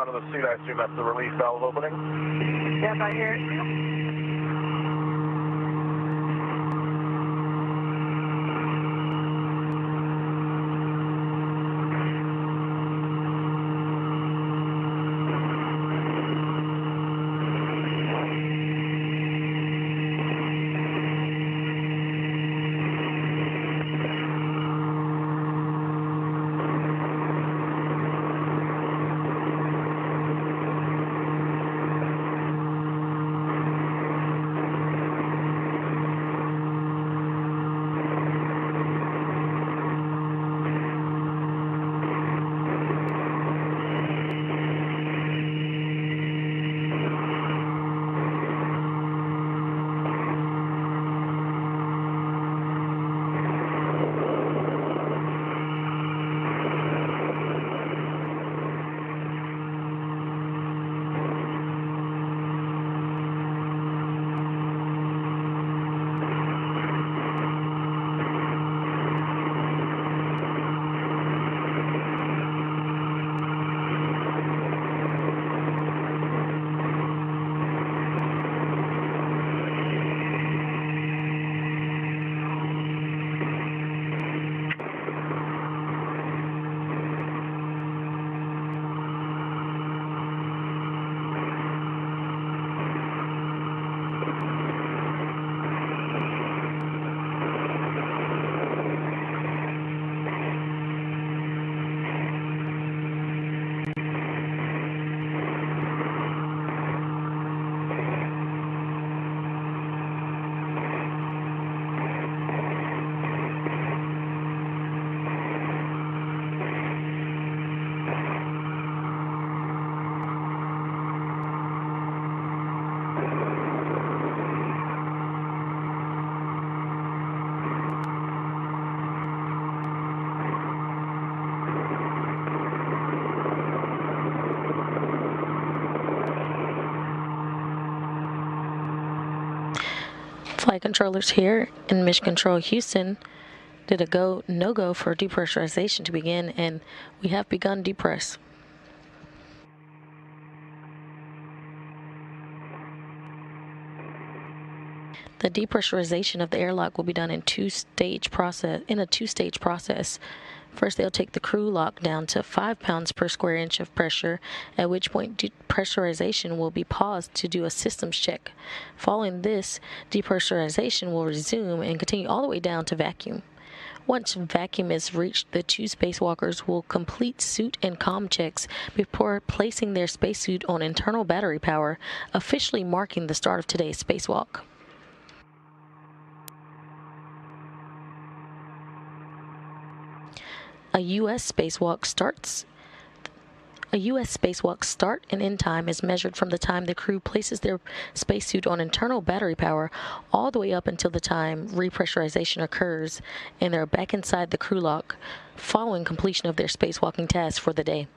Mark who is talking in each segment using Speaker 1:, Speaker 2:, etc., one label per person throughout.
Speaker 1: of the suit, I assume that's the release valve opening?
Speaker 2: Yep, I hear it.
Speaker 3: Flight controllers here in Mission Control Houston did a go, no-go for depressurization to begin, and we have begun depress. The depressurization of the airlock will be done in a two-stage process. First, they'll take the crew lock down to 5 pounds per square inch of pressure, at which point depressurization will be paused to do a systems check. Following this, depressurization will resume and continue all the way down to vacuum. Once vacuum is reached, the two spacewalkers will complete suit and comm checks before placing their spacesuit on internal battery power, officially marking the start of today's spacewalk. A U.S. spacewalk start and end time is measured from the time the crew places their spacesuit on internal battery power all the way up until the time repressurization occurs and they're back inside the crew lock following completion of their spacewalking task for the day.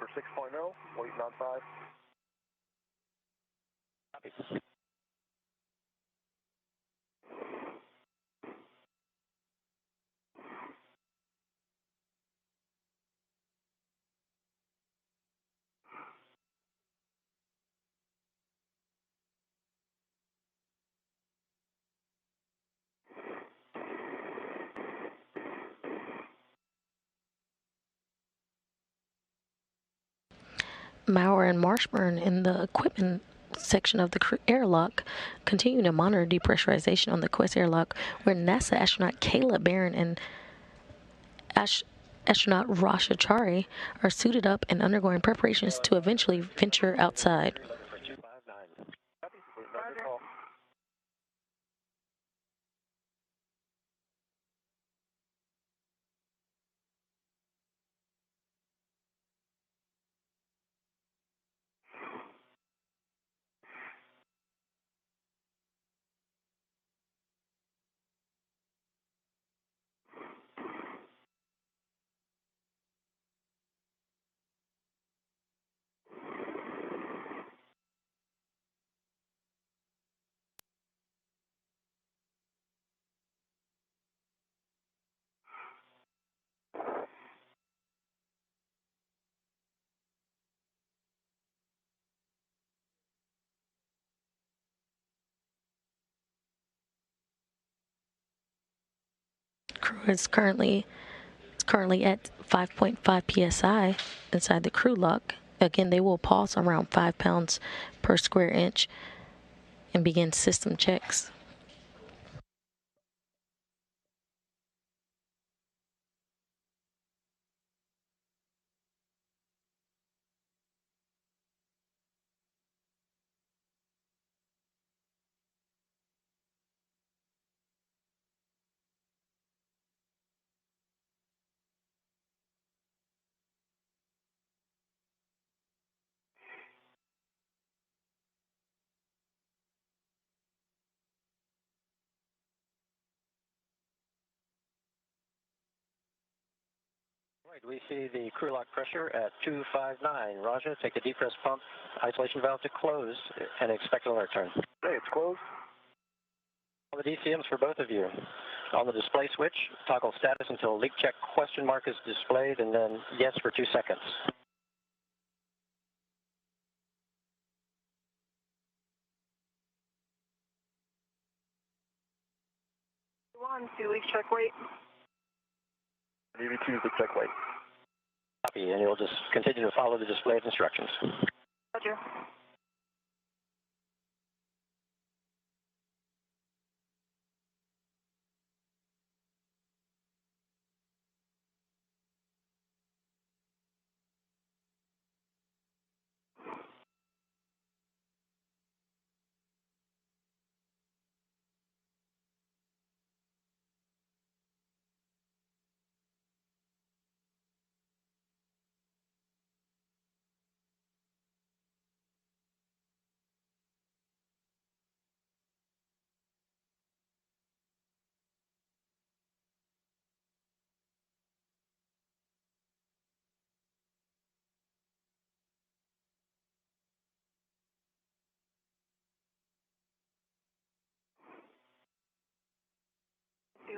Speaker 1: for 6.0, waiting on 5.
Speaker 4: Copy.
Speaker 3: Maurer and Marshburn in the equipment section of the airlock continue to monitor depressurization on the Quest airlock, where NASA astronaut Kayla Barron and astronaut Rasha Chari are suited up and undergoing preparations to eventually venture outside. Crew is currently at 5.5 psi inside the crew lock. Again, they will pulse around 5 pounds per square inch and begin system checks.
Speaker 4: Right, we see the crew lock pressure at 259. Roger, take the depress pump isolation valve to close and expect an alert turn.
Speaker 1: Hey, it's closed.
Speaker 4: All the DCMs for both of you. On the display switch, toggle status until leak check question mark is displayed, and then yes for 2 seconds.
Speaker 2: 1, 2 leak check wait.
Speaker 1: EV2 leak check wait.
Speaker 4: Copy, and you'll just continue to follow the displayed instructions.
Speaker 2: Roger.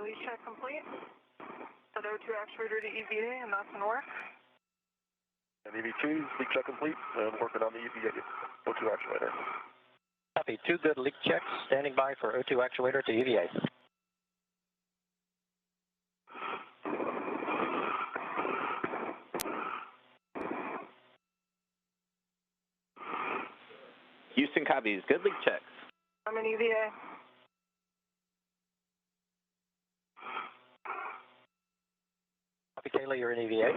Speaker 2: Leak check complete. Set O2 actuator to EVA, and that's in work.
Speaker 1: And EV2 leak check complete, and working on the EVA O2 actuator.
Speaker 4: Copy, 2 good leak checks, standing by for O2 actuator to EVA.
Speaker 5: Houston copies. Good leak checks.
Speaker 2: I'm in EVA.
Speaker 4: Copy, Kayla, you're in EVA.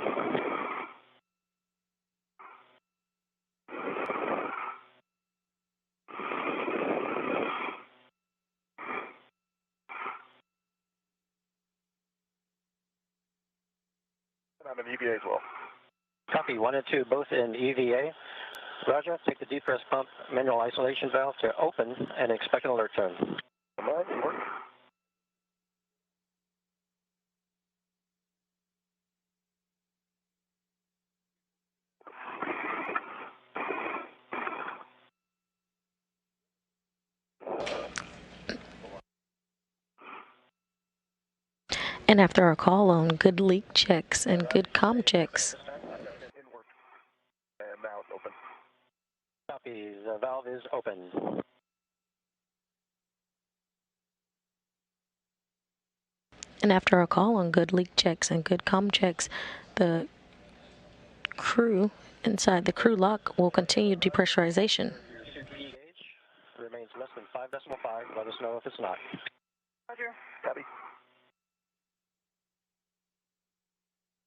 Speaker 1: I'm in EVA as well.
Speaker 4: Copy, 1 and 2, both in EVA. Roger, take the depress pump manual isolation valve to open and expect an alert turn.
Speaker 1: Am I? Work.
Speaker 3: And after our call on good leak checks and good comm checks,
Speaker 1: In work. And now it's open.
Speaker 4: Copy. The valve is open.
Speaker 3: and after our call on good leak checks and good comm checks, the crew inside the crew lock will continue depressurization.
Speaker 4: Gauge remains less than 5.5. Let us know if it's not.
Speaker 2: Roger.
Speaker 1: Copy.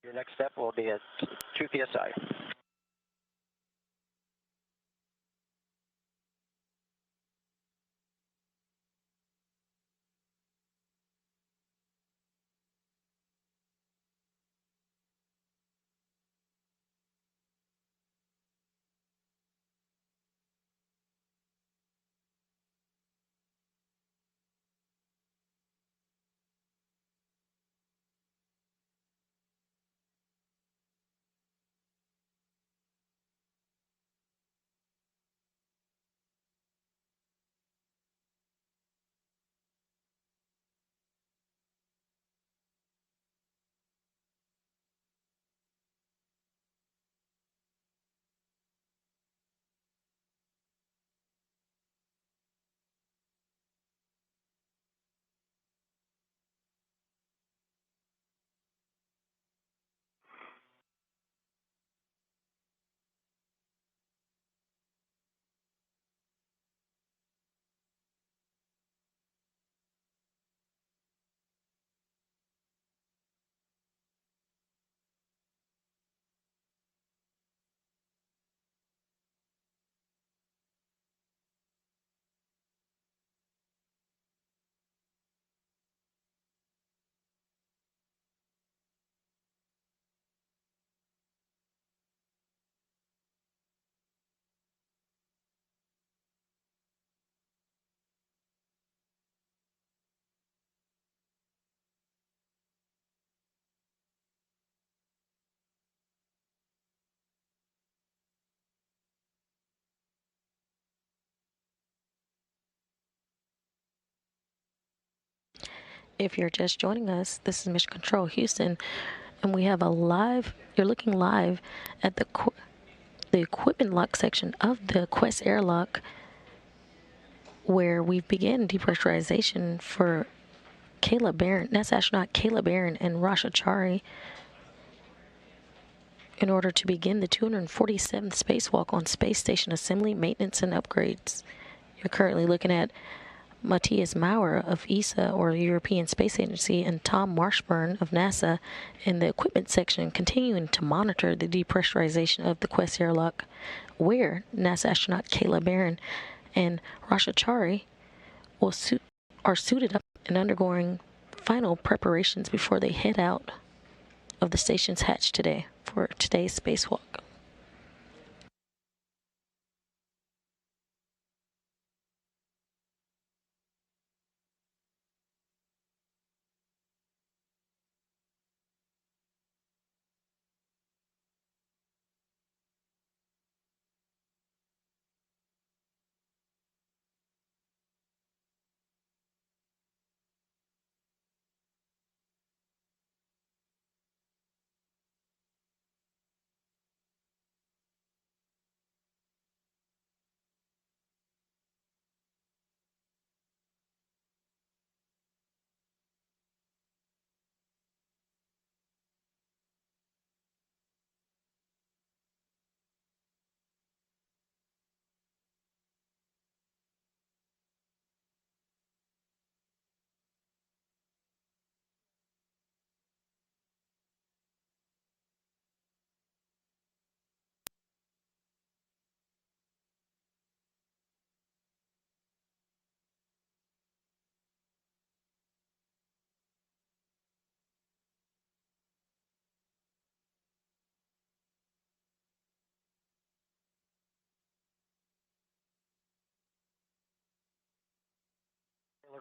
Speaker 4: Your next step will be at 2 psi.
Speaker 3: If you're just joining us, this is Mission Control Houston, and we have you're looking live at the equipment lock section of the Quest airlock, where we've begun depressurization for NASA astronaut Caleb Barron and Rasha Chari in order to begin the 247th spacewalk on space station assembly, maintenance, and upgrades. You're currently looking at Matthias Maurer of ESA, or the European Space Agency, and Tom Marshburn of NASA in the equipment section, continuing to monitor the depressurization of the Quest airlock, where NASA astronaut Caleb Barron and Rasha Chari are suited up and undergoing final preparations before they head out of the station's hatch today for today's spacewalk.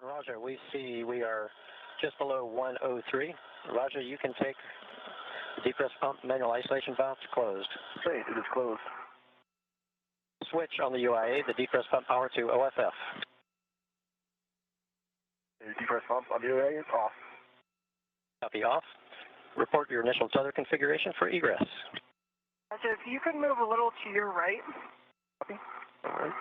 Speaker 4: Roger, we see we are just below 103. Roger, you can take the depress pump manual isolation valve closed.
Speaker 1: Great, it is closed.
Speaker 4: Switch on the UIA, the depress pump power to OFF.
Speaker 1: The depress pump on the UA is off.
Speaker 4: Copy off. Report your initial tether configuration for egress.
Speaker 2: Roger, if you could move a little to your right.
Speaker 1: Copy. All right.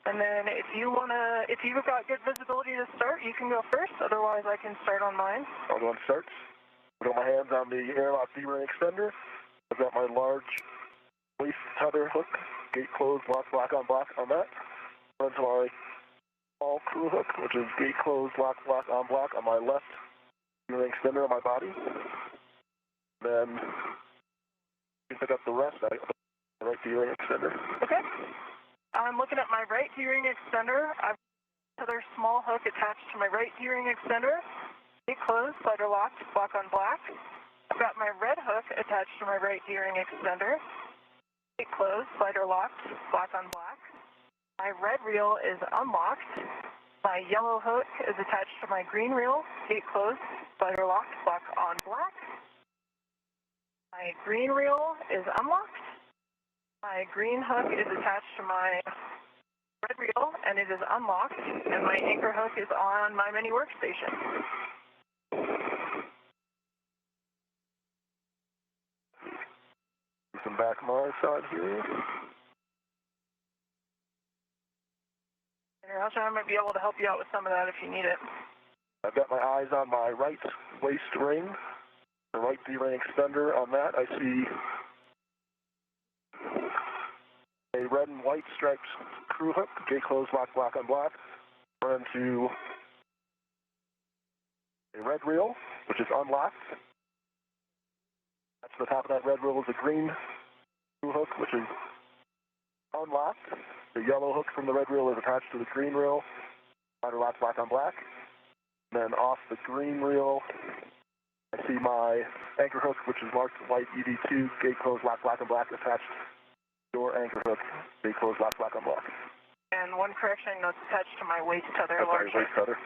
Speaker 2: And then if you've got good visibility to start, you can go first. Otherwise, I can start on mine.
Speaker 1: I'll go on start. Put my hands on the airlock D-ring extender. I've got my large waist tether hook, gate closed, lock, block on that. Run to my small crew hook, which is gate closed, lock, block on my left D-ring extender on my body. Then you pick up the rest. I put the right D-ring extender.
Speaker 2: Okay. I'm looking at my right D-ring extender. I've got another small hook attached to my right D-ring extender. Gate closed, slider locked, block on black. I've got my red hook attached to my right D-ring extender. Gate closed, slider locked, block on black. My red reel is unlocked. My yellow hook is attached to my green reel. Gate closed, slider locked, block on black. My green reel is unlocked. My green hook is attached to my red reel, and it is unlocked, and my anchor hook is on my mini workstation.
Speaker 1: Come back my side here.
Speaker 2: And Roger, I might be able to help you out with some of that if you need it.
Speaker 1: I've got my eyes on my right waist ring, the right D-ring extender. On that, I see a red and white striped crew hook, gate closed, lock, block on black. Run to a red reel, which is unlocked. That's the top of that red reel is a green crew hook, which is unlocked. The yellow hook from the red reel is attached to the green reel. Slider lock, block on black. Then off the green reel, I see my anchor hook, which is marked white ED2, gate closed, lock, block on black, attached to your anchor hook, gate closed, lock, block on black.
Speaker 2: And one correction, it's attached to my waist tether.
Speaker 1: That's my waist tether.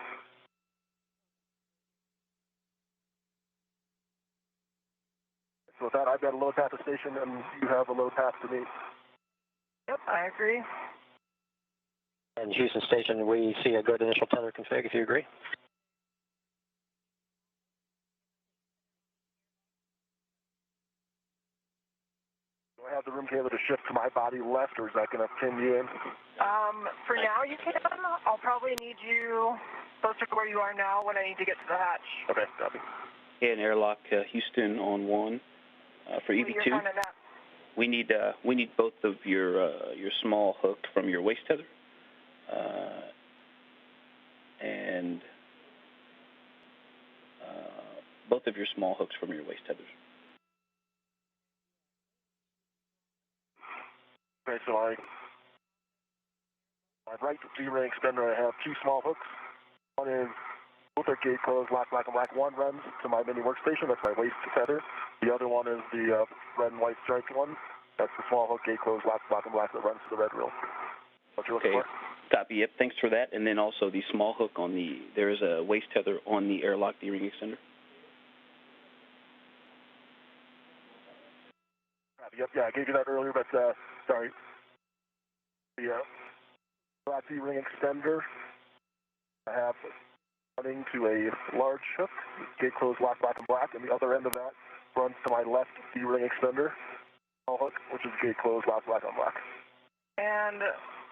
Speaker 1: So with that, I've got a load path to station, and you have a load path to me.
Speaker 2: Yep, I agree.
Speaker 4: And Houston Station, we see a good initial tether config, if you agree.
Speaker 1: Do I have the room cable to shift to my body left, or is that going to pin you in?
Speaker 2: For now you can. I'll probably need you closer to where you are now when I need to get to the hatch.
Speaker 1: Okay, copy.
Speaker 5: And airlock Houston on 1 for EV2.
Speaker 2: You're kind of that.
Speaker 5: We need both of your small hook from your waist tether, and both of your small hooks from your waist tethers.
Speaker 1: Okay, so my right D-ring extender, I have two small hooks. One is both are gate closed, lock, block, and black. One runs to my mini workstation. That's my waist tether. The other one is the red and white striped one. That's the small hook, gate closed, lock, block, and black that runs to the red reel. What you're looking for?
Speaker 5: Copy. Yep. Thanks for that. And then also the small hook on there is a waist tether on the airlock D-ring extender.
Speaker 1: Yep. Yeah, I gave you that earlier, but sorry. The airlock D-ring extender, I have running to a large hook, gate closed, lock, block, and black, and the other end of that runs to my left D-ring extender, small hook, which is gate closed, lock, block, on black.
Speaker 2: And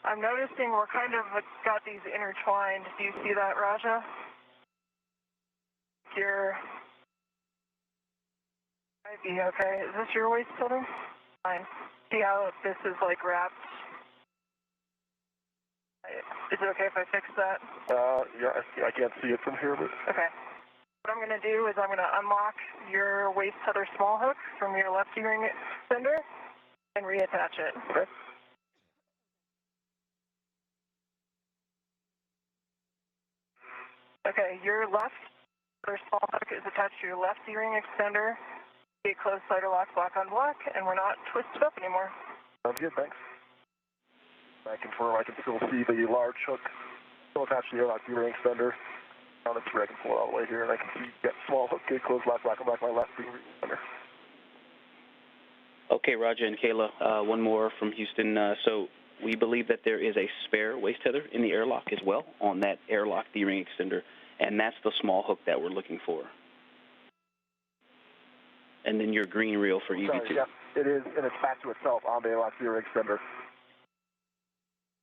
Speaker 2: I'm noticing we're kind of got these intertwined. Do you see that, Raja? Might be okay. Is this your waist tether? Fine. See how this is like wrapped? Is it okay if I fix that?
Speaker 1: Yeah, I can't see it from here, but...
Speaker 2: Okay. What I'm going to do is I'm going to unlock your waist tether small hook from your left D-ring extender and reattach it.
Speaker 1: Okay.
Speaker 2: Okay, your left tether small hook is attached to your left D-ring extender. Gate closed, slider lock, block on block, and we're not twisted up anymore.
Speaker 1: Sounds good, thanks. I confirm I can still see the large hook still attached to the airlock D-ring extender. Now it's where I can pull it all the way here, and I can see small hook, gate closed, lock, block, and black, my left D-ring extender.
Speaker 5: Okay, Roger and Kayla, one more from Houston. So We believe that there is a spare waste tether in the airlock as well on that airlock D-ring extender, and that's the small hook that we're looking for. And then your green reel for EV2.
Speaker 1: Sorry, yeah, it is, and it's back to itself on the airlock D-ring extender.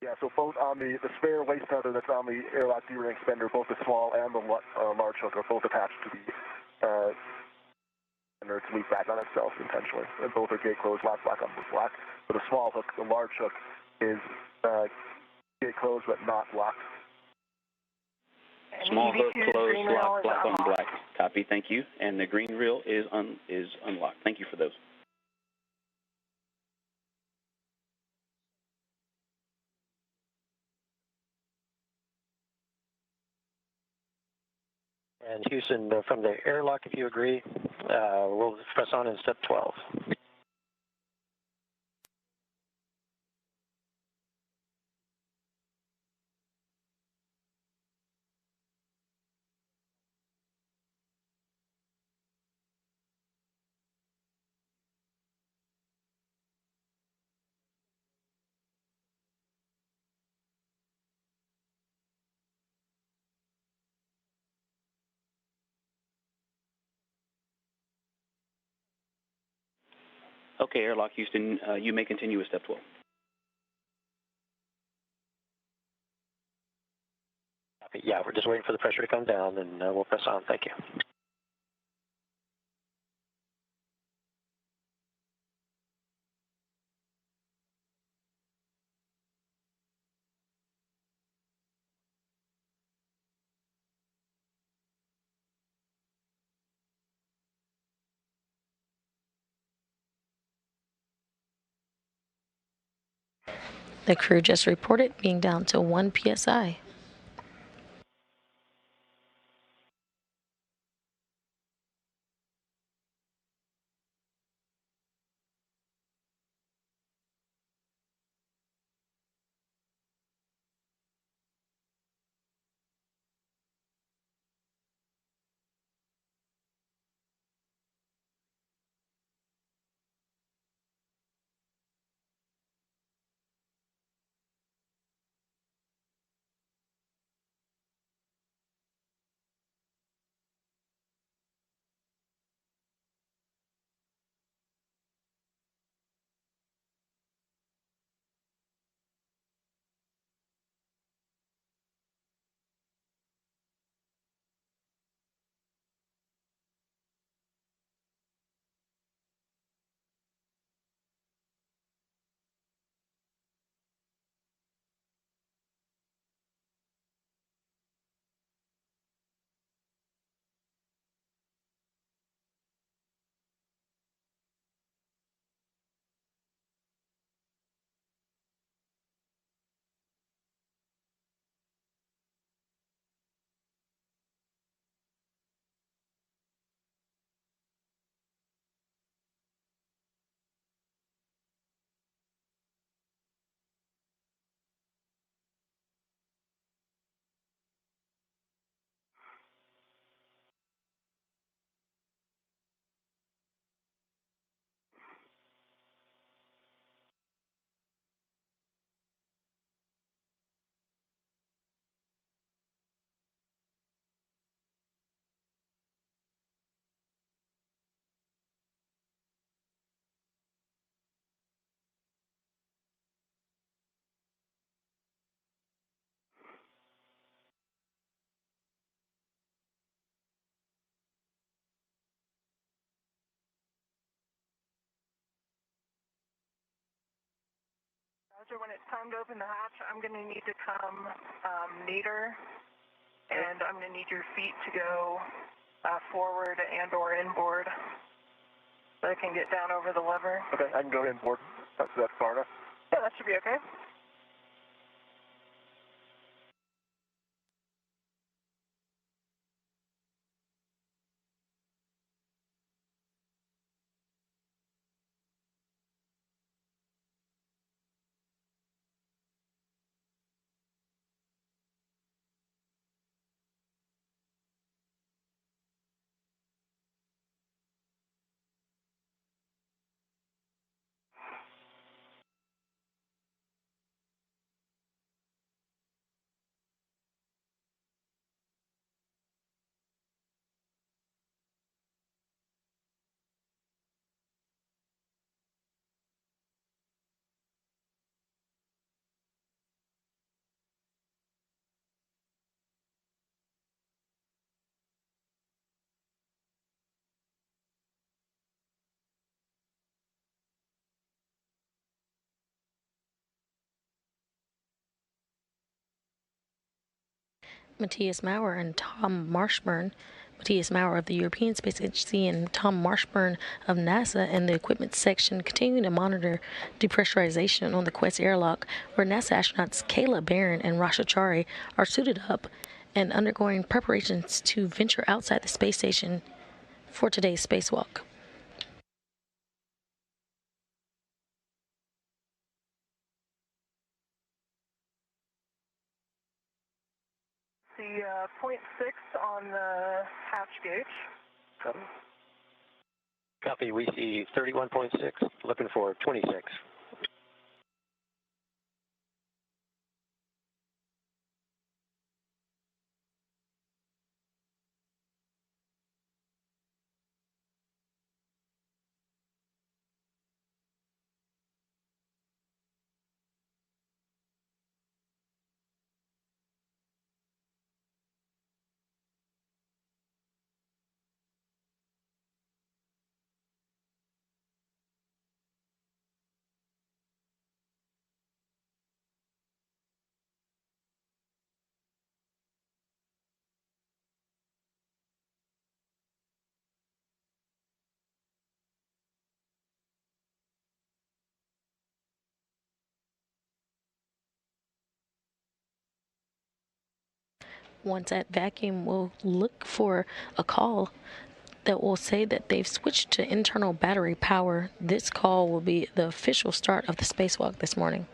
Speaker 1: Yeah, so both on the spare waste tether that's on the airlock D-ring extender, both the small and the large hook are both attached to the and it's looped back on itself intentionally. And both are gate closed, lock, black on black. But the small hook, the large hook, is gate closed but not locked.
Speaker 5: Small hook closed, lock, black on black. Copy, thank you. And the green reel is unlocked. Thank you for those.
Speaker 4: And Houston, from the airlock, if you agree, we'll press on in step 12.
Speaker 5: Okay, airlock Houston, you may continue with step 12.
Speaker 4: Yeah, we're just waiting for the pressure to come down, and we'll press on. Thank you.
Speaker 3: The crew just reported being down to 1 psi.
Speaker 2: Roger, when it's time to open the hatch, I'm going to need to come nadir, and I'm going to need your feet to go forward and or inboard so I can get down over the lever.
Speaker 1: Okay, I can go inboard. That's far enough.
Speaker 2: Yeah, that should be okay.
Speaker 3: Matthias Maurer and Tom Marshburn, Matthias Maurer of the European Space Agency and Tom Marshburn of NASA, and the equipment section continue to monitor depressurization on the Quest airlock, where NASA astronauts Kayla Barron and Rasha Chari are suited up and undergoing preparations to venture outside the space station for today's spacewalk.
Speaker 2: See .6 on the hatch gauge.
Speaker 4: Copy, we see 31.6, looking for 26.
Speaker 3: Once at vacuum, we'll look for a call that will say that they've switched to internal battery power. This call will be the official start of the spacewalk this morning.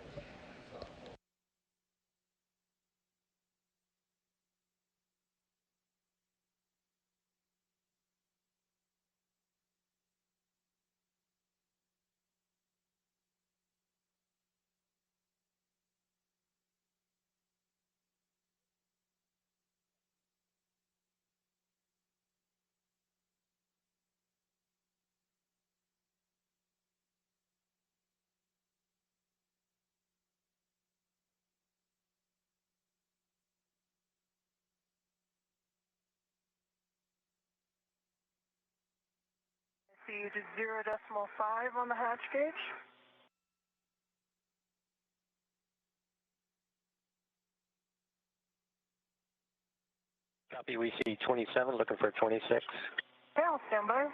Speaker 2: See you did 0.5 on the hatch gauge.
Speaker 4: Copy, we see 27, looking for 26.
Speaker 2: Okay, I'll stand by.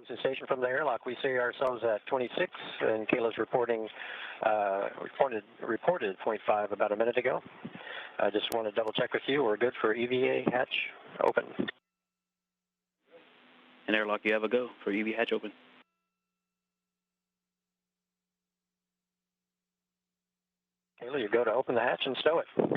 Speaker 4: Sensation from the airlock, we see ourselves at 26, and Kayla's reported 0.5 about a minute ago. I just want to double check with you. We're good for EVA hatch open.
Speaker 5: And airlock, you have a go for EV hatch open.
Speaker 4: Kayla, you go to open the hatch and stow it.
Speaker 2: Okay.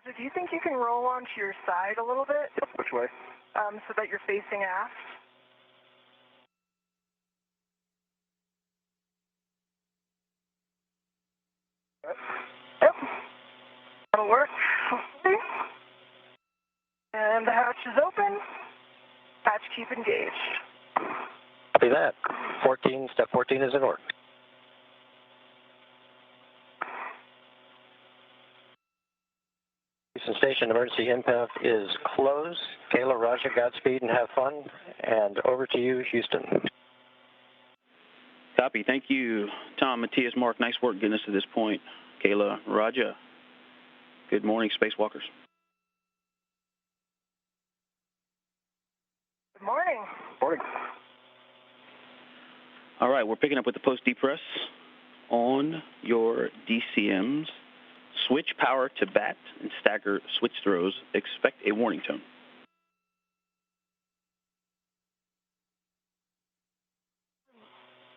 Speaker 2: So do you think you can roll onto your side a little bit?
Speaker 1: Which way?
Speaker 2: So that you're facing aft? Yep. That'll work. Okay. And the hatch is open. Hatch keep engaged.
Speaker 4: Copy that. 14, step 14 is in order. Houston Station emergency IMPAF is closed. Kayla, Raja, Godspeed and have fun. And over to you, Houston.
Speaker 5: Copy. Thank you, Tom, Matthias, Mark. Nice work getting us to this point. Kayla, Raja. Good morning, spacewalkers.
Speaker 2: Good morning.
Speaker 1: Morning.
Speaker 5: All right, we're picking up with the post-depress on your DCMs. Switch power to bat and stagger switch throws. Expect a warning tone.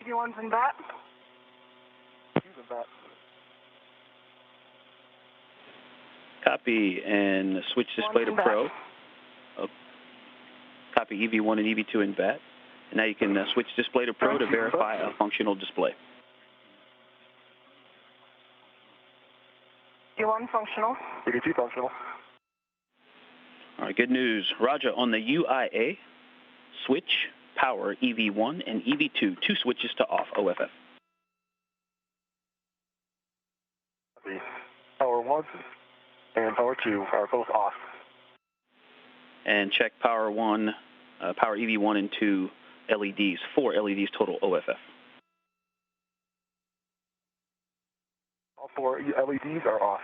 Speaker 2: EV1's in bat.
Speaker 1: He's in bat.
Speaker 5: Copy, and switch display to Pro. Oh. Copy EV1 and EV2 in bat. And now you can switch display to Pro to verify a functional display.
Speaker 2: EV1 functional.
Speaker 1: EV2 functional.
Speaker 5: All right, good news. Roger, on the UIA, switch power EV1 and EV2, two switches to off OFF.
Speaker 1: The power 1 and power 2 are both off.
Speaker 5: And check power EV1 and 2 LEDs, 4 LEDs total OFF.
Speaker 1: All 4 LEDs are off.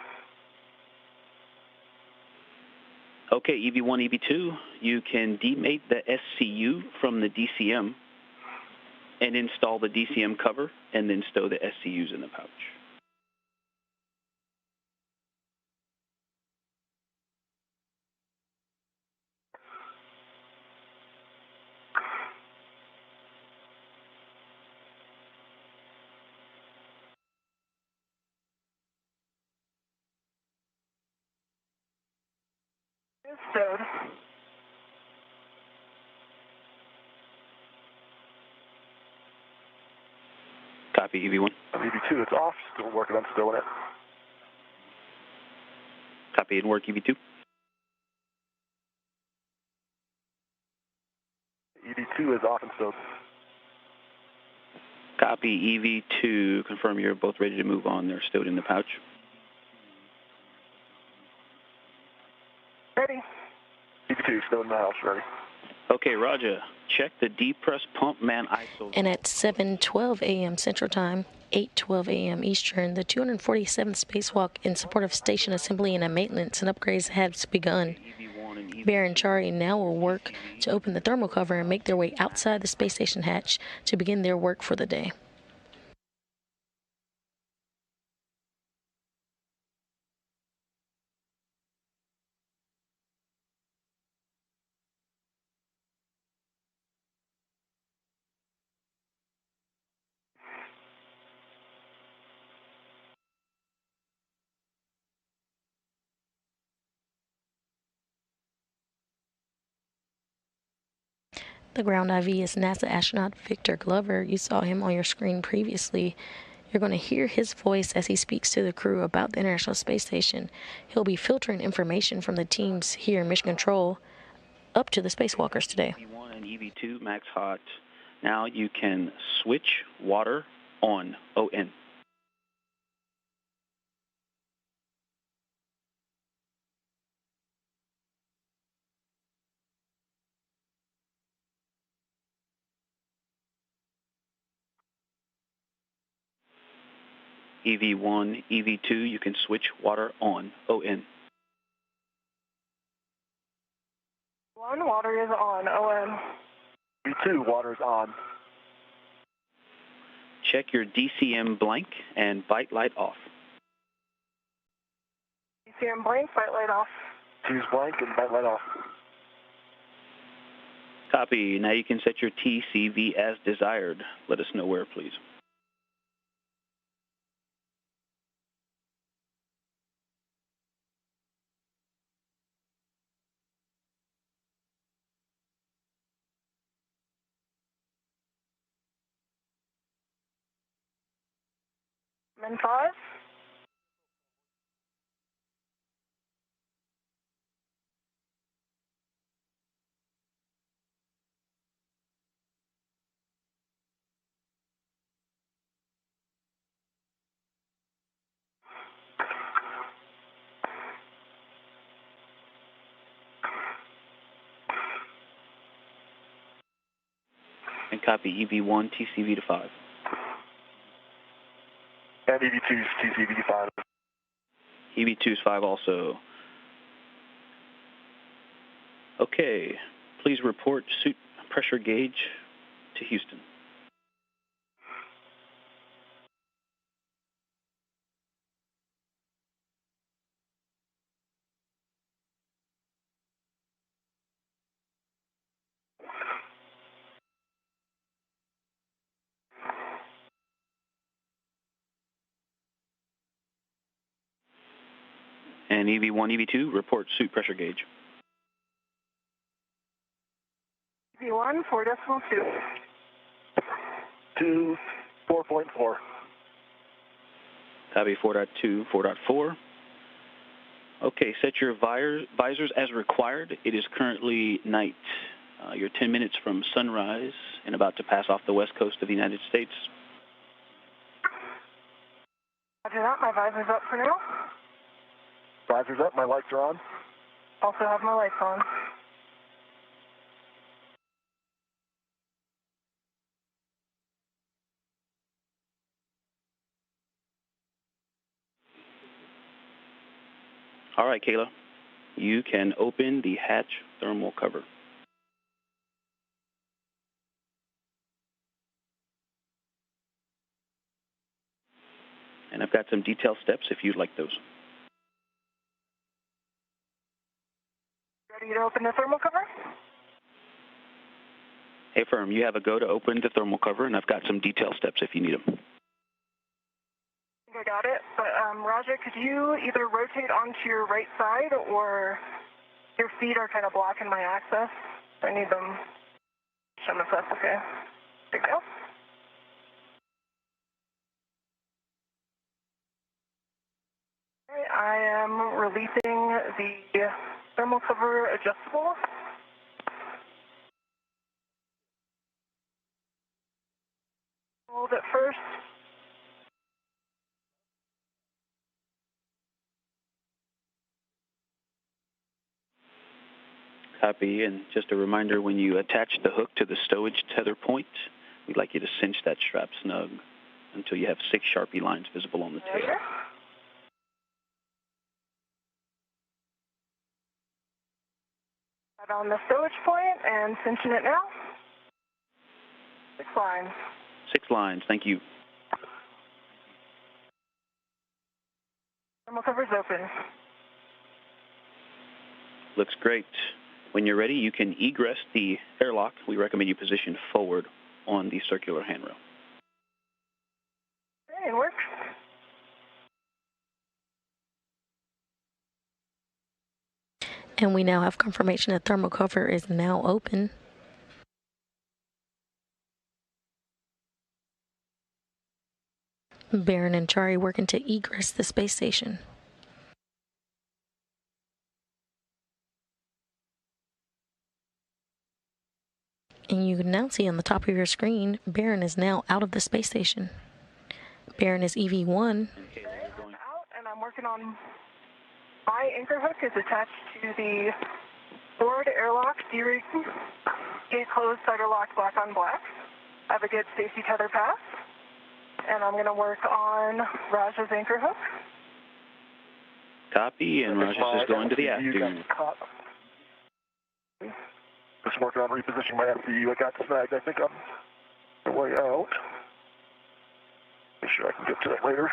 Speaker 5: Okay, EV1, EV2, you can demate the SCU from the DCM and install the DCM cover and then stow the SCUs in the pouch.
Speaker 2: Stowed.
Speaker 5: Copy, EV1.
Speaker 1: EV2, it's off. Still working on stowing it.
Speaker 5: Copy and work, EV2.
Speaker 1: EV2 is off and stowed.
Speaker 5: Copy, EV2. Confirm you're both ready to move on. They're stowed in the pouch.
Speaker 2: Ready.
Speaker 1: EV2 stowed in the house, ready.
Speaker 5: Okay, Roger. Check the depress pump man ISO.
Speaker 3: And at 7:12 a.m. Central Time, 8:12 a.m. Eastern, the 247th spacewalk in support of station assembly and maintenance and upgrades has begun. Bear and Chari now will work to open the thermal cover and make their way outside the space station hatch to begin their work for the day. The ground IV is NASA astronaut Victor Glover. You saw him on your screen previously. You're going to hear his voice as he speaks to the crew about the International Space Station. He'll be filtering information from the teams here in Mission Control up to the spacewalkers today.
Speaker 5: EV1 and EV2 max hot. Now you can switch water on, ON. EV1, EV2, you can switch water on, ON.
Speaker 2: One, water is on, ON.
Speaker 1: EV2, water's on.
Speaker 5: Check your DCM blank and bite light off.
Speaker 2: DCM blank, bite light off.
Speaker 1: Two's blank and bite light off.
Speaker 5: Copy. Now you can set your TCV as desired. Let us know where, please.
Speaker 2: Min 5.
Speaker 5: And copy EV1 TCV to 5.
Speaker 1: And EV2's TCV 5.
Speaker 5: EV2's 5 also. Okay, please report suit pressure gauge to Houston. And EV1, EV2, report suit pressure gauge.
Speaker 2: EV1, 4.2.
Speaker 1: To 4.4.
Speaker 5: Copy 4.2, 4.4. Okay, set your visors as required. It is currently night. You're 10 minutes from sunrise and about to pass off the west coast of the United States.
Speaker 2: Roger that, my visor's up for now.
Speaker 1: Visor's up, my lights are on.
Speaker 2: Also have my lights on.
Speaker 5: All right, Kayla, you can open the hatch thermal cover. And I've got some detailed steps if you'd like those.
Speaker 2: Ready to open the thermal cover?
Speaker 5: Hey, firm, you have a go to open the thermal cover, and I've got some detailed steps if you need them.
Speaker 2: I think I got it, but Roger, could you either rotate onto your right side or your feet are kind of blocking my access? I need them. Show them if that's okay. There you go. Okay, I am releasing the thermal cover adjustable. Hold it first.
Speaker 5: Copy, and just a reminder, when you attach the hook to the stowage tether point, we'd like you to cinch that strap snug until you have 6 Sharpie lines visible on the tail.
Speaker 2: Okay. Right on the stowage point and cinching it now. 6 lines.
Speaker 5: 6 lines, thank you.
Speaker 2: Thermal cover's open.
Speaker 5: Looks great. When you're ready, you can egress the airlock. We recommend you position forward on the circular handrail.
Speaker 2: Okay, it works.
Speaker 3: And we now have confirmation that thermal cover is now open. Baron and Chari working to egress the space station. And you can now see on the top of your screen, Baron is now out of the space station. Baron is EV1.
Speaker 2: Okay, I'm out, and I'm working on my anchor hook is attached to the forward airlock D-ring, gate closed, cider lock, black on black. I have a good safety tether pass, and I'm going to work on Raj's anchor hook.
Speaker 5: Copy, and Raj is going to the aft tube.
Speaker 1: Just working on repositioning my FPU. I got snagged. I think I'm the way out. Make sure I can get to it later.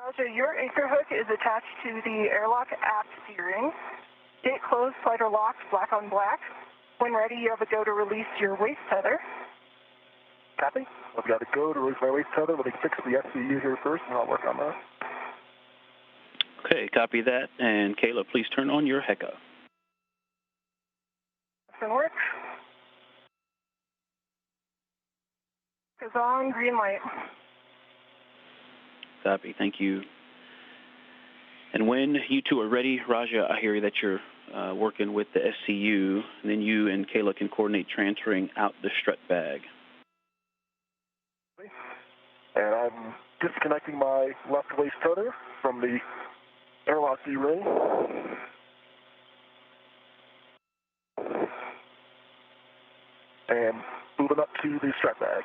Speaker 2: Roger, your anchor hook is attached to the airlock aft D-ring. Gate closed, slider locked, black on black. When ready, you have a go to release your waist tether.
Speaker 1: Copy. I've got to go to release my waist tether. Let me fix the FPU here first, and I'll work on that.
Speaker 5: Okay, copy that. And Kayla, please turn on your HECA.
Speaker 2: That's going to work. Goes on, green light.
Speaker 5: Copy, thank you. And when you two are ready, Raja, I hear that you're working with the SCU, and then you and Kayla can coordinate transferring out the strut bag.
Speaker 1: And I'm disconnecting my left waist tether from the airlock D-ring. And moving up to the strut bag.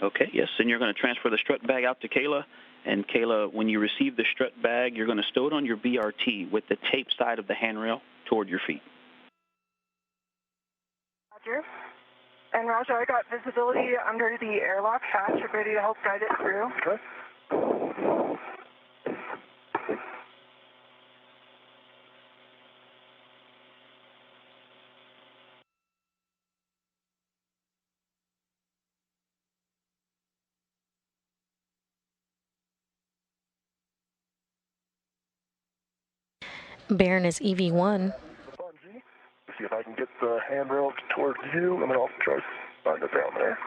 Speaker 5: Okay, yes, and you're going to transfer the strut bag out to Kayla. And Kayla, when you receive the strut bag, you're going to stow it on your BRT with the tape side of the handrail toward your feet.
Speaker 2: Roger. And Roger, I got visibility under the airlock hatch. I'm ready to help guide it through.
Speaker 1: Okay.
Speaker 3: Baron is EV1.
Speaker 1: The bungee. See if I can get the handrail towards you, and then I'll try starting it down there.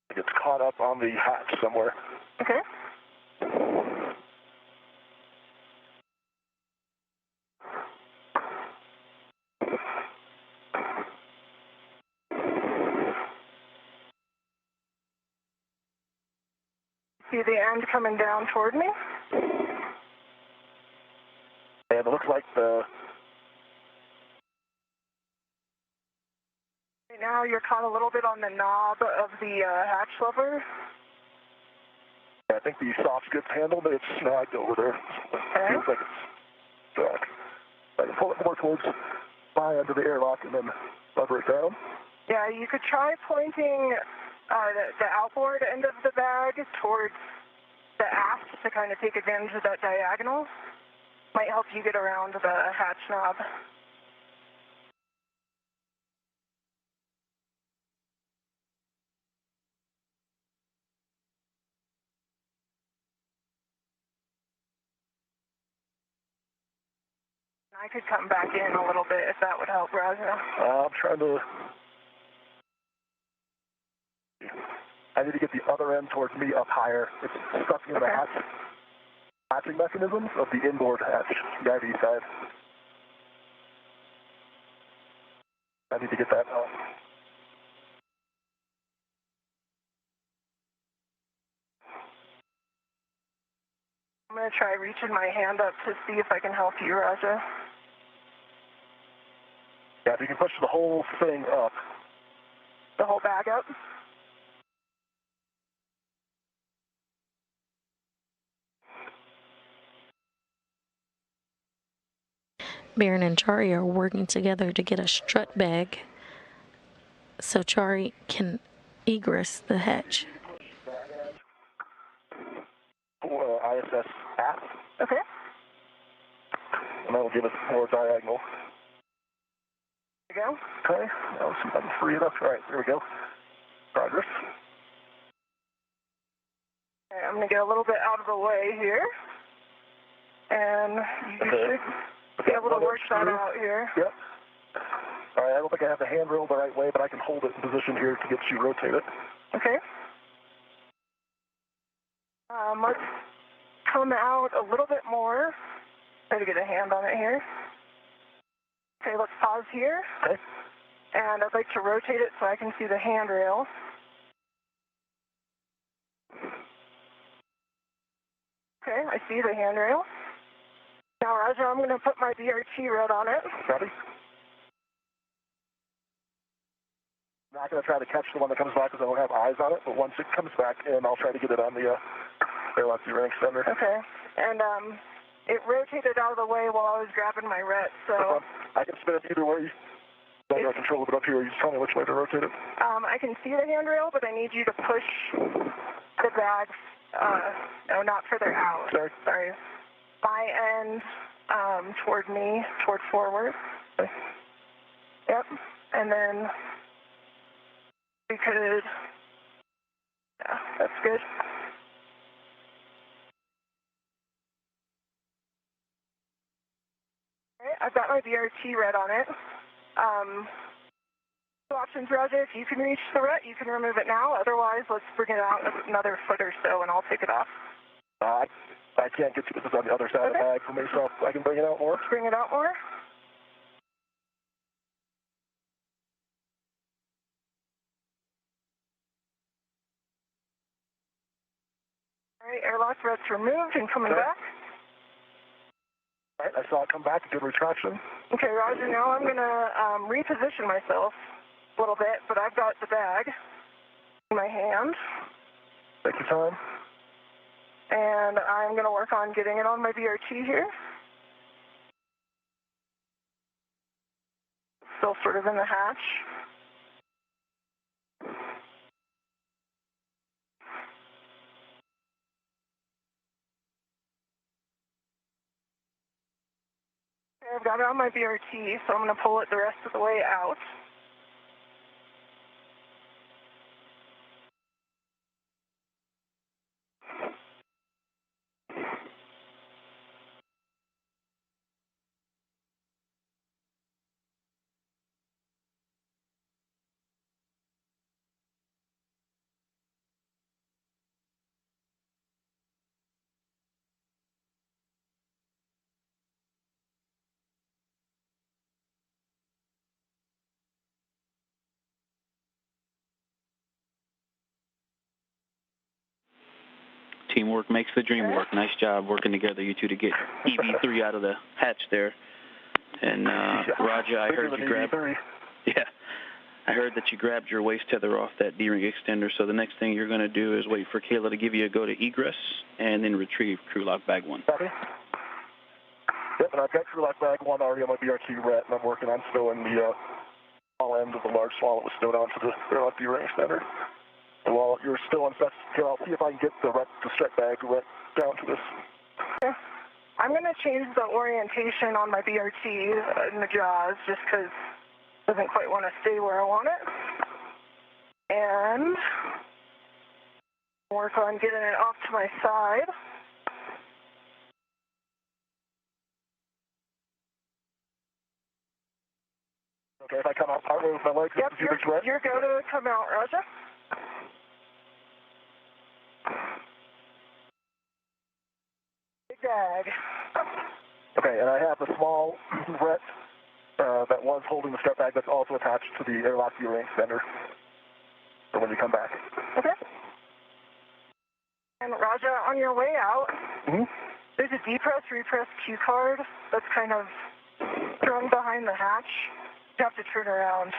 Speaker 1: It gets caught up on the hatch somewhere.
Speaker 2: Okay. See the end coming down toward me?
Speaker 1: And it looks like the...
Speaker 2: Right now you're caught a little bit on the knob of the hatch lever.
Speaker 1: I think the soft skip handle, but it's snagged over there.
Speaker 2: Okay.
Speaker 1: Feels like it's stuck. I can pull it more towards my end of the airlock and then lever it down.
Speaker 2: Yeah, you could try pointing the outboard end of the bag towards the aft to kind of take advantage of that diagonal. Might help you get around the hatch knob. I could come back in a little bit if that would help, Roger.
Speaker 1: I'm trying to... I need to get the other end towards me up higher. It's stuck in the hatching mechanisms of the inboard hatch, the IV side. I need to get that up.
Speaker 2: I'm going to try reaching my hand up to see if I can help you, Raja.
Speaker 1: Yeah, if you can push the whole thing up.
Speaker 2: The whole bag up?
Speaker 3: Baron and Chari are working together to get a strut bag so Chari can egress the hatch.
Speaker 1: ISS aft.
Speaker 2: Okay.
Speaker 1: And that will give us more diagonal.
Speaker 2: There you go.
Speaker 1: Okay, now let's see if I can free it up. All right, there we go. Progress.
Speaker 2: Okay, I'm going to get a little bit out of the way here. And you should be able to work that out here.
Speaker 1: Yep. All right, I don't think I have the handrail the right way, but I can hold it in position here to get you rotated.
Speaker 2: Okay. Let's come out a little bit more. Try to get a hand on it here. Okay, let's pause here.
Speaker 1: Okay.
Speaker 2: And I'd like to rotate it so I can see the handrail. Okay, I see the handrail. Now, Roger, I'm going to put my BRT red on it.
Speaker 1: Ready? I'm not going to try to catch the one that comes back because I don't have eyes on it, but once it comes back in, I'll try to get it on the airlock ring extender.
Speaker 2: Okay. And it rotated out of the way while I was grabbing my ret, so...
Speaker 1: I can spin it either way. I got control of it up here. You just tell me which way to rotate it.
Speaker 2: I can see the handrail, but I need you to push the bag, no, not further out. Sorry. My end toward me, toward forward.
Speaker 1: Okay.
Speaker 2: Yep. And then we could, yeah, that's good. All right, I've got my BRT red on it. Two options, Roger. If you can reach the ret, you can remove it now. Otherwise, let's bring it out another foot or so, and I'll take it off.
Speaker 1: I can't get to it. It's on the other side of the bag for me, so I can bring it out more.
Speaker 2: Bring it out more. All right, airlock ret's removed and coming back.
Speaker 1: All right, I saw it come back. Good retraction.
Speaker 2: Okay, Roger. Now I'm going to reposition myself a little bit, but I've got the bag in my hand.
Speaker 1: Take your time.
Speaker 2: And I'm going to work on getting it on my BRT here. Still sort of in the hatch. I've got it on my BRT, so I'm going to pull it the rest of the way out.
Speaker 5: Teamwork makes the dream work. Nice job working together, you two, to get EV3 out of the hatch there. And Roger, I heard you grab. Yeah, I heard that you grabbed your waist tether off that D-ring extender. So the next thing you're going to do is wait for Kayla to give you a go to egress, and then retrieve crew lock bag 1.
Speaker 1: Copy. Yep, and I've got crew lock bag 1 already on my BRT ret, and I'm working on stowing the small end of the large swallow that was stowed onto the airlock D-ring extender. And while you're still on set, I'll see if I can get the strap bag down to this.
Speaker 2: Okay. I'm going to change the orientation on my BRT in the jaws just because it doesn't quite want to stay where I want it. And work on getting it off to my side.
Speaker 1: Okay, if I come out partway with my legs,
Speaker 2: yep, you're go to come out, Roger. Big bag.
Speaker 1: Okay, and I have the small ret that was holding the strap bag that's also attached to the airlock D-ring extender for when you come back.
Speaker 2: Okay. And Roger, on your way out, there's a depress, repress cue card that's kind of thrown behind the hatch. You have to turn around.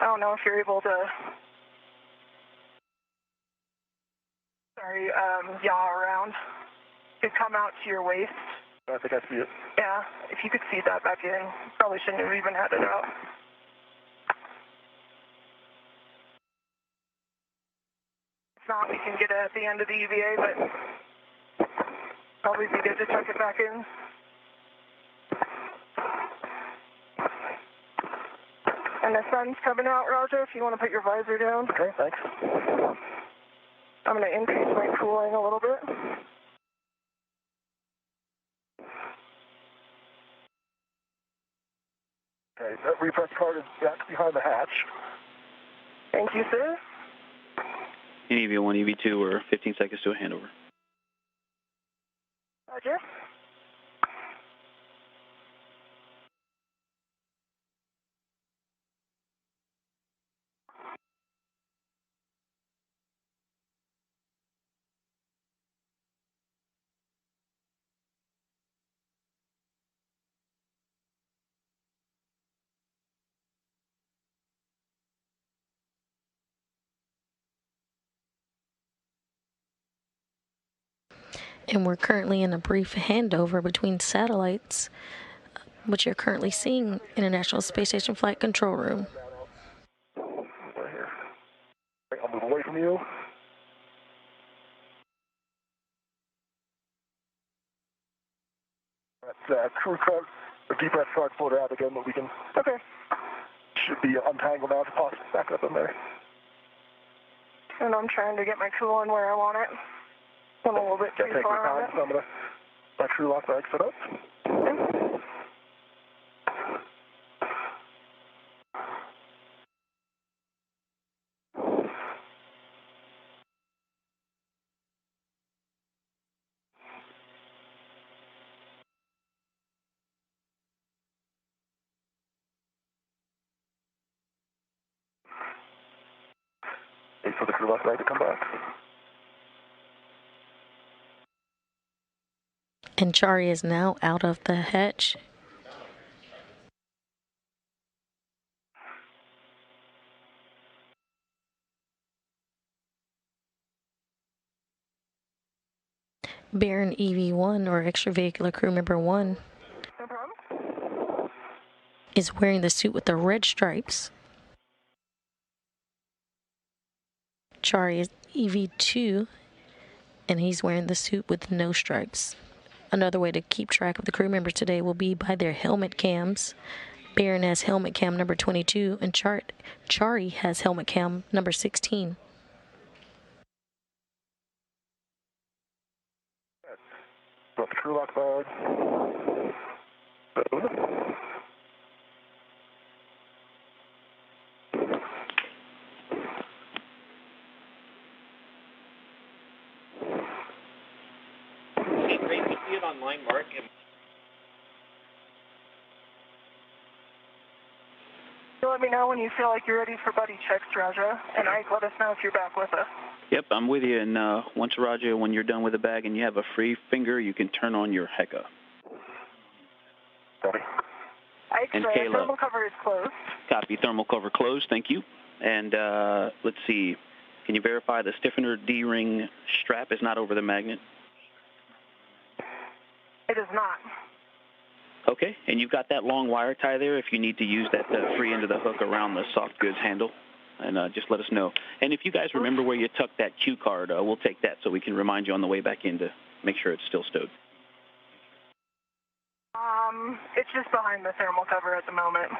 Speaker 2: I don't know if you're able to, yaw around. It could come out to your waist.
Speaker 1: I think I see it.
Speaker 2: Yeah, if you could feed that back in, probably shouldn't have even had it out. If not, we can get it at the end of the UVA, but probably be good to tuck it back in. And the sun's coming out, Roger, if you want to put your visor down.
Speaker 1: Okay, thanks.
Speaker 2: I'm going to increase my cooling a little bit.
Speaker 1: Okay, that repress card is back behind the hatch.
Speaker 2: Thank you, sir.
Speaker 5: EV1, EV2, or 15 seconds to a handover.
Speaker 2: Roger.
Speaker 3: And we're currently in a brief handover between satellites, which you're currently seeing International Space Station Flight Control Room.
Speaker 1: Right here. Right, I'll move away from you. That crew card, the depress card floated out again, but we can. Okay. Should be untangled now to toss back up in there.
Speaker 2: And I'm trying to get my cooling where I want it. I'm a little bit too far on it.
Speaker 1: So I'm going to my crew lock bag set up. Wait for the crew lock bag to come back.
Speaker 3: And Chari is now out of the hatch. Baron EV1, or extravehicular crew member 1,
Speaker 2: No problem.
Speaker 3: is wearing the suit with the red stripes. Chari is EV2, and he's wearing the suit with no stripes. Another way to keep track of the crew members today will be by their helmet cams. Barron has helmet cam number 22, and Chari has helmet cam number 16.
Speaker 1: Got the crew lock bag.
Speaker 5: Great to see it online, Mark.
Speaker 2: So let me know when you feel like you're ready for buddy checks, Raja, and Ike, let us know if you're back with us.
Speaker 5: Yep, I'm with you. And once, Raja, when you're done with the bag and you have a free finger, you can turn on your HECA.
Speaker 1: Copy.
Speaker 2: Ike,
Speaker 5: And
Speaker 2: the
Speaker 5: Kayla.
Speaker 2: thermal cover is closed.
Speaker 5: Copy. Thermal cover closed. Thank you. And let's see. Can you verify the stiffener D-ring strap is not over the magnet?
Speaker 2: It is not.
Speaker 5: Okay. And you've got that long wire tie there if you need to use that free end of the hook around the soft goods handle. And just let us know. And if you guys remember where you tucked that cue card, we'll take that so we can remind you on the way back in to make sure it's still stowed.
Speaker 2: It's just behind the thermal cover at the moment.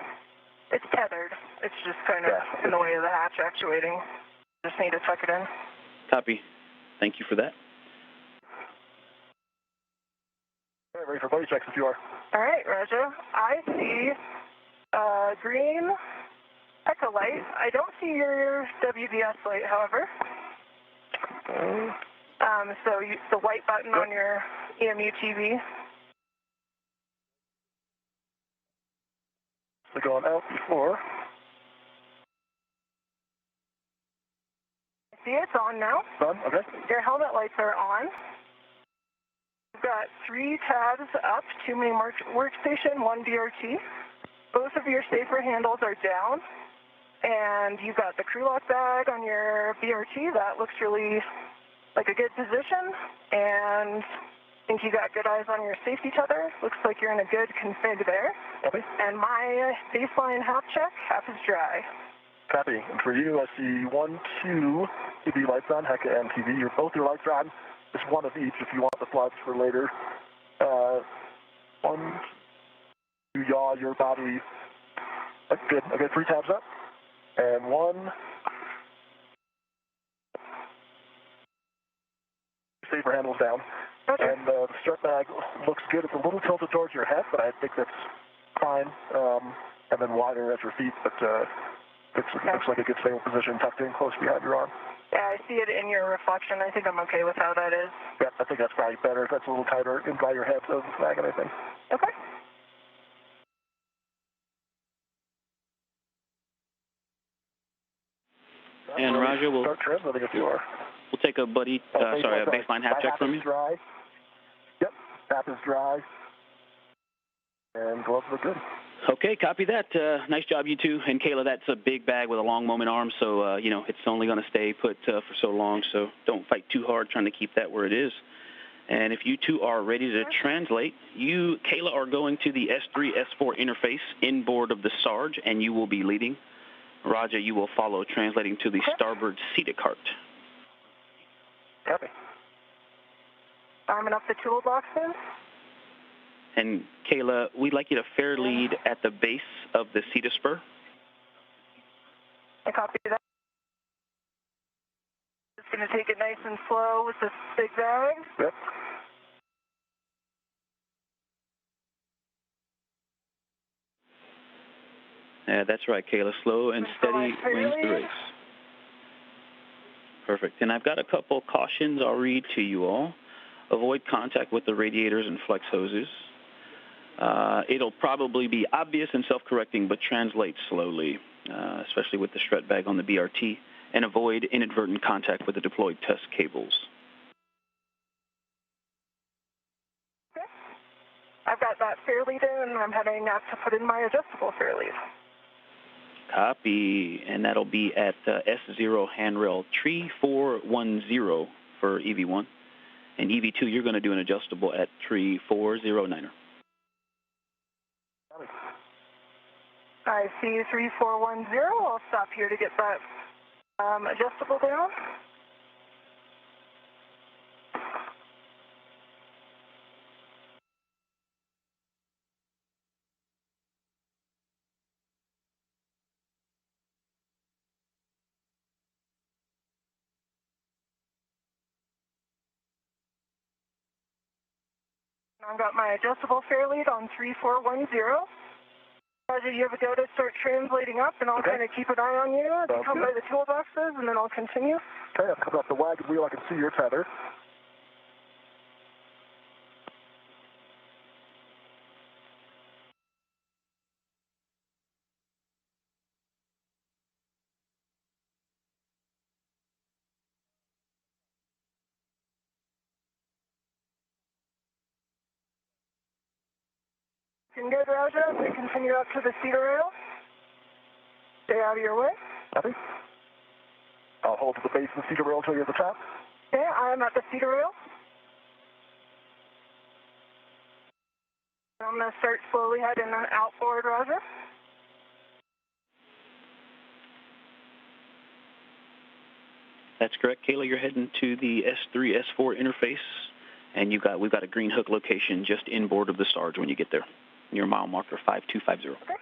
Speaker 2: It's tethered. It's just kind of in the way of the hatch actuating. Just need to tuck it in.
Speaker 5: Copy. Thank you for that.
Speaker 1: All right, ready for buddy checks if you are.
Speaker 2: All right, Raja. I see green echo light. I don't see your WBS light, however. So the white button on your EMU TV.
Speaker 1: So going out before.
Speaker 2: I see it's on now.
Speaker 1: Done, okay.
Speaker 2: Your helmet lights are on. You've got 3 tabs up, 2 main workstation, 1 BRT. Both of your safer handles are down. And you've got the crew lock bag on your BRT. That looks really like a good position. And I think you got good eyes on your safety tether. Looks like you're in a good config there.
Speaker 1: Copy.
Speaker 2: And my baseline half check, half is dry.
Speaker 1: Copy. And for you, I see 1, 2 TV lights on, HECA and TV. Both your lights are on. Just one of each if you want the floods for later. 1, 2, yaw your body. That's good. Okay, 3 tabs up. And 1. Safer handles down.
Speaker 2: Okay.
Speaker 1: And the strap bag looks good. It's a little tilted towards your head, but I think that's fine. And then wider at your feet, but it looks like a good stable position, tucked in close behind your arm.
Speaker 2: Yeah, I see it in your reflection. I think I'm okay with how that is.
Speaker 1: Yeah, I think that's probably better. If that's a little tighter in by your head, so it doesn't snag anything.
Speaker 2: Okay.
Speaker 5: And Raja, we'll
Speaker 1: start transmitting if you are.
Speaker 5: We'll take a buddy, a baseline half check from you.
Speaker 1: Dry. Yep, tap is dry. And gloves look good.
Speaker 5: Okay, copy that. Nice job, you two. And Kayla, that's a big bag with a long moment arm, so, it's only going to stay put for so long, so don't fight too hard trying to keep that where it is. And if you two are ready to translate, you, Kayla, are going to the S3, S4 interface inboard of the Sarge, and you will be leading. Raja, you will follow, translating to the starboard CETA cart.
Speaker 1: Copy.
Speaker 2: Arming up the toolboxes.
Speaker 5: And Kayla, we'd like you to fair lead at the base of the CETA spur.
Speaker 2: I copy that. Just going to take it nice and slow with this big bag.
Speaker 1: Yep.
Speaker 5: Yeah, that's right, Kayla. Slow and steady wins the race. Perfect. And I've got a couple cautions I'll read to you all. Avoid contact with the radiators and flex hoses. It'll probably be obvious and self-correcting, but translate slowly, especially with the strut bag on the BRT, and avoid inadvertent contact with the deployed test cables.
Speaker 2: Okay. I've got that fair lead in, and I'm heading out to put in my adjustable fair lead.
Speaker 5: Copy, and that'll be at S0 handrail tree 410 for EV1. And EV2, you're going to do an adjustable at tree 409er.
Speaker 2: I see 3410. I'll stop here to get that adjustable down. I've got my adjustable fair lead on 3410. Roger, you have a go to start translating up, and I'll kind of keep an eye on you as you come by the toolboxes, and then I'll continue.
Speaker 1: Okay, I'm coming off the wagon wheel. I can see your tether.
Speaker 2: Looking good, Roger. We continue up to the cedar rail. Stay out of your way.
Speaker 1: Copy. I'll hold to the base of the cedar rail until you're at the top.
Speaker 2: Okay, I am at the cedar rail. I'm going to start slowly heading out forward, Roger.
Speaker 5: That's correct, Kayla. You're heading to the S3, S4 interface, and we've got a green hook location just inboard of the Sarge when you get there, near mile marker 5250.
Speaker 2: Okay.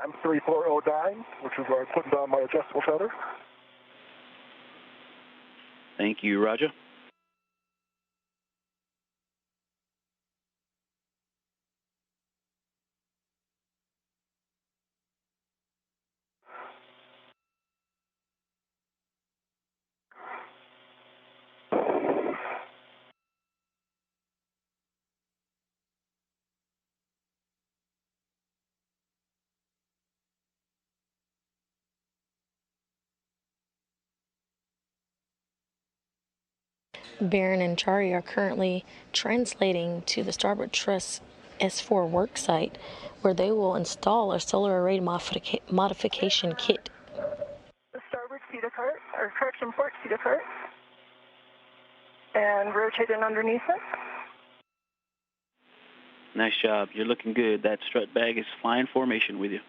Speaker 1: I'm 3409, which is where I'm putting down my adjustable tether.
Speaker 5: Thank you, Roger.
Speaker 3: Baron and Chari are currently translating to the starboard truss S4 worksite, where they will install a solar array modification kit.
Speaker 2: The starboard cedar cart, or correction, port cedar cart, and rotate in underneath it.
Speaker 5: Nice job. You're looking good. That strut bag is flying formation with you.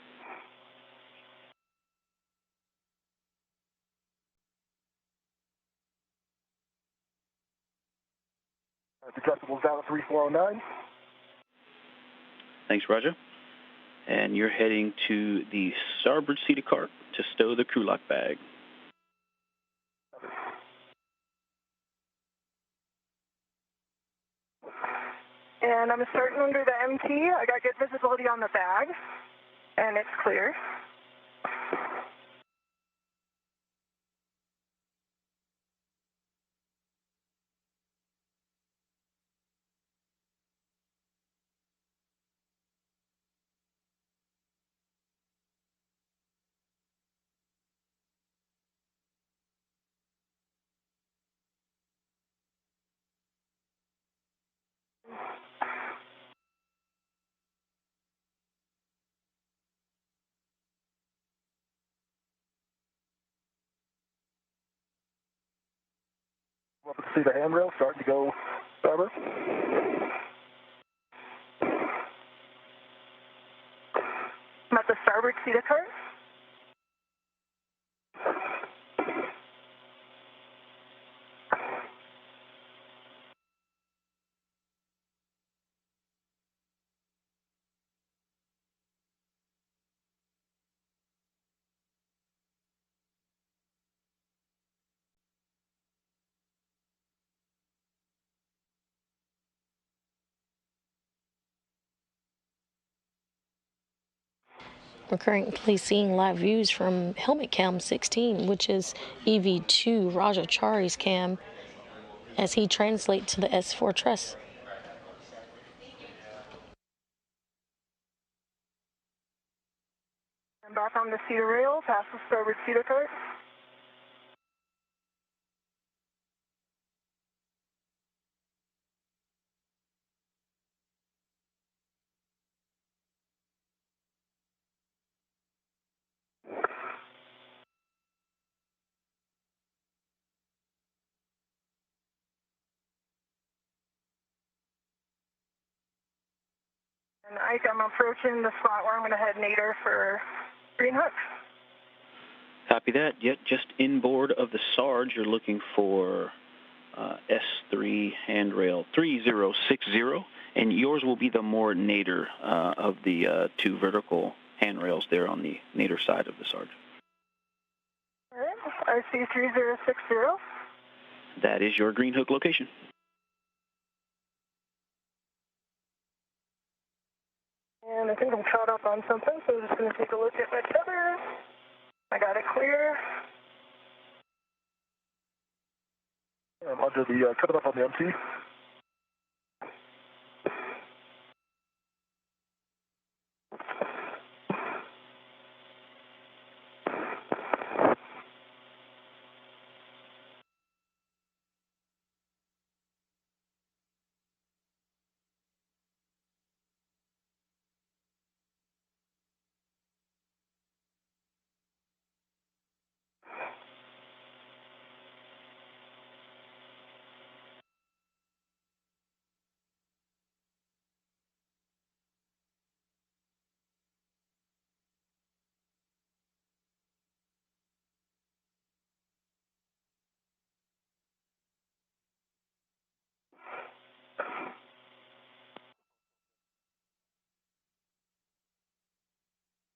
Speaker 1: The adjustable down at 3409.
Speaker 5: Thanks, Roger. And you're heading to the starboard cedar cart to stow the crew lock bag.
Speaker 2: And I'm starting under the MT. I got good visibility on the bag, and it's clear.
Speaker 1: Up to see the handrail starting to go starboard.
Speaker 2: I'm at the starboard cedar cart.
Speaker 3: We're currently seeing live views from helmet cam 16, which is EV2 Raja Chari's cam, as he translates to the S4 truss.
Speaker 2: I'm back on the cedar rail, past the starboard cedar cart. And Ike, I'm approaching the spot where I'm going to head nadir for green hook.
Speaker 5: Copy that. Yet just inboard of the Sarge, you're looking for S3 handrail 3060, and yours will be the more nadir of the two vertical handrails there on the nadir side of the Sarge.
Speaker 2: All right. I see 3060.
Speaker 5: That is your green hook location.
Speaker 2: And I think I'm caught up on something, so I'm just going to take a look at my tether. I got it clear.
Speaker 1: I'm under the cut it up on the MT.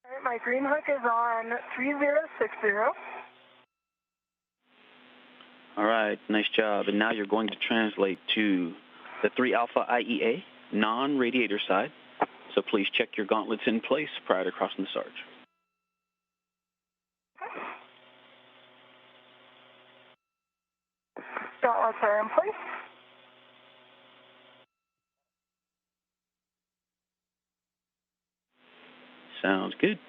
Speaker 2: All right, my green hook is on 3060.
Speaker 5: All right, nice job. And now you're going to translate to the 3 Alpha IEA, non-radiator side. So please check your gauntlets in place prior to crossing the Sarge.
Speaker 2: Gauntlets are in place.
Speaker 5: Sounds good.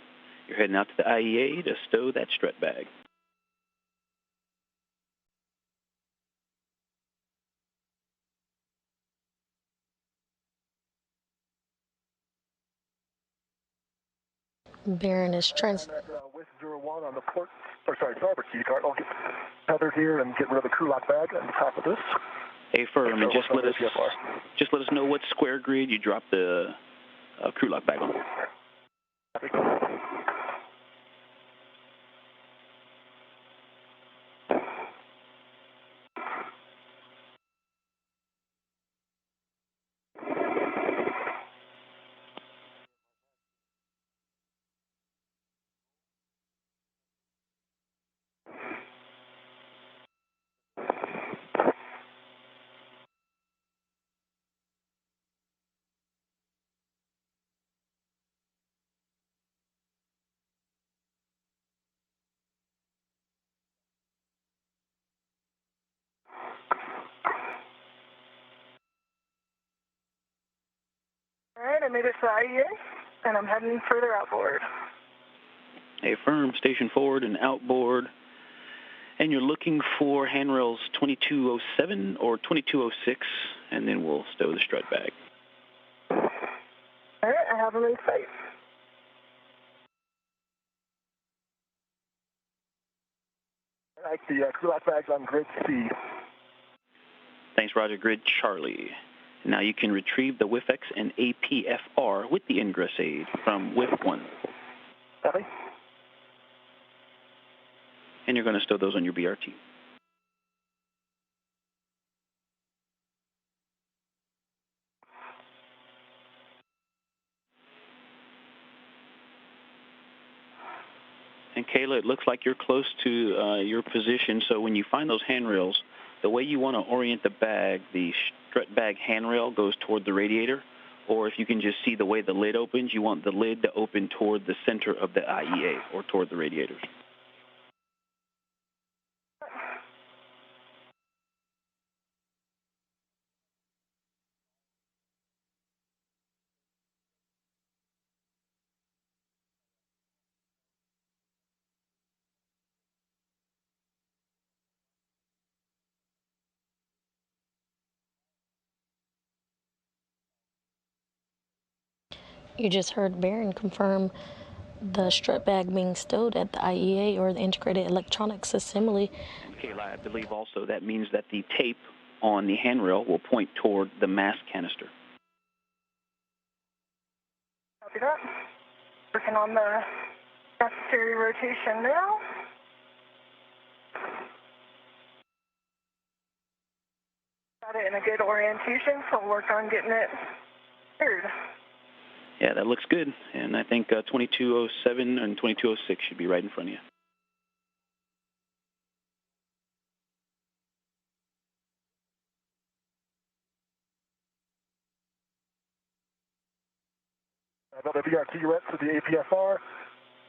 Speaker 5: You're heading out to the IEA to stow that strut bag.
Speaker 3: Baron is
Speaker 1: With 01 on the port, or sorry, starboard key card. I'll get tethered here and get rid of the crew lock bag on top of this.
Speaker 5: Hey, firm, and just let us know what square grid you drop the crew lock bag on.
Speaker 2: All right, I made it to the IEA, and I'm heading further outboard.
Speaker 5: Hey, firm, station forward and outboard. And you're looking for handrails 2207 or 2206, and then we'll stow the strut bag.
Speaker 2: All right, I have them in sight.
Speaker 1: I like the crew lock bags on grid C.
Speaker 5: Thanks, Roger. Grid Charlie. Now you can retrieve the WIFX and APFR with the ingress aid from WIF 1.
Speaker 1: Copy.
Speaker 5: And you're going to stow those on your BRT. And Kayla, it looks like you're close to your position, so when you find those handrails, the way you want to orient the bag, the strut bag handrail goes toward the radiator, or if you can just see the way the lid opens, you want the lid to open toward the center of the IEA or toward the radiators.
Speaker 3: You just heard Baron confirm the strut bag being stowed at the IEA, or the Integrated Electronics Assembly.
Speaker 5: Kayla, I believe also that means that the tape on the handrail will point toward the mass canister.
Speaker 2: Copy that. Working on the necessary rotation now. Got it in a good orientation, so I'll work on getting it cleared.
Speaker 5: Yeah, that looks good. And I think 2207 and 2206 should be right in front of you.
Speaker 1: I've got the VRT rent to the APFR,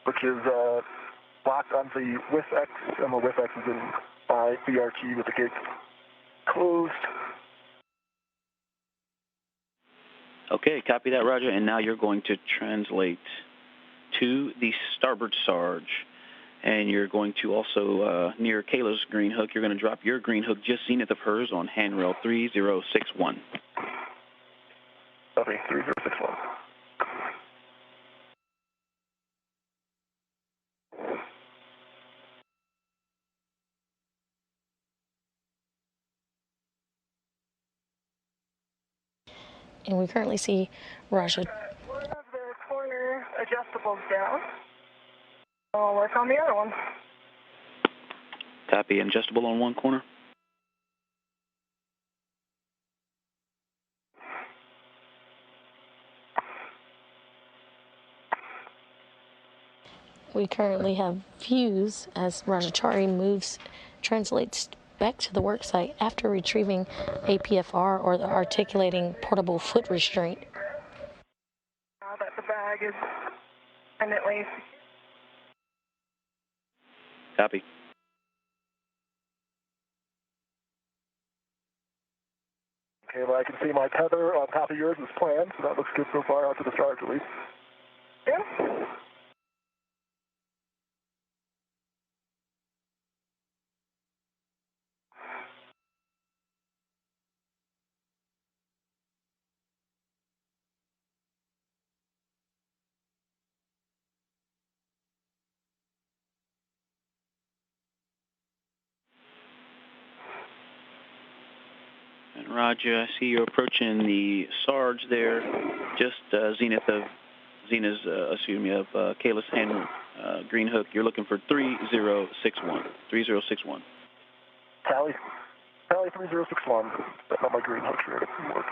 Speaker 1: which is locked on the with X, and the with X is in my VRT with the gate closed.
Speaker 5: Okay, copy that, Roger. And now you're going to translate to the starboard Sarge. And you're going to also, near Kayla's green hook, you're going to drop your green hook just zenith of hers on handrail 3061.
Speaker 1: Copy, 3061.
Speaker 3: And we currently see Raja.
Speaker 2: One of the corner adjustables down. I'll work on the other one.
Speaker 5: Copy, adjustable on one corner.
Speaker 3: We currently have views as Rajachari translates back to the worksite after retrieving APFR, or the articulating portable foot restraint.
Speaker 2: Now that the bag is permanently secure.
Speaker 5: Copy.
Speaker 1: Okay, well, I can see my tether on top of yours is planned, so that looks good so far out to the Sarge at least.
Speaker 2: Yeah.
Speaker 5: And Roger, I see you approaching the Sarge there, just zenith of Kayla's hand green hook. You're looking for 3061. 3061.
Speaker 1: Tally 3061. That's not my green hook here. It doesn't work.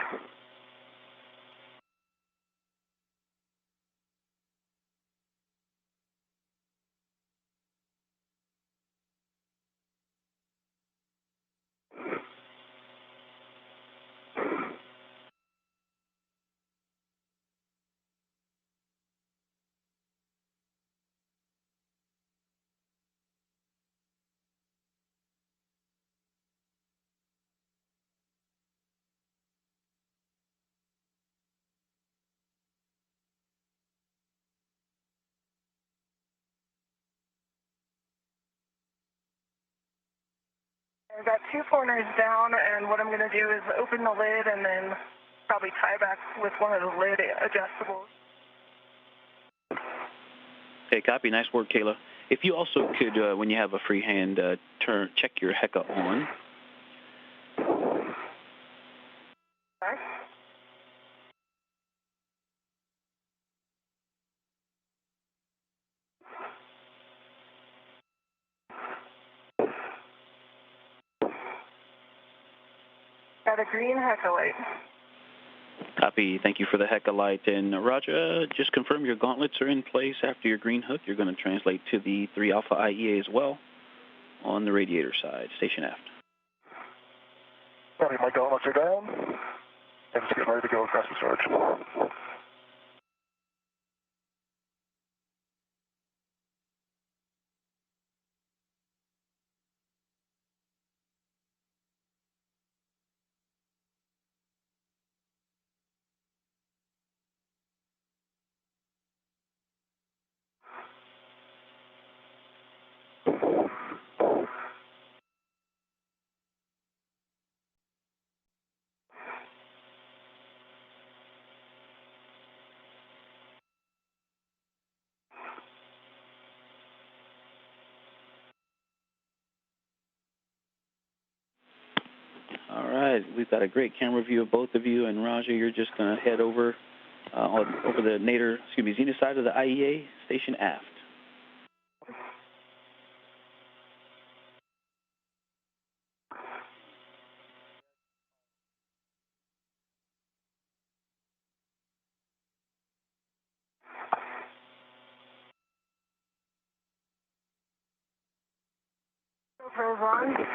Speaker 2: I've got two corners down, and what I'm going to do is open the lid and then probably tie back with one of the lid adjustables.
Speaker 5: Okay, copy. Nice work, Kayla. If you also could, when you have a free hand, check your HECA on.
Speaker 2: Okay. Got a green HECA light.
Speaker 5: Copy. Thank you for the HECA light. And Roger, just confirm your gauntlets are in place after your green hook. You're going to translate to the 3 Alpha IEA as well on the radiator side, station aft.
Speaker 1: Copy, my gauntlets are down. I'm just getting ready to go across the Sarge.
Speaker 5: All right, we've got a great camera view of both of you, and Roger, you're just going to head over over the zenith side of the IEA, station aft.
Speaker 2: GoPro's on.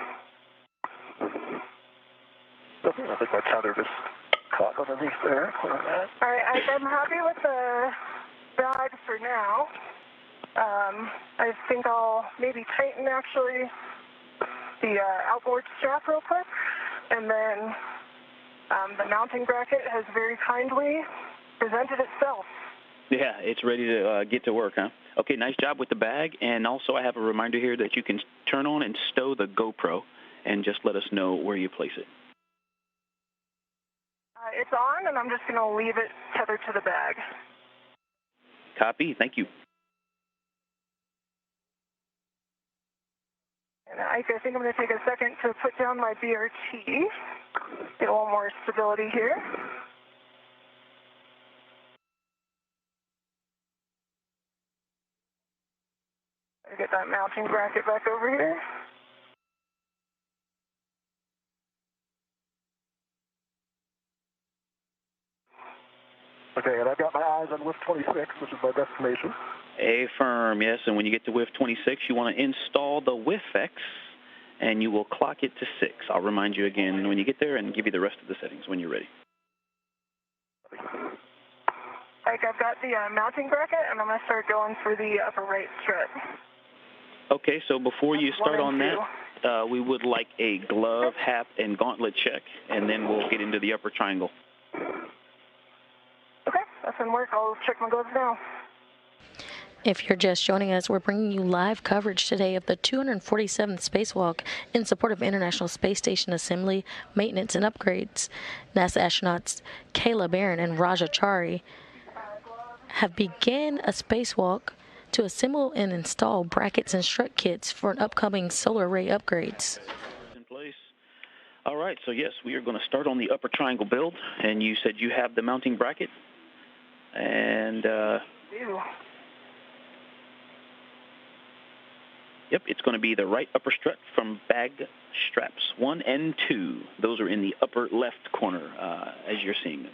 Speaker 1: I think my tether just spot underneath there.
Speaker 2: All right, I'm happy with the bag for now. I think I'll maybe tighten actually the outboard strap real quick, and then the mounting bracket has very kindly presented itself.
Speaker 5: Yeah, it's ready to get to work, huh? Okay, nice job with the bag, and also I have a reminder here that you can turn on and stow the GoPro, and just let us know where you place it.
Speaker 2: It's on, and I'm just going to leave it tethered to the bag.
Speaker 5: Copy, thank you.
Speaker 2: And I think I'm going to take a second to put down my BRT, get a little more stability here. Get that mounting bracket back over here.
Speaker 1: Okay, and I've got my eyes on WIF 26, which is my destination.
Speaker 5: Affirm, yes, and when you get to WIF 26, you want to install the WIF-X, and you will clock it to 6. I'll remind you again when you get there and give you the rest of the settings when you're ready.
Speaker 2: Like, I've got the mounting bracket, and I'm going to start going for the upper right strut.
Speaker 5: Okay, so before you start on that, we would like a glove, hat, and gauntlet check, and then we'll get into the upper triangle.
Speaker 2: Okay, that's going to work. I'll check my gloves now.
Speaker 3: If you're just joining us, we're bringing you live coverage today of the 247th spacewalk in support of International Space Station assembly, maintenance, and upgrades. NASA astronauts Kayla Barron and Raja Chari have begun a spacewalk to assemble and install brackets and strut kits for an upcoming solar array upgrades.
Speaker 5: In place. All right, so yes, we are going to start on the upper triangle build, and you said you have the mounting bracket, and yep, it's going to be the right upper strut from bag straps 1 and 2. Those are in the upper left corner, as you're seeing them.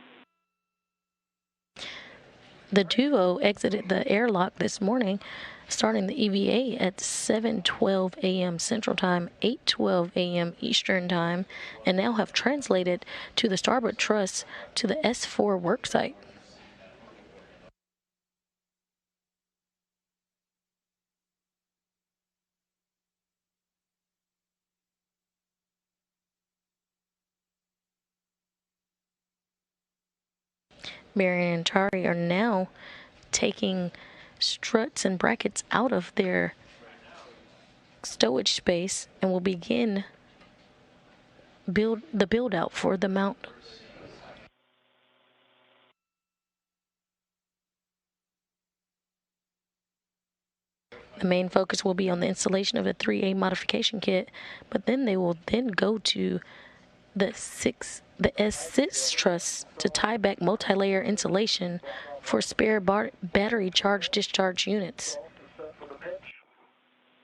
Speaker 3: The duo exited the airlock this morning, starting the EVA at 7:12 a.m. Central Time, 8:12 a.m. Eastern Time, and now have translated to the starboard truss to the S4 worksite. Marion and Tari are now taking struts and brackets out of their stowage space and will begin the build out for the mount. The main focus will be on the installation of the 3A modification kit, but then they will then go to the S6 truss to tie back multi-layer insulation for spare battery charge-discharge units.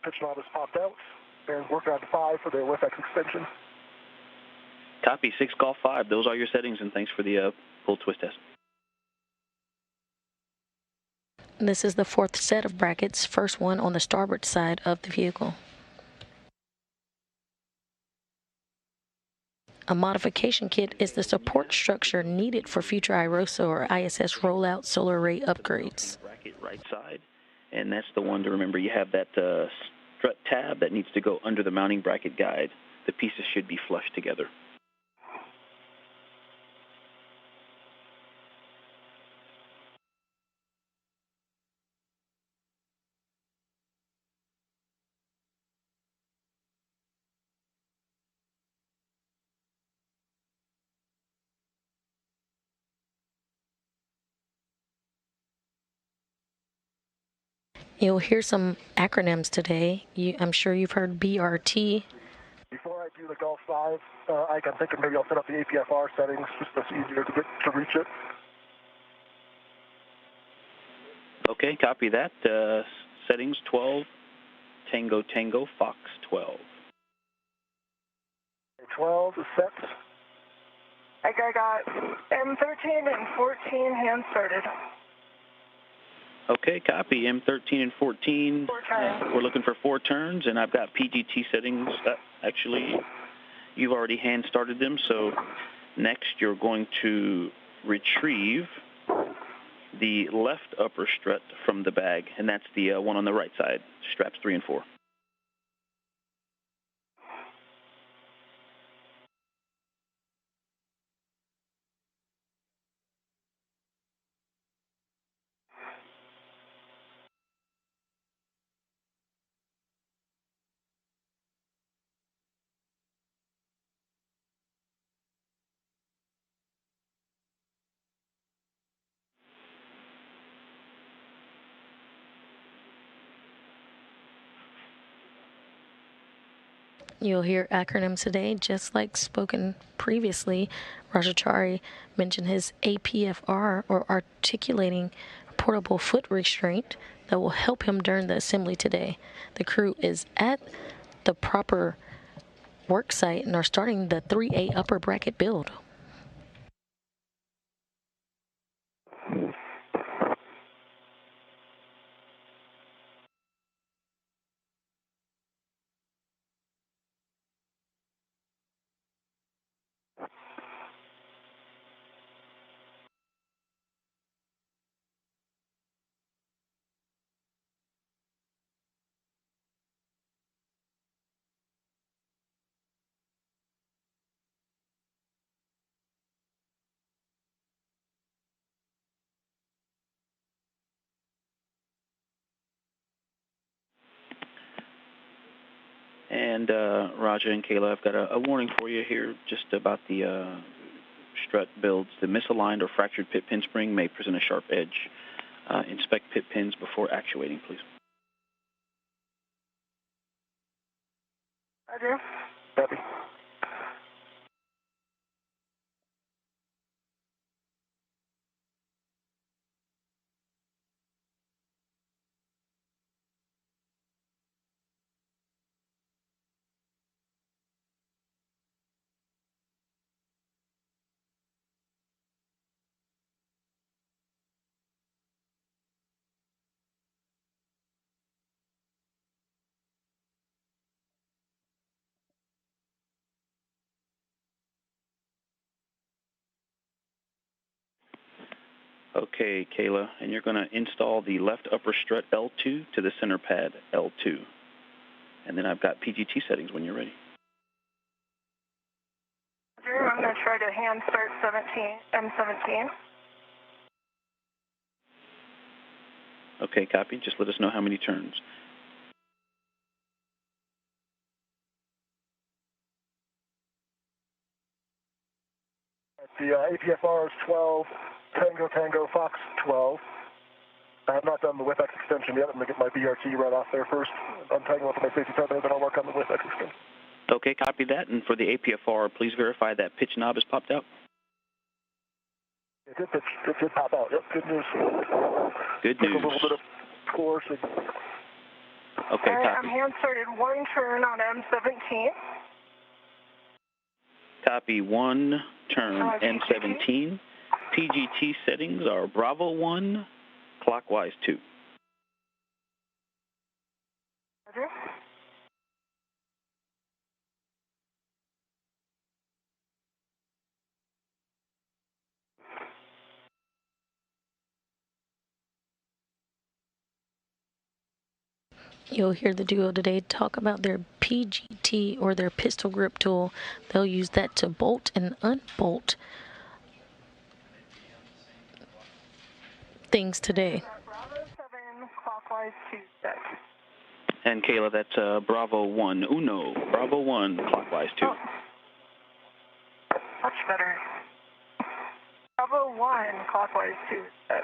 Speaker 1: Pitch knob is popped out, and working on 5 for the WIF-X extension.
Speaker 5: Copy, 6 Golf 5. Those are your settings, and thanks for the pull twist test.
Speaker 3: This is the 4th set of brackets, first one on the starboard side of the vehicle. A modification kit is the support structure needed for future IROSA or ISS rollout solar array upgrades.
Speaker 5: Bracket right side, and that's the one to remember. You have that strut tab that needs to go under the mounting bracket guide. The pieces should be flush together.
Speaker 3: You'll hear some acronyms today. I'm sure you've heard BRT.
Speaker 1: Before I do the Golf 5, I'm thinking maybe I'll set up the APFR settings just so it's easier to reach it.
Speaker 5: Okay, copy that. Settings 12, Tango Tango, Fox 12.
Speaker 1: 12 is set.
Speaker 2: I got M13 and 14 hand started.
Speaker 5: Okay, copy. M13 and 14. We're looking for 4 turns, and I've got PGT settings. Actually, you've already hand started them, so Next, you're going to retrieve the left upper strut from the bag, and that's the one on the right side, straps 3 and 4.
Speaker 3: You'll hear acronyms today, just like spoken previously. Rajachari mentioned his APFR, or articulating portable foot restraint, that will help him during the assembly today. The crew is at the proper work site and are starting the 3A upper bracket build.
Speaker 5: And Raja and Kayla, I've got a warning for you here just about the strut builds. The misaligned or fractured pit pin spring may present a sharp edge. Inspect pit pins before actuating, please.
Speaker 2: Roger.
Speaker 1: Copy.
Speaker 5: Okay, Kayla, and you're going to install the left upper strut L2 to the center pad L2. And then I've got PGT settings when you're ready.
Speaker 2: Roger, I'm going to try to hand start M17.
Speaker 5: Okay, copy. Just let us know how many turns.
Speaker 1: The APFR is 12, Tango, Fox 12. I have not done the WIFX extension yet. I'm going to get my BRT right off there first. Untangle with my safety tether, then I'll work on the WIFX extension.
Speaker 5: Okay, copy that. And for the APFR, please verify that pitch knob has popped out.
Speaker 1: It did pop out. Yep, good news.
Speaker 5: Good
Speaker 1: Took
Speaker 5: news.
Speaker 1: a little bit of course.
Speaker 5: Okay,
Speaker 2: All right,
Speaker 5: copy.
Speaker 2: I'm hand started one turn on M17.
Speaker 5: Copy, one turn M17. PGT settings are Bravo 1, clockwise 2.
Speaker 2: Roger.
Speaker 3: You'll hear the duo today talk about their PGT, or their pistol grip tool. They'll use that to bolt and unbolt things today.
Speaker 2: Bravo 7, clockwise 2 set.
Speaker 5: And Kayla, that's Bravo 1, Uno, Bravo 1, clockwise 2.
Speaker 2: Oh. Much better. Bravo 1, clockwise 2 set.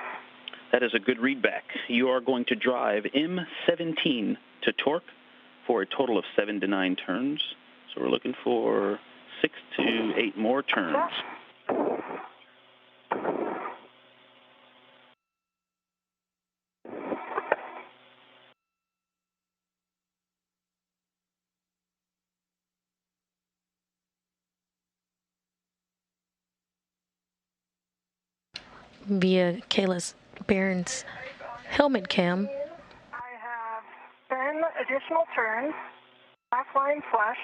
Speaker 5: That is a good readback. You are going to drive M17 to torque for a total of 7 to 9 turns. So we're looking for 6 to 8 more turns.
Speaker 3: Via Kayla's Barron's helmet cam.
Speaker 2: I have 10 additional turns, black line flash,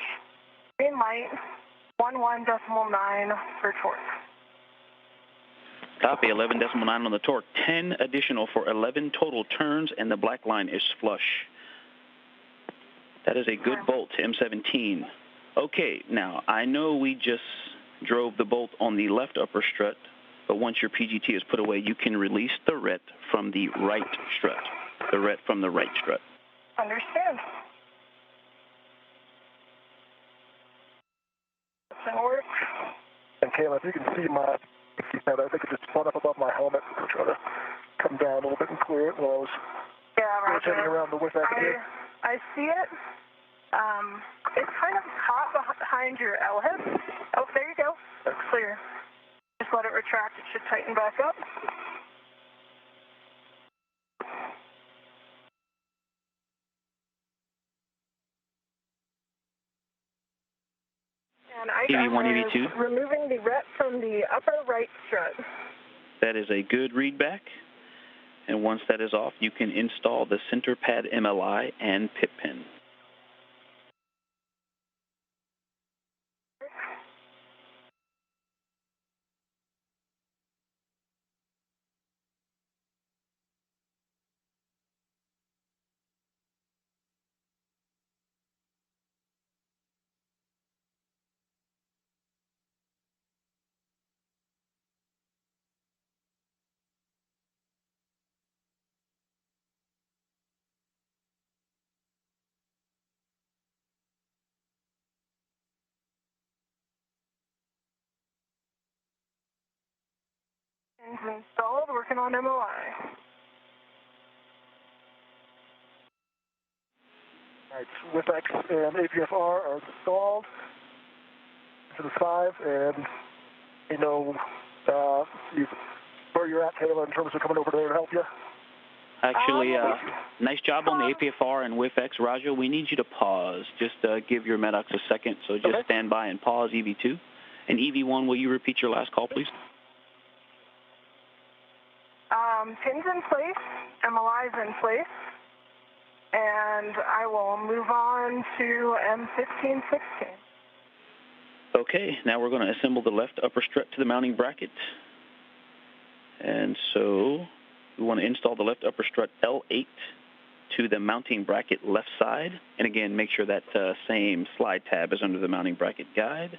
Speaker 2: green light, 11.9 for torque.
Speaker 5: Copy, 11.9 on the torque. 10 additional for 11 total turns, and the black line is flush. That is a good bolt to M17. Okay, now, I know we just drove the bolt on the left upper strut, but once your PGT is put away, you can release the ret from the right strut. The ret from the right strut.
Speaker 2: Understand. That's going to work.
Speaker 1: And Kayla, if you can see my, I think it just spun up above my helmet. I'll try to come down a little bit and clear it while I was rotating around the WIFAX here.
Speaker 2: I see it. It's kind of caught behind your L head. Oh, there you go. That's clear. Just let it retract. It should tighten back up. And
Speaker 5: EV1, EV2.
Speaker 2: Removing the ret from the upper right strut.
Speaker 5: That is a good readback. And once that is off, you can install the center pad MLI and pip pin.
Speaker 2: Installed, working on MOI.
Speaker 1: Alright, WIFAX and APFR are installed to the 5, and you know where you're at, Taylor, in terms of coming over there to help you?
Speaker 5: Actually, nice job on the APFR and WIFAX. Raja, we need you to pause. Just give your MEDOX a second, so just stand by and pause EV2. And EV1, will you repeat your last call, please?
Speaker 2: Pins in place, MLI's in place, and I will move on to M1516.
Speaker 5: Okay, now we're going to assemble the left upper strut to the mounting bracket. And so we want to install the left upper strut L8 to the mounting bracket left side. And again, make sure that same slide tab is under the mounting bracket guide.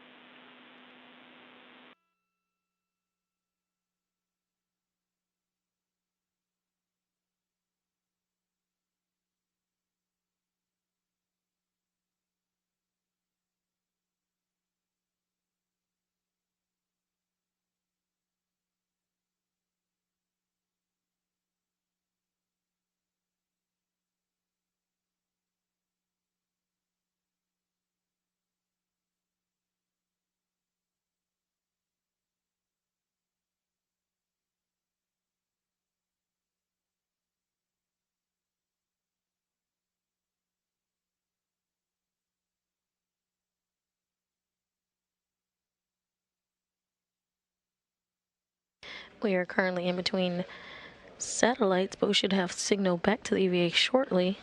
Speaker 3: We are currently in between satellites, but we should have signal back to the EVA shortly.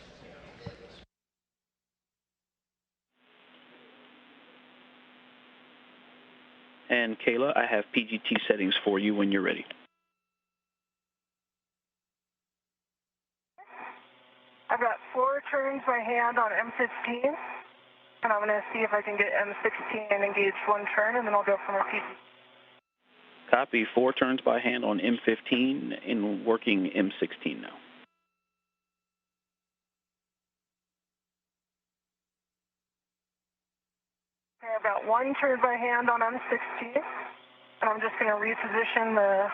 Speaker 5: And Kayla, I have PGT settings for you when you're ready.
Speaker 2: I've got 4 turns by hand on M15, and I'm going to see if I can get M16 and engage 1 turn, and then I'll go from a PGT.
Speaker 5: Copy, 4 turns by hand on M15 and working M16 now.
Speaker 2: Okay, I've got 1 turn by hand on M16, and I'm just going to reposition the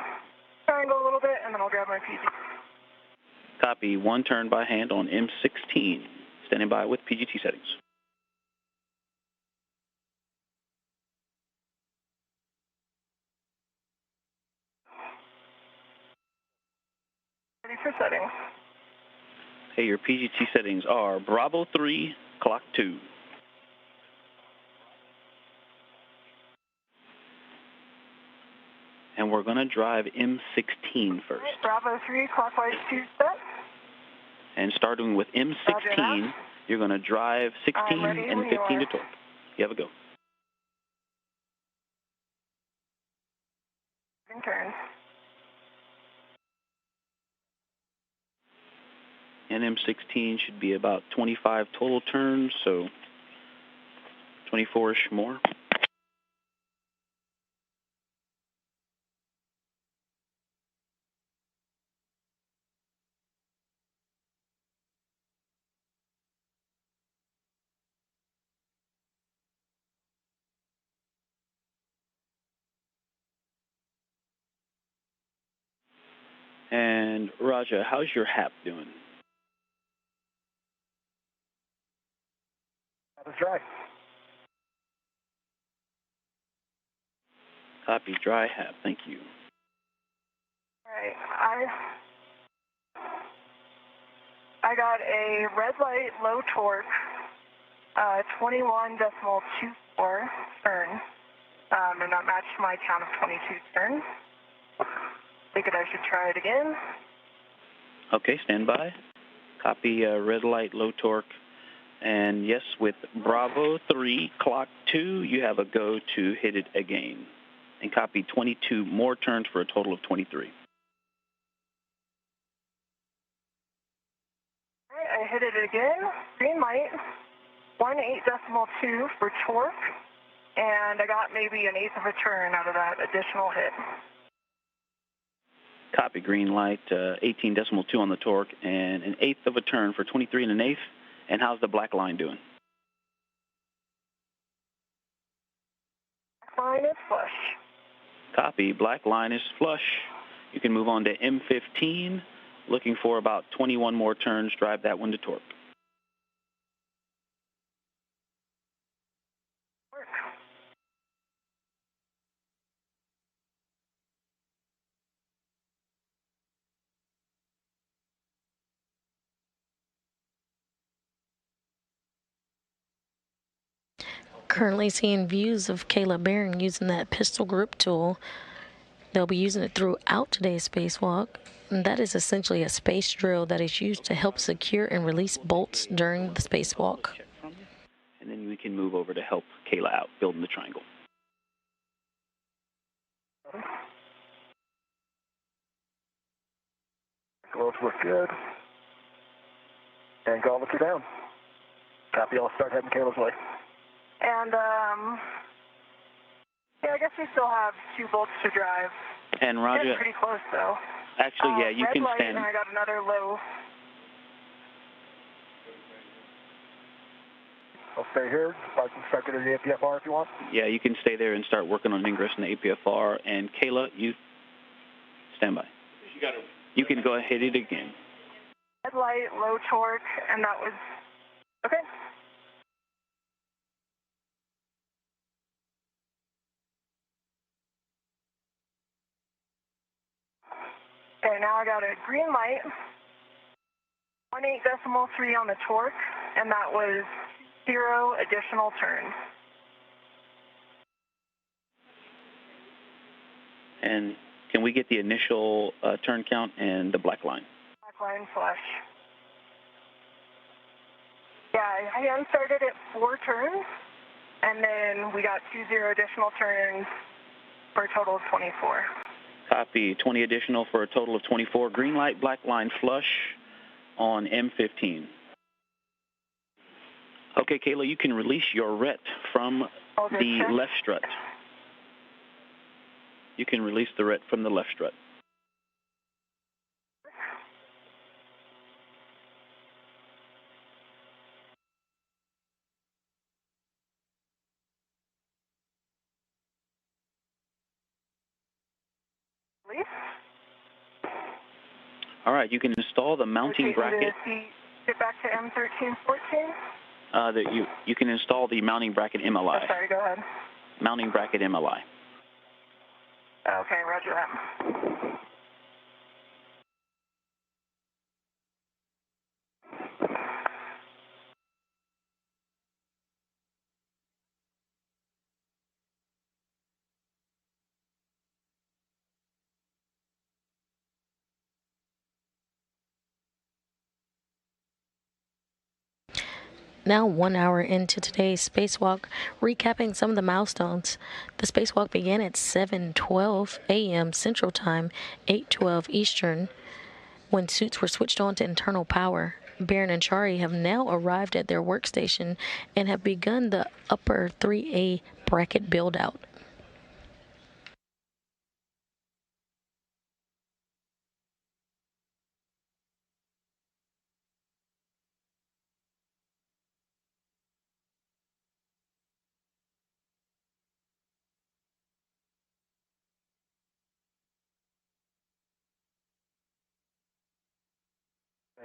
Speaker 2: triangle a little bit, and then I'll grab my PGT.
Speaker 5: Copy, 1 turn by hand on M16. Standing by with PGT settings.
Speaker 2: Ready for settings.
Speaker 5: Hey, your PGT settings are Bravo 3, Clock 2. And we're going to drive M16 first.
Speaker 2: Bravo 3, clockwise 2 set.
Speaker 5: And starting with M16, you're going to drive 16 and 15 to torque. You have a go.
Speaker 2: turns.
Speaker 5: And M16 should be about 25 total turns, so 24-ish more. And Raja, how's your HAP doing?
Speaker 1: That is dry.
Speaker 5: Copy, dry HAP, thank you.
Speaker 2: All right, I got a red light, low torque, 21.24 turn, and that matched my count of 22 turns. Figured I should try it again.
Speaker 5: Okay, stand by. Copy, red light, low torque. And yes, with Bravo 3, clock 2, you have a go to hit it again. And copy 22 more turns for a total of 23.
Speaker 2: All right, I hit it again. Green light, 18.2 for torque, and I got maybe an eighth of a turn out of that additional hit.
Speaker 5: Copy, green light, 18.2 on the torque, and an eighth of a turn for 23 and an eighth. And how's the black line doing?
Speaker 2: Black line is flush.
Speaker 5: Copy, black line is flush. You can move on to M15, looking for about 21 more turns, drive that one to torque.
Speaker 3: Currently seeing views of Kayla Baring using that pistol grip tool. They'll be using it throughout today's spacewalk. And that is essentially a space drill that is used to help secure and release bolts during the spacewalk.
Speaker 5: And then we can move over to help Kayla out, building the triangle.
Speaker 1: Gloves look good. And gauntlets are down. Copy, I'll start heading Kayla's way.
Speaker 2: And, yeah, I guess we still have 2 bolts to drive.
Speaker 5: And Roger,
Speaker 2: Getting pretty close, though.
Speaker 5: actually, yeah, you can
Speaker 2: red light,
Speaker 5: stand.
Speaker 2: And I got another low.
Speaker 1: I'll stay here. I can start getting the APFR if you want.
Speaker 5: Yeah, you can stay there and start working on ingress in the APFR. And Kayla, you stand by. You can go ahead hit it again.
Speaker 2: Red light, low torque, and that was okay. Okay, now I got a green light, 18.3 on the torque, and that was 0 additional turns.
Speaker 5: And can we get the initial turn count and the black line?
Speaker 2: Black line flush. Yeah, I started at 4 turns, and then we got 20 additional turns for a total of 24.
Speaker 5: Copy, 20 additional for a total of 24. Green light, black line flush on M15. Okay, Kayla, you can release your ret from the left strut. You can release the ret from the left strut.
Speaker 2: Release.
Speaker 5: All right, you can install the mounting bracket.
Speaker 2: Get back to M1314.
Speaker 5: You can install the mounting bracket MLI.
Speaker 2: Oh, sorry, go ahead.
Speaker 5: Mounting bracket MLI.
Speaker 2: Okay, roger that.
Speaker 3: Now 1 hour into today's spacewalk, recapping some of the milestones. The spacewalk began at 7:12 a.m. Central Time, 8:12 Eastern, when suits were switched on to internal power. Baron and Chari have now arrived at their workstation and have begun the upper 3A bracket build-out.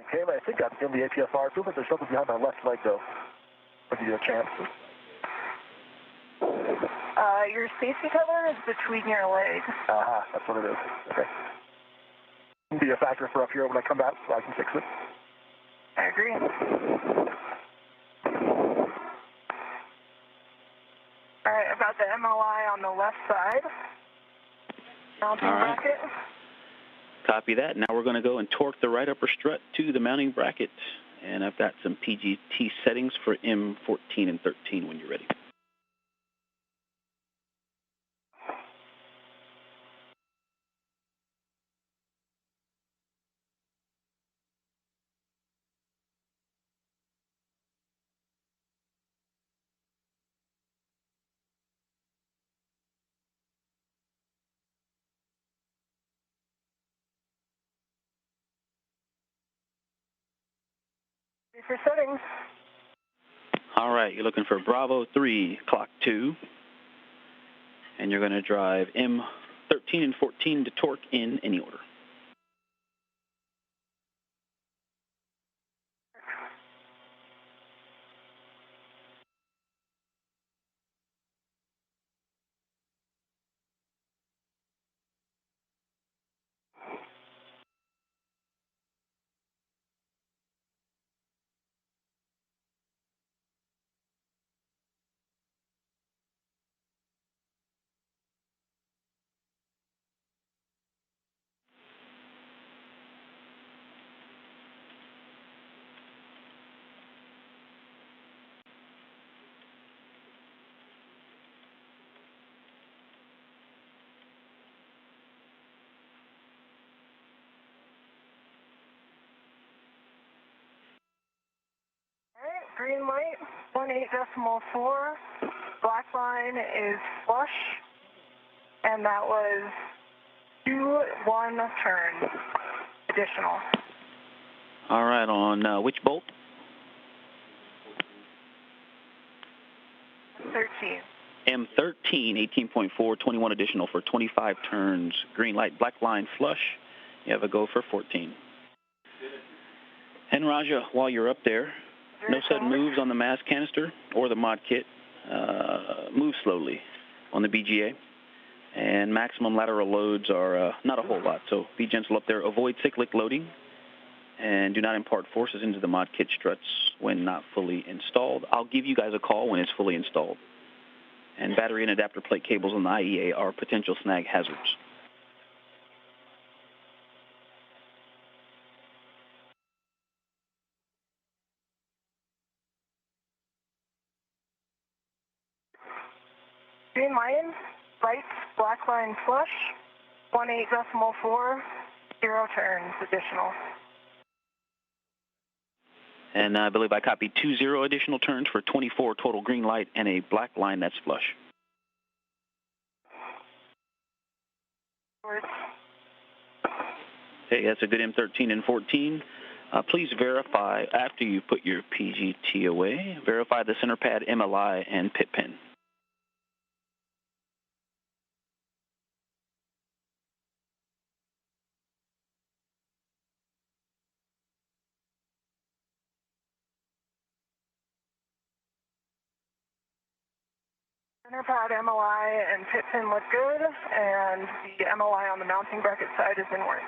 Speaker 1: Okay, I think I'm in the APSR too, but there's something behind my left leg though. I'll give you a chance.
Speaker 2: Your safety cover is between your legs.
Speaker 1: That's what it is. Okay. Can be a factor for up here when I come back so I can fix it.
Speaker 2: I agree. Alright, I've got the MLI on the left side. Mounting bracket.
Speaker 5: Copy that. Now we're going to go and torque the right upper strut to the mounting bracket. And I've got some PGT settings for M14 and 13 when you're ready.
Speaker 2: For settings.
Speaker 5: All right, you're looking for Bravo 3, clock 2. And you're going to drive M13 and 14 to torque in any order.
Speaker 2: Green light, 18.4. Black line is flush, and that was 2-1 turn additional.
Speaker 5: All right, on which bolt?
Speaker 2: 13.
Speaker 5: M13, 18.4, 21 additional for 25 turns. Green light, black line flush. You have a go for 14. And Raja, while you're up there, no sudden moves on the mass canister or the mod kit. Move slowly on the BGA. And maximum lateral loads are not a whole lot, so be gentle up there. Avoid cyclic loading. And do not impart forces into the mod kit struts when not fully installed. I'll give you guys a call when it's fully installed. And battery and adapter plate cables on the IEA are potential snag hazards.
Speaker 2: Green line, lights, black line flush, 18.4, 0 turns additional.
Speaker 5: And I believe I copied 20 additional turns for 24 total green light and a black line that's flush. Okay, that's a good M13 and 14. Please verify after you put your PGT away. Verify the center pad, MLI, and pit pin.
Speaker 2: Center pad MLI and pit pin look good, and the MLI on the mounting bracket side is in work.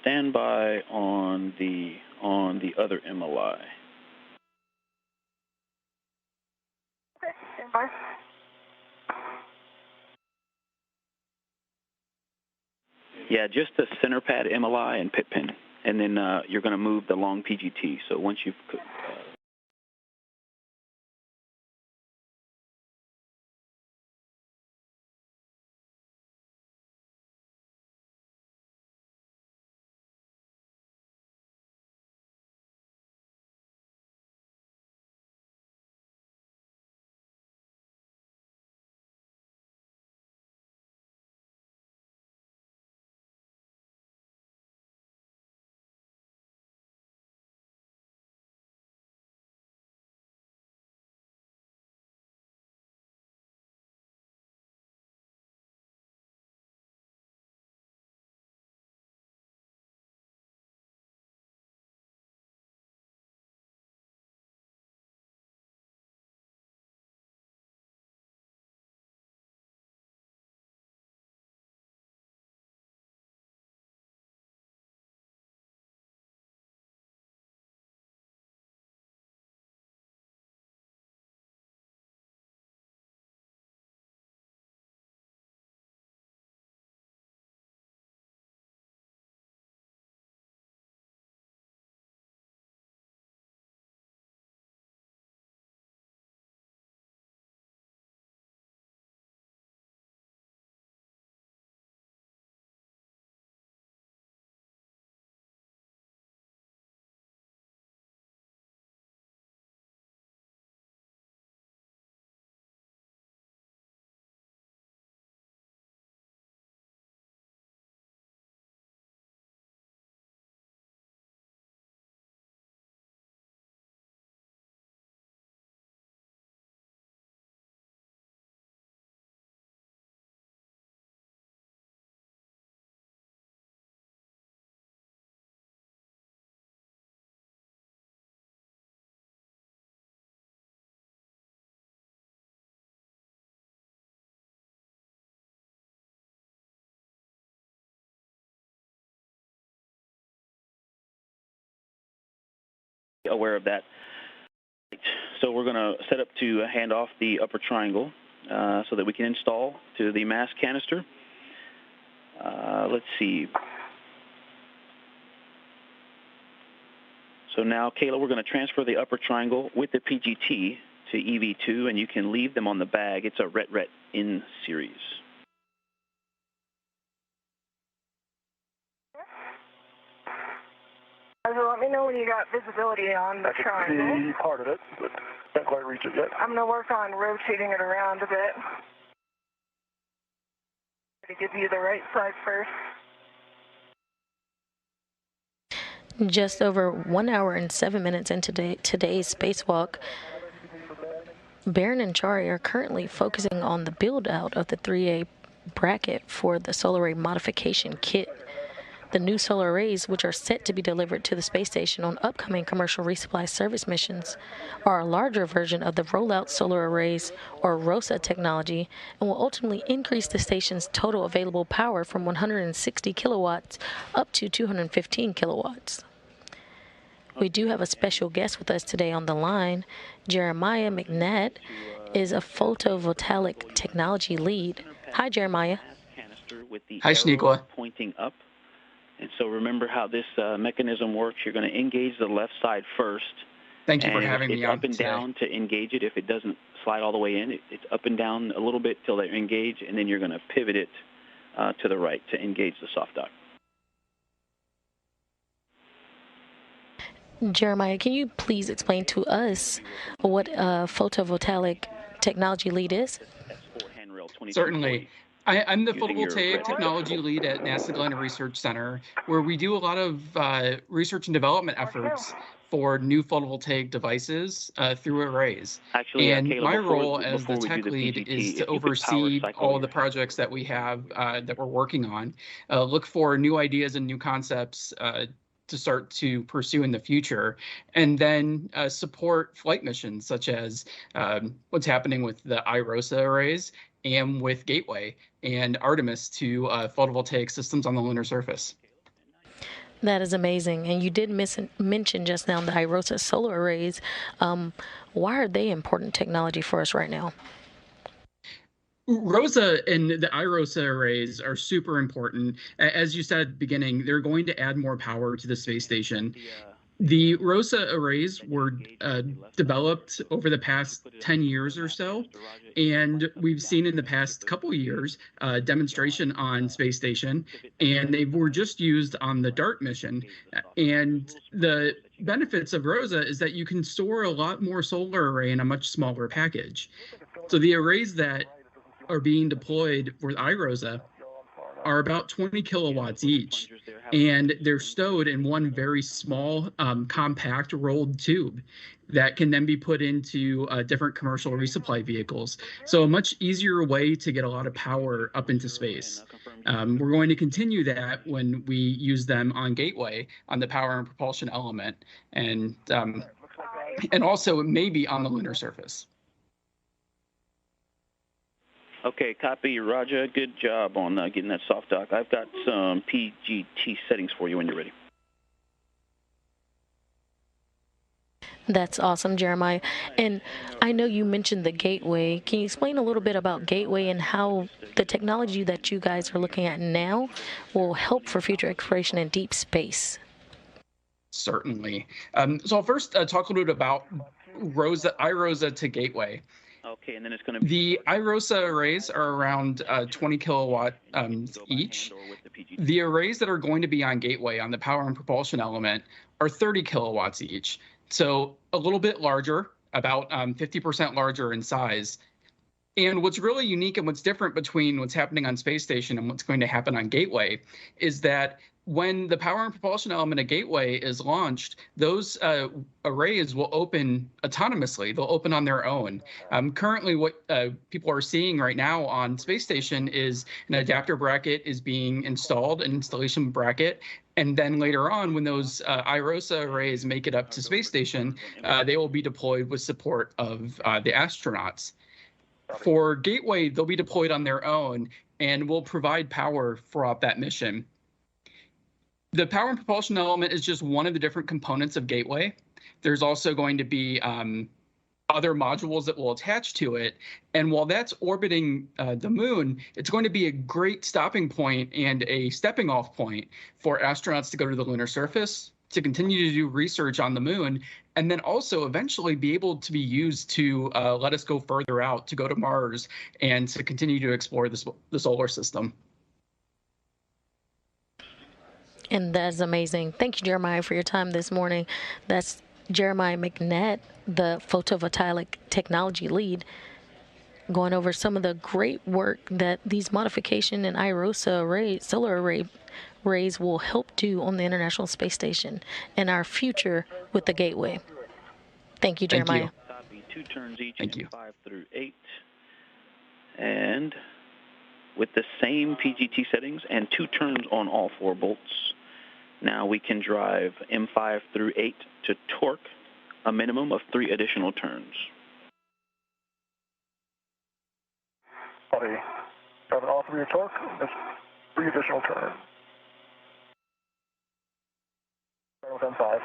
Speaker 5: Stand by on the other MLI.
Speaker 2: Okay, stand by.
Speaker 5: Yeah, just the center pad MLI and pit pin. and then you're going to move the long PGT. So once you've aware of that. So we're going to set up to hand off the upper triangle so that we can install to the mass canister. Let's see. So now, Kayla, we're going to transfer the upper triangle with the PGT to EV2, and you can leave them on the bag. It's a RET in series.
Speaker 2: So let me know when you got visibility on the triangle.
Speaker 1: I can see part of it, but can't quite reach it yet.
Speaker 2: I'm going to work on rotating it around a bit to give you the right side first.
Speaker 3: Just over 1 hour and 7 minutes into today's spacewalk, Barron and Chari are currently focusing on the build-out of the 3A bracket for the solar array modification kit. The new solar arrays, which are set to be delivered to the space station on upcoming commercial resupply service missions, are a larger version of the rollout solar arrays, or ROSA technology, and will ultimately increase the station's total available power from 160 kilowatts up to 215 kilowatts. We do have a special guest with us today on the line. Jeremiah McNatt is a photovoltaic technology lead. Hi, Jeremiah.
Speaker 6: Hi, Shaniqua.
Speaker 5: Pointing up. And so remember how this mechanism works. You're going to engage the left side first.
Speaker 6: Thank you for having me on
Speaker 5: It's up and
Speaker 6: today.
Speaker 5: down to engage it. If it doesn't slide all the way in, it's up and down a little bit till they engage, and then you're going to pivot it to the right to engage the soft dock.
Speaker 3: Jeremiah, can you please explain to us what a photovoltaic technology lead is?
Speaker 6: Certainly. I'm the photovoltaic technology lead at NASA Glenn Research Center, where we do a lot of research and development efforts for new photovoltaic devices through arrays.
Speaker 5: Actually,
Speaker 6: and
Speaker 5: Caleb,
Speaker 6: my role as the tech
Speaker 5: the
Speaker 6: lead
Speaker 5: PGT,
Speaker 6: is to oversee all of the projects that we have that we're working on, look for new ideas and new concepts to start to pursue in the future, and then support flight missions such as what's happening with the iROSA arrays and with Gateway and Artemis to photovoltaic systems on the lunar surface.
Speaker 3: That is amazing. And you did mention just now the iROSA solar arrays. Why are they important technology for us right now?
Speaker 6: ROSA and the iROSA arrays are super important. As you said at the beginning, they're going to add more power to the space station. The ROSA arrays were developed over the past 10 years or so, and we've seen in the past couple years demonstration on space station, and they were just used on the DART mission. And the benefits of ROSA is that you can store a lot more solar array in a much smaller package. So the arrays that are being deployed with iROSA are about 20 kilowatts each, and they're stowed in one very small, compact rolled tube that can then be put into different commercial resupply vehicles. So a much easier way to get a lot of power up into space. We're going to continue that when we use them on Gateway, on the power and propulsion element, and also maybe on the lunar surface.
Speaker 5: Okay, copy, Roger. Good job on getting that soft dock. I've got some PGT settings for you when you're ready.
Speaker 3: That's awesome, Jeremiah. And I know you mentioned the Gateway. Can you explain a little bit about Gateway and how the technology that you guys are looking at now will help for future exploration in deep space?
Speaker 6: Certainly. So I'll first talk a little bit about iROSA to Gateway.
Speaker 5: Okay, and then it's going to be...
Speaker 6: The iROSA arrays are around 20 kilowatt each. The arrays that are going to be on Gateway, on the power and propulsion element, are 30 kilowatts each. So a little bit larger, about 50% larger in size. And what's really unique and what's different between what's happening on Space Station and what's going to happen on Gateway is that when the power and propulsion element of Gateway is launched, those arrays will open autonomously. They'll open on their own. Currently, what people are seeing right now on Space Station is an adapter bracket is being installed, an installation bracket, and then later on, when those iROSA arrays make it up to Space Station, they will be deployed with support of the astronauts. For Gateway, they'll be deployed on their own and will provide power throughout that mission. The power and propulsion element is just one of the different components of Gateway. There's also going to be other modules that will attach to it. And while that's orbiting the moon, it's going to be a great stopping point and a stepping off point for astronauts to go to the lunar surface, to continue to do research on the moon, and then also eventually be able to be used to let us go further out, to go to Mars, and to continue to explore the solar system.
Speaker 3: And that's amazing. Thank you, Jeremiah, for your time this morning. That's Jeremiah McNett, the photovoltaic technology lead, going over some of the great work that these modification and iROSA arrays, solar arrays will help do on the International Space Station and our future with the Gateway. Thank you, Jeremiah.
Speaker 5: Thank you. 2 turns each,
Speaker 6: Thank you.
Speaker 5: 5 through 8. And with the same PGT settings and 2 turns on all 4 bolts, now we can drive M5 through 8 to torque a minimum of 3 additional turns.
Speaker 1: Driving all 3 torque, that's 3 additional turns. Start with M5.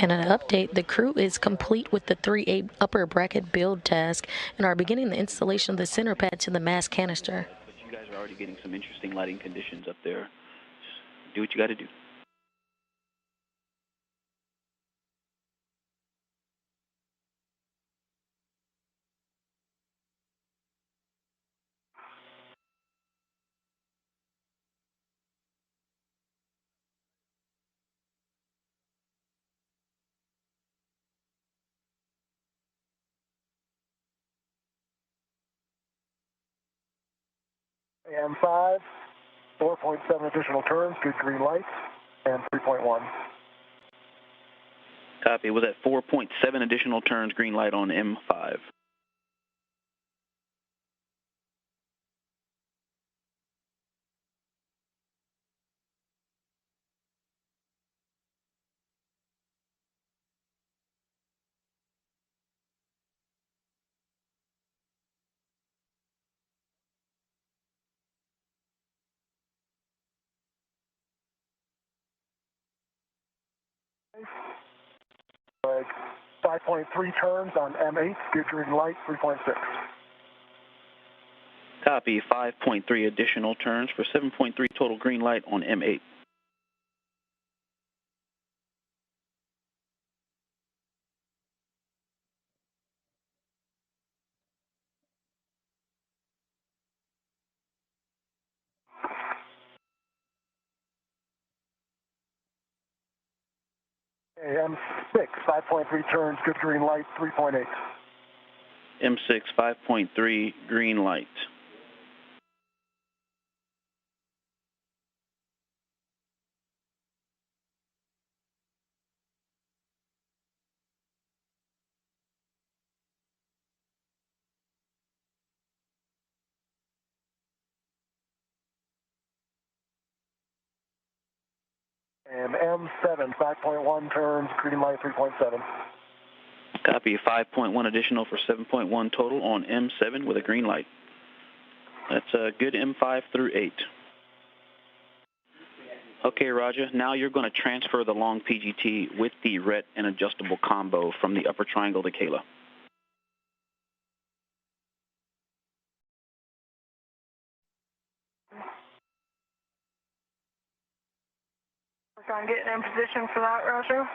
Speaker 3: And an update, the crew is complete with the 3A upper bracket build task and are beginning the installation of the center pad to the mast canister.
Speaker 5: But you guys are already getting some interesting lighting conditions up there. Just do what you got to do.
Speaker 1: AM5, 4.7 additional turns, good green lights, and 3.1.
Speaker 5: Copy. Was at 4.7 additional turns, green light on M5.
Speaker 1: bag 5.3 turns on M8, give green light 3.6.
Speaker 5: Copy, 5.3 additional turns for 7.3 total green light on M8.
Speaker 1: M6, 5.3 turns, good green light 3.8.
Speaker 5: M6, 5.3 green light.
Speaker 1: And M7, 5.1 turns, green light 3.7.
Speaker 5: Copy, 5.1 additional for 7.1 total on M7 with a green light. That's a good M5 through 8. Okay, Roger. Now you're going to transfer the long PGT with the RET and adjustable combo from the upper triangle to Kayla.
Speaker 2: Work on getting in position for that, Roger.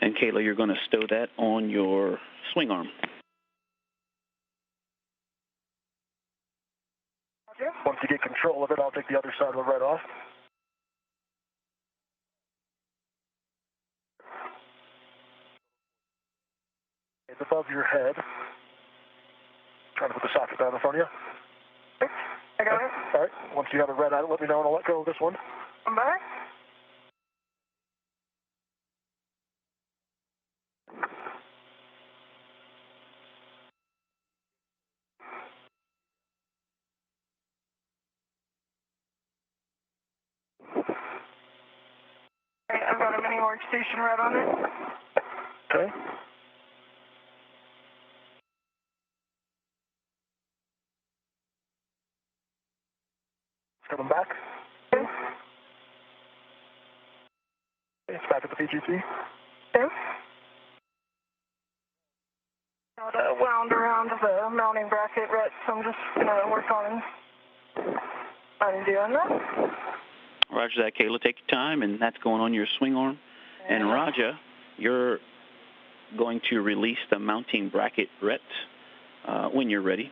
Speaker 5: And Kayla, you're going to stow that on your swing arm.
Speaker 2: Roger.
Speaker 1: Once you get control of it, I'll take the other side of the RET off. It's above your head. Trying to put the socket down in front of you.
Speaker 2: I got it.
Speaker 1: All right. Once you have a RET out, let me know and I'll let go of this one.
Speaker 2: I'm back. Okay, I've got a mini workstation right on it.
Speaker 1: Okay. Coming back.
Speaker 2: Okay.
Speaker 1: It's back at the PGT.
Speaker 2: Okay. Got wound around the mounting bracket, right? So I'm just gonna work on undoing that.
Speaker 5: Roger that, Kayla. Take your time, and that's going on your swing arm. And Roger, you're going to release the mounting bracket RET when you're ready.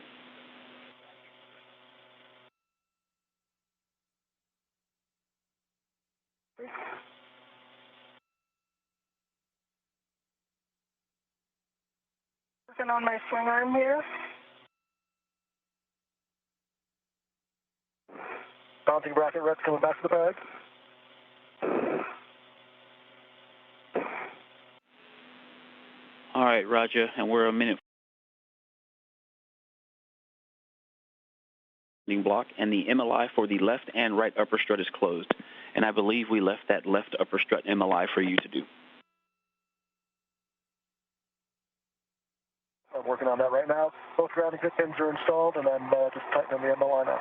Speaker 2: Working on my swing arm here.
Speaker 1: Mounting bracket RET's coming back to the bag.
Speaker 5: All right, Roger, and we're a minute block, and the MLI for the left and right upper strut is closed. And I believe we left that left upper strut MLI for you to do.
Speaker 1: I'm working on that right now. Both grounding fit pins are installed, and I'm just tightening the MLI now.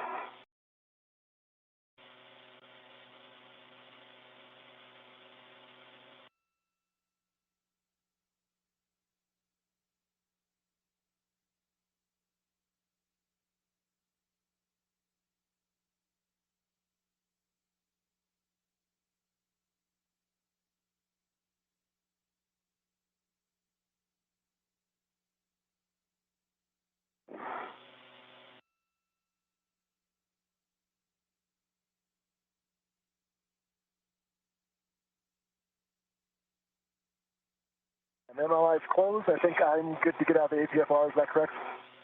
Speaker 1: And MLI is closed. I think I'm good to get out of the APFR. Is that correct,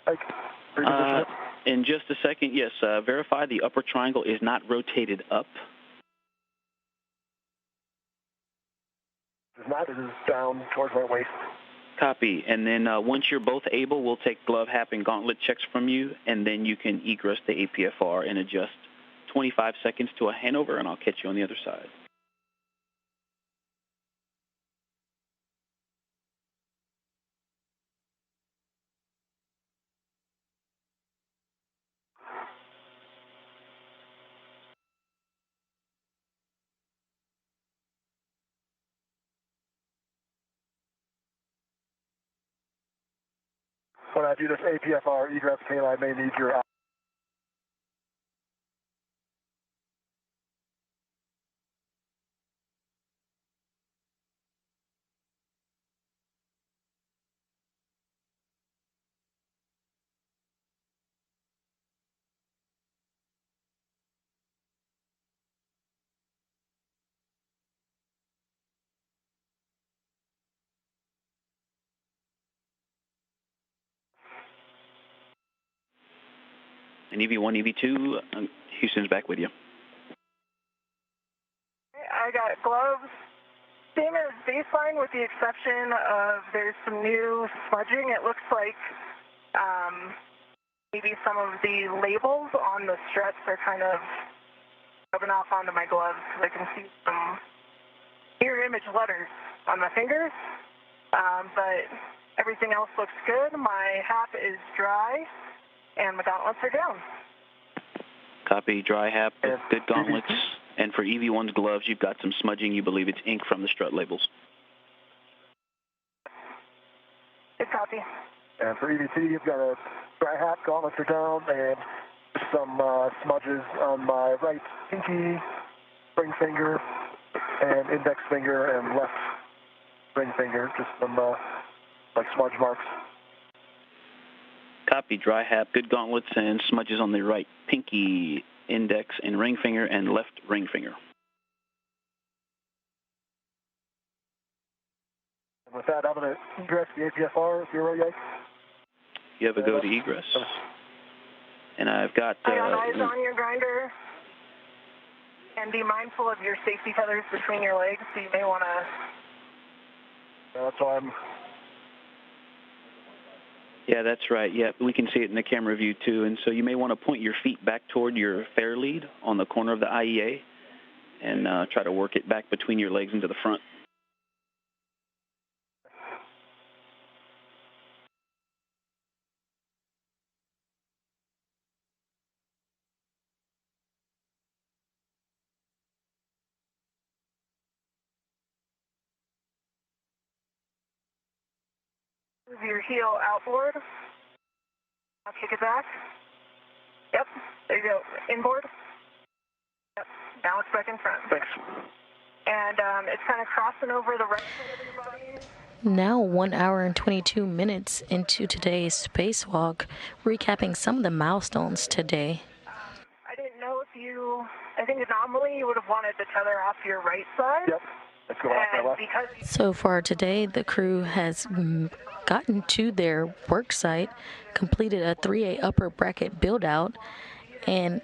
Speaker 1: Mike?
Speaker 5: In just a second, yes. Verify the upper triangle is not rotated up.
Speaker 1: It's not. It is down towards my waist.
Speaker 5: Copy. And then once you're both able, we'll take glove, hap, and gauntlet checks from you, and then you can egress the APFR and adjust 25 seconds to a handover, and I'll catch you on the other side.
Speaker 1: when I do this APFR egress pin, I may need your
Speaker 5: And EV1, EV2, Houston's back with you.
Speaker 2: I got gloves, same as baseline with the exception of there's some new smudging. It looks like maybe some of the labels on the struts are kind of rubbing off onto my gloves because I can see some mirror image letters on my fingers, but everything else looks good. My hat is dry, and my gauntlets are down.
Speaker 5: Copy, dry hat, good gauntlets. And for EV1's gloves, you've got some smudging. You believe it's ink from the strut labels.
Speaker 2: Good copy.
Speaker 1: And for EV2, you've got a dry hat, gauntlets are down, and some smudges on my right pinky, ring finger, and index finger, and left ring finger, just some like smudge marks.
Speaker 5: Copy, dry hat, good gauntlets, and smudges on the right pinky, index, and ring finger, and left ring finger.
Speaker 1: And with that, I'm going to egress the APFR if you're ready.
Speaker 5: You have a go to egress. And I've got...
Speaker 2: I got eyes on your grinder. And be mindful of your safety feathers between your legs, so you may want to...
Speaker 1: That's why I'm...
Speaker 5: Yeah, that's right. Yeah, we can see it in the camera view, too. And so you may want to point your feet back toward your fair lead on the corner of the IEA and try to work it back between your legs into the front.
Speaker 2: Move your heel outboard. I'll kick it back. Yep, there you go. Inboard. Yep, now it's back in front.
Speaker 1: Thanks.
Speaker 2: And it's kind of crossing over the right side of your body.
Speaker 3: Now 1 hour and 22 minutes into today's spacewalk, recapping some of the milestones today.
Speaker 2: I didn't know if you, I think normally you would have wanted to tether off your right side.
Speaker 1: Yep, let's go off my left.
Speaker 3: So far today, the crew has gotten to their work site, completed a 3A upper bracket build-out, and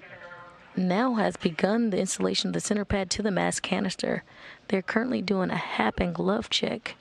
Speaker 3: now has begun the installation of the center pad to the mass canister. They're currently doing a hap and glove check.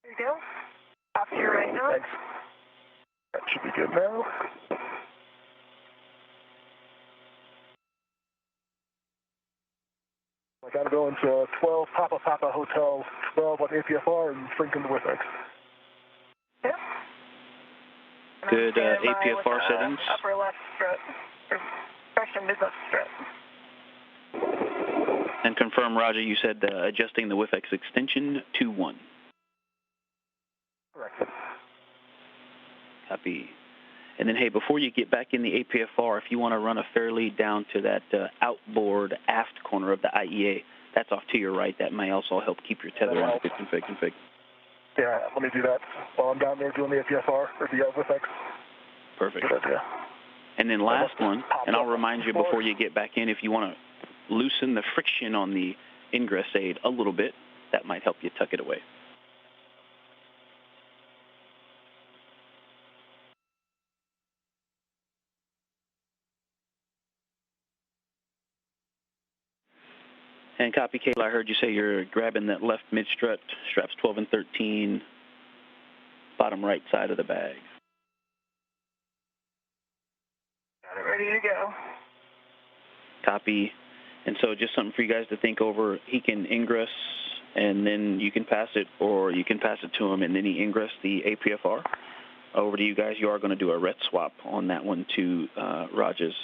Speaker 2: There you go. Off to your right now.
Speaker 1: Thanks. That should be good now. I got to go into 12 Papa Hotel 12 on APFR and shrink in the WIFX.
Speaker 2: Yep.
Speaker 5: Good APFR settings.
Speaker 2: Upper left strut. Or mid left strut.
Speaker 5: And confirm, Roger, you said adjusting the WIFX extension to 1.
Speaker 1: Correct.
Speaker 5: Copy. And then, hey, before you get back in the APFR, if you want to run a fair lead down to that outboard aft corner of the IEA, that's off to your right. That may also help keep your tether on config.
Speaker 1: Yeah, let me do that while I'm down there doing the APFR or the WIFX.
Speaker 5: Perfect.
Speaker 1: Good idea.
Speaker 5: And then last one, and I'll remind you before you get back in, if you want to loosen the friction on the ingress aid a little bit, that might help you tuck it away. And copy, Kayla, I heard you say you're grabbing that left mid-strut, straps 12 and 13, bottom right side of the bag.
Speaker 2: ready to go.
Speaker 5: Copy. And so just something for you guys to think over. He can ingress, and then you can pass it, or you can pass it to him, and then he ingress the APFR. Over to you guys. You are going to do a ret swap on that one to Raj's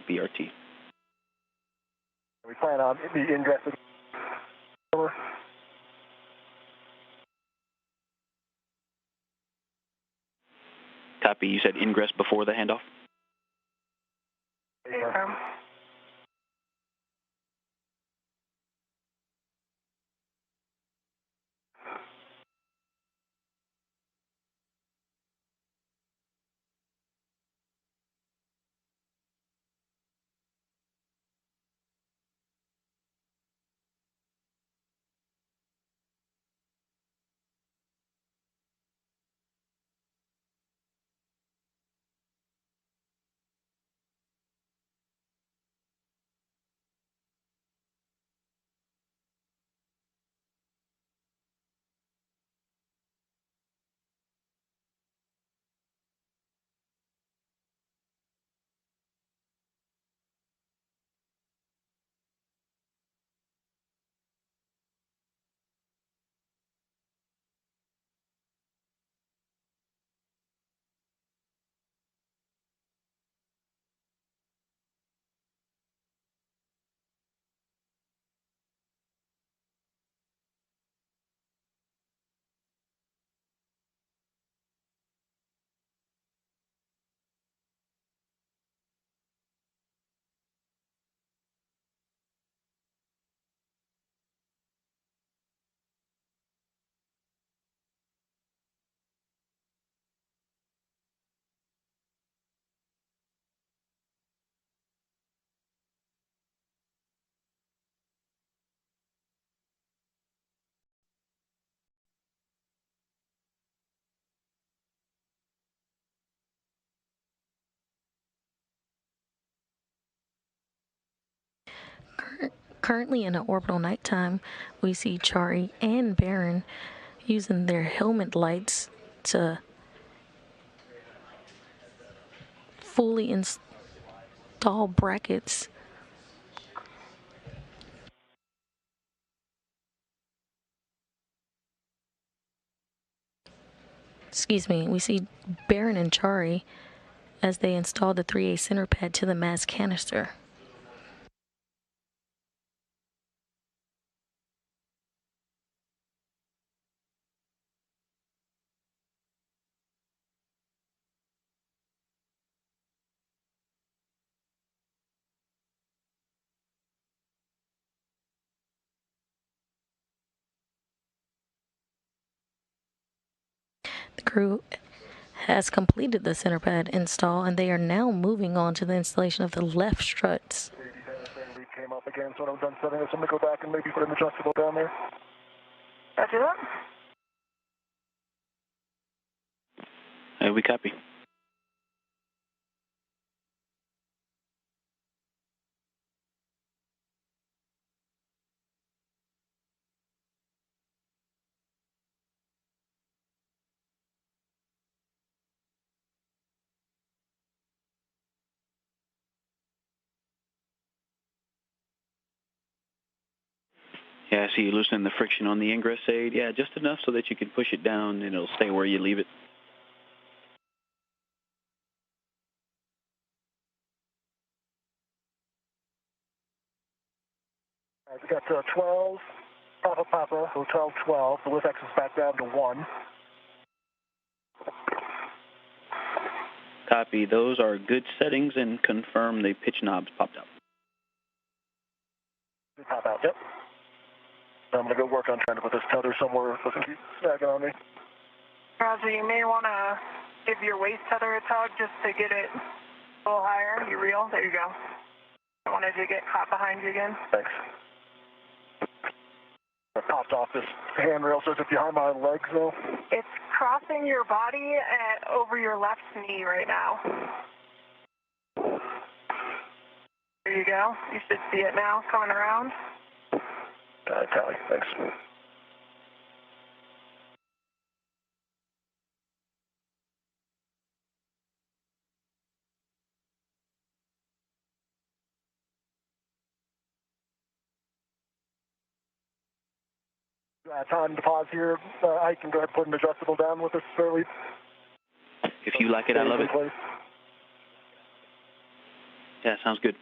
Speaker 5: BRT.
Speaker 1: We plan on the ingress. Over.
Speaker 5: Copy. You said ingress before the handoff?
Speaker 2: Yeah.
Speaker 3: Currently in an orbital nighttime, we see Chari and Baron using their helmet lights to fully install brackets. Excuse me, we see Baron and Chari as they install the 3A center pad to the mass canister. The crew has completed the center pad install, and they are now moving on to the installation of the left struts.
Speaker 1: We came up again, so when I'm done setting this, I'm going to go back and maybe put an adjustable down there.
Speaker 2: Roger that.
Speaker 5: We copy. Yeah, I see you loosening the friction on the ingress aid. Yeah, just enough so that you can push it down and it'll stay where you leave it.
Speaker 1: All right, we got 12, Papa, Hotel 12. The lift X is back down to 1.
Speaker 5: Copy. Those are good settings, and confirm the pitch knobs popped out.
Speaker 1: They pop out, yep. I'm going to go work on trying to put this tether somewhere so it doesn't keep snagging on me.
Speaker 2: Roger, you may want to give your waist tether a tug just to get it a little higher. You reel? There you go. I wanted to get caught behind you again.
Speaker 1: Thanks. I popped off this handrail, so it's behind my legs, though.
Speaker 2: It's crossing your body over your left knee right now. There you go. You should see it now coming around.
Speaker 1: Tally, thanks. Time to pause here. I can go ahead and put an adjustable down with this fairly.
Speaker 5: If you like it, I love it. Yeah, sounds good.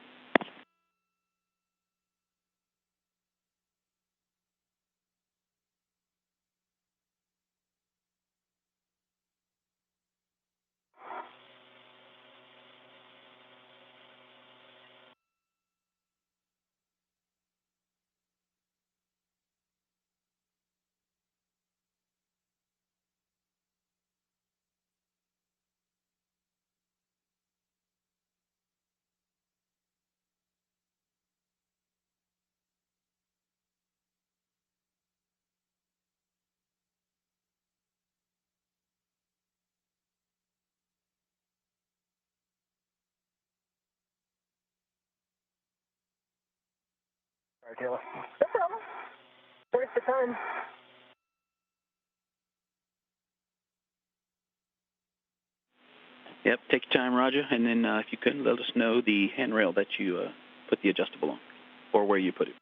Speaker 1: All right, Kayla.
Speaker 2: No problem. Worth the time.
Speaker 5: Yep, take your time, Roger, and then if you could, let us know the handrail that you put the adjustable on, or where you put it.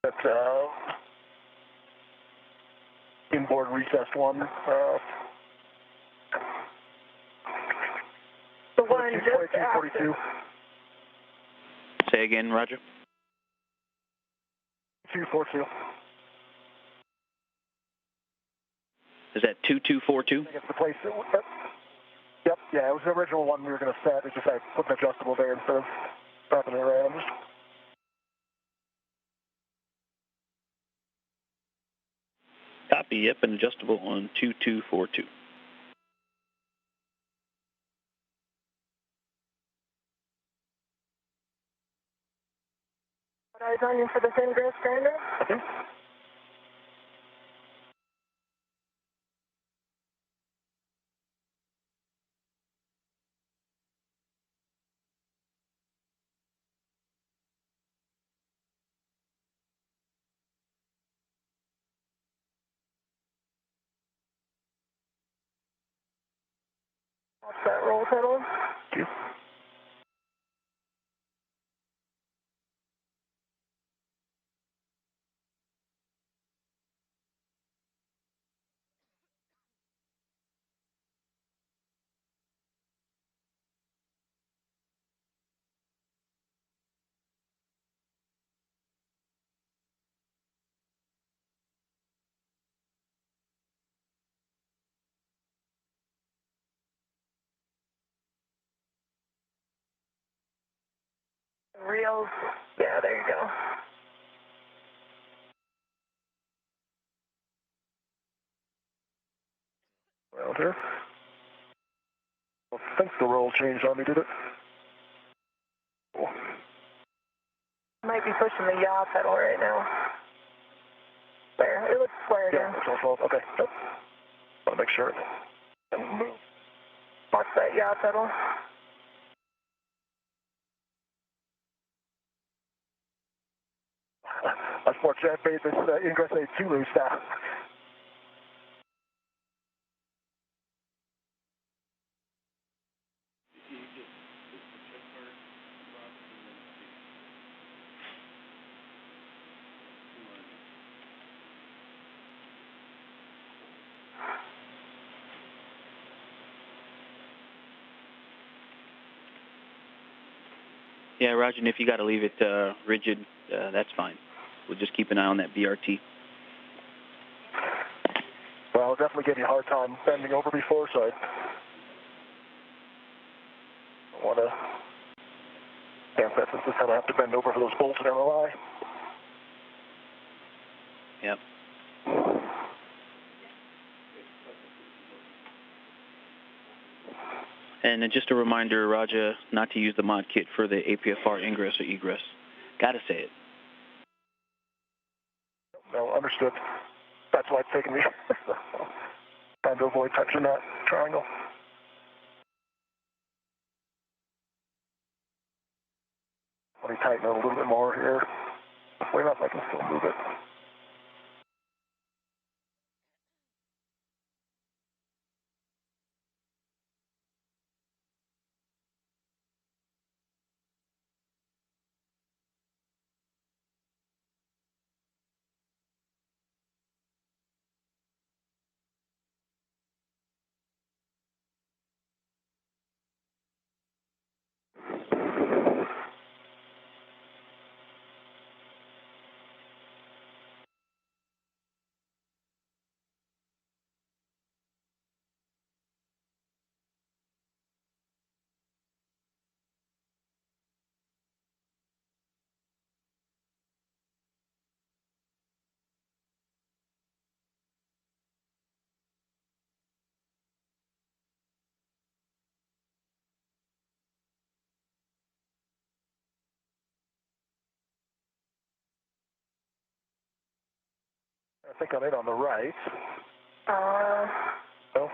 Speaker 1: That's inboard recessed one.
Speaker 2: The one just after.
Speaker 1: 42.
Speaker 5: Say again, Roger.
Speaker 1: 242.
Speaker 5: Is that 2242?
Speaker 1: I think it's the place that. Yep, yeah, it was the original one we were going to set. It's just I put an adjustable there instead of wrapping it around.
Speaker 5: Copy, yep, an adjustable on 2242.
Speaker 2: What eyes on you for the thin gross grinder?
Speaker 1: Okay.
Speaker 2: Watch that roll pedal.
Speaker 1: Thank you.
Speaker 2: Reels. Yeah, there you go.
Speaker 1: Around here. I think the roll changed on me, did it? Cool.
Speaker 2: Might be pushing the yaw pedal right now. There, it looks square again.
Speaker 1: Yeah, it's all okay. Yep. I'll make sure.
Speaker 2: Watch that yaw pedal.
Speaker 1: Unfortunately, I made this ingress aid too loose now.
Speaker 5: Yeah, Roger, and if you got to leave it rigid, that's fine. We'll just keep an eye on that BRT.
Speaker 1: Well, I'll definitely give you a hard time bending over before, so I don't want to dance that since this time I have to bend over for those bolts in MLI.
Speaker 5: Yep. And then just a reminder, Raja, not to use the mod kit for the APFR ingress or egress. Gotta say it.
Speaker 1: No, understood. That's why it's taking me trying to avoid touching that triangle. Let me tighten it a little bit more here. Way enough I can still move it. think I'm in on the right. No?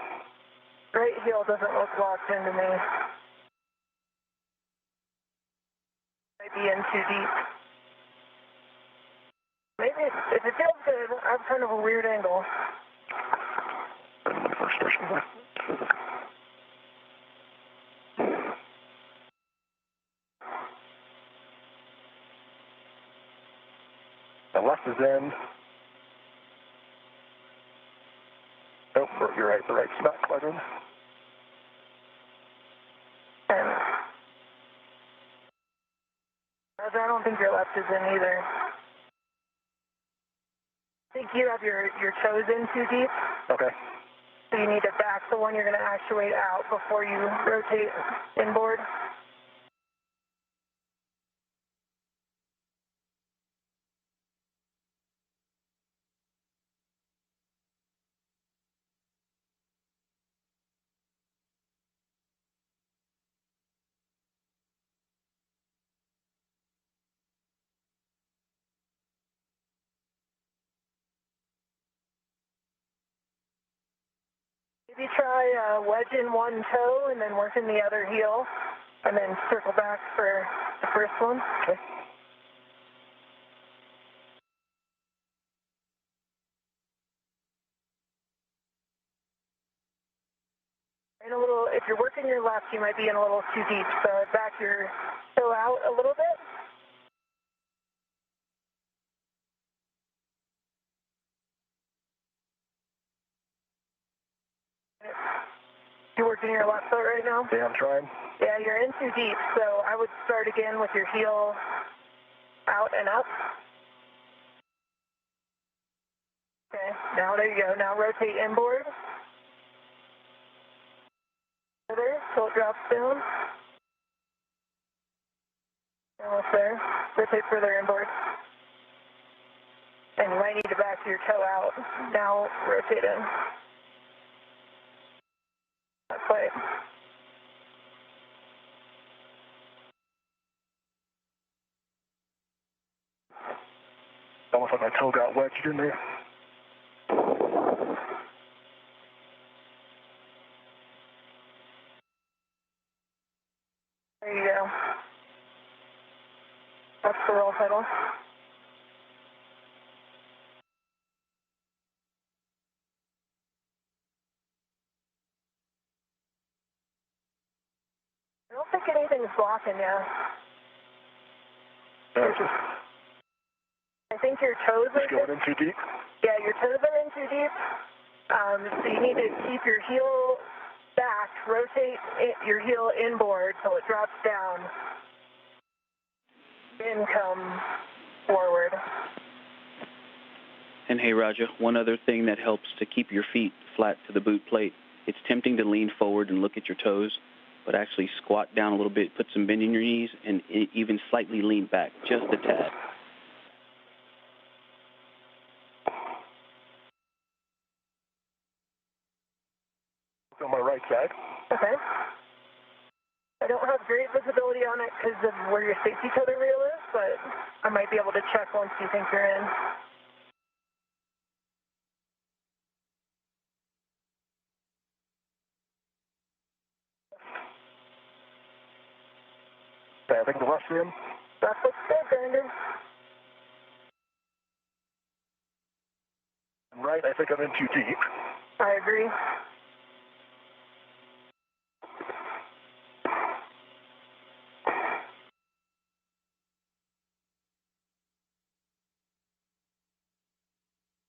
Speaker 2: Right heel doesn't look locked into me. Might be in too deep. Maybe if it feels good, I have kind of a weird angle.
Speaker 1: First station. The left is in. Nope, you're right. The right's not quite in.
Speaker 2: I don't think your left is in either. I think you have your toes in too deep.
Speaker 1: Okay.
Speaker 2: So you need to back the one you're going to actuate out before you rotate inboard. Maybe try wedging one toe and then working the other heel, and then circle back for the first one.
Speaker 1: Okay.
Speaker 2: And a little, if you're working your left, you might be in a little too deep, so back your toe out a little bit. You're working your left foot right now?
Speaker 1: Yeah, I'm trying.
Speaker 2: Yeah, you're in too deep, so I would start again with your heel out and up. Okay, now there you go. Now rotate inboard. Further, till it drops down. Almost there. Rotate further inboard. And you might need to back your toe out. Now rotate in. Not quite.
Speaker 1: Almost like my toe got wedged in there.
Speaker 2: There you go. That's the roll pedal. I don't think anything's blocking you. I think your toes are
Speaker 1: going in too deep?
Speaker 2: Yeah, your toes are in too deep. So you need to keep your heel back, rotate your heel inboard so it drops down. Then come forward.
Speaker 5: And hey, Roger, one other thing that helps to keep your feet flat to the boot plate, it's tempting to lean forward and look at your toes, but actually squat down a little bit, put some bend in your knees, and even slightly lean back, just a tad.
Speaker 1: On my right side.
Speaker 2: Okay. I don't have great visibility on it because of where your safety tether reel is, but I might be able to check once you think you're in.
Speaker 1: Okay, I think the left's in.
Speaker 2: That looks good, Grinder.
Speaker 1: Right, I think I'm in too deep.
Speaker 2: I agree.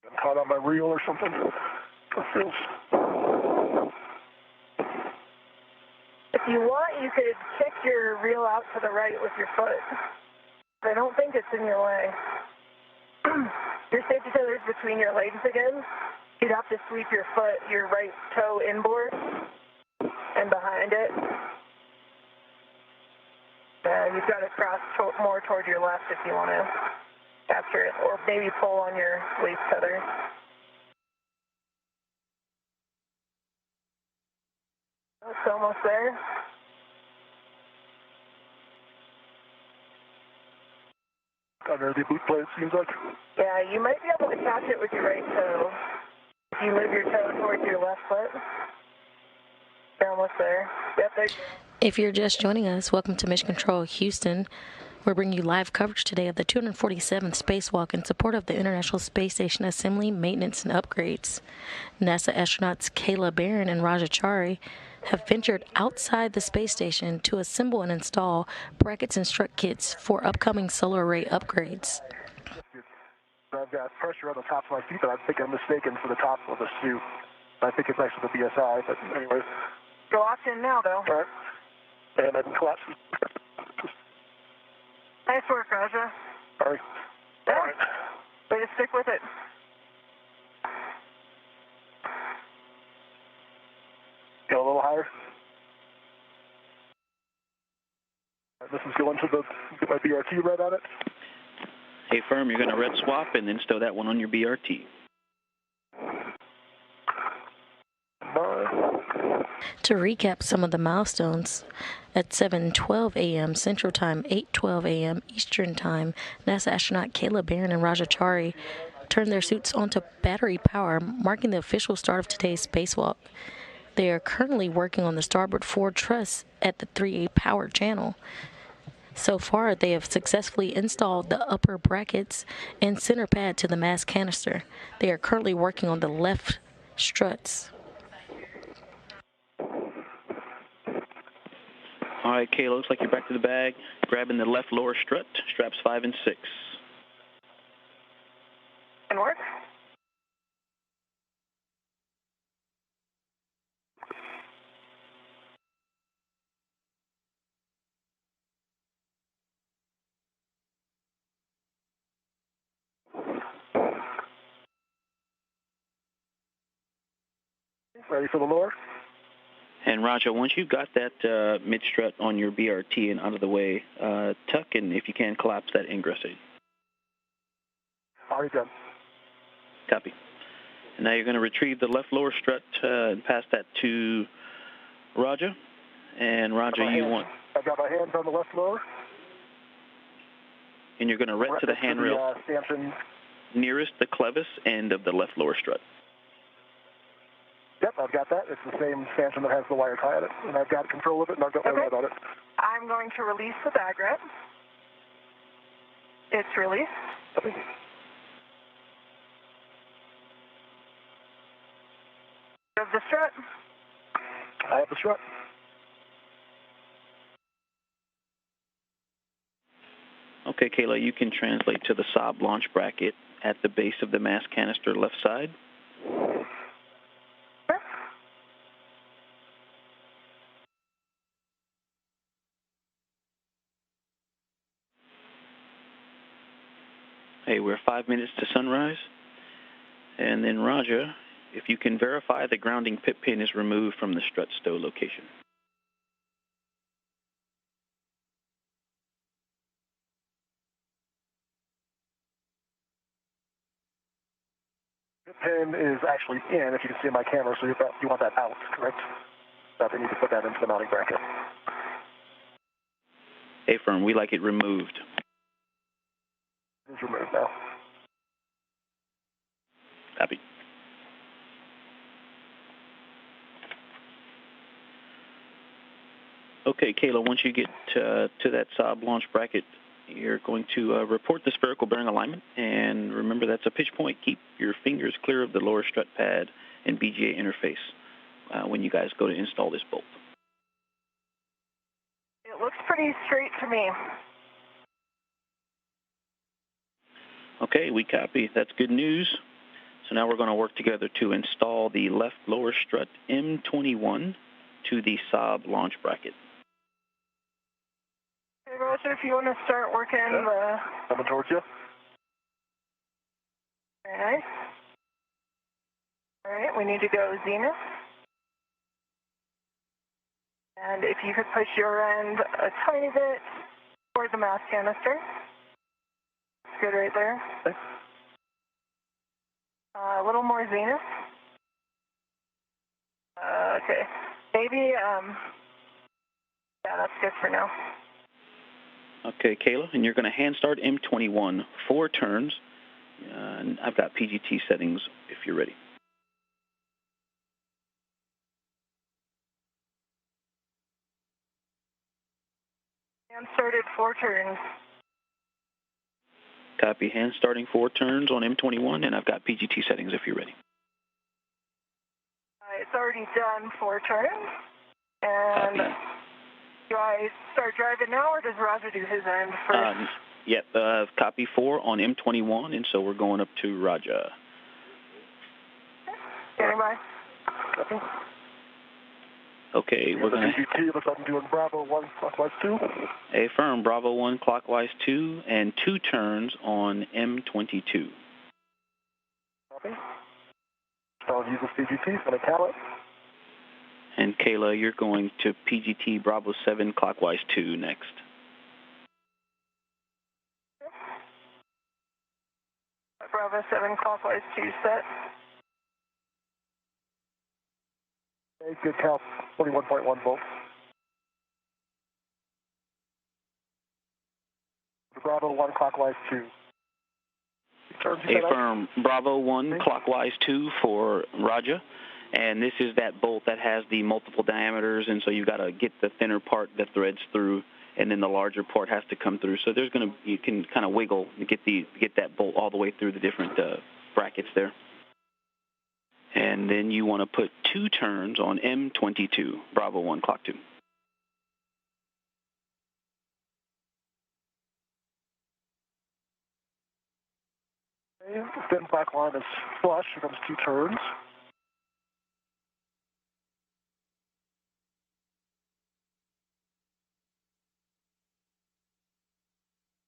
Speaker 1: I'm caught on my reel or something. It feels...
Speaker 2: If you want, you could kick your reel out to the right with your foot. I don't think it's in your way. Your safety tether's between your legs again. You'd have to sweep your foot, your right toe inboard and behind it. You've got to cross more toward your left if you want to capture it, or maybe pull on your waist tether. It's almost there.
Speaker 1: under the boot plate, it seems like.
Speaker 2: Yeah, you might be able to catch it with your right toe. If you move your toe towards your left foot. They're almost there. Yep, there.
Speaker 3: If you're just joining us, welcome to Mission Control Houston. We're bringing you live coverage today of the 247th spacewalk in support of the International Space Station assembly, maintenance, and upgrades. NASA astronauts Kayla Barron and Raja Chari have ventured outside the space station to assemble and install brackets and strut kits for upcoming solar array upgrades.
Speaker 1: I've got pressure on the tops of my feet, but I think I'm mistaken for the top of the suit. I think it's actually the BSI, but anyways.
Speaker 2: You're locked in now, though.
Speaker 1: All right. And then collapse.
Speaker 2: Nice work, Raja.
Speaker 1: All right.
Speaker 2: Yeah.
Speaker 1: All right.
Speaker 2: Way to stick with it.
Speaker 1: Go a little higher. This is going to get my BRT red on it.
Speaker 5: Hey, firm, you're going to red swap and then stow that one on your BRT.
Speaker 3: To recap some of the milestones, at 7:12 a.m. Central Time, 8:12 a.m. Eastern Time, NASA astronaut Kayla Barron and Raja Chari turned their suits onto battery power, marking the official start of today's spacewalk. They are currently working on the starboard forward truss at the 3A power channel. So far, they have successfully installed the upper brackets and center pad to the mass canister. They are currently working on the left struts.
Speaker 5: All right, Kayla, looks like you're back to the bag, grabbing the left lower strut, straps 5 and 6.
Speaker 2: Can work.
Speaker 1: Ready for the lower?
Speaker 5: And Raja, once you've got that mid-strut on your BRT and out of the way, tuck and, if you can, collapse that ingress aid.
Speaker 1: Already done.
Speaker 5: Copy. And now you're going to retrieve the left lower strut and pass that to Raja. And Raja,
Speaker 1: I've got my hands on the left lower.
Speaker 5: And you're going to ret to the handrail
Speaker 1: stanchion
Speaker 5: nearest the clevis end of the left lower strut.
Speaker 1: Yep, I've got that. It's the same stanchion that has the wire tie on it, and I've got control of it, and I've got my red on it.
Speaker 2: I'm going to release the bag rep. It's released.
Speaker 1: Okay.
Speaker 2: You have the strut.
Speaker 1: I have the strut.
Speaker 5: Okay, Kayla, you can translate to the Saab launch bracket at the base of the mass canister left side. Hey, we're 5 minutes to sunrise. And then, Raja, if you can verify the grounding pit pin is removed from the strut stow location.
Speaker 1: The pin is actually in, if you can see my camera, so you want that out, correct? So they need to put that into the mounting bracket.
Speaker 5: Hey, firm, we like it removed.
Speaker 1: It's removed now.
Speaker 5: Copy. Okay, Kayla, once you get to that Saab launch bracket, you're going to report the spherical bearing alignment, and remember that's a pitch point. Keep your fingers clear of the lower strut pad and BGA interface when you guys go to install this bolt.
Speaker 2: It looks pretty straight to me.
Speaker 5: Okay, we copy. That's good news. So now we're going to work together to install the left lower strut M21 to the Saab launch bracket.
Speaker 2: Hey, Roger, if you want to start working
Speaker 1: Coming towards you.
Speaker 2: Very nice. All right, we need to go zenith. And if you could push your end a tiny bit toward the mass canister. Good right there.
Speaker 1: Okay.
Speaker 2: A little more zenith. Okay. Maybe, yeah, that's good for now.
Speaker 5: Okay, Kayla, and you're going to hand start M21, 4 turns. And I've got PGT settings if you're ready.
Speaker 2: And started 4 turns.
Speaker 5: Copy, hand starting 4 turns on M21, and I've got PGT settings if you're ready.
Speaker 2: It's already done 4 turns. And
Speaker 5: Copy.
Speaker 2: do I start driving now, or does Roger do his end first?
Speaker 5: Yep, copy 4 on M21, and so we're going up to Raja.
Speaker 2: Standing by.
Speaker 5: Okay, we're going to...
Speaker 1: PGT, looks like I'm doing Bravo 1, clockwise 2.
Speaker 5: Affirm, Bravo 1, clockwise 2, and 2 turns on M22.
Speaker 1: Copy. I'll use this PGT, so I'm going to count it.
Speaker 5: And Kayla, you're going to PGT Bravo 7, clockwise 2 next.
Speaker 2: Bravo 7, clockwise 2 set.
Speaker 1: Okay, good count, 21.1 volts. Bravo 1, clockwise 2.
Speaker 5: Affirm, Bravo 1, clockwise 2 for Raja. And this is that bolt that has the multiple diameters, and so you've got to get the thinner part that threads through, and then the larger part has to come through. So there's going to, you can kind of wiggle to get that bolt all the way through the different brackets there. And then you want to put 2 turns on M22, Bravo 1, clock 2.
Speaker 1: Okay, the thin black line is flush, here comes 2 turns.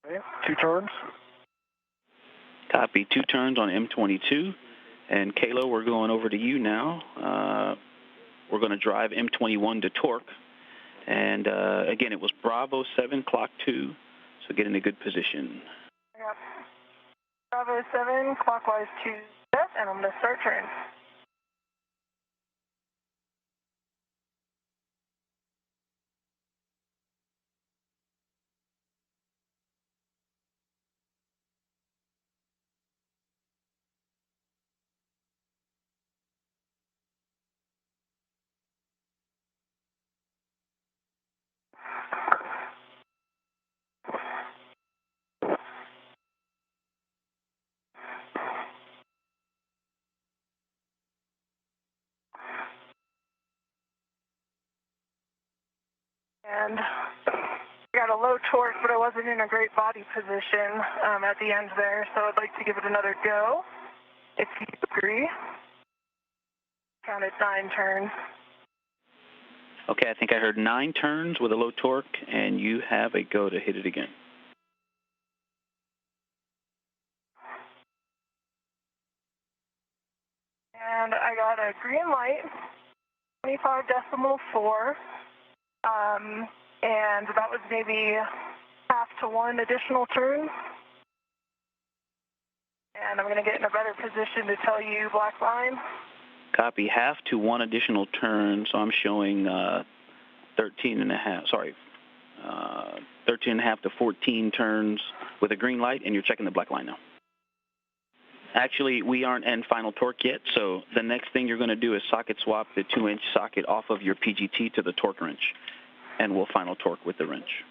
Speaker 1: Okay, 2 turns.
Speaker 5: Copy, 2 turns on M22. And Kayla, we're going over to you now. We're going to drive M21 to torque. And again, it was Bravo 7, clock 2, so get in a good position.
Speaker 2: Yep. Bravo 7, clockwise 2 set, and I'm going to start turn. And I got a low torque, but I wasn't in a great body position at the end there, so I'd like to give it another go, if you agree. Counted 9 turns.
Speaker 5: Okay, I think I heard 9 turns with a low torque, and you have a go to hit it again.
Speaker 2: And I got a green light, 25.4, and that was maybe half to 1 additional turn. And I'm going to get in a better position to tell you black line.
Speaker 5: Copy, half to 1 additional turn, so I'm showing 13 and a half to 14 turns with a green light, and you're checking the black line now. Actually, we aren't in final torque yet, so the next thing you're going to do is socket swap the 2-inch socket off of your PGT to the torque wrench, and we'll final torque with the wrench.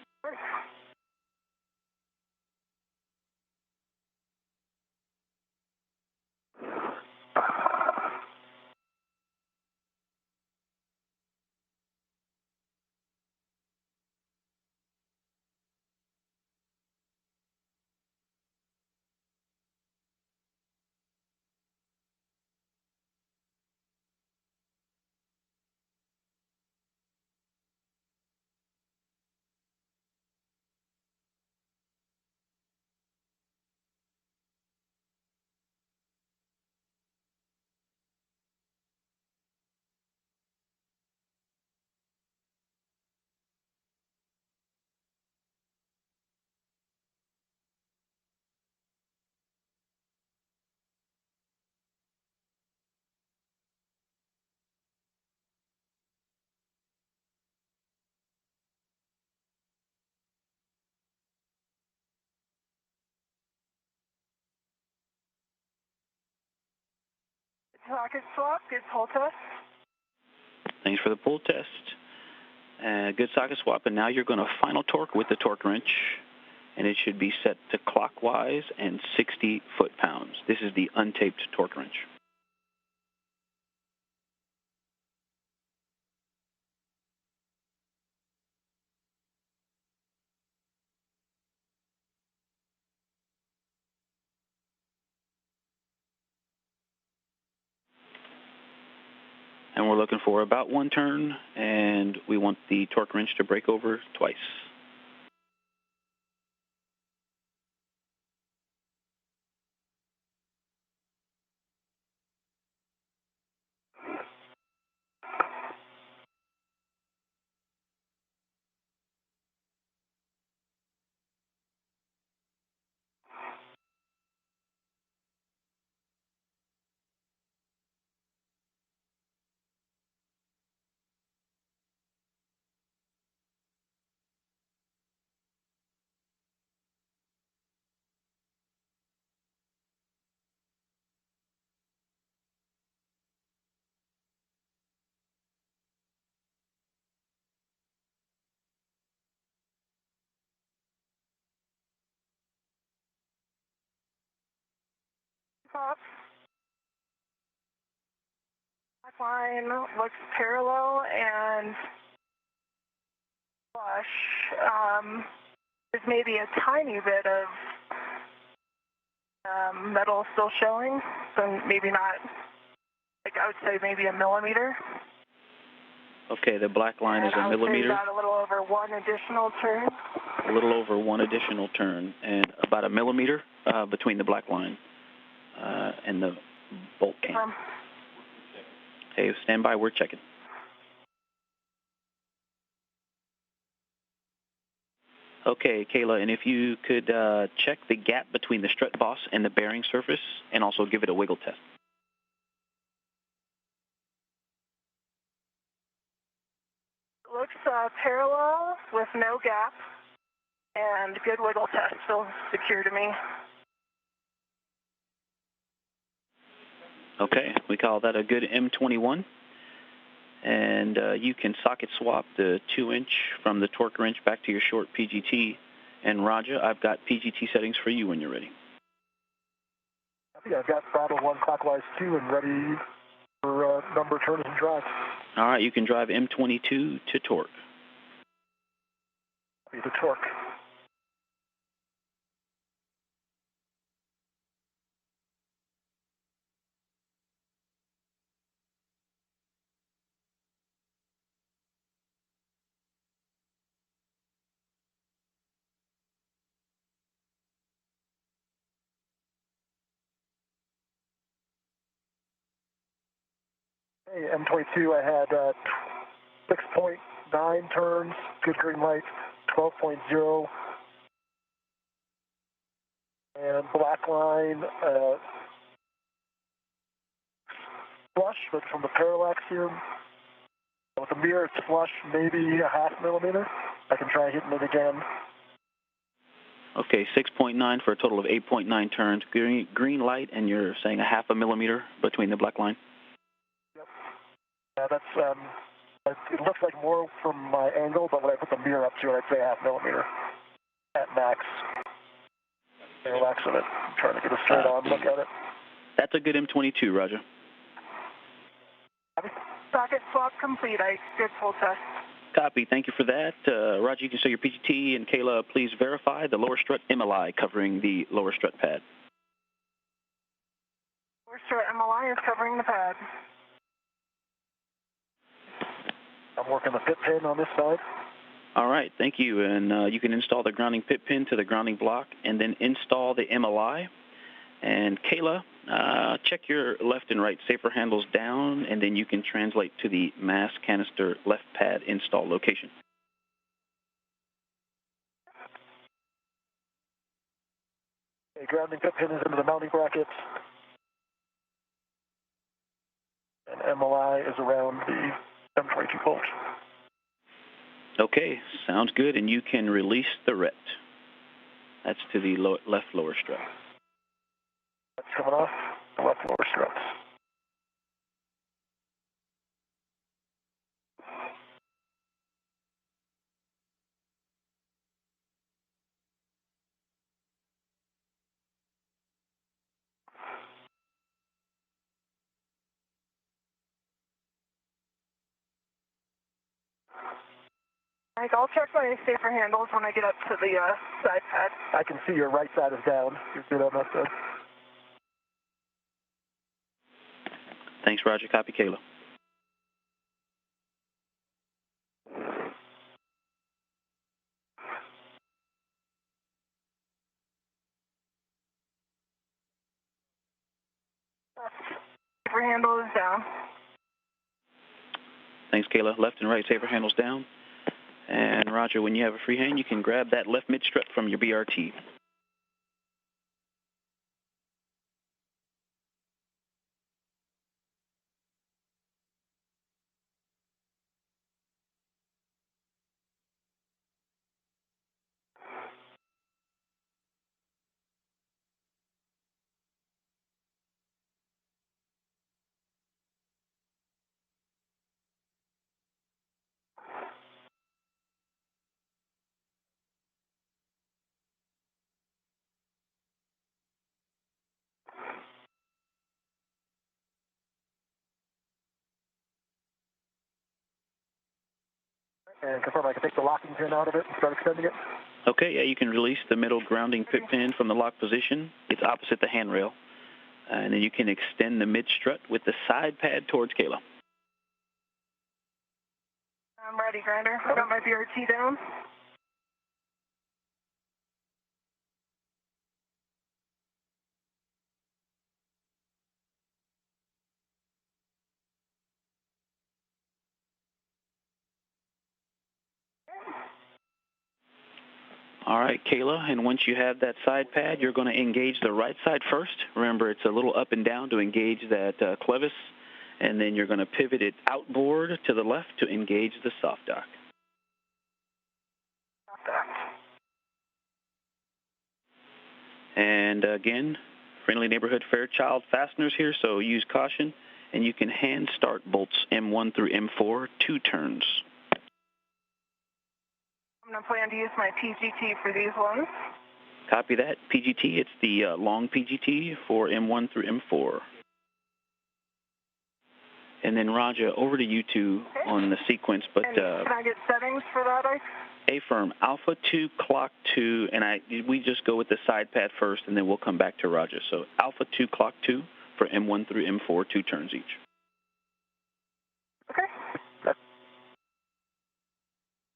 Speaker 2: Socket swap, good pull test.
Speaker 5: Thanks for the pull test. Good socket swap, and now you're going to final torque with the torque wrench, and it should be set to clockwise and 60 foot-pounds. This is the untaped torque wrench. And we're looking for about one turn, and we want the torque wrench to break over twice.
Speaker 2: Top. Black line looks parallel and flush. There's maybe a tiny bit of metal still showing, so maybe not, like I would say maybe a millimeter.
Speaker 5: Okay, the black line is a millimeter.
Speaker 2: About a little over one additional turn.
Speaker 5: A little over one additional turn, and about a millimeter between the black line and the bolt cam. Okay, stand by, we're checking. Okay, Kayla, and if you could check the gap between the strut boss and the bearing surface, and also give it a wiggle test.
Speaker 2: Looks parallel with no gap, and good wiggle test, feels secure to me.
Speaker 5: Okay, we call that a good M21. And you can socket swap the 2-inch from the torque wrench back to your short PGT. And Raja, I've got PGT settings for you when you're ready.
Speaker 1: Yeah, I've got throttle 1 clockwise 2 and ready for number turns and drive.
Speaker 5: All right, you can drive M22 to torque.
Speaker 1: The torque. Hey, M22, I had 6.9 turns, good green light, 12.0, and black line flush, but from the parallax here. With the mirror, it's flush, maybe a half millimeter. I can try hitting it again.
Speaker 5: Okay, 6.9 for a total of 8.9 turns. Green light, and you're saying a half a millimeter between the black line?
Speaker 1: Yep. That's, it looks like more from my angle, but when I put the mirror up to it, I'd say a half millimeter at max. Parallax on it. I'm trying to get a straight on look at it.
Speaker 5: That's a good M22, Roger.
Speaker 2: Socket swap complete. Good full test.
Speaker 5: Copy. Thank you for that. Roger, you can show your PGT, and Kayla, please verify the lower strut MLI covering the lower strut pad.
Speaker 2: Lower strut MLI is covering the pad.
Speaker 1: I'm working the pit pin on this side.
Speaker 5: All right, thank you. And you can install the grounding pit pin to the grounding block and then install the MLI. And Kayla, check your left and right safer handles down, and then you can translate to the mass canister left pad install location.
Speaker 1: Okay, grounding pit pin is into the mounting brackets. And MLI is around the M22 bolt.
Speaker 5: Okay, sounds good, and you can release the ret. That's to the left lower strut.
Speaker 1: That's coming off the left lower struts.
Speaker 2: Mike, I'll check my safer handles when I get up to the side pad.
Speaker 1: I can see your right side is down. You're good on that side.
Speaker 5: Thanks, Roger. Copy, Kayla.
Speaker 2: Safer handle is down.
Speaker 5: Thanks, Kayla. Left and right safer handles down. And Roger, when you have a free hand, you can grab that left mid-strut from your BRT.
Speaker 1: And confirm I can take the locking pin out of it and start extending it.
Speaker 5: Okay, yeah, you can release the middle grounding pin from the lock position. It's opposite the handrail. And then you can extend the mid-strut with the side pad towards Kayla.
Speaker 2: I'm ready, Grinder. I got my BRT down.
Speaker 5: All right, Kayla, and once you have that side pad, you're going to engage the right side first. Remember, it's a little up and down to engage that clevis, and then you're going to pivot it outboard to the left to engage the soft dock. And again, friendly neighborhood Fairchild fasteners here, so use caution, and you can hand start bolts M1 through M4, 2 turns.
Speaker 2: I'm going to plan to use my PGT for these ones.
Speaker 5: Copy that. PGT, it's the long PGT for M1 through M4. And then, Roger, over to you two on the sequence. But
Speaker 2: can I get settings for that, Ike?
Speaker 5: A-firm, Alpha 2, Clock 2, and we just go with the side pad first, and then we'll come back to Roger. So Alpha 2, Clock 2 for M1 through M4, 2 turns each.
Speaker 2: Okay.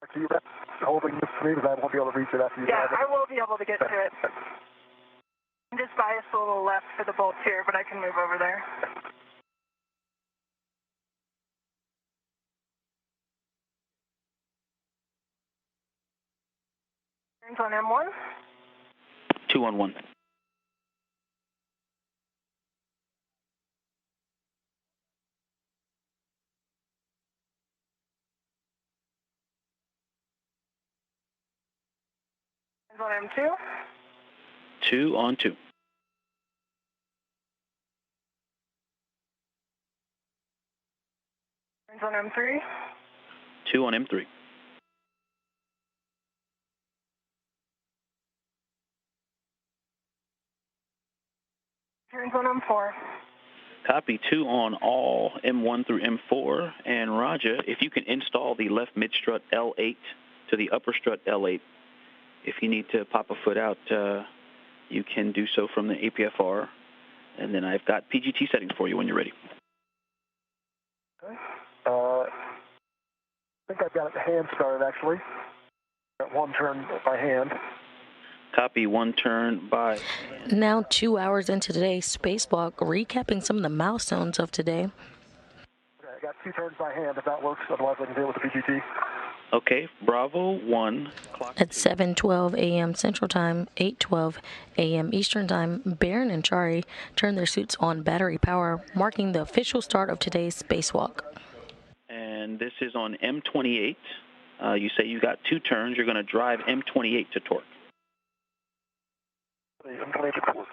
Speaker 1: Are you holding this for me because I won't be able to reach it after you have it?
Speaker 2: I will be able to get to it. I'm just biased a little left for the bolts here, but I can move over there. Turns on M1.
Speaker 5: 2 on 1.
Speaker 2: Turns on M2.
Speaker 5: 2 on 2.
Speaker 2: Turns on M3.
Speaker 5: 2 on M3.
Speaker 2: Turns on M4.
Speaker 5: Copy. 2 on all M1 through M4. And Roger, if you can install the left mid-strut L8 to the upper strut L8. If you need to pop a foot out, you can do so from the APFR. And then I've got PGT settings for you when you're ready.
Speaker 1: Okay. I think I've got it hand started, actually. Got 1 turn by hand.
Speaker 5: Copy. 1 turn by hand.
Speaker 3: Now 2 hours into today's spacewalk, recapping some of the milestones of today.
Speaker 1: Okay, I got 2 turns by hand if that works. Otherwise, I can deal with the PGT.
Speaker 5: Okay, Bravo 1.
Speaker 3: At 7:12 a.m. Central Time, 8:12 a.m. Eastern Time, Barron and Chari turned their suits on battery power, marking the official start of today's spacewalk.
Speaker 5: And this is on M28. You say you got 2 turns. You're going to drive M28 to torque.
Speaker 1: M28 to torque.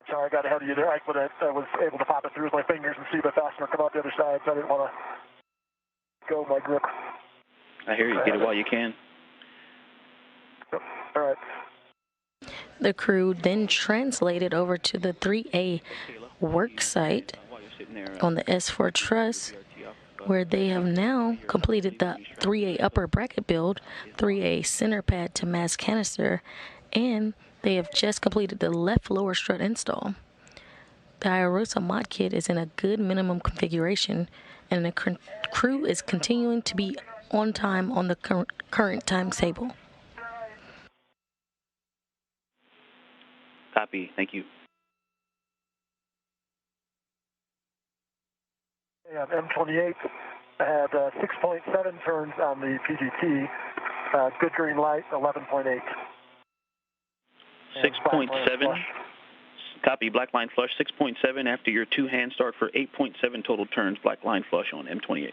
Speaker 1: Sorry, I got ahead of you there, Ike, but I was able to pop it through with my fingers and see the fastener come out the other side, so I didn't want to go my grip.
Speaker 5: I hear you. Get it while you can.
Speaker 1: All right.
Speaker 3: The crew then translated over to the 3A work site on the S4 truss, where they have now completed the 3A upper bracket build, 3A center pad to mass canister, and they have just completed the left lower strut install. The IROSA mod kit is in a good minimum configuration, and the crew is continuing to be on time on the current timetable.
Speaker 5: Copy. Thank you.
Speaker 1: Yeah, M28 had 6.7 turns on the PGT. Good green light, 11.8.
Speaker 5: 6.7. Copy. Black line flush. 6.7 after your two-hand start for 8.7 total turns. Black line flush on M28.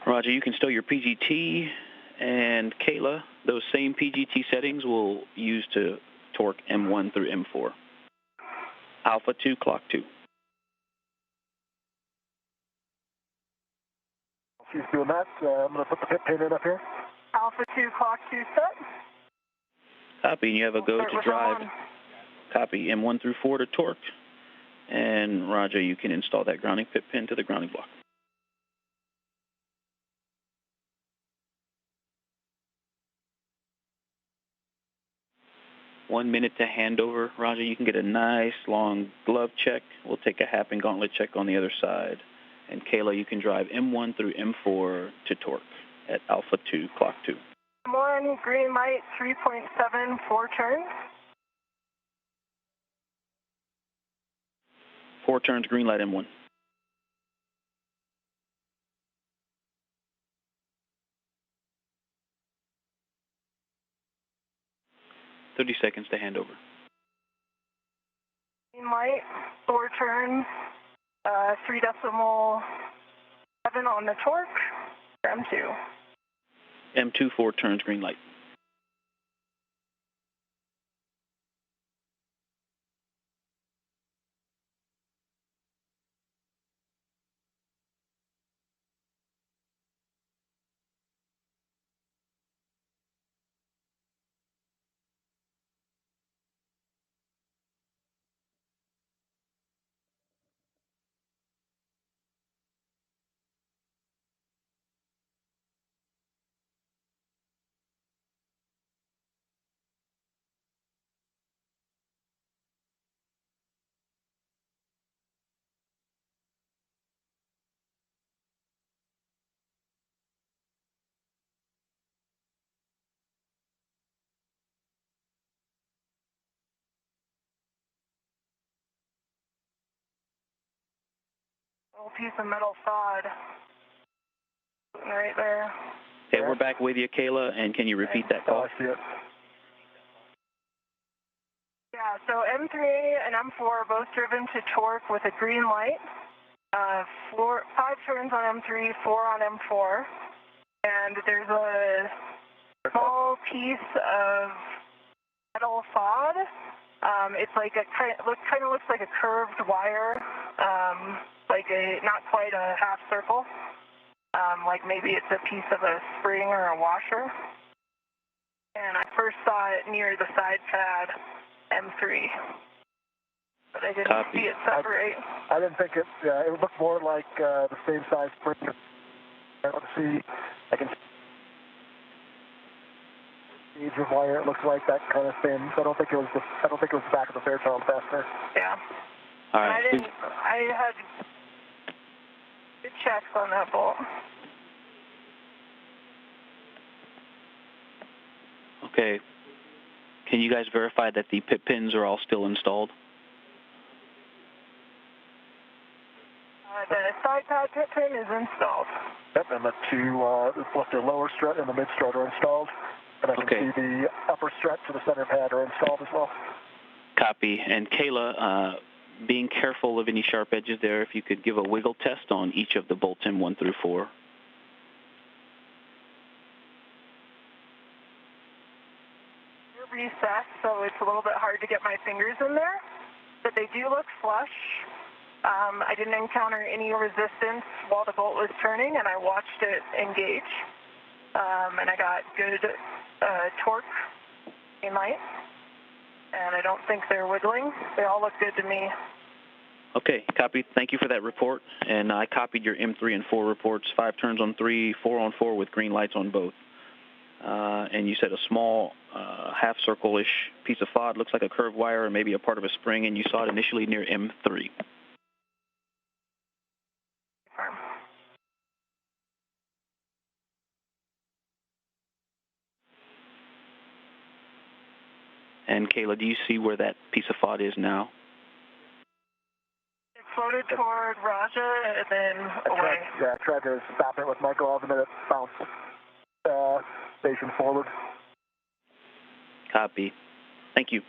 Speaker 5: Roger. You can stow your PGT. And Kayla, those same PGT settings we'll use to torque M1 through M4. Alpha 2, clock 2.
Speaker 1: She's doing that. I'm going to put the pit pin in up here.
Speaker 2: Alpha 2, clock 2 set.
Speaker 5: Copy, and you have a go to drive. Copy, M1 through 4 to torque. And Roger, you can install that grounding pit pin to the grounding block. One minute to handover. Roger, you can get a nice long glove check. We'll take a hap and gauntlet check on the other side. And Kayla, you can drive M1 through M4 to torque at Alpha 2, clock 2.
Speaker 2: M1, green light, 3.7, 4 turns.
Speaker 5: 4 turns, green light M1. $30 seconds to hand over.
Speaker 2: Green light, 4 turns, 3.7 on the torque, M2.
Speaker 5: M2, 4 turns, green light.
Speaker 2: Little piece of metal sod right there.
Speaker 5: Okay, we're back with you, Kayla, and can you repeat that call?
Speaker 1: I see it.
Speaker 2: Yeah, so M3 and M4 are both driven to torque with a green light. 5 turns on M3, 4 on M4. And there's a small piece of metal sod. It's like kind of looks like a curved wire, like not quite a half circle. Like maybe it's a piece of a spring or a washer. And I first saw it near the side pad M3, but I didn't see it separate.
Speaker 1: I didn't think it. It looked more like the same size spring. I can see beads of wire. It looks like that kind of thing. So I don't think it was the back of the Fairchild fastener.
Speaker 2: Yeah.
Speaker 5: All right.
Speaker 2: I had good checks on that bolt.
Speaker 5: Okay. Can you guys verify that the pit pins are all still installed?
Speaker 2: The side pad pit pin is installed.
Speaker 1: Yep, and the two, both the lower strut and the mid strut are installed. And I can see the upper strut to the center pad are installed as well.
Speaker 5: Copy. And Kayla, being careful of any sharp edges there, if you could give a wiggle test on each of the bolts M1 through 4.
Speaker 2: They're recessed, so it's a little bit hard to get my fingers in there, but they do look flush. I didn't encounter any resistance while the bolt was turning, and I watched it engage, and I got good torque in light. and I don't think they're wiggling. They all look good to me.
Speaker 5: Okay, copy. Thank you for that report. And I copied your M3 and 4 reports, 5 turns on 3, 4 on 4 with green lights on both. And you said a small half circle-ish piece of FOD looks like a curved wire or maybe a part of a spring, and you saw it initially near M3. And Kayla, do you see where that piece of FOD is now?
Speaker 2: It floated toward Raja and then away.
Speaker 1: I tried to stop it with my glove and then it bounced station forward.
Speaker 5: Copy. Thank you.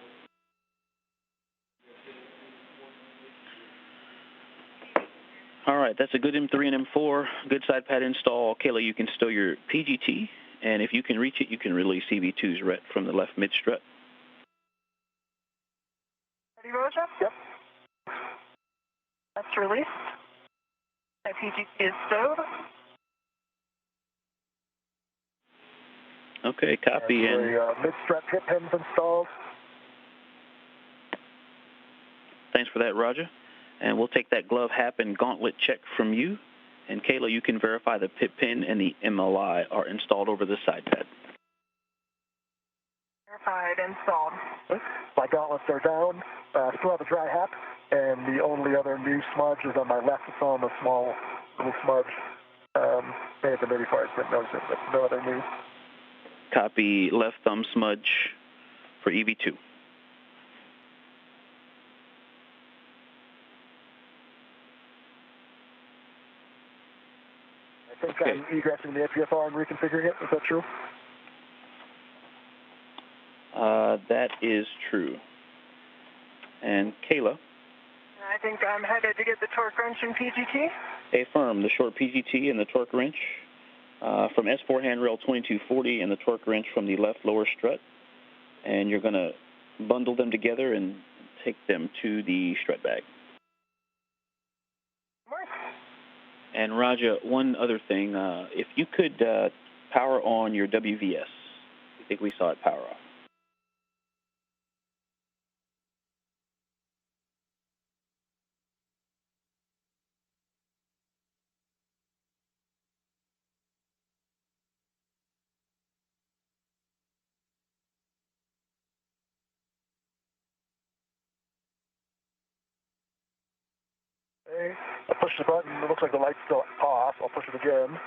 Speaker 5: All right, that's a good M3 and M4, good side pad install. Kayla, you can stow your PGT, and if you can reach it, you can release CV2's ret from the left mid strut.
Speaker 2: Ready, Roger?
Speaker 1: Yep.
Speaker 2: That's released. My PGT is stowed.
Speaker 5: Okay, copy.
Speaker 1: And the mid-strut tip pins installed.
Speaker 5: Thanks for that, Roger. And we'll take that glove hap and gauntlet check from you. And Kayla, you can verify the pip pin and the MLI are installed over the side pad.
Speaker 2: Verified, installed.
Speaker 1: My gauntlets are down. Still have a dry hap, and the only other new smudge is on my left. It's on a small little smudge. May have been notified, but no other new.
Speaker 5: Copy left thumb smudge for EV2.
Speaker 1: I think I'm egressing the APFR and reconfiguring it. Is that true?
Speaker 5: That is true. And Kayla?
Speaker 2: I think I'm headed to get the torque wrench and PGT.
Speaker 5: Affirm the short PGT and the torque wrench from S4 handrail 2240 and the torque wrench from the left lower strut. And you're going to bundle them together and take them to the strut bag. And Raja, one other thing, if you could power on your WVS. I think we saw it power off.
Speaker 1: Okay. I push the button. It looks like the light's still off. I'll push it again.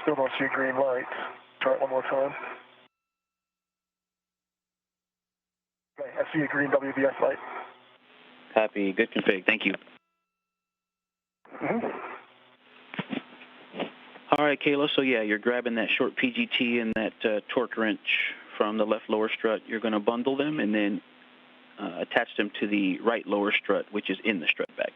Speaker 1: Still don't see a green light. Try it one more time. Okay, I see a green WVS light.
Speaker 5: Copy. Good config. Thank you.
Speaker 1: Mm-hmm.
Speaker 5: All right, Kayla. So, yeah, you're grabbing that short PGT and that torque wrench from the left lower strut. You're going to bundle them and then attach them to the right lower strut, which is in the strut bag.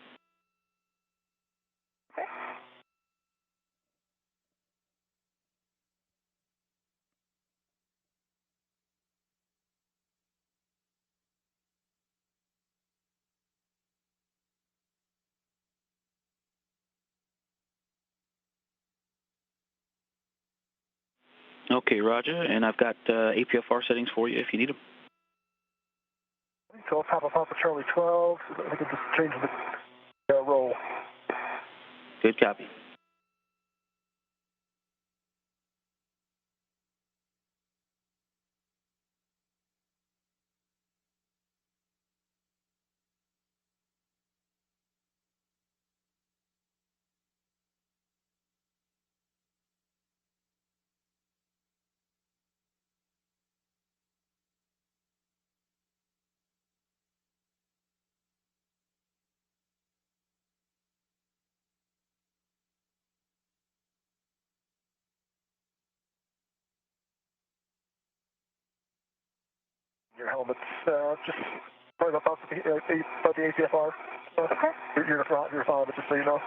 Speaker 5: Okay, Roger, and I've got APFR settings for you if you need them.
Speaker 1: So Papa Charlie 12, I can just change the roll.
Speaker 5: Good copy.
Speaker 1: Your helmet's just right above the APFR.
Speaker 2: Okay.
Speaker 1: You're fine, just so you know.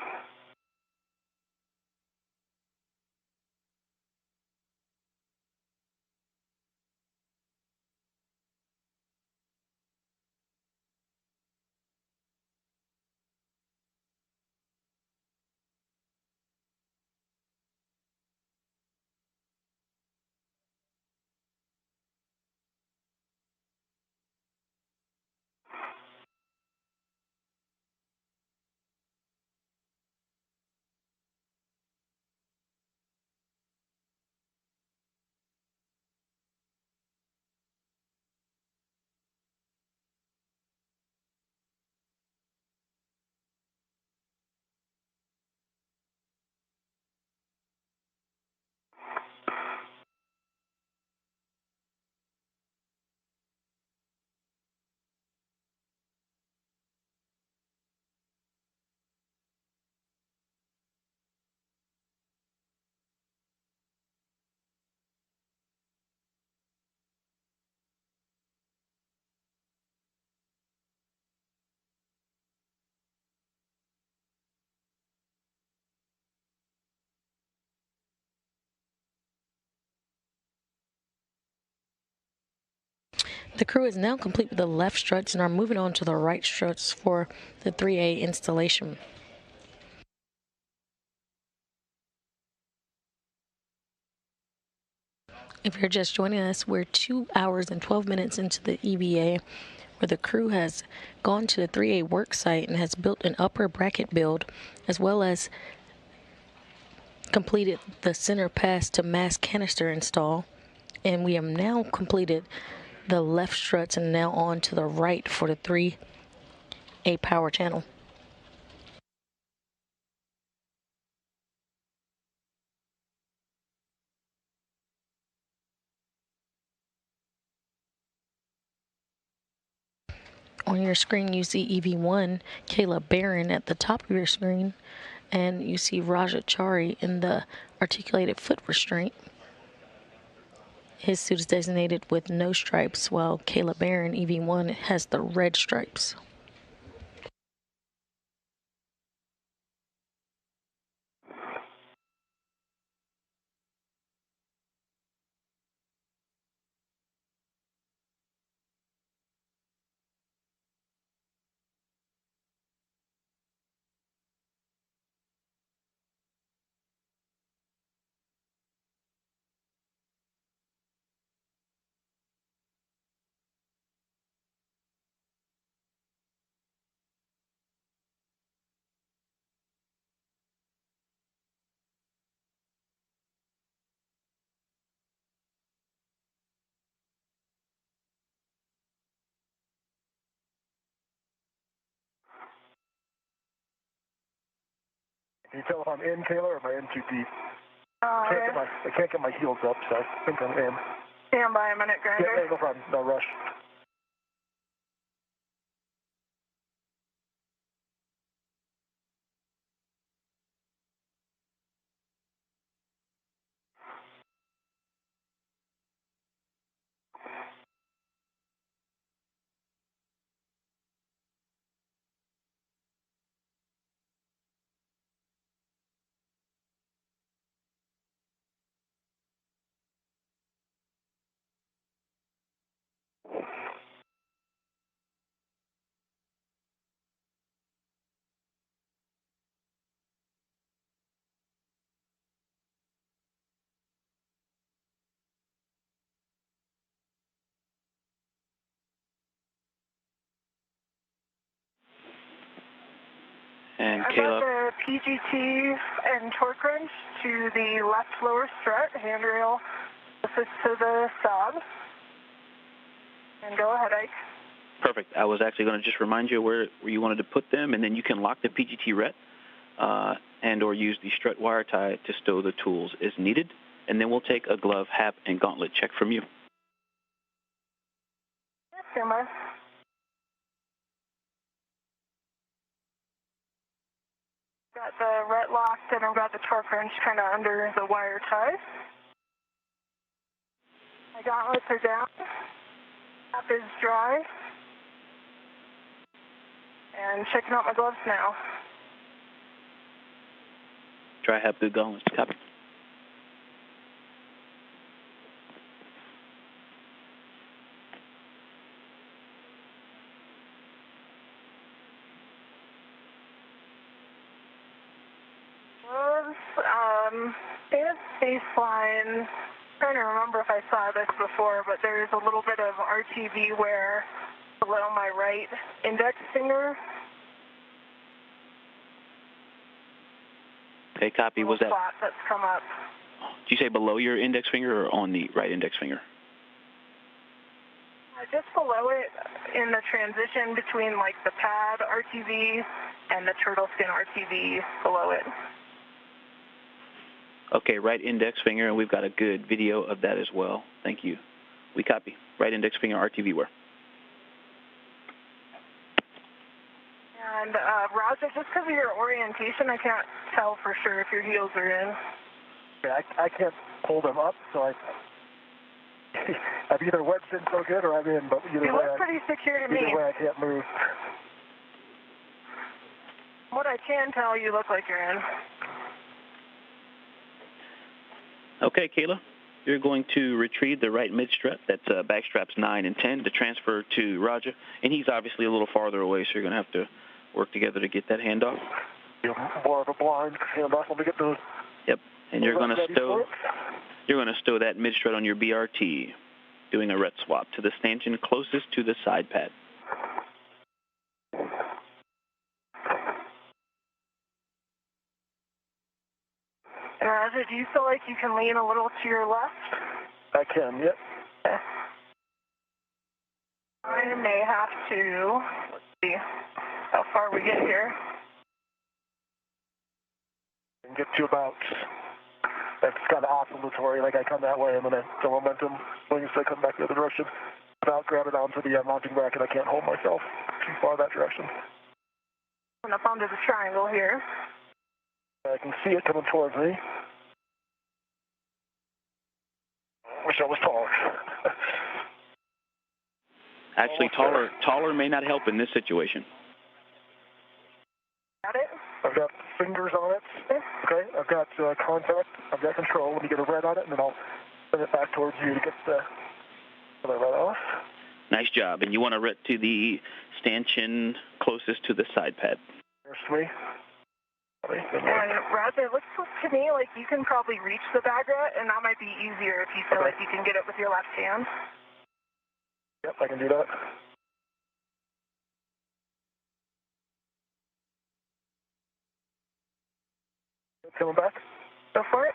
Speaker 3: The crew is now complete with the left struts and are moving on to the right struts for the 3A installation. If you're just joining us, we're 2 hours and 12 minutes into the EVA, where the crew has gone to the 3A work site and has built an upper bracket build, as well as completed the center pass to mass canister install. And we have now completed the left struts and now on to the right for the 3A power channel. On your screen, you see EV1, Kayla Barron at the top of your screen, and you see Raja Chari in the articulated foot restraint. His suit is designated with no stripes, while Kayla Barron, EV1, has the red stripes.
Speaker 1: Can you tell if I'm in, Kayla, or am I in too deep? I can't get my heels up, so I think I'm in.
Speaker 2: Stand by a minute, Grinder.
Speaker 1: Yeah, no problem. No rush.
Speaker 5: And
Speaker 2: I've
Speaker 5: Kayla,
Speaker 2: got the PGT and torque wrench to the left lower strut, handrail assist to the sub. And go ahead, Ike.
Speaker 5: perfect. I was actually going to just remind you where you wanted to put them, and then you can lock the PGT ret and or use the strut wire tie to stow the tools as needed. And then we'll take a glove, hap, and gauntlet check from you.
Speaker 2: Yes, stand by. Got the ret locked, and I've got the torque wrench kind of under the wire tie. My gauntlets are down. Cap is dry. And checking out my gloves now.
Speaker 5: Dry, hap, good gauntlets. Copy.
Speaker 2: Data baseline. Trying to remember if I saw this before, but there's a little bit of RTV wear below my right index finger.
Speaker 5: Okay, copy. Was that?
Speaker 2: Spot that's come up.
Speaker 5: Did you say below your index finger or on the right index finger?
Speaker 2: Just below it, in the transition between like the pad RTV and the turtle skin RTV below it.
Speaker 5: Okay, right index finger, and we've got a good video of that as well. Thank you. We copy. Right index finger RTV wear.
Speaker 2: And Raja, just because of your orientation, I can't tell for sure if your heels are in.
Speaker 1: Yeah, I can't pull them up, so I've either wedged in so good or I'm in, but either
Speaker 2: you
Speaker 1: way,
Speaker 2: look pretty secure to me.
Speaker 1: Either way, I can't move.
Speaker 2: What I can tell, you look like you're in.
Speaker 5: Okay, Kayla, you're going to retrieve the right mid-strut. That's backstraps 9 and 10 to transfer to Roger. And he's obviously a little farther away, so you're going to have to work together to get that handoff.
Speaker 1: More of a blind handoff when we get those.
Speaker 5: Yep. And you're going to stow that mid-strut on your BRT, doing a ret swap to the stanchion closest to the side pad.
Speaker 2: Roger, do you feel like you can lean a little to your left?
Speaker 1: I can, yep.
Speaker 2: I may have to, let's see how far we get here.
Speaker 1: I can get to about, it's kind of oscillatory, like I come that way and then the momentum swings, so I come back the other direction. Without grabbing onto the mounting bracket, I can't hold myself too far that direction.
Speaker 2: And up onto the triangle here.
Speaker 1: I can see it coming towards me. Wish I was taller.
Speaker 5: Actually, taller may not help in this situation.
Speaker 2: Got it?
Speaker 1: I've got fingers on it. Okay, I've got contact. I've got control. Let me get a red on it, and then I'll send it back towards you to get the red off.
Speaker 5: Nice job. And you want to ret to the stanchion closest to the side pad.
Speaker 1: There's me.
Speaker 2: And Roger, it looks to me like you can probably reach the bagret, and that might be easier if you feel like you can get it with your left hand.
Speaker 1: Yep, I can do that. Coming back.
Speaker 2: Go for it.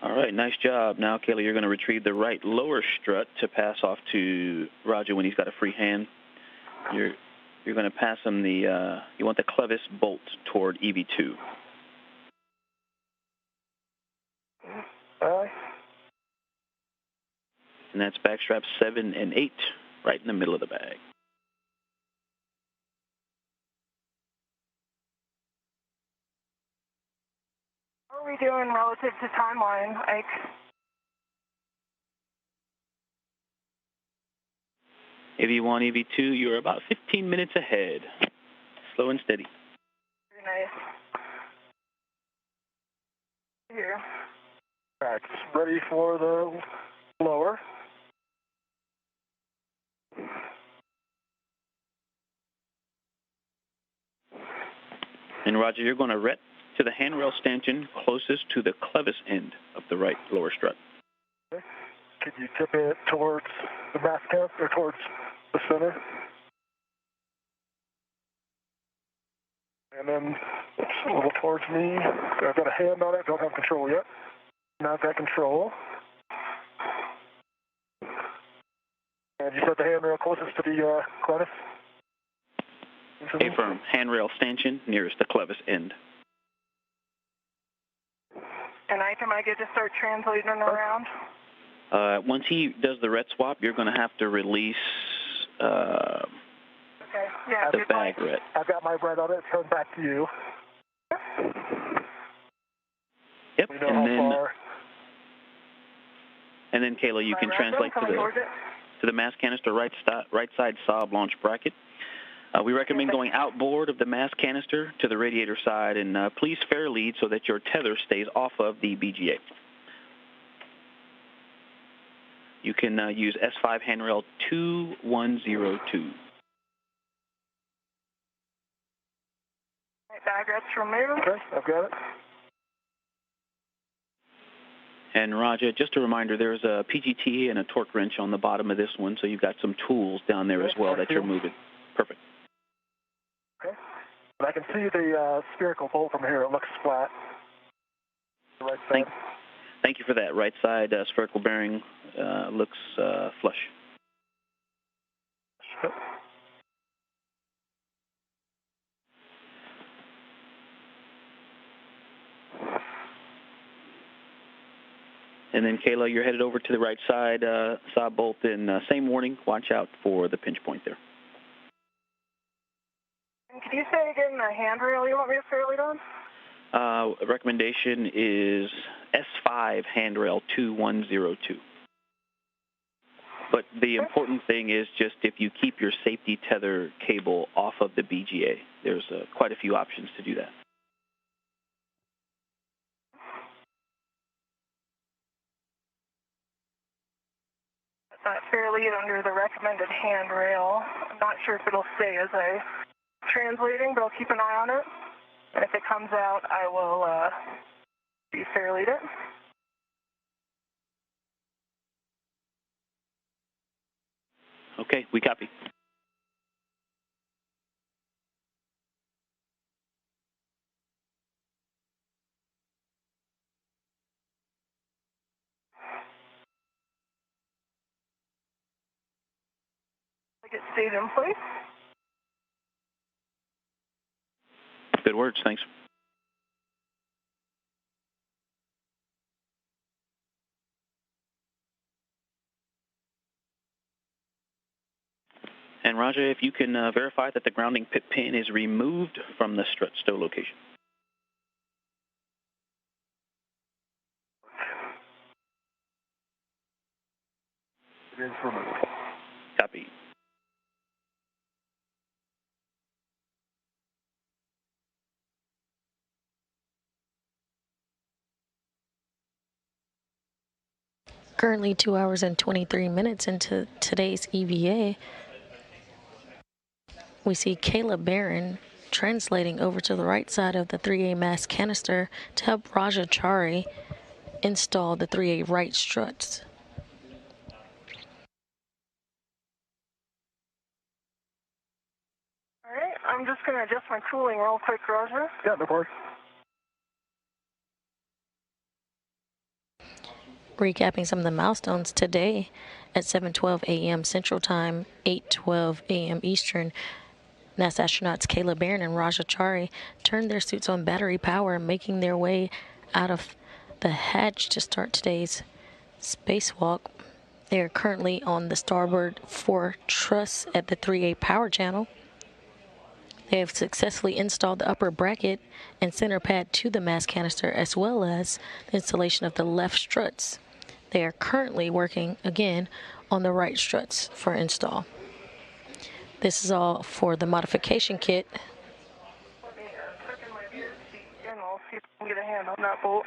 Speaker 5: All right, nice job. Now, Kayla, you're going to retrieve the right lower strut to pass off to Roger when he's got a free hand. You're going to pass him the, you want the clevis bolt toward EV2. And that's backstraps 7 and 8, right in the middle of the bag.
Speaker 2: How are we doing relative to timeline, Ike?
Speaker 5: EV1, EV2, you're about 15 minutes ahead. Slow and steady.
Speaker 2: Very nice. Here.
Speaker 1: All right, ready for the lower.
Speaker 5: And Roger, you're going to ret to the handrail stanchion closest to the clevis end of the right lower strut.
Speaker 1: Okay. Could you tip it towards the mass camp or towards the center? And then a little towards me. I've got a hand on it, don't have control yet. Now I've got control. And you said the handrail closest to the clevis?
Speaker 5: Affirm. Handrail stanchion nearest the clevis end.
Speaker 2: And Ike, am I good to start translating around?
Speaker 5: Once he does the ret swap, you're going to have to release the bag ret.
Speaker 1: I've got my red on it. Turn back to you.
Speaker 5: Yep. And then Kayla, you can translate to the mass canister right side sob launch bracket. We recommend going outboard of the mass canister to the radiator side, and please fair lead so that your tether stays off of the BGA. You can use S5 handrail 2102.
Speaker 2: Bag ret's removed.
Speaker 1: Okay, I've got it.
Speaker 5: And Roger, just a reminder, there's a PGT and a torque wrench on the bottom of this one, so you've got some tools down there as well that you're moving. Perfect.
Speaker 1: Okay. And I can see the spherical bolt from here. It looks flat. The right side.
Speaker 5: Thank you for that. Right side spherical bearing looks flush.
Speaker 1: Yep.
Speaker 5: And then, Kayla, you're headed over to the right side sob bolt, and same warning, watch out for the pinch point there.
Speaker 2: And could you say again the handrail you want me to fair lead on?
Speaker 5: Recommendation is S5 handrail 2102. But the important thing is just if you keep your safety tether cable off of the BGA, there's quite a few options to do that.
Speaker 2: That fairly under the recommended handrail. I'm not sure if it'll stay as I translating, but I'll keep an eye on it. And if it comes out, I will de-fairlead it.
Speaker 5: Okay, we copy.
Speaker 2: It stayed in place.
Speaker 5: Good words, thanks. And Roger, if you can verify that the grounding pin is removed from the strut stow location.
Speaker 1: It is removed.
Speaker 5: Copy.
Speaker 3: Currently 2 hours and 23 minutes into today's EVA, we see Kayla Barron translating over to the right side of the 3A mass canister to help Raja Chari install the 3A right struts.
Speaker 2: All right, I'm just going to adjust my cooling real quick, Roger.
Speaker 1: Yeah, no problem.
Speaker 3: Recapping some of the milestones today at 7:12 a.m. Central Time, 8:12 a.m. Eastern, NASA astronauts Kayla Barron and Raja Chari turned their suits on battery power, making their way out of the hatch to start today's spacewalk. They are currently on the starboard 4 truss at the 3A power channel. They have successfully installed the upper bracket and center pad to the mass canister, as well as the installation of the left struts. They are currently working again on the right struts for install. This is all for the modification kit.
Speaker 2: Let me check in my rear seat and I'll see if I can get a hand on that bolt.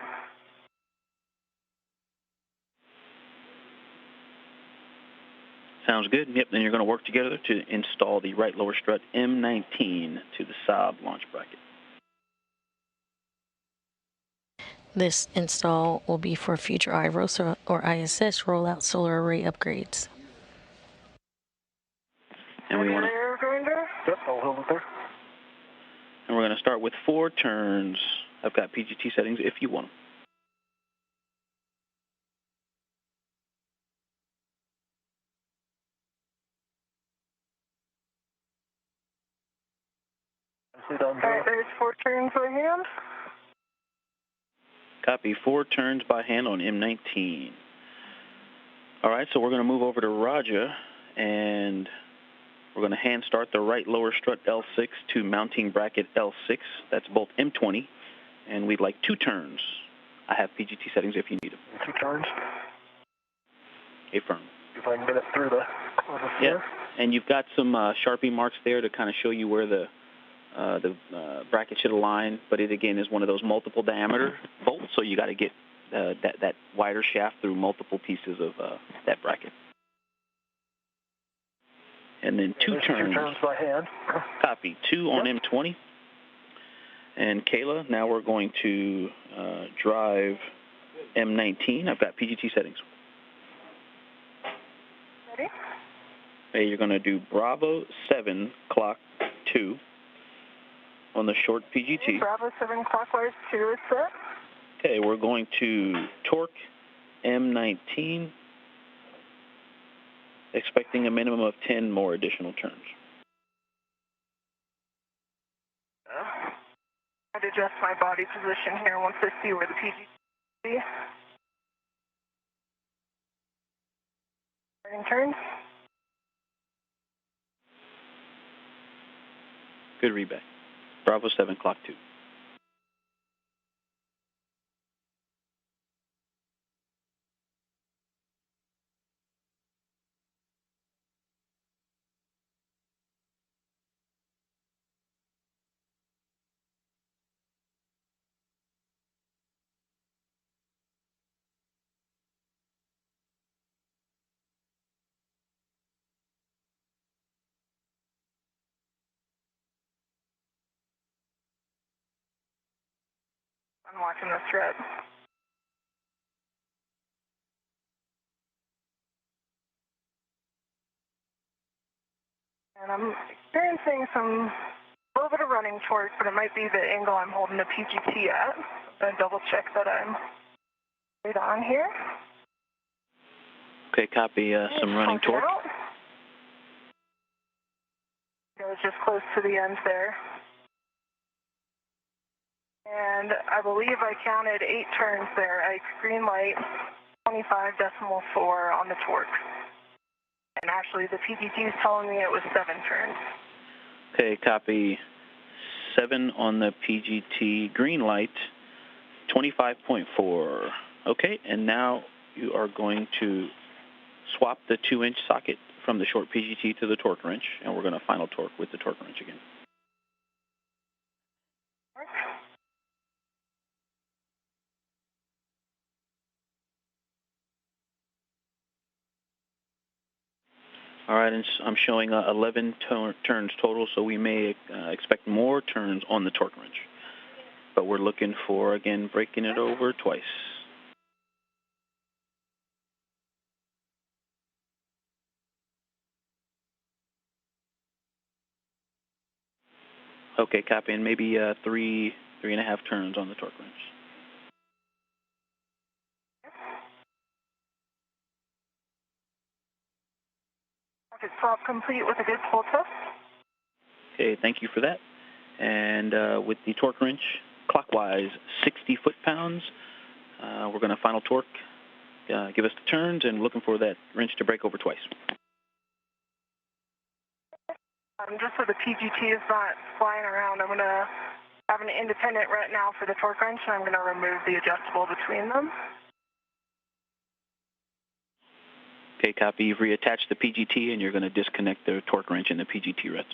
Speaker 5: Sounds good. Yep, then you're going to work together to install the right lower strut M19 to the Saab launch bracket.
Speaker 3: This install will be for future IROSA or ISS rollout solar array upgrades.
Speaker 5: And we want to.
Speaker 1: Yep, I'll hold it there.
Speaker 5: And we're going to start with 4 turns. I've got PGT settings if you want them.
Speaker 2: All right, there's 4 turns by hand.
Speaker 5: Copy. 4 turns by hand on M19. All right, so we're going to move over to Raja, and we're going to hand start the right lower strut L6 to mounting bracket L6. That's both M20, and we'd like 2 turns. I have PGT settings if you need them.
Speaker 1: 2 turns.
Speaker 5: Affirm.
Speaker 1: If I can get it through the
Speaker 5: yeah, and you've got some Sharpie marks there to kind of show you where the bracket should align, but it again is one of those multiple diameter bolts, so you got to get that wider shaft through multiple pieces of that bracket. And then 2 turns.
Speaker 1: 2 turns by hand.
Speaker 5: Copy. 2 on M20. And Kayla, now we're going to drive M19. I've got PGT settings.
Speaker 2: Ready?
Speaker 5: Okay, you're going to do Bravo 7 clock 2 on the short PGT.
Speaker 2: Bravo 7 clockwise 2 is set.
Speaker 5: Okay, we're going to torque M19, expecting a minimum of 10 more additional turns.
Speaker 2: I'd adjust my body position here once I see where the PGT is. Starting turns.
Speaker 5: Good readback. Bravo 7 clock 2.
Speaker 2: Unlocking the strip. And I'm experiencing a little bit of running torque, but it might be the angle I'm holding the PGT at. I'm going to double check that I'm right on here.
Speaker 5: Okay, copy some running torque.
Speaker 2: It was just close to the end there. And I believe I counted 8 turns there. I green light 25.4 on the torque. And actually the PGT is telling me it was 7 turns.
Speaker 5: Okay, copy 7 on the PGT, green light 25.4. Okay, and now you are going to swap the 2-inch socket from the short PGT to the torque wrench, and we're going to final torque with the torque wrench again. All right, and I'm showing 11 turns total, so we may expect more turns on the torque wrench. But we're looking for, again, breaking it over twice. Okay, copy, and maybe 3.5 turns on the torque wrench.
Speaker 2: Rocket swap complete with a good pull test.
Speaker 5: Okay, thank you for that. And with the torque wrench, clockwise 60 foot-pounds. We're going to final torque, give us the turns, and looking for that wrench to break over twice.
Speaker 2: Just so the PGT is not flying around, I'm going to have an independent right now for the torque wrench, and I'm going to remove the adjustable between them.
Speaker 5: Okay, copy. You've reattached the PGT, and you're going to disconnect the torque wrench and the PGT reds.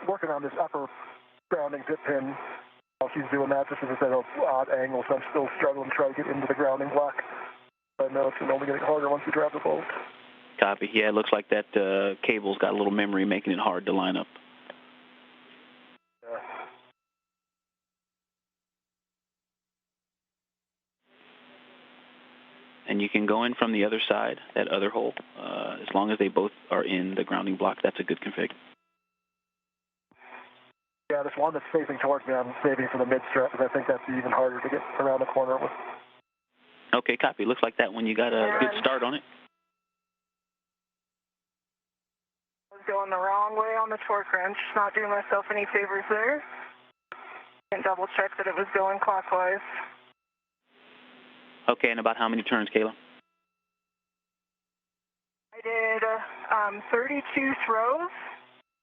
Speaker 1: Working on this upper grounding dip pin while she's doing that, just as I said, an odd angle, so I'm still struggling to try to get into the grounding block. I know it's only getting harder once we drop the bolt.
Speaker 5: Copy. Yeah, it looks like that cable's got a little memory making it hard to line up.
Speaker 1: Yeah.
Speaker 5: And you can go in from the other side, that other hole. As long as they both are in the grounding block, that's a good config.
Speaker 1: Yeah, this one that's facing towards me, I'm saving for the mid-strut, because I think that's even harder to get around the corner with.
Speaker 5: Okay, copy. Looks like that one you got a good start on it.
Speaker 2: I was going the wrong way on the torque wrench, not doing myself any favors there. And double check that it was going clockwise.
Speaker 5: Okay, and about how many turns, Kayla?
Speaker 2: I did 32 throws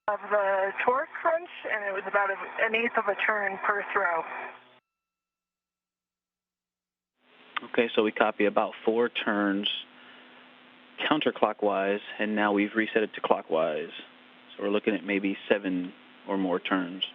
Speaker 2: of the torque wrench, and it was about an eighth of a turn per throw.
Speaker 5: Okay, so we copy about 4 turns counterclockwise, and now we've reset it to clockwise. So we're looking at maybe 7 or more turns.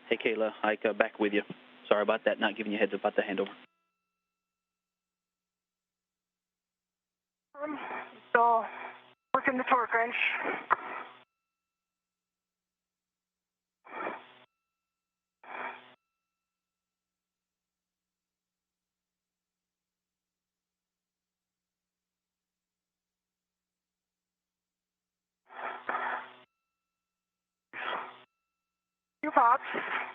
Speaker 5: Hey, Kayla, Ike, back with you. Sorry about that, not giving you a heads up about the handover.
Speaker 2: Still working the torque wrench. Two pops.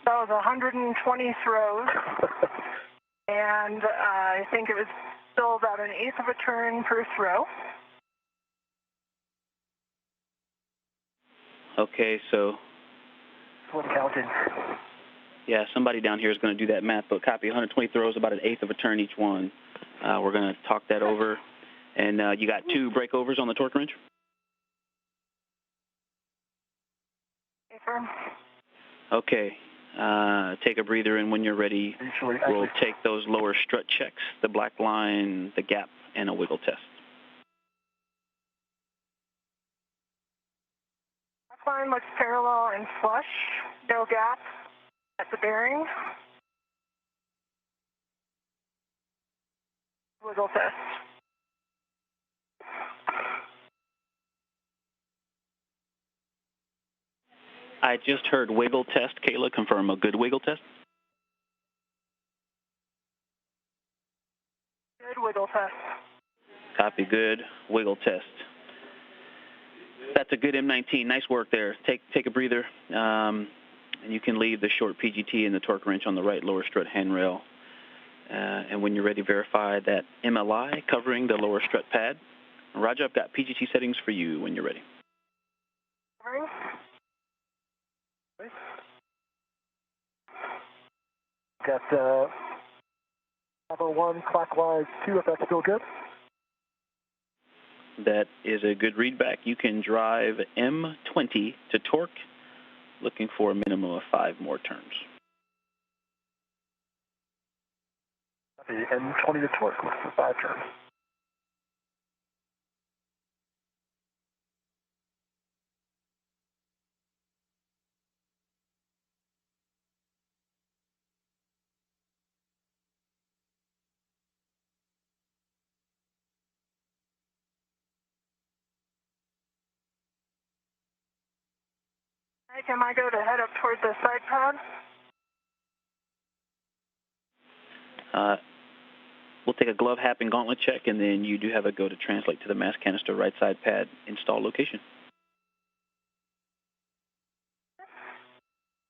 Speaker 2: That was 120 throws. And I think it was still about an eighth of a turn per throw.
Speaker 5: Okay, so...
Speaker 1: What counted?
Speaker 5: Yeah, somebody down here is going to do that math, but copy 120 throws, about an eighth of a turn each one. We're going to talk that over. And you got 2 breakovers on the torque wrench?
Speaker 2: Affirm.
Speaker 5: Okay. Take a breather, and when you're ready, we'll take those lower strut checks, the black line, the gap, and a wiggle test.
Speaker 2: Black line looks parallel and flush. No gap at the bearing. Wiggle test.
Speaker 5: I just heard wiggle test. Kayla, confirm a good wiggle test?
Speaker 2: Good wiggle test.
Speaker 5: Copy, good wiggle test. That's a good M19. Nice work there. Take a breather, and you can leave the short PGT and the torque wrench on the right lower strut handrail. And when you're ready, verify that MLI covering the lower strut pad. Roger, I've got PGT settings for you when you're ready.
Speaker 2: Covering.
Speaker 1: Got number 1 clockwise 2, if that's still good.
Speaker 5: That is a good readback. You can drive M20 to torque, looking for a minimum of 5 more turns.
Speaker 1: The M20 to torque, looking for 5 turns.
Speaker 2: Can I go to head up toward the side pad?
Speaker 5: We'll take a glove, hat, and gauntlet check, and then you do have a go to translate to the mass canister right side pad install location.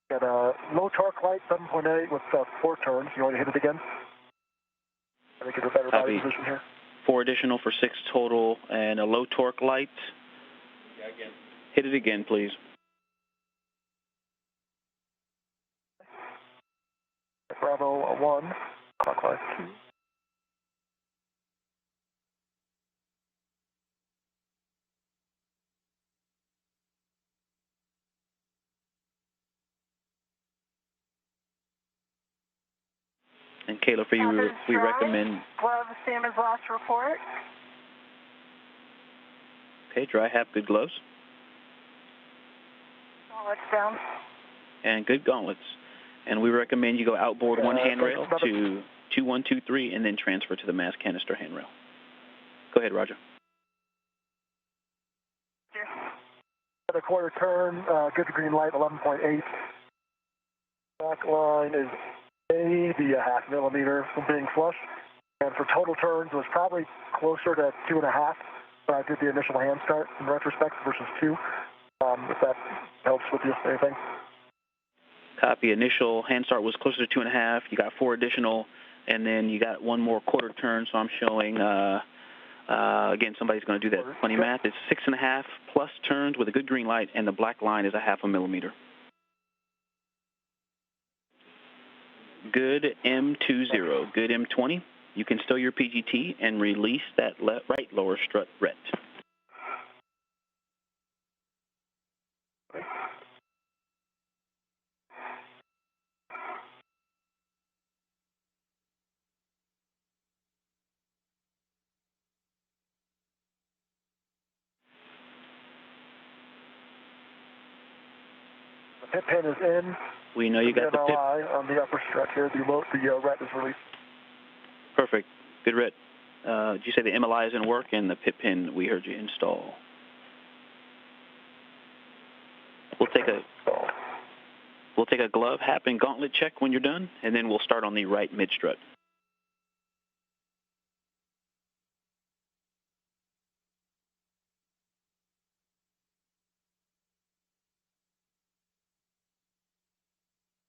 Speaker 1: Got a low torque light, 7.8 with 4 turns. You want to hit it again? I think it's a better body position here.
Speaker 5: 4 additional for 6 total, and a low torque light. Yeah, again. Hit it again, please.
Speaker 1: Bravo 1, clockwise 2.
Speaker 5: And Kayla, for you, we recommend...
Speaker 2: Glove, same as last report.
Speaker 5: Okay, dry hat, good gloves.
Speaker 2: Gauntlets down.
Speaker 5: And good gauntlets. And we recommend you go outboard 1 handrail to 2123 and then transfer to the mass canister handrail. Go ahead, Roger.
Speaker 1: Got a quarter turn, good green light, 11.8. Back line is maybe a half millimeter from being flush. And for total turns, it was probably closer to 2.5 when I did the initial hand start in retrospect versus 2. If that helps with you, anything.
Speaker 5: Copy. Initial hand start was closer to 2.5. You got 4 additional, and then you got 1 more quarter turn. So I'm showing, again, somebody's going to do that funny math. It's 6.5 plus turns with a good green light, and the black line is a half a millimeter. Good M20, good M20. You can stow your PGT and release that right lower strut ret.
Speaker 1: pit pin is in.
Speaker 5: We know you got the pit.
Speaker 1: MLI on the upper strut here. The ret is released.
Speaker 5: Perfect. Good ret. Did you say the MLI is in work and the pit pin we heard you install? We'll take a glove, hap, and gauntlet check when you're done, and then we'll start on the right mid-strut.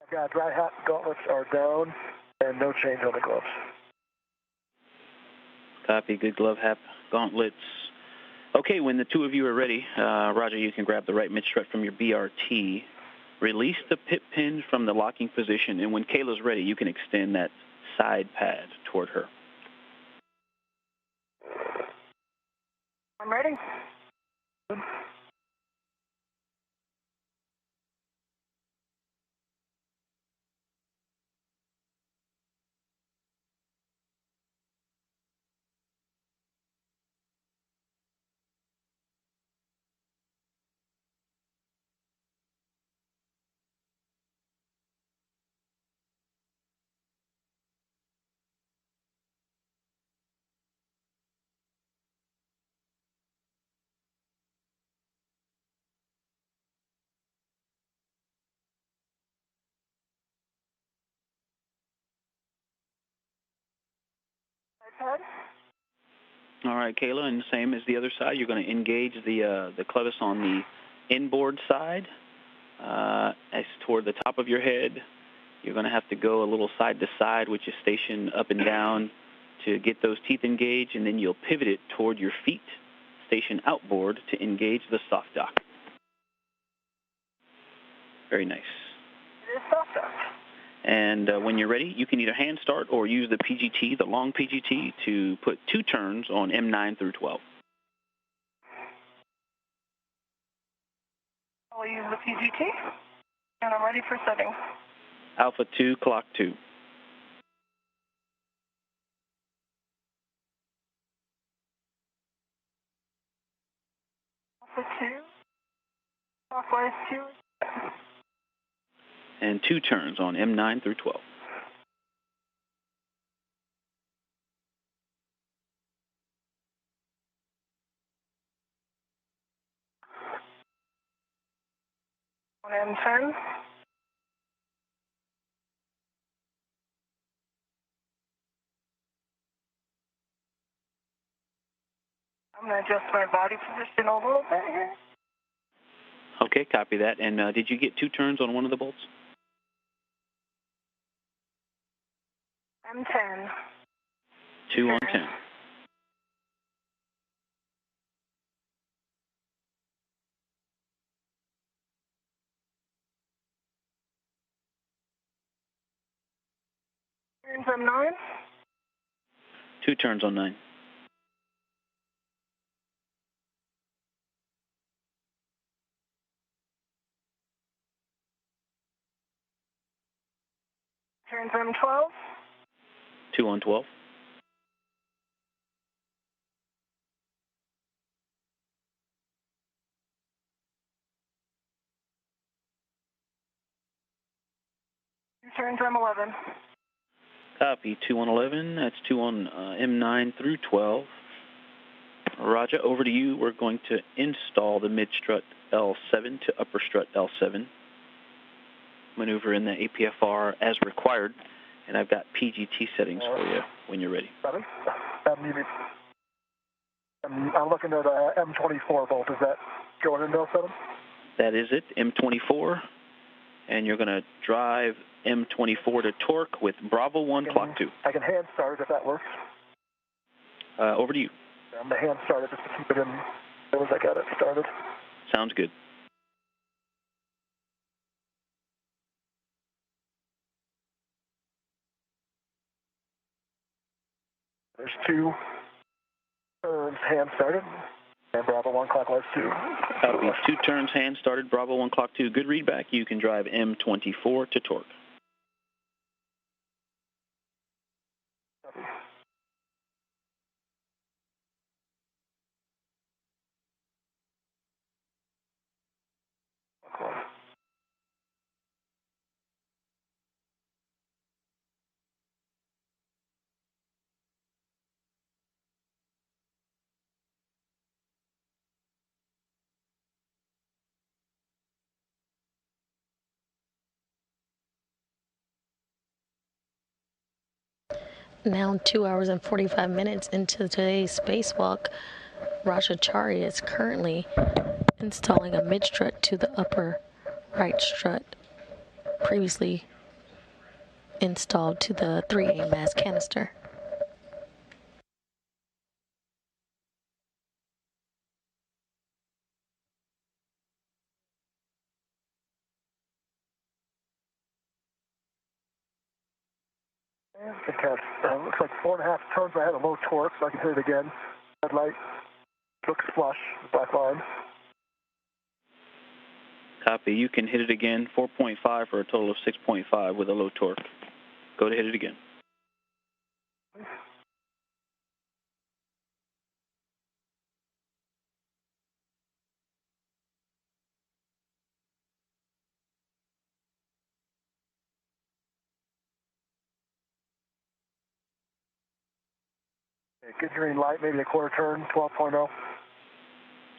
Speaker 1: I've got dry hat, gauntlets are down, and no change on the gloves.
Speaker 5: Copy. Good glove, hap, gauntlets. Okay, when the two of you are ready, Roger, you can grab the right mid-strut from your BRT. Release the pit pin from the locking position, and when Kayla's ready, you can extend that side pad toward her.
Speaker 2: I'm ready. iPad.
Speaker 5: All right, Kayla, and same as the other side, you're going to engage the clevis on the inboard side. As toward the top of your head, you're going to have to go a little side to side, which is station up and down to get those teeth engaged, and then you'll pivot it toward your feet, station outboard to engage the soft dock. Very nice.
Speaker 2: It is soft dock.
Speaker 5: And when you're ready, you can either hand start or use the PGT, the long PGT, to put 2 turns on M9 through 12.
Speaker 2: I'll use the PGT, and I'm ready for setting.
Speaker 5: Alpha 2, clock 2.
Speaker 2: Alpha 2, clockwise 2.
Speaker 5: And 2 turns on M9 through 12.
Speaker 2: On M10. I'm going to adjust my body position a little bit here.
Speaker 5: Okay, copy that. And did you get 2 turns on one of the bolts?
Speaker 2: M10.
Speaker 5: 2 on 10.
Speaker 2: Turns M9.
Speaker 5: 2 turns on 9.
Speaker 2: Turns M12.
Speaker 5: 2 on 12.
Speaker 2: Turns M11.
Speaker 5: Copy. 2 on 11. That's 2 on M9 through 12. Roger, over to you. We're going to install the mid-strut L7 to upper strut L7. Maneuver in the APFR as required, and I've got PGT settings for you when you're ready.
Speaker 1: I'm looking at M24 bolt. Is that going into L7?
Speaker 5: That is it, M24, and you're going to drive M24 to torque with Bravo 1, clock 2.
Speaker 1: I can hand start it if that works.
Speaker 5: Over to you.
Speaker 1: I'm going to hand start it just to keep it in as soon as I got it started.
Speaker 5: Sounds good.
Speaker 1: There's 2 turns hand started, and Bravo 1 clockwise 2.
Speaker 5: Copy. 2 turns hand started, Bravo 1 clock 2. Good readback. You can drive M24 to torque.
Speaker 1: Copy.
Speaker 3: Now 2 hours and 45 minutes into today's spacewalk, Rajachari is currently installing a mid-strut to the upper right strut, previously installed to the 3A mass canister.
Speaker 1: Looks like 4.5 turns. I had a low torque, so I can hit it again. Red light looks flush, black line.
Speaker 5: Copy. You can hit it again, 4.5 for a total of 6.5 with a low torque. Go to hit it again.
Speaker 1: Okay, good green light, maybe a quarter turn, 12.0.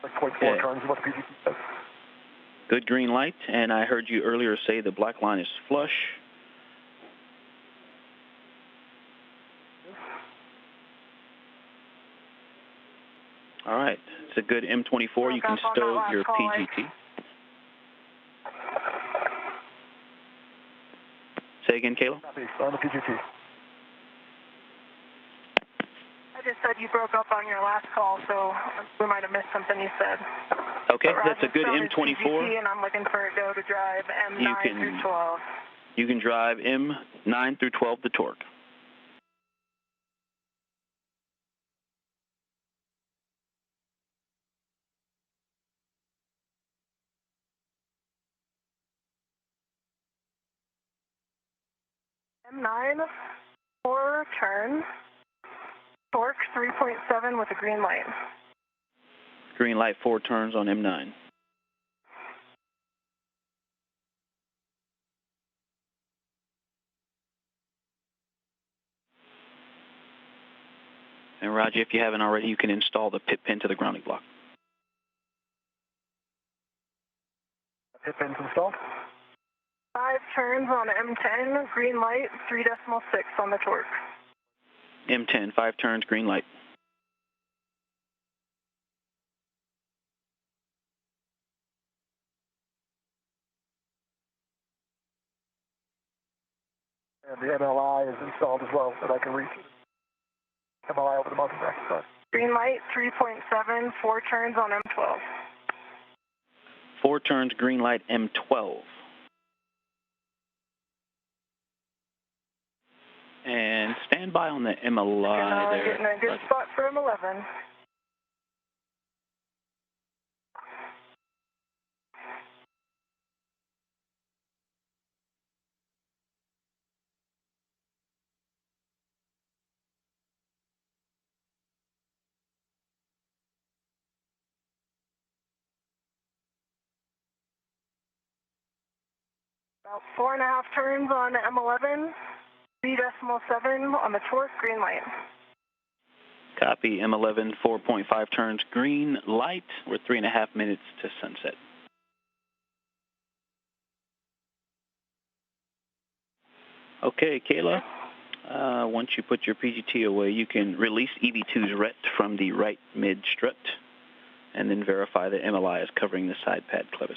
Speaker 1: Like 0.4 turns is what the PGT says.
Speaker 5: Good green light, and I heard you earlier say the black line is flush. All right, it's a good M24. You can stow your PGT. Say again, Kayla?
Speaker 1: On the PGT.
Speaker 2: I just said you broke up on your last call, so we might have missed something you said.
Speaker 5: Okay, that's a good M24.
Speaker 2: PGT, and I'm looking for a go to drive M9 through 12.
Speaker 5: You can drive M9 through 12, the torque.
Speaker 2: M9, 4 turns, torque 3.7 with a green light.
Speaker 5: Green light, 4 turns on M9. And Roger, if you haven't already, you can install the pit pin to the grounding block.
Speaker 1: Pit pin's installed.
Speaker 2: 5 turns on M10, green light, 3.6 on the torque.
Speaker 5: M10, 5 turns, green light.
Speaker 1: And the MLI is installed as well, that I can reach. MLI over the mountain back.
Speaker 2: Green light, 3.7, 4 turns on M12.
Speaker 5: 4 turns, green light, M12. And stand by on the MLI there.
Speaker 2: Getting a good spot for M11. About 4.5 turns on M11, 3.7 on the torque, green light.
Speaker 5: Copy, M11, 4.5 turns, green light. We're 3.5 minutes to sunset. Okay, Kayla, once you put your PGT away, you can release EV2's RET from the right mid strut and then verify that MLI is covering the side pad clevis.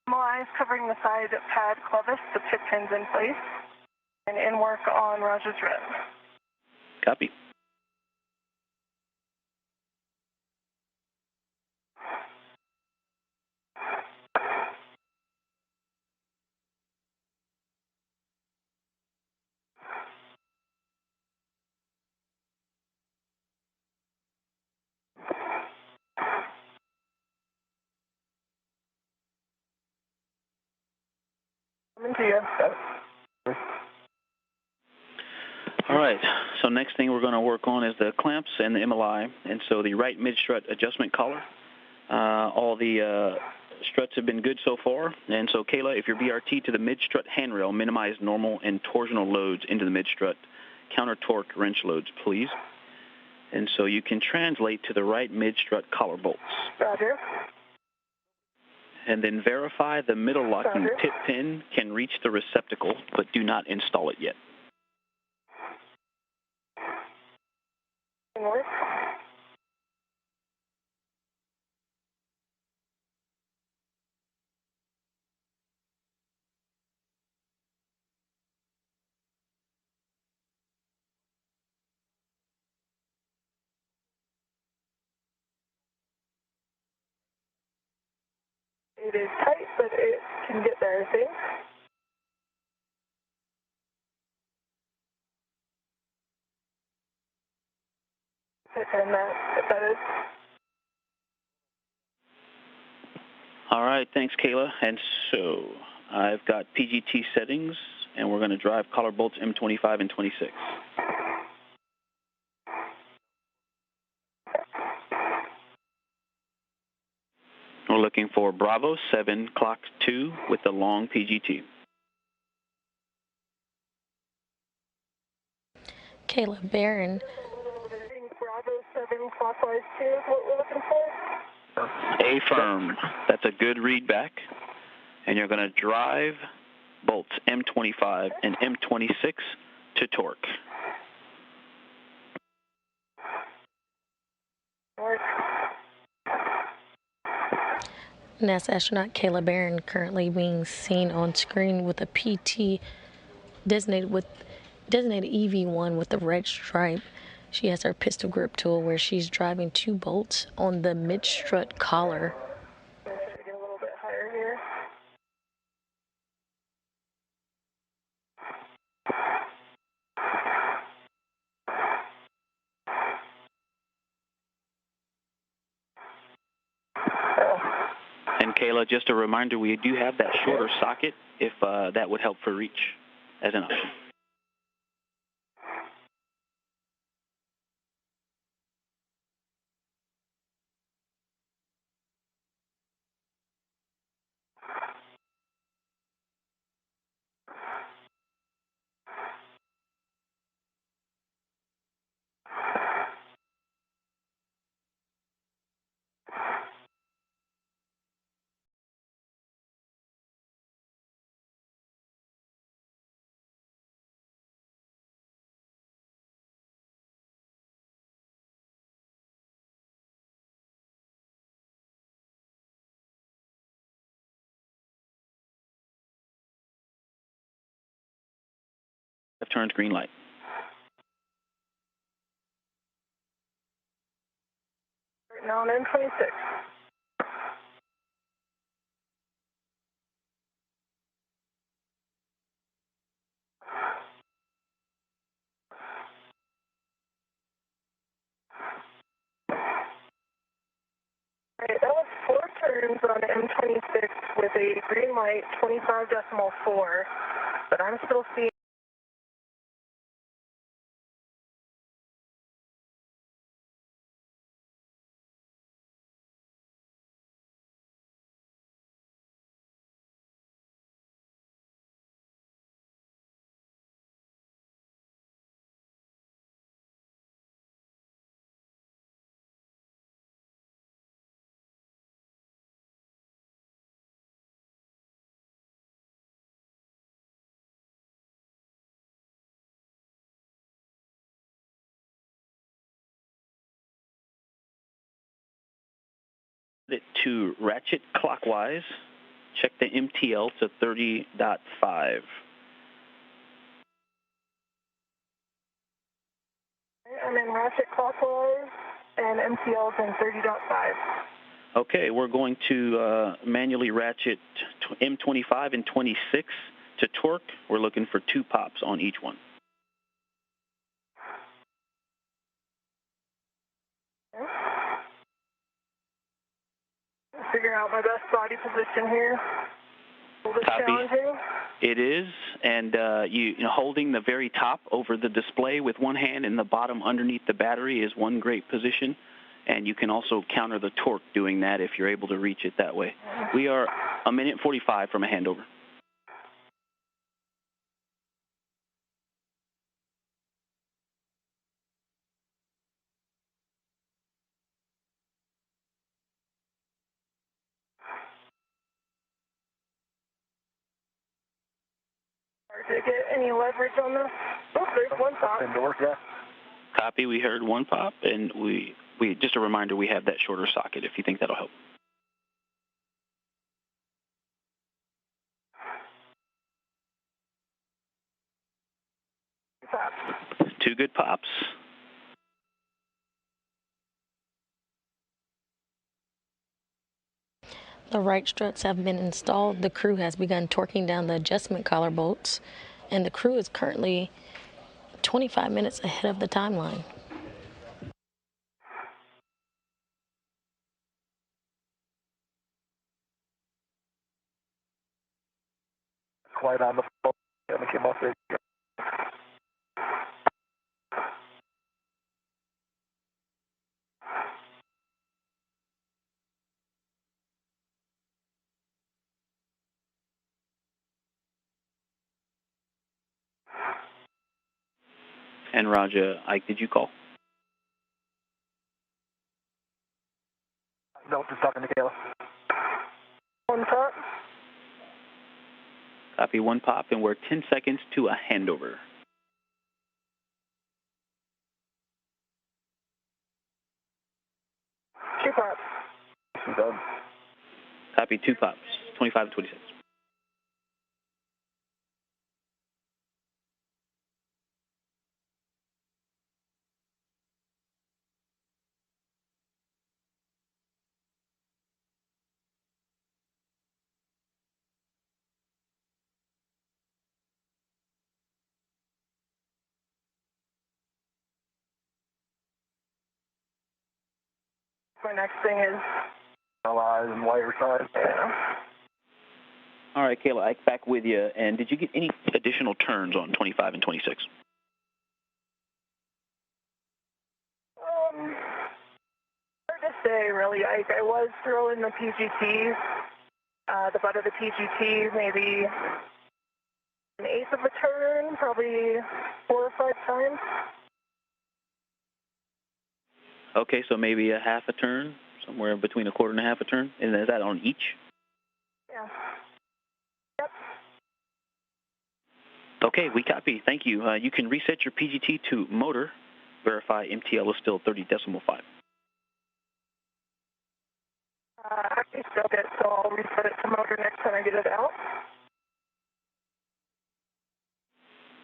Speaker 2: MLI is covering the side pad clevis, the pit pin's in place, and in work on Roger's RET.
Speaker 5: Copy.
Speaker 2: Coming to you.
Speaker 5: All right, so next thing we're going to work on is the clamps and the MLI. And so the right mid-strut adjustment collar, all the struts have been good so far. And so Kayla, if your BRT to the mid-strut handrail, minimize normal and torsional loads into the mid-strut. Counter torque wrench loads, please. And so you can translate to the right mid-strut collar bolts.
Speaker 2: Roger.
Speaker 5: And then verify the middle locking tip pin can reach the receptacle, but do not install it yet.
Speaker 2: It is tight, but it can get there, I think. And that is.
Speaker 5: All right, thanks, Kayla. And so I've got PGT settings, and we're going to drive collar bolts M25 and 26. We're looking for Bravo 7, clock 2 with the long PGT.
Speaker 3: Kayla Barron.
Speaker 2: Bravo 7, clockwise 2 is what we're looking for.
Speaker 5: Affirm. That's a good read back. And you're going to drive bolts M25 and M26 to torque.
Speaker 3: NASA astronaut Kayla Barron currently being seen on screen with a PT designated EV1 with the red stripe. She has her pistol grip tool where she's driving 2 bolts on the mid-strut collar.
Speaker 2: Get a little bit higher here.
Speaker 5: And Kayla, just a reminder, we do have that shorter socket if that would help for reach as an option. Left turns green light.
Speaker 2: Now on M26. Alright, that was 4 turns on M26 with a green light, 25.4, but I'm still seeing
Speaker 5: It to ratchet clockwise. Check the MTL to 30.5.
Speaker 2: I'm in ratchet clockwise and MTL is in 30.5.
Speaker 5: Okay, we're going to manually ratchet M25 and 26 to torque. We're looking for 2 pops on each one.
Speaker 2: Figure out my best body position here.
Speaker 5: Copy. It is, and you know, holding the very top over the display with one hand and the bottom underneath the battery is one great position, and you can also counter the torque doing that if you're able to reach it that way. We are 1:45 from a handover.
Speaker 2: to get any leverage on this. Oh, there's one pop.
Speaker 1: Yeah.
Speaker 5: Copy. We heard one pop, and we just a reminder, we have that shorter socket if you think that'll help.
Speaker 2: Pops.
Speaker 5: Two good pops.
Speaker 3: The right struts have been installed. The crew has begun torquing down the adjustment collar bolts, and the crew is currently 25 minutes ahead of the timeline.
Speaker 1: Quite on the phone. And it came off there.
Speaker 5: And Roger, Ike, did you call?
Speaker 1: No, just talking to Kayla.
Speaker 2: One pop.
Speaker 5: Copy, one pop, and we're 10 seconds to a handover.
Speaker 2: Two pops.
Speaker 1: Done.
Speaker 5: Copy, two pops, 25 to 26.
Speaker 2: My next thing is
Speaker 1: Allies and wire side.
Speaker 2: yeah.
Speaker 5: All right, Kayla, Ike, back with you. And did you get any additional turns on 25 and 26?
Speaker 2: Hard to say, really, Ike. I was throwing the PGT, the butt of the PGT, maybe an eighth of a turn, probably 4 or 5 times.
Speaker 5: Okay, so maybe a half a turn, somewhere between a quarter and a half a turn. And is that on each?
Speaker 2: Yeah. Yep.
Speaker 5: Okay, we copy. Thank you. You can reset your PGT to motor. Verify MTL is still 30.5.
Speaker 2: Actually still it, so I'll reset it to motor next time I get it out.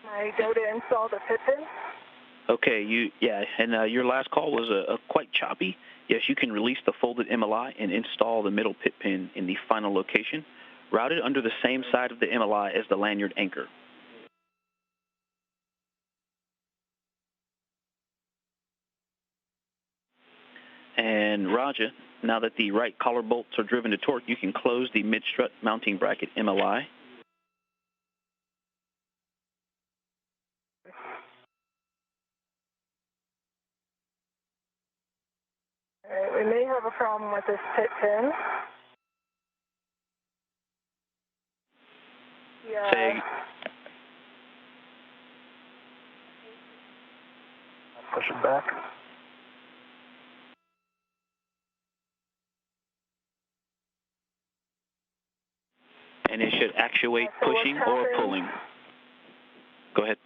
Speaker 2: I go to install the pit pin.
Speaker 5: Okay, and your last call was quite choppy. Yes, you can release the folded MLI and install the middle pit pin in the final location, routed under the same side of the MLI as the lanyard anchor. And Roger, now that the right collar bolts are driven to torque, you can close the mid-strut mounting bracket MLI.
Speaker 2: All right, we may have a problem with this pit pin. Yeah.
Speaker 5: Say,
Speaker 1: Pushing back.
Speaker 5: and it should actuate pushing or pulling. Go ahead.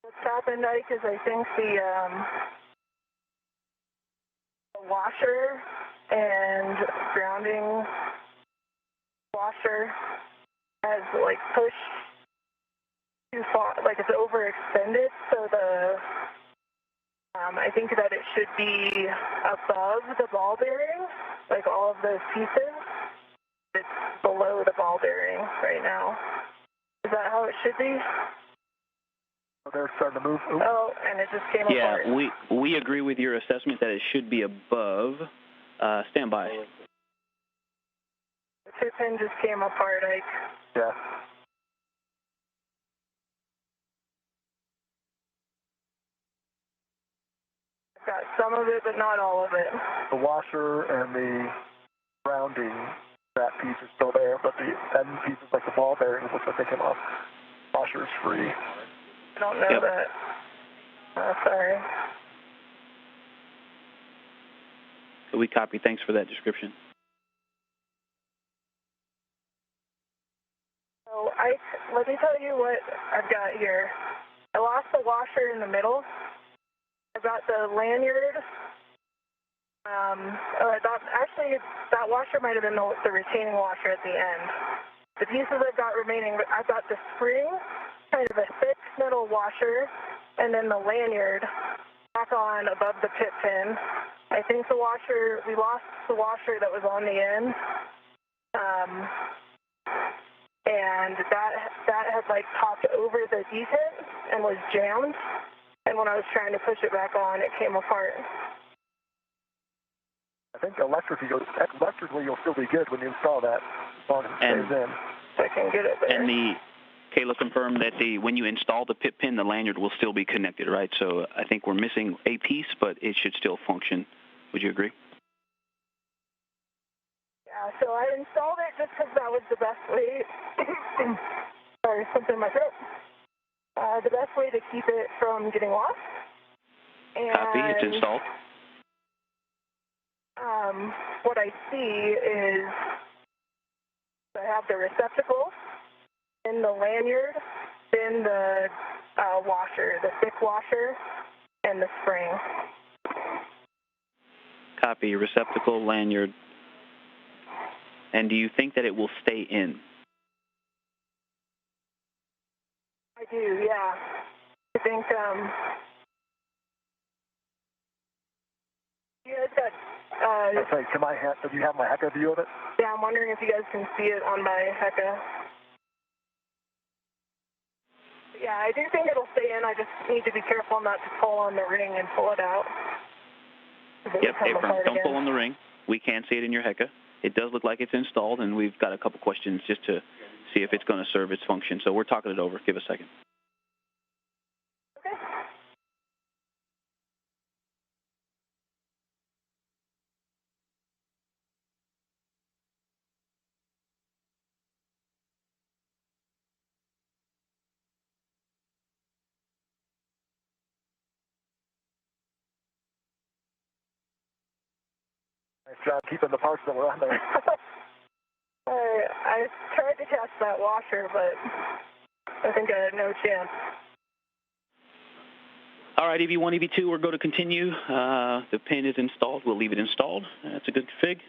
Speaker 2: What's happened, Ike, is I think the washer and grounding washer has like pushed too far, like it's overextended, so I think that it should be above the ball bearing, like all of those pieces. It's below the ball bearing right now. Is that how it should be?
Speaker 1: Oh, they're starting to move. Ooh.
Speaker 2: Oh, and it just came apart.
Speaker 5: Yeah, we agree with your assessment that it should be above. Stand by.
Speaker 2: The two pin just came apart, Ike.
Speaker 1: Yeah.
Speaker 2: I've got some of it, but not all of it.
Speaker 1: The washer and the grounding, that piece is still there, but the end pieces, like the ball bearings, looks like they came off. Washer is free.
Speaker 2: I don't know that. Sorry.
Speaker 5: We copy. Thanks for that description.
Speaker 2: So, Ike, washer in the middle. I've got the lanyard. That washer might have been the retaining washer at the end. The pieces I've got remaining, I've got the spring, kind of a thick metal washer, and then the lanyard back on above the pit pin. I think we lost the washer that was on the end. And that had like popped over the detent and was jammed. And when I was trying to push it back on, it came apart.
Speaker 1: I think electrically you'll still be good when you install that, as long as it stays in.
Speaker 2: I can get it there.
Speaker 5: And Kayla confirmed that when you install the pit pin, the lanyard will still be connected, right? So I think we're missing a piece, but it should still function. Would you agree?
Speaker 2: Yeah, so I installed it just because that was the best way. Sorry, something in my throat. The best way to keep it from getting lost. And
Speaker 5: copy, it's installed.
Speaker 2: What I see is I have the receptacle, then the lanyard, then the washer, the thick washer, and the spring.
Speaker 5: Copy, receptacle, lanyard. And do you think that it will stay in?
Speaker 2: I do, yeah. I think, you guys got,
Speaker 1: sorry, do you have my HECA view of it?
Speaker 2: Yeah, I'm wondering if you guys can see it on my HECA. Yeah, I do think it'll stay in. I just need to be careful not to pull on the ring and pull it out.
Speaker 5: Yep, Abram, don't pull on the ring. We can see it in your HECA. It does look like it's installed, and we've got a couple questions just to see if it's going to serve its function. So we're talking it over. Give us a second.
Speaker 2: Okay.
Speaker 1: Nice job keeping the parts that were on there.
Speaker 2: I tried to catch that washer, but I think I had no chance.
Speaker 5: All right, EV1, EV2, we're going to continue. The pin is installed. We'll leave it installed. That's a good config.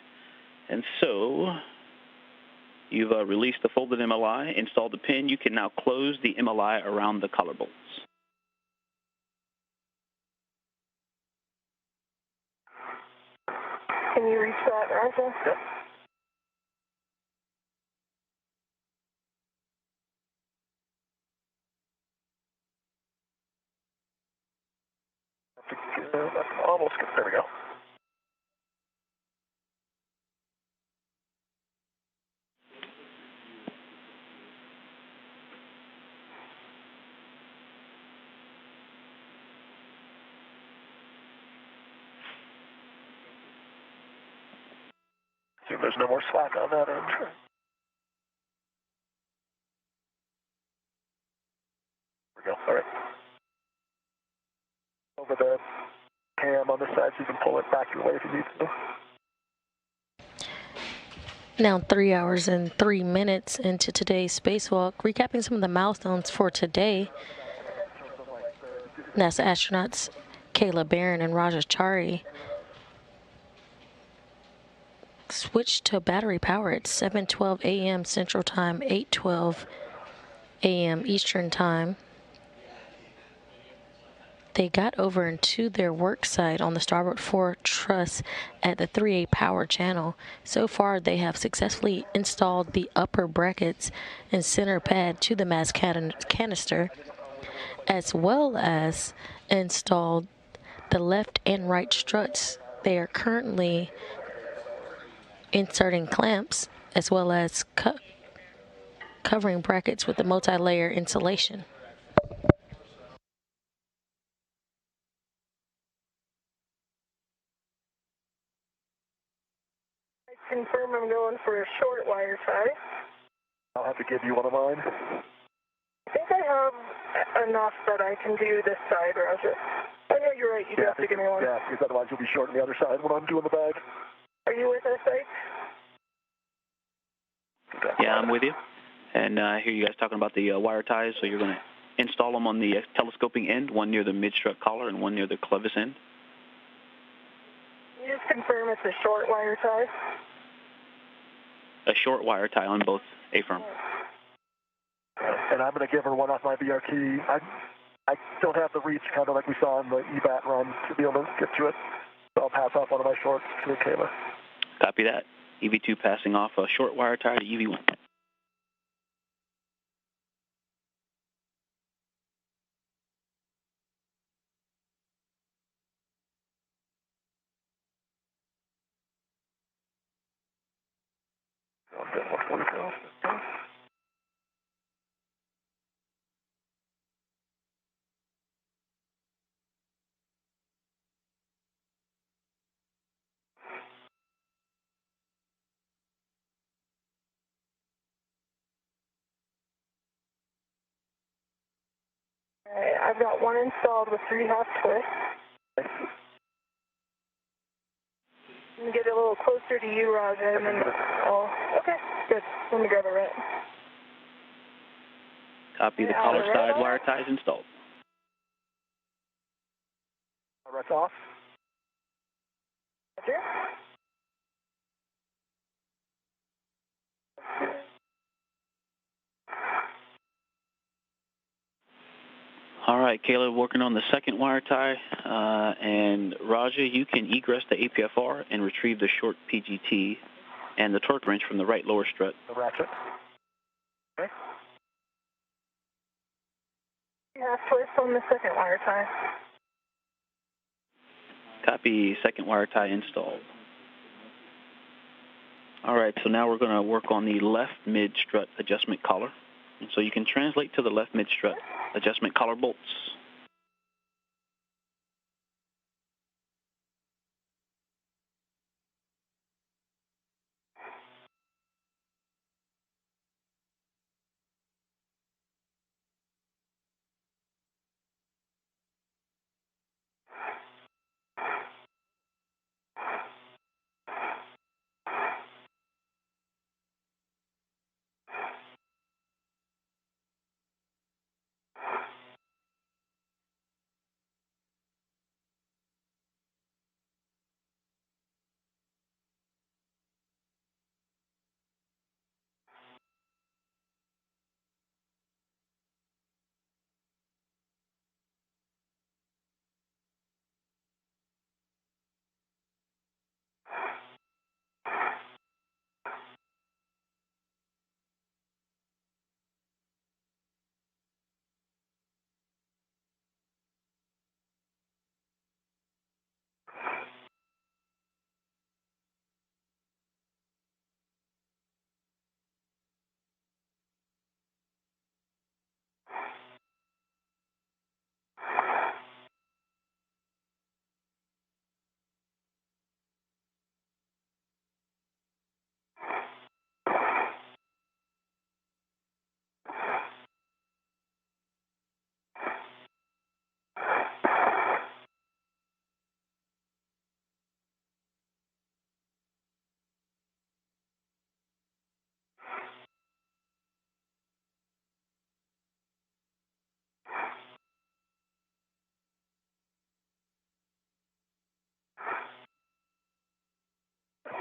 Speaker 5: And so you've released the folded MLI, installed the pin. You can now close the MLI around the collar bolts.
Speaker 2: Can you reach that, Roger?
Speaker 1: Yep. Almost good. There we go. Assume there's no more slack on that end. There we go. All right. Over the cam on this side, so you can pull it back your way if you need to.
Speaker 3: Now 3 hours and 3 minutes into today's spacewalk, recapping some of the milestones for today. NASA astronauts Kayla Barron and Raja Chari switched to battery power at 7:12 a.m. Central Time, 8:12 a.m. Eastern Time. They got over into their work site on the starboard fore truss at the 3A power channel. So far, they have successfully installed the upper brackets and center pad to the mass canister, as well as installed the left and right struts. They are currently inserting clamps as well as covering brackets with the multi-layer insulation.
Speaker 2: Confirm I'm going for a short wire tie.
Speaker 1: I'll have to give you one of mine.
Speaker 2: I think I have enough that I can do this side, Roger. I know you're right, you do have to give me one.
Speaker 1: Yeah, because otherwise you'll be short on the other side when I'm doing the bag.
Speaker 2: Are you with us, Ike?
Speaker 5: Yeah, I'm with you. And I hear you guys talking about the wire ties, so you're going to install them on the telescoping end, one near the mid-strut collar and one near the clevis end.
Speaker 2: Can you just confirm it's a short wire tie?
Speaker 5: A short wire tie on both, affirm.
Speaker 1: And I'm going to give her one off my VRT. I don't have the reach, kind of like we saw in the EVAT run, to be able to get to it. So I'll pass off one of my shorts to Kayla.
Speaker 5: Copy that. EV2 passing off a short wire tie to EV1.
Speaker 2: Alright, I've got one installed with 3 half twists. I'm going to get a little closer to you, Roger, and then okay, good. Let me grab it right.
Speaker 5: Copy the collar side wire ties installed.
Speaker 1: Right off.
Speaker 2: Roger.
Speaker 5: All right, Caleb, working on the second wire tie, and Raja, you can egress the APFR and retrieve the short PGT and the torque wrench from the right lower strut.
Speaker 1: The ratchet. Okay.
Speaker 2: Half twist on the second wire tie.
Speaker 5: Copy, second wire tie installed. All right, so now we're going to work on the left mid-strut adjustment collar. And so you can translate to the left mid-strut adjustment collar bolts.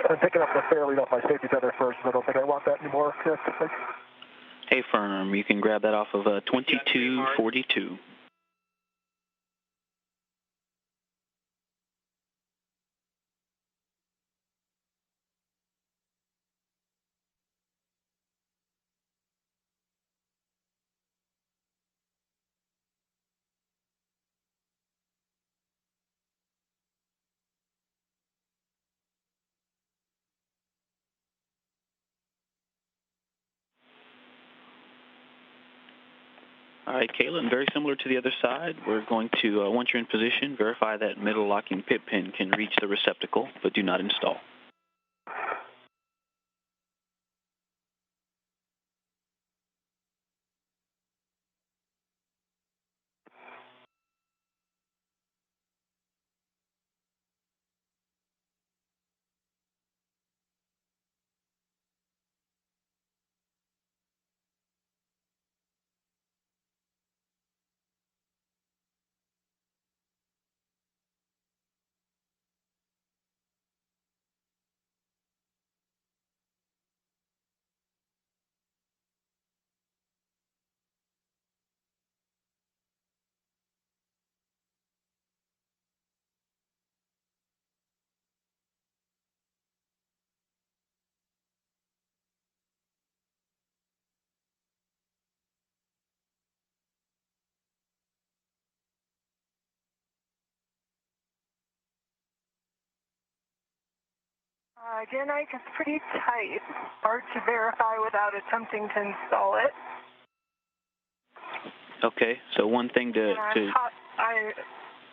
Speaker 1: I'm picking up the fair lead off my safety tether first, but I don't think I want that anymore.
Speaker 5: Hey, firm, you can grab that off of 2242. All right, Kayla, and very similar to the other side, we're going to, once you're in position, verify that middle locking pit pin can reach the receptacle, but do not install.
Speaker 2: Again, Ike, it's pretty tight. Hard to verify without attempting to install it.
Speaker 5: Okay, so one thing
Speaker 2: I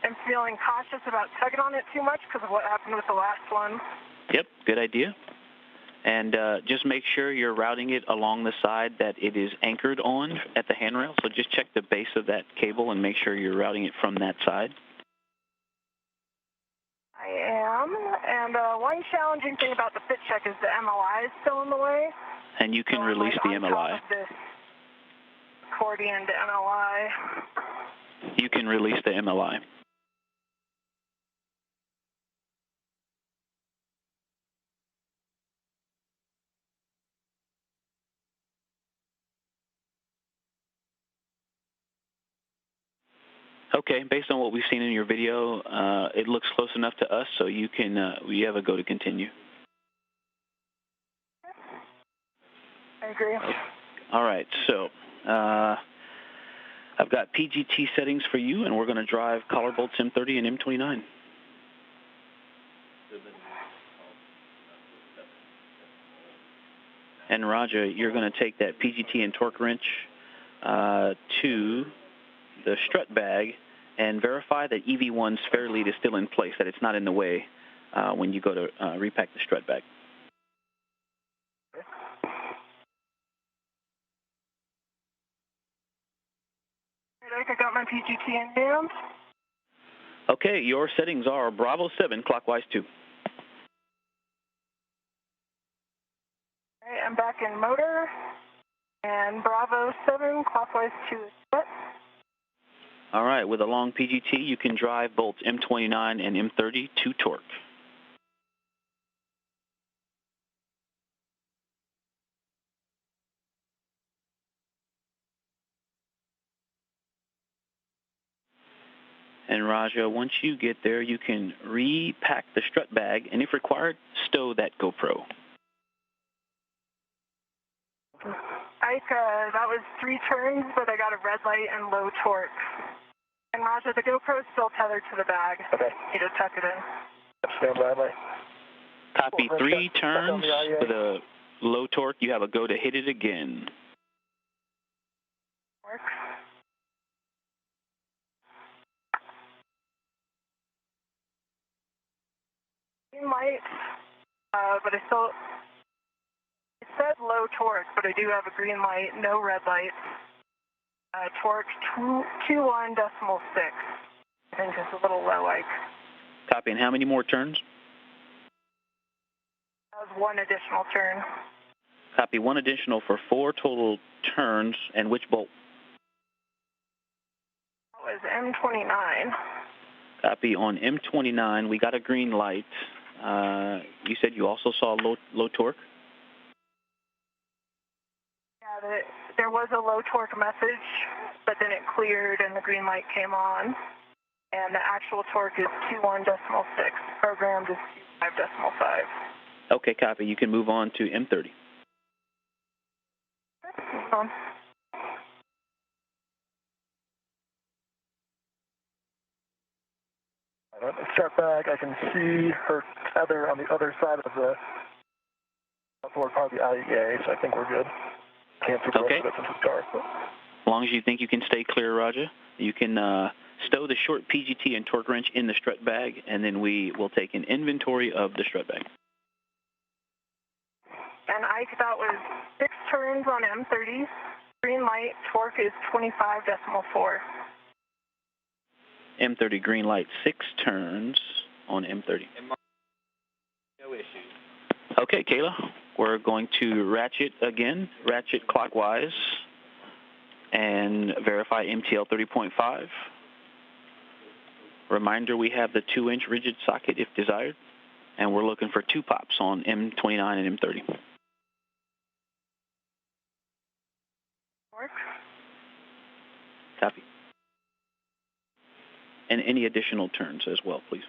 Speaker 2: am feeling cautious about tugging on it too much because of what happened with the last one.
Speaker 5: Yep, good idea. And just make sure you're routing it along the side that it is anchored on at the handrail. So just check the base of that cable and make sure you're routing it from that side.
Speaker 2: I am. And one challenging thing about the fit check is the MLI is still in the way.
Speaker 5: And you can release the MLI.
Speaker 2: This accordion to MLI.
Speaker 5: You can release the MLI. Okay, based on what we've seen in your video, it looks close enough to us, so you can we have a go to continue.
Speaker 2: I agree.
Speaker 5: Okay. All right, so I've got PGT settings for you, and we're going to drive collar bolts M30 and M29. And Roger, you're going to take that PGT and torque wrench to the strut bag and verify that EV1's fair lead is still in place, that it's not in the way when you go to repack the strut bag.
Speaker 2: I got my PGT in hand.
Speaker 5: Okay, your settings are Bravo 7, clockwise 2.
Speaker 2: Okay, I'm back in motor, and Bravo 7, clockwise 2 is set.
Speaker 5: All right, with a long PGT, you can drive bolts M29 and M30 to torque. And Raja, once you get there, you can repack the strut bag, and if required, stow that GoPro.
Speaker 2: Ike, that was 3 turns, but I got a red light and low torque. And Raja, the GoPro is still tethered to the bag.
Speaker 1: Okay.
Speaker 2: You need to tuck it in.
Speaker 1: Stand by, Mike.
Speaker 5: Copy, 3 turns with a low torque. You have a go to hit it again.
Speaker 2: Work. Green light, but it said low torque, but I do have a green light, no red light. Torque 21.6. I think it's a little low, Ike.
Speaker 5: Copy, and how many more turns?
Speaker 2: That was 1 additional turn.
Speaker 5: Copy, 1 additional for 4 total turns, and which bolt?
Speaker 2: That was M29.
Speaker 5: Copy, on M29, we got a green light. You said you also saw low torque?
Speaker 2: Yeah, there was a low torque message, but then it cleared and the green light came on. And the actual torque is 21.6. Programmed is 25.5.
Speaker 5: Okay, copy. You can move on to M30.
Speaker 2: Move on.
Speaker 1: Strut bag, I can see her tether on the other side of the outboard part of the IEA, so I think we're good. Can't see the rest of it since it's dark. But.
Speaker 5: As long as you think you can stay clear, Roger, you can stow the short PGT and torque wrench in the strut bag, and then we will take an inventory of the strut bag.
Speaker 2: And Ike, that was 6 turns on M30. Green light, torque is 25.4.
Speaker 5: M30 green light, 6 turns on M30.
Speaker 4: No issues.
Speaker 5: Okay, Kayla, we're going to ratchet again, ratchet clockwise, and verify MTL 30.5. Reminder, we have the 2-inch rigid socket if desired, and we're looking for 2 pops on M29 and M30.
Speaker 2: Work.
Speaker 5: Copy. And any additional turns as well, please.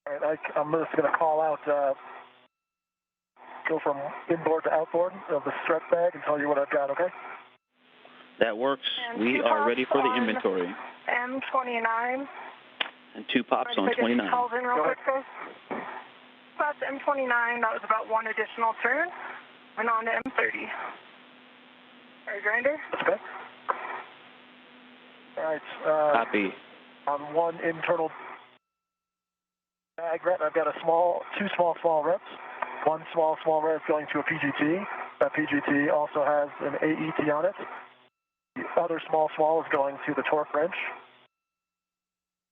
Speaker 1: All right, I'm just going to call out, go from inboard to outboard of the strep bag and tell you what I've got, okay?
Speaker 5: That works. We are ready for the inventory.
Speaker 2: M29.
Speaker 5: And 2 pops on 29.
Speaker 2: Calls in real quick, guys. That's M29. That was about 1 additional turn. And on to M30. All right, grinder.
Speaker 1: Okay. All right.
Speaker 5: Copy.
Speaker 1: On 1 internal bag ret, I've got 2 small reps. 1 small rep going to a PGT. That PGT also has an AET on it. The other small is going to the torque wrench.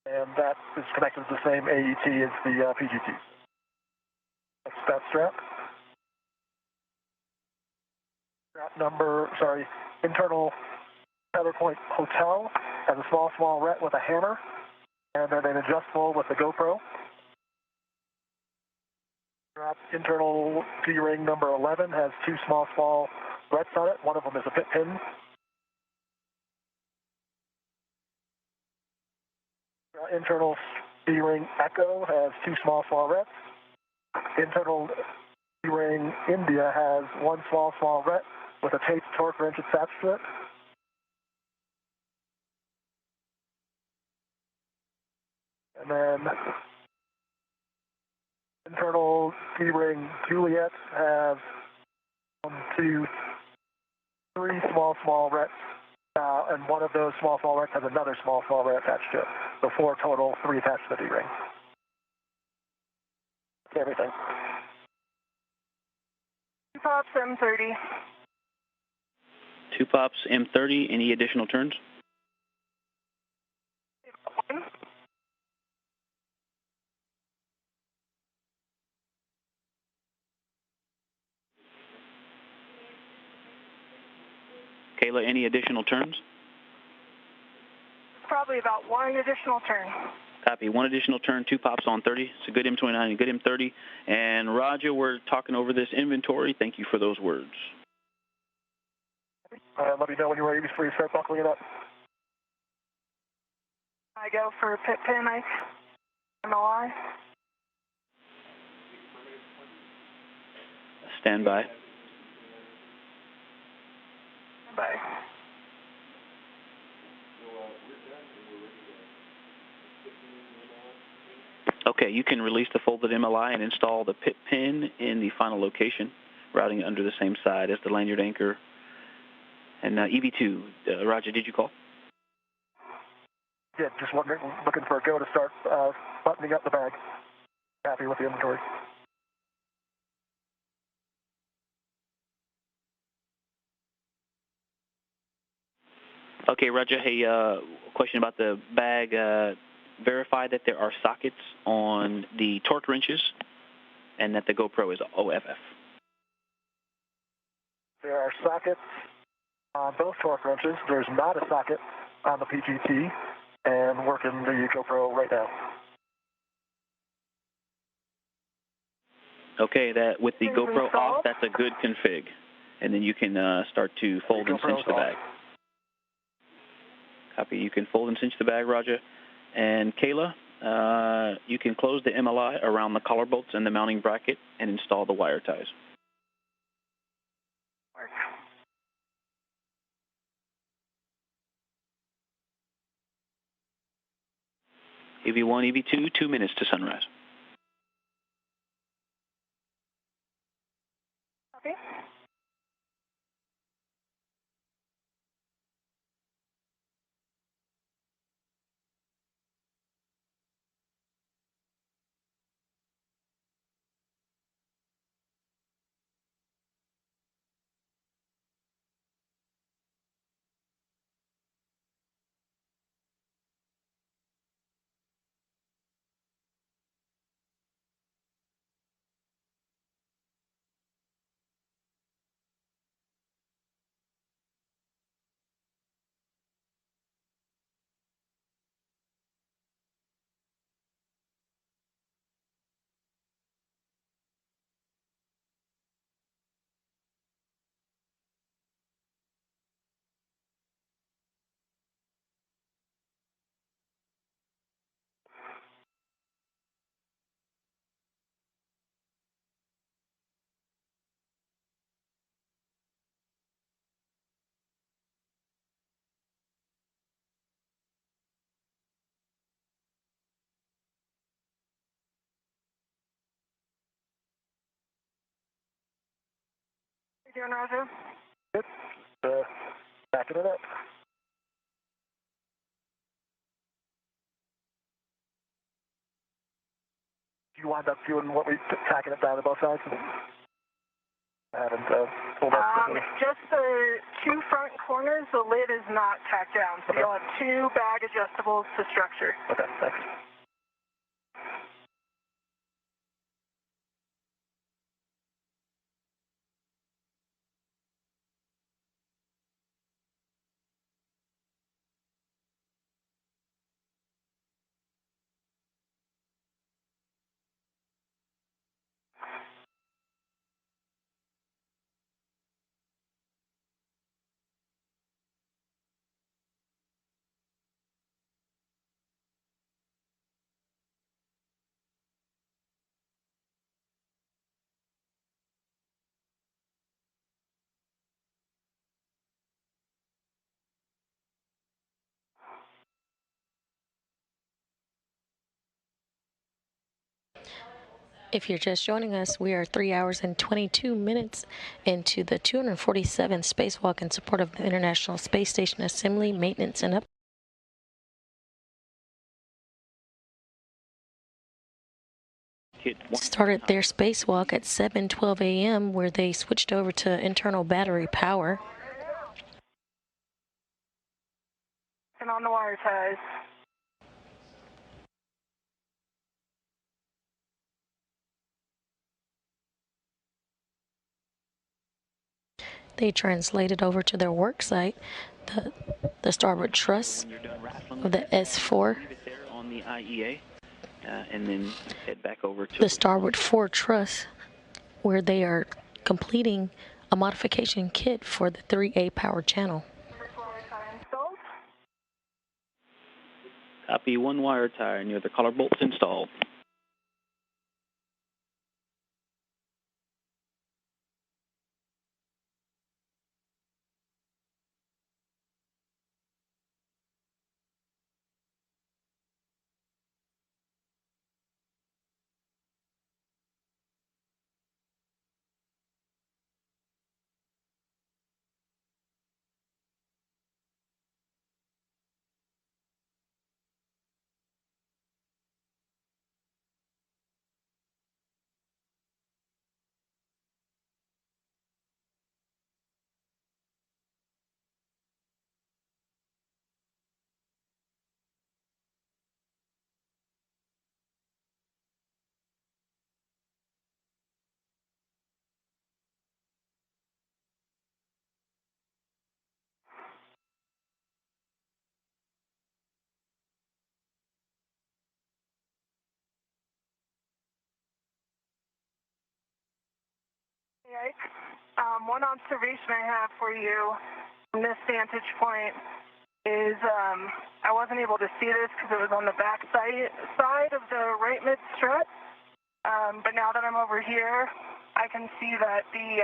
Speaker 1: And that is connected to the same AET as the PGT. That's that strap. Internal Feather Point Hotel has a small ret with a hammer, and then an adjustable with the GoPro. Internal D-ring number 11 has 2 small rets on it. One of them is a pit pin. Internal D-ring Echo has 2 small rets. Internal D-ring India has 1 small ret with a taped torque wrench attached to it. And then internal D-ring Juliet has 1, 2, 3 small rets, and one of those small rets has another small ret attached to it. So 4 total, 3 attached to the D-ring. That's everything.
Speaker 2: 2 pops, M30.
Speaker 5: 2 pops, M30. Any additional turns?
Speaker 2: 1.
Speaker 5: Kayla, any additional turns?
Speaker 2: Probably about 1 additional turn.
Speaker 5: Copy. 1 additional turn, 2 pops on 30. It's a good M29 and a good M30. And Roger, we're talking over this inventory. Thank you for those words.
Speaker 1: Let me know when you're ready before you start buckling it up.
Speaker 2: I go for pit pin, MLI.
Speaker 5: Stand by.
Speaker 2: Bye.
Speaker 5: Okay, you can release the folded MLI and install the pit pin in the final location, routing it under the same side as the lanyard anchor. And EV2, Roger, did you call?
Speaker 1: Yeah, just looking for a go to start buttoning up the bag. Happy with the inventory.
Speaker 5: Okay, Roger. Hey, question about the bag. Verify that there are sockets on the torque wrenches and that the GoPro is OFF.
Speaker 1: There are sockets on both torque wrenches. There's not a socket on the PGT, and working the GoPro right now.
Speaker 5: Okay, that with the GoPro off, that's a good config. And then you can start to fold and cinch the bag. Copy. You can fold and cinch the bag, Roger. And Kayla, you can close the MLI around the collar bolts and the mounting bracket and install the wire ties. EV1, EV2, 2 minutes to sunrise.
Speaker 2: Okay. Doing, Roger?
Speaker 1: Good. Backing it up. You wind up doing what we tacking it down to both sides? I haven't pulled up.
Speaker 2: Just the two front corners, the lid is not tacked down, so you'll have two bag adjustables to structure.
Speaker 1: Okay, thanks.
Speaker 3: If you're just joining us, we are 3 hours and 22 minutes into the 247th spacewalk in support of the International Space Station Assembly, Maintenance, and started their spacewalk at 7:12 a.m., where they switched over to internal battery power.
Speaker 2: And on the wire ties.
Speaker 3: They translated over to their work site, the starboard truss of the S4.
Speaker 5: On the IEA, and then head back over to
Speaker 3: the starboard fore truss, where they are completing a modification kit for the 3A power channel.
Speaker 5: Copy, one wire tie near the collar bolts installed.
Speaker 2: One observation I have for you from this vantage point is I wasn't able to see this because it was on the back side of the right mid strut, but now that I'm over here, I can see that the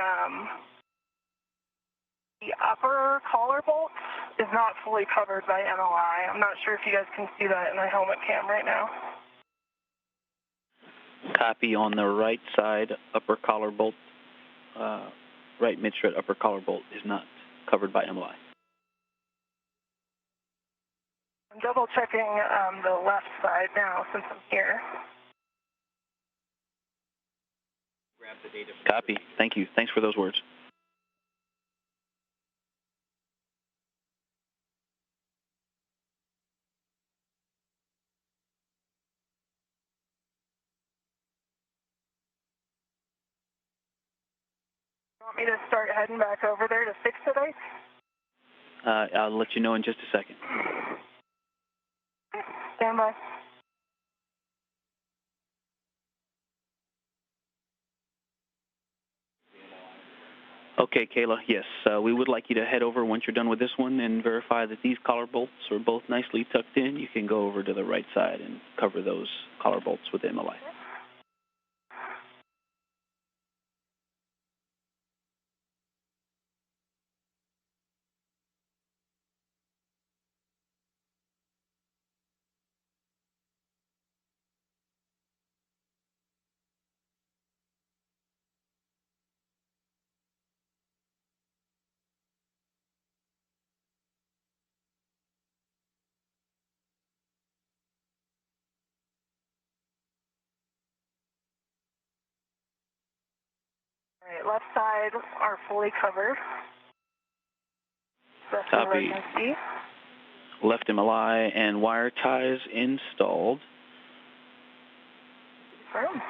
Speaker 2: upper collar bolt is not fully covered by MLI. I'm not sure if you guys can see that in my helmet cam right now.
Speaker 5: Copy, on the right side, upper collar bolt, right mid-strut upper collar bolt is not covered by MLI.
Speaker 2: I'm double checking the left side now since I'm here.
Speaker 5: Copy. Thank you. Thanks for those words.
Speaker 2: You want me to start heading back over there to fix it, Ike?
Speaker 5: I'll let you know in just a second.
Speaker 2: Stand by.
Speaker 5: Okay, Kayla, yes, we would like you to head over once you're done with this one and verify that these collar bolts are both nicely tucked in. You can go over to the right side and cover those collar bolts with MLI.
Speaker 2: Right, left side are fully covered. That's
Speaker 5: Copy.
Speaker 2: what I can see.
Speaker 5: Left MLI and wire ties installed.
Speaker 2: Confirm.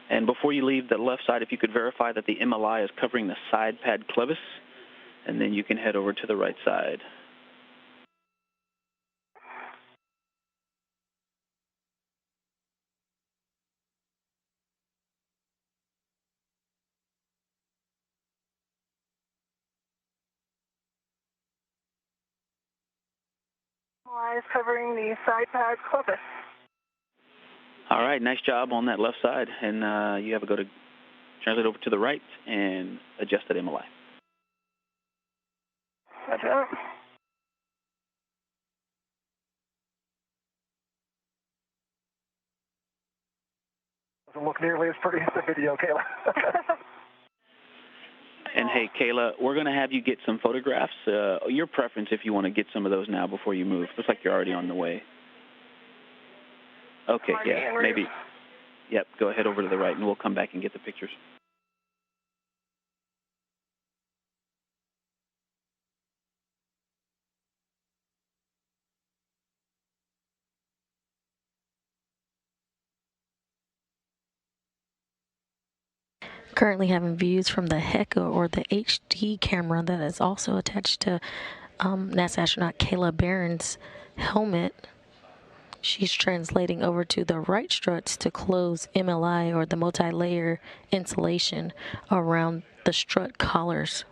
Speaker 5: And before you leave the left side, if you could verify that the MLI is covering the side pad clevis, and then you can head over to the right side.
Speaker 2: Is covering the side pad clevis.
Speaker 5: All right, nice job on that left side. And you have to go to translate over to the right and adjust that MLI.
Speaker 2: Gotcha.
Speaker 1: Doesn't look nearly as pretty as the video, Kayla.
Speaker 5: And hey, Kayla, we're going to have you get some photographs. Your preference if you want to get some of those now before you move. Looks like you're already on the way. Okay, yeah, maybe. Yep, go ahead over to the right, and we'll come back and get the pictures.
Speaker 3: Currently having views from the HECA or the HD camera that is also attached to NASA astronaut Kayla Barron's helmet. She's translating over to the right struts to close MLI or the multi-layer insulation around the strut collars.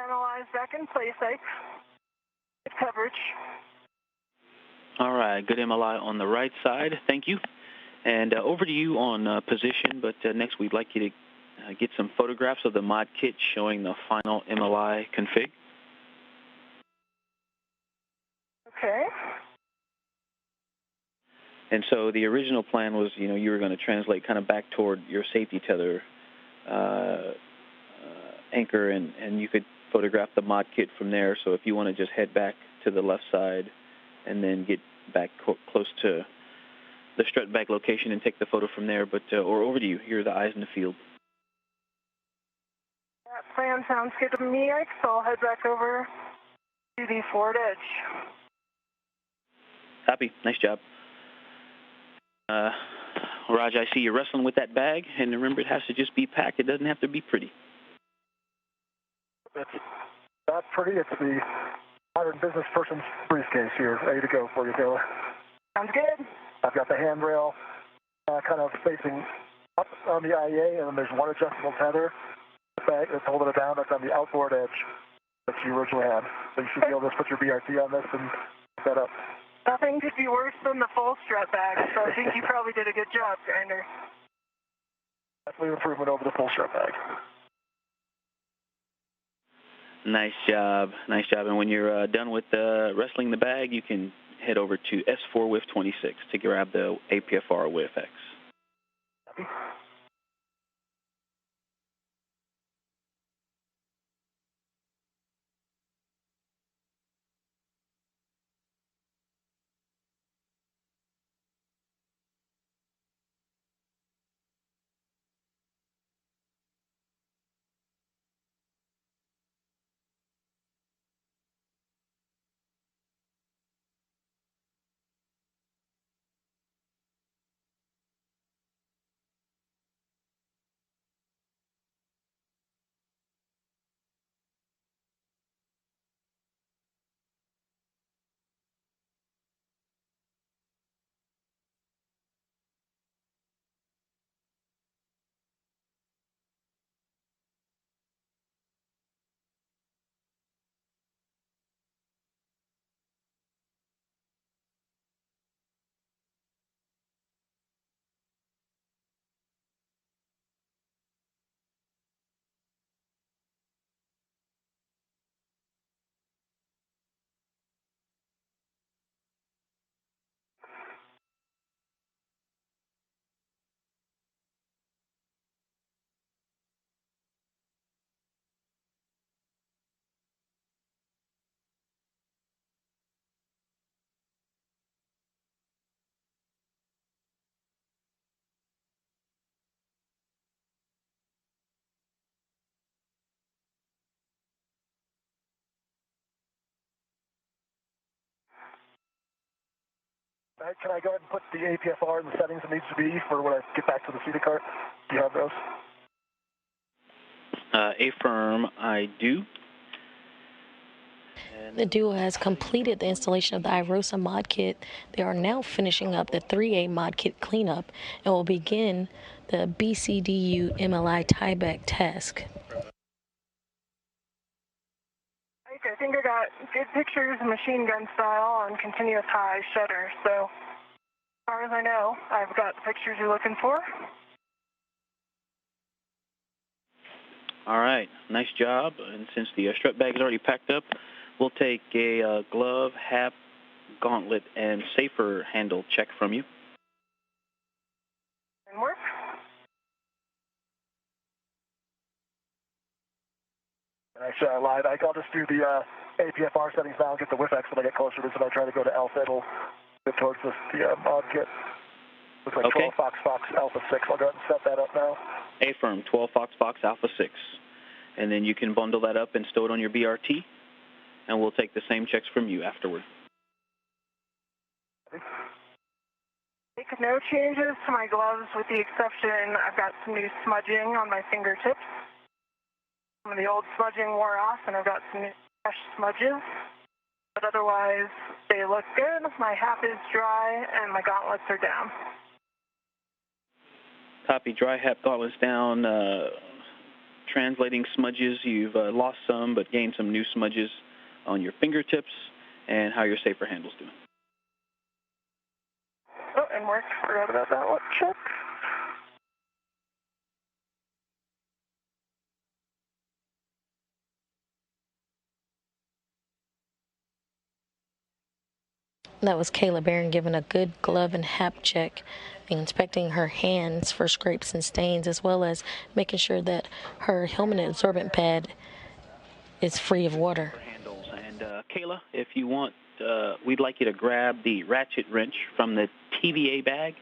Speaker 2: Analyze back in place, coverage.
Speaker 5: All right, good MLI on the right side. Thank you. And over to you on position, but next we'd like you to get some photographs of the mod kit showing the final MLI config.
Speaker 2: Okay.
Speaker 5: And so the original plan was, you were going to translate kind of back toward your safety tether anchor, and you could photograph the mod kit from there. So if you want to just head back to the left side and then get back close to the strut bag location and take the photo from there, but or over to you. You're the eyes in the field.
Speaker 2: That plan sounds good to me, Ike, so I'll head back over to the forward edge.
Speaker 5: Copy. Nice job. Raj, I see you're wrestling with that bag, and remember, it has to just be packed. It doesn't have to be pretty.
Speaker 1: It's not pretty. It's the modern business person's briefcase here, ready to go for you, Taylor.
Speaker 2: Sounds good.
Speaker 1: I've got the handrail kind of facing up on the IEA, and then there's one adjustable tether. The bag that's holding it down, that's on the outboard edge that you originally had. So you should be able to just put your BRT on this and set up.
Speaker 2: Nothing could be worse than the full strut bag, so I think you probably did a good job, Grinder.
Speaker 1: Definitely an improvement over the full strut bag.
Speaker 5: Nice job. Nice job. And when you're done with wrestling the bag, you can head over to S4 WIF 26 to grab the APFR WIF X.
Speaker 1: All right, can I go ahead and put the APFR in the settings it needs to be for when I get back to the seated cart? Do you have those?
Speaker 5: Affirm, I do.
Speaker 3: The duo has completed the installation of the IROSA mod kit. They are now finishing up the 3A mod kit cleanup and will begin the BCDU MLI tieback task.
Speaker 2: I think I got good pictures, machine gun style, on continuous high shutter. So, as far as I know, I've got the pictures you're looking for.
Speaker 5: All right, nice job. And since the strut bag is already packed up, we'll take a glove, hap, gauntlet, and safer handle check from you.
Speaker 2: And work.
Speaker 1: Actually, I lied. I'll just do the APFR settings now and get the WIFX when I get closer to this, and I try to go to Alpha. It'll get towards the mod kit. Looks like
Speaker 5: Okay.
Speaker 1: 12 Fox Alpha 6. I'll go ahead and set that up now.
Speaker 5: Affirm, 12 Fox Alpha 6. And then you can bundle that up and stow it on your BRT, and we'll take the same checks from you afterward.
Speaker 2: Make no changes to my gloves with the exception I've got some new smudging on my fingertips. Some of the old smudging wore off, and I've got some new fresh smudges. But otherwise, they look good. My hap is dry, and my gauntlets are down.
Speaker 5: Copy, dry hap gauntlets down. Translating smudges, you've lost some but gained some new smudges on your fingertips, and how your safer handle's doing.
Speaker 2: Oh, and work. Forgot about that one. Check.
Speaker 3: That was Kayla Barron giving a good glove and hap check, inspecting her hands for scrapes and stains, as well as making sure that her helmet absorbent pad is free of water.
Speaker 5: Handles. And Kayla, if you want, we'd like you to grab the ratchet wrench from the TVA bag.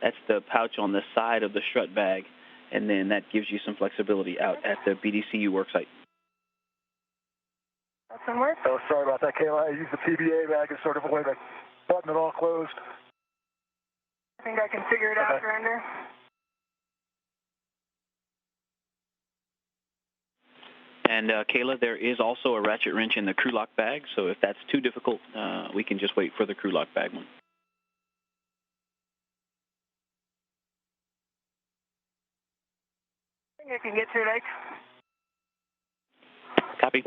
Speaker 5: That's the pouch on the side of the strut bag, and then that gives you some flexibility out at the BDCU worksite.
Speaker 2: That's some work.
Speaker 1: Oh, sorry about that, Kayla. I used the TVA bag as sort of a way to button it all closed.
Speaker 2: I think I can figure it out, Grinder.
Speaker 5: And Kayla, there is also a ratchet wrench in the crew lock bag, so if that's too difficult, we can just wait for the crew lock bag one.
Speaker 2: I think I can get to it, Ike.
Speaker 5: Copy.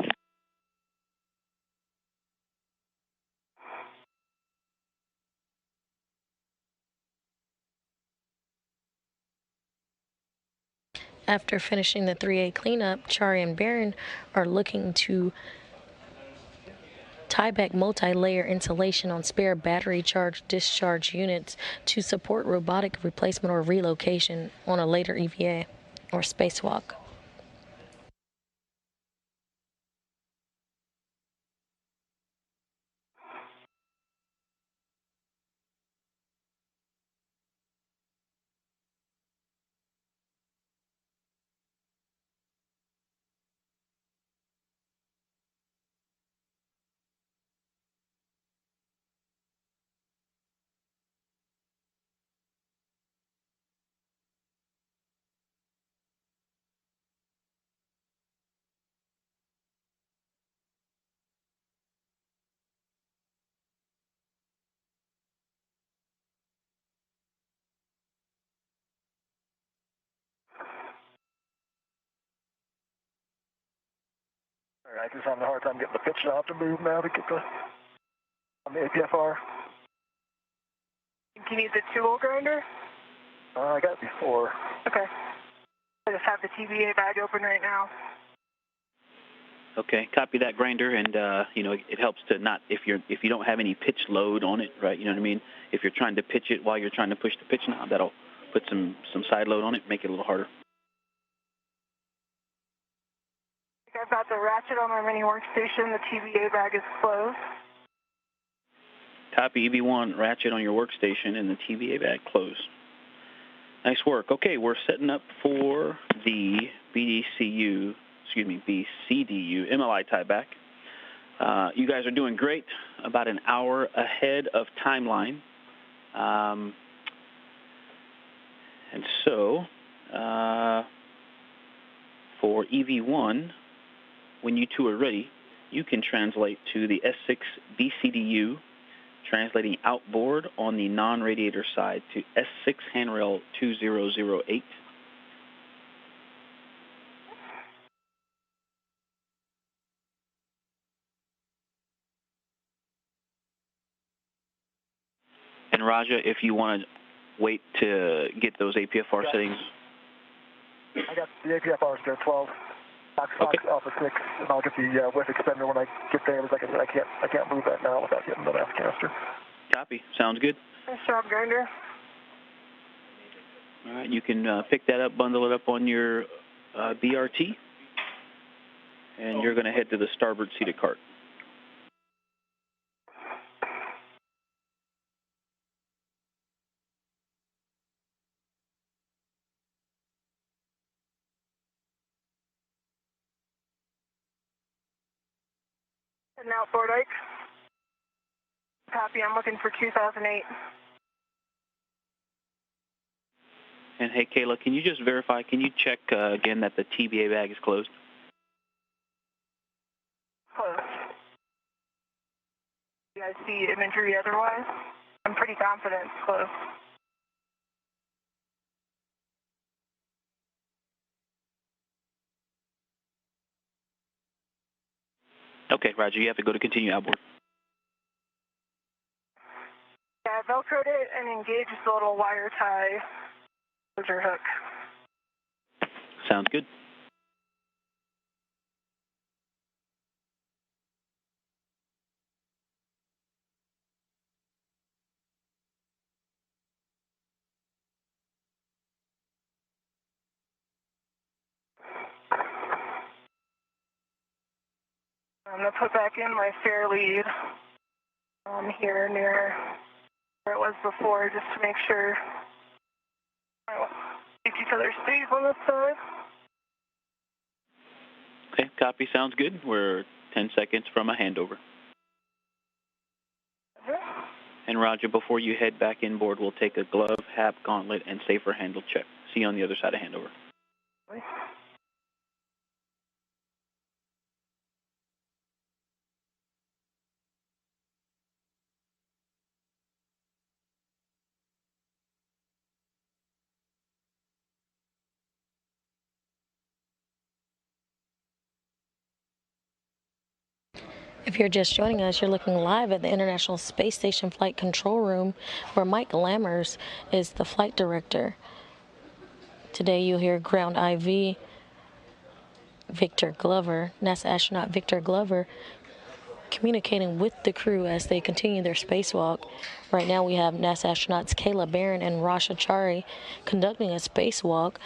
Speaker 3: After finishing the 3A cleanup, Chari and Barron are looking to tie back multi-layer insulation on spare battery charge discharge units to support robotic replacement or relocation on a later EVA or spacewalk.
Speaker 1: All right, just having a hard time getting the pitch knob to move now to get on the APFR.
Speaker 2: Do you need the tool grinder?
Speaker 1: I got it before.
Speaker 2: Okay. I just have the TVA bag open right now.
Speaker 5: Okay, copy that, Grinder, and it helps to not if you don't have any pitch load on it, right? You know what I mean? If you're trying to pitch it while you're trying to push the pitch knob, that'll put some side load on it, make it a little harder.
Speaker 2: I've got the ratchet on my mini workstation. The TVA bag is closed.
Speaker 5: Copy, EB1, ratchet on your workstation and the TVA bag closed. Nice work. Okay, we're setting up for the BCDU MLI tieback. You guys are doing great, about an hour ahead of timeline. And so, for EV1, when you two are ready, you can translate to the S6 BCDU, translating outboard on the non-radiator side to S6 handrail 2008. And Raja, if you want to wait to get those APFR settings.
Speaker 1: I got the APFRs there, 12. Fox Alpha 6, and I'll get the width extender when I get there. Like I said, I can't move that now without getting the nav canister.
Speaker 5: Copy. Sounds good.
Speaker 2: Nice job, Grinder.
Speaker 5: All right, you can pick that up, bundle it up on your BRT, and you're going to head to the starboard seated cart.
Speaker 2: And outboard, Ike. Copy, I'm looking for 2008.
Speaker 5: And hey, Kayla, can you just verify, can you check again that the TBA bag is closed?
Speaker 2: Closed. Do you guys see imagery otherwise? I'm pretty confident it's closed.
Speaker 5: Okay, Roger, you have to go to continue outboard.
Speaker 2: Yeah, I velcroed it and engaged the little wire tie closure hook.
Speaker 5: Sounds good.
Speaker 2: I'm going to put back in my fair lead here near where it was before, just to make sure we'll keep each other safe on this side.
Speaker 5: Okay, copy. Sounds good. We're 10 seconds from a handover. And Roger, before you head back inboard, we'll take a glove, HAP, gauntlet, and safer handle check. See you on the other side of handover.
Speaker 3: If you're just joining us, you're looking live at the International Space Station Flight Control Room, where Mike Lammers is the flight director. Today you'll hear Ground IV Victor Glover, NASA astronaut Victor Glover, communicating with the crew as they continue their spacewalk. Right now we have NASA astronauts Kayla Barron and Rasha Chari conducting a spacewalk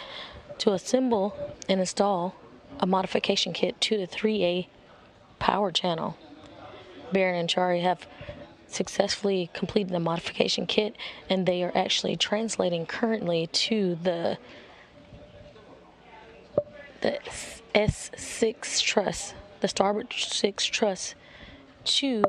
Speaker 3: to assemble and install a modification kit to the 3A power channel. Barron and Chari have successfully completed the modification kit, and they are actually translating currently to the S6 truss, the starboard 6 truss, to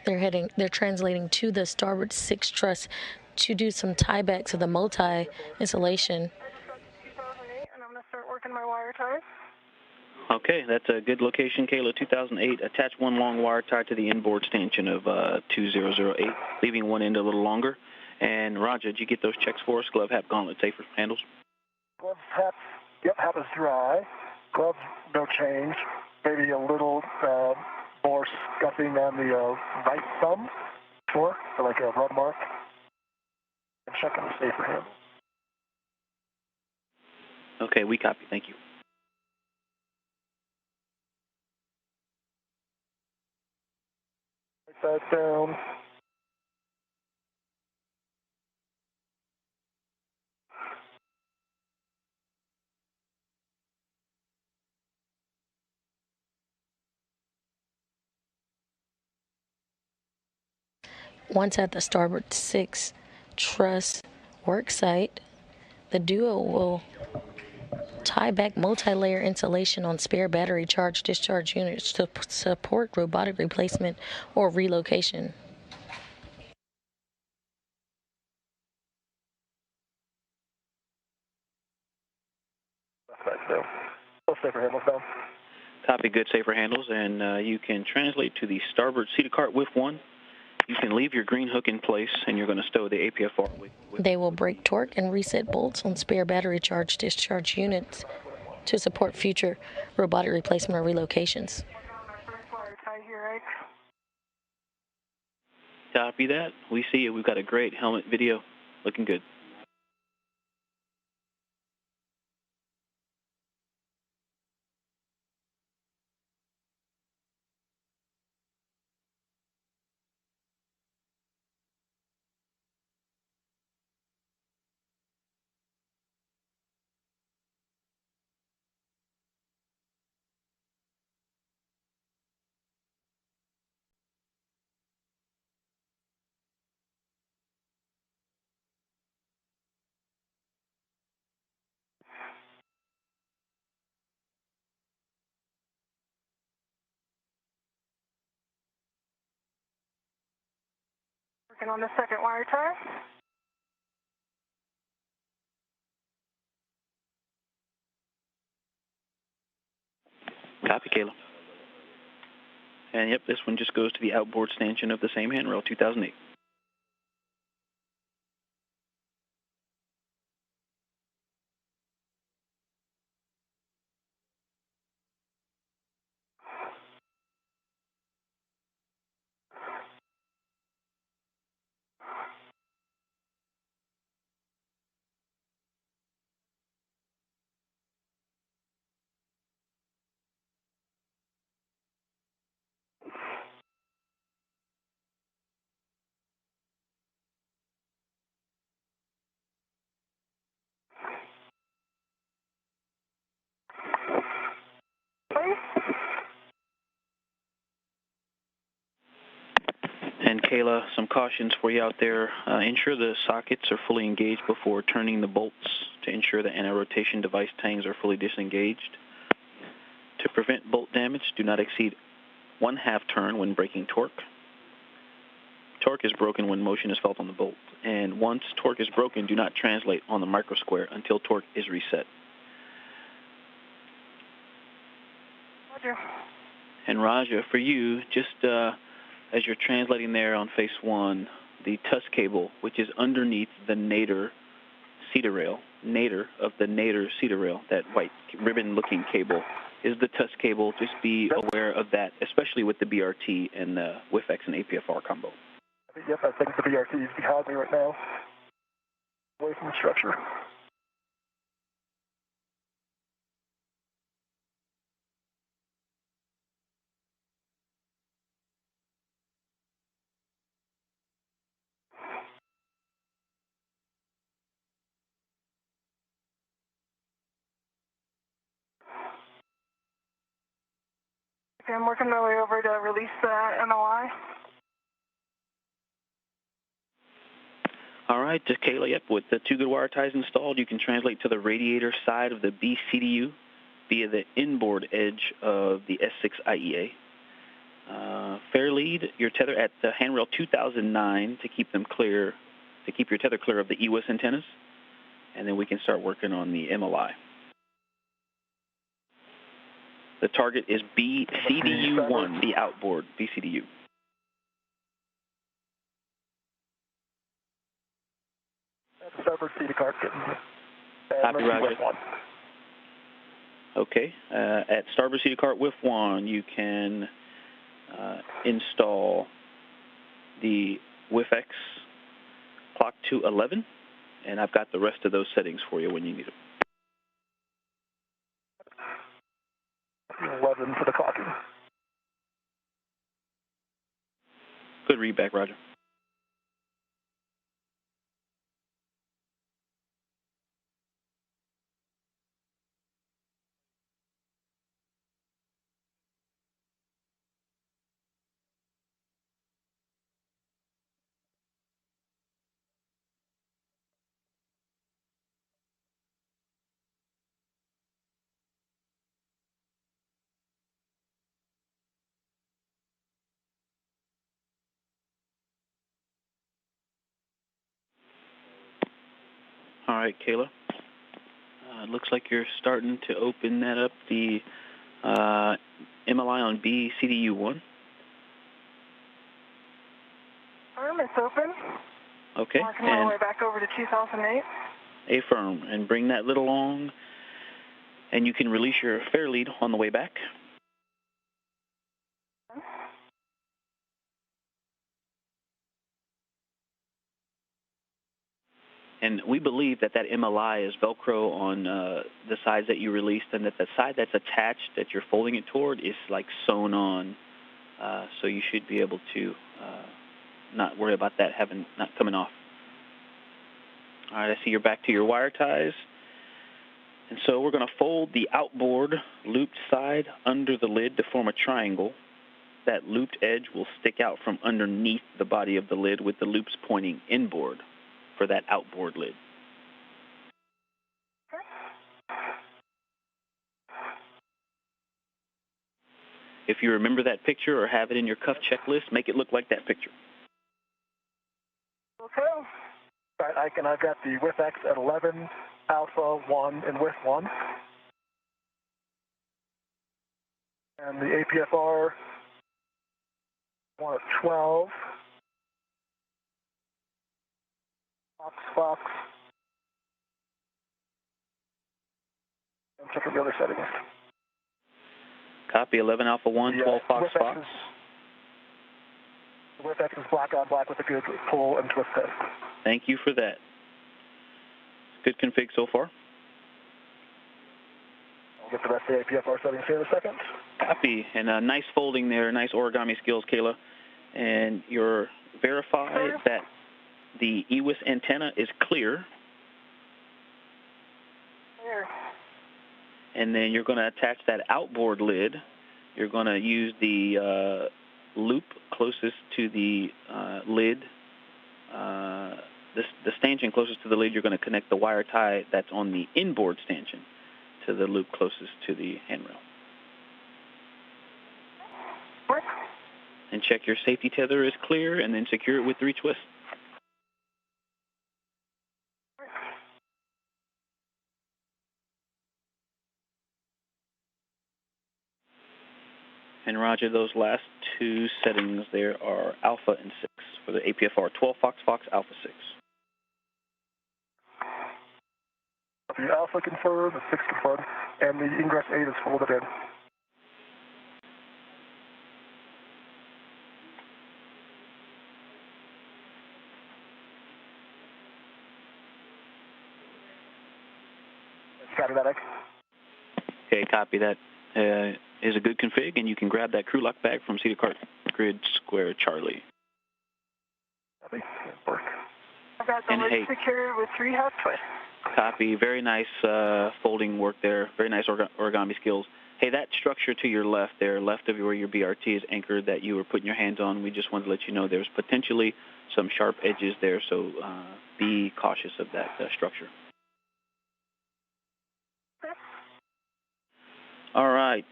Speaker 3: they're translating to the starboard 6 truss to do some tiebacks of the multi insulation.
Speaker 2: 2008, and I'm going to start working my wire ties.
Speaker 5: Okay, that's a good location, Kayla. 2008. Attach one long wire tie to the inboard stanchion of 2008, leaving one end a little longer. And Roger, did you get those checks for us? Glove, HAP, gauntlet, safer handles?
Speaker 1: Gloves, HAP, yep, HAP is dry. Gloves, no change. Maybe a little more scuffing on the right thumb, sure, or like a rub mark. And check on the safer handle.
Speaker 5: Okay, we copy. Thank you.
Speaker 1: Write that down.
Speaker 3: Once at the starboard 6 truss work site, the duo will Tie back multi-layer insulation on spare battery charge discharge units to support robotic replacement or relocation.
Speaker 1: Safer handles down.
Speaker 5: Copy, good, safer handles, and you can translate to the starboard seated cart with one. You can leave your green hook in place, and you're going to stow the APFR with
Speaker 3: They will break torque and reset bolts on spare battery charge discharge units to support future robotic replacement or relocations.
Speaker 5: Copy that. We see you. We've got a great helmet video. Looking good.
Speaker 2: Working on the second wire tie.
Speaker 5: Copy, Kayla. And yep, this one just goes to the outboard stanchion of the same handrail, 2008. And Kayla, some cautions for you out there. Ensure the sockets are fully engaged before turning the bolts to ensure the anti-rotation device tangs are fully disengaged. To prevent bolt damage, do not exceed 1/2 turn when breaking torque. Torque is broken when motion is felt on the bolt. And once torque is broken, do not translate on the microsquare until torque is reset.
Speaker 2: Roger.
Speaker 5: And Raja, for you, just as you're translating there on face one, the TUS cable, which is underneath the nadir cedar rail, of the nadir cedar rail, that white ribbon-looking cable, is the TUS cable. Just be aware of that, especially with the BRT and the WIFX and APFR combo.
Speaker 1: Yes, I think the BRT is behind me right now, away from the structure.
Speaker 2: Okay, I'm working my way over to release the MLI.
Speaker 5: All right, Kayla, yep, with the 2 good wire ties installed, you can translate to the radiator side of the BCDU via the inboard edge of the S6 IEA. Fair lead your tether at the handrail 2009 to keep them clear, to keep your tether clear of the EWIS antennas, and then we can start working on the MLI. The target is BCDU1, the outboard BCDU.
Speaker 1: Starboard seated cart getting
Speaker 5: Copy, Roger. Okay, at starboard seated cart with one, you can install the WIFX clock to 11, and I've got the rest of those settings for you when you need them.
Speaker 1: 11 for the clocking.
Speaker 5: Good readback, Roger. All right, Kayla. Looks like you're starting to open that up, the MLI on B CDU1.
Speaker 2: It's open.
Speaker 5: Okay.
Speaker 2: Working my way back over to 2008.
Speaker 5: Affirm, and bring that lid along, and you can release your fair lead on the way back. And we believe that that MLI is Velcro on the sides that you released, and that the side that's attached that you're folding it toward is like sewn on. So you should be able to not worry about that not coming off. All right, I see you're back to your wire ties. And so we're going to fold the outboard looped side under the lid to form a triangle. That looped edge will stick out from underneath the body of the lid with the loops pointing inboard for that outboard lid. If you remember that picture or have it in your cuff checklist, make it look like that picture.
Speaker 1: Okay. All right, I've got the width X at 11, alpha 1, and width 1. And the APFR 1 at 12. Fox. And check the other settings.
Speaker 5: Copy 11 Alpha 1, 12 Fox.
Speaker 1: The width X is black on black with a good pull and twist test.
Speaker 5: Thank you for that. Good config so far.
Speaker 1: I'll get the rest of the APFR settings here in a second.
Speaker 5: Copy. And nice folding there, nice origami skills, Kayla. And you're verified that the EWIS antenna is clear.
Speaker 2: Clear.
Speaker 5: And then you're going to attach that outboard lid. You're going to use the loop closest to the lid. The stanchion closest to the lid, you're going to connect the wire tie that's on the inboard stanchion to the loop closest to the handrail. And check your safety tether is clear, and then secure it with 3 twists. And roger, those last 2 settings there are alpha and 6 for the APFR 12 Fox, alpha 6.
Speaker 1: The alpha confirmed, the 6 confirmed, and the ingress 8 is folded in. Copy that, X.
Speaker 5: Okay, copy that. Is a good config, and you can grab that crew lock bag from Cedar Cart Grid Square Charlie.
Speaker 1: Copy. Work.
Speaker 2: I've got the lid secured with 3 half twists.
Speaker 5: Copy. Very nice folding work there. Very nice origami skills. Hey, that structure to your left there, left of where your BRT is anchored that you were putting your hands on, we just wanted to let you know there's potentially some sharp edges there, so be cautious of that structure. All right,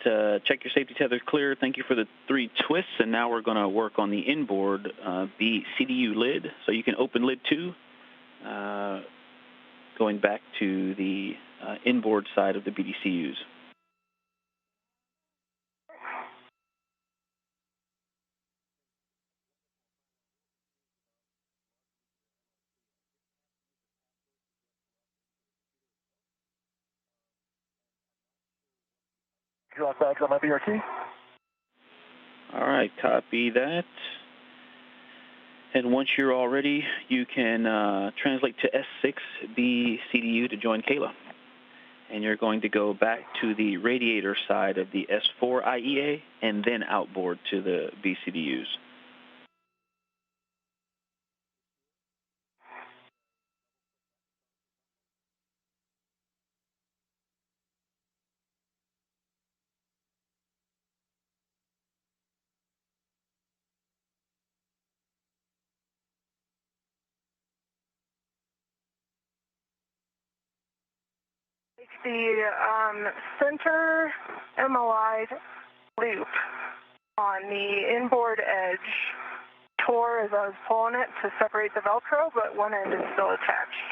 Speaker 5: check your safety tether clear. Thank you for the 3 twists, and now we're going to work on the inboard CDU lid. So you can open lid 2, going back to the inboard side of the BDCUs.
Speaker 1: Lock bags on my BRT.
Speaker 5: All right, copy that. And once you're all ready, you can translate to S6 BCDU to join Kayla. And you're going to go back to the radiator side of the S4 IEA and then outboard to the BCDUs.
Speaker 2: The center MLI loop on the inboard edge tore as I was pulling it to separate the Velcro, but one end is still attached.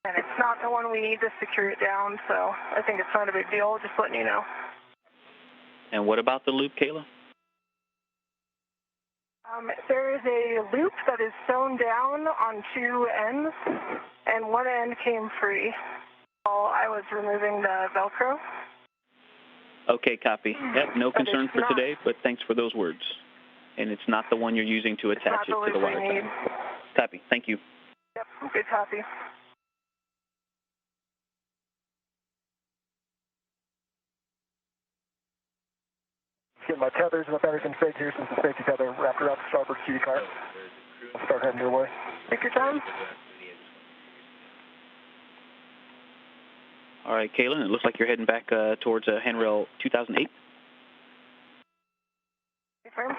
Speaker 2: And it's not the one we need to secure it down, so I think it's not a big deal, just letting you know.
Speaker 5: And what about the loop, Kayla?
Speaker 2: There is a loop that is sewn down on two ends, and one end came free while I was removing the Velcro.
Speaker 5: Okay, copy. Yep, no concern for today, but thanks for those words. And it's not the one you're using to attach it to the wire tie. Copy. Thank you.
Speaker 2: Yep, good copy.
Speaker 1: Get my tethers and the feathers configured here since the safety tether wrapped around the starboard key car. I'll start heading your way.
Speaker 2: Take your time.
Speaker 5: All right, Kaylin, it looks like you're heading back towards handrail 2008.
Speaker 2: Confirm.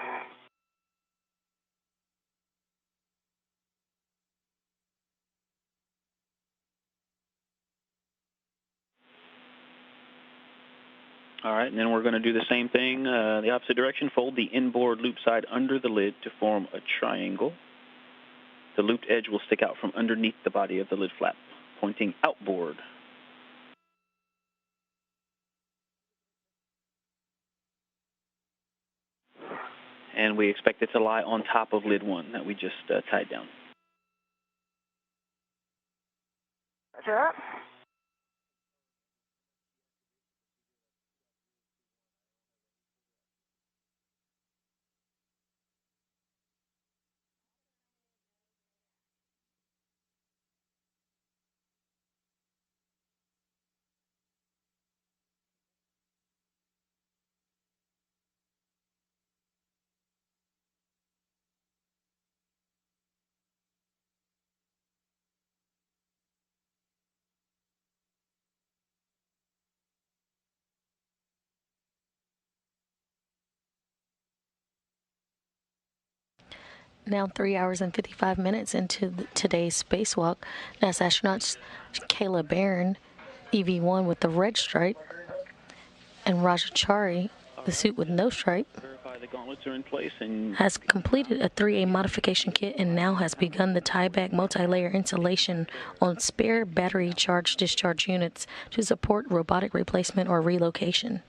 Speaker 5: All right, and then we're going to do the same thing, the opposite direction. Fold the inboard loop side under the lid to form a triangle. The looped edge will stick out from underneath the body of the lid flap, pointing outboard. And we expect it to lie on top of lid 1 that we just tied down.
Speaker 2: Roger that.
Speaker 3: Now 3 hours and 55 minutes into today's spacewalk, NASA astronauts Kayla Barron, EV1 with the red stripe, and Raja Chari, the suit with no stripe,
Speaker 5: The gauntlets are in place and
Speaker 3: has completed a 3A modification kit and now has begun the tieback multi-layer insulation on spare battery charge-discharge units to support robotic replacement or relocation.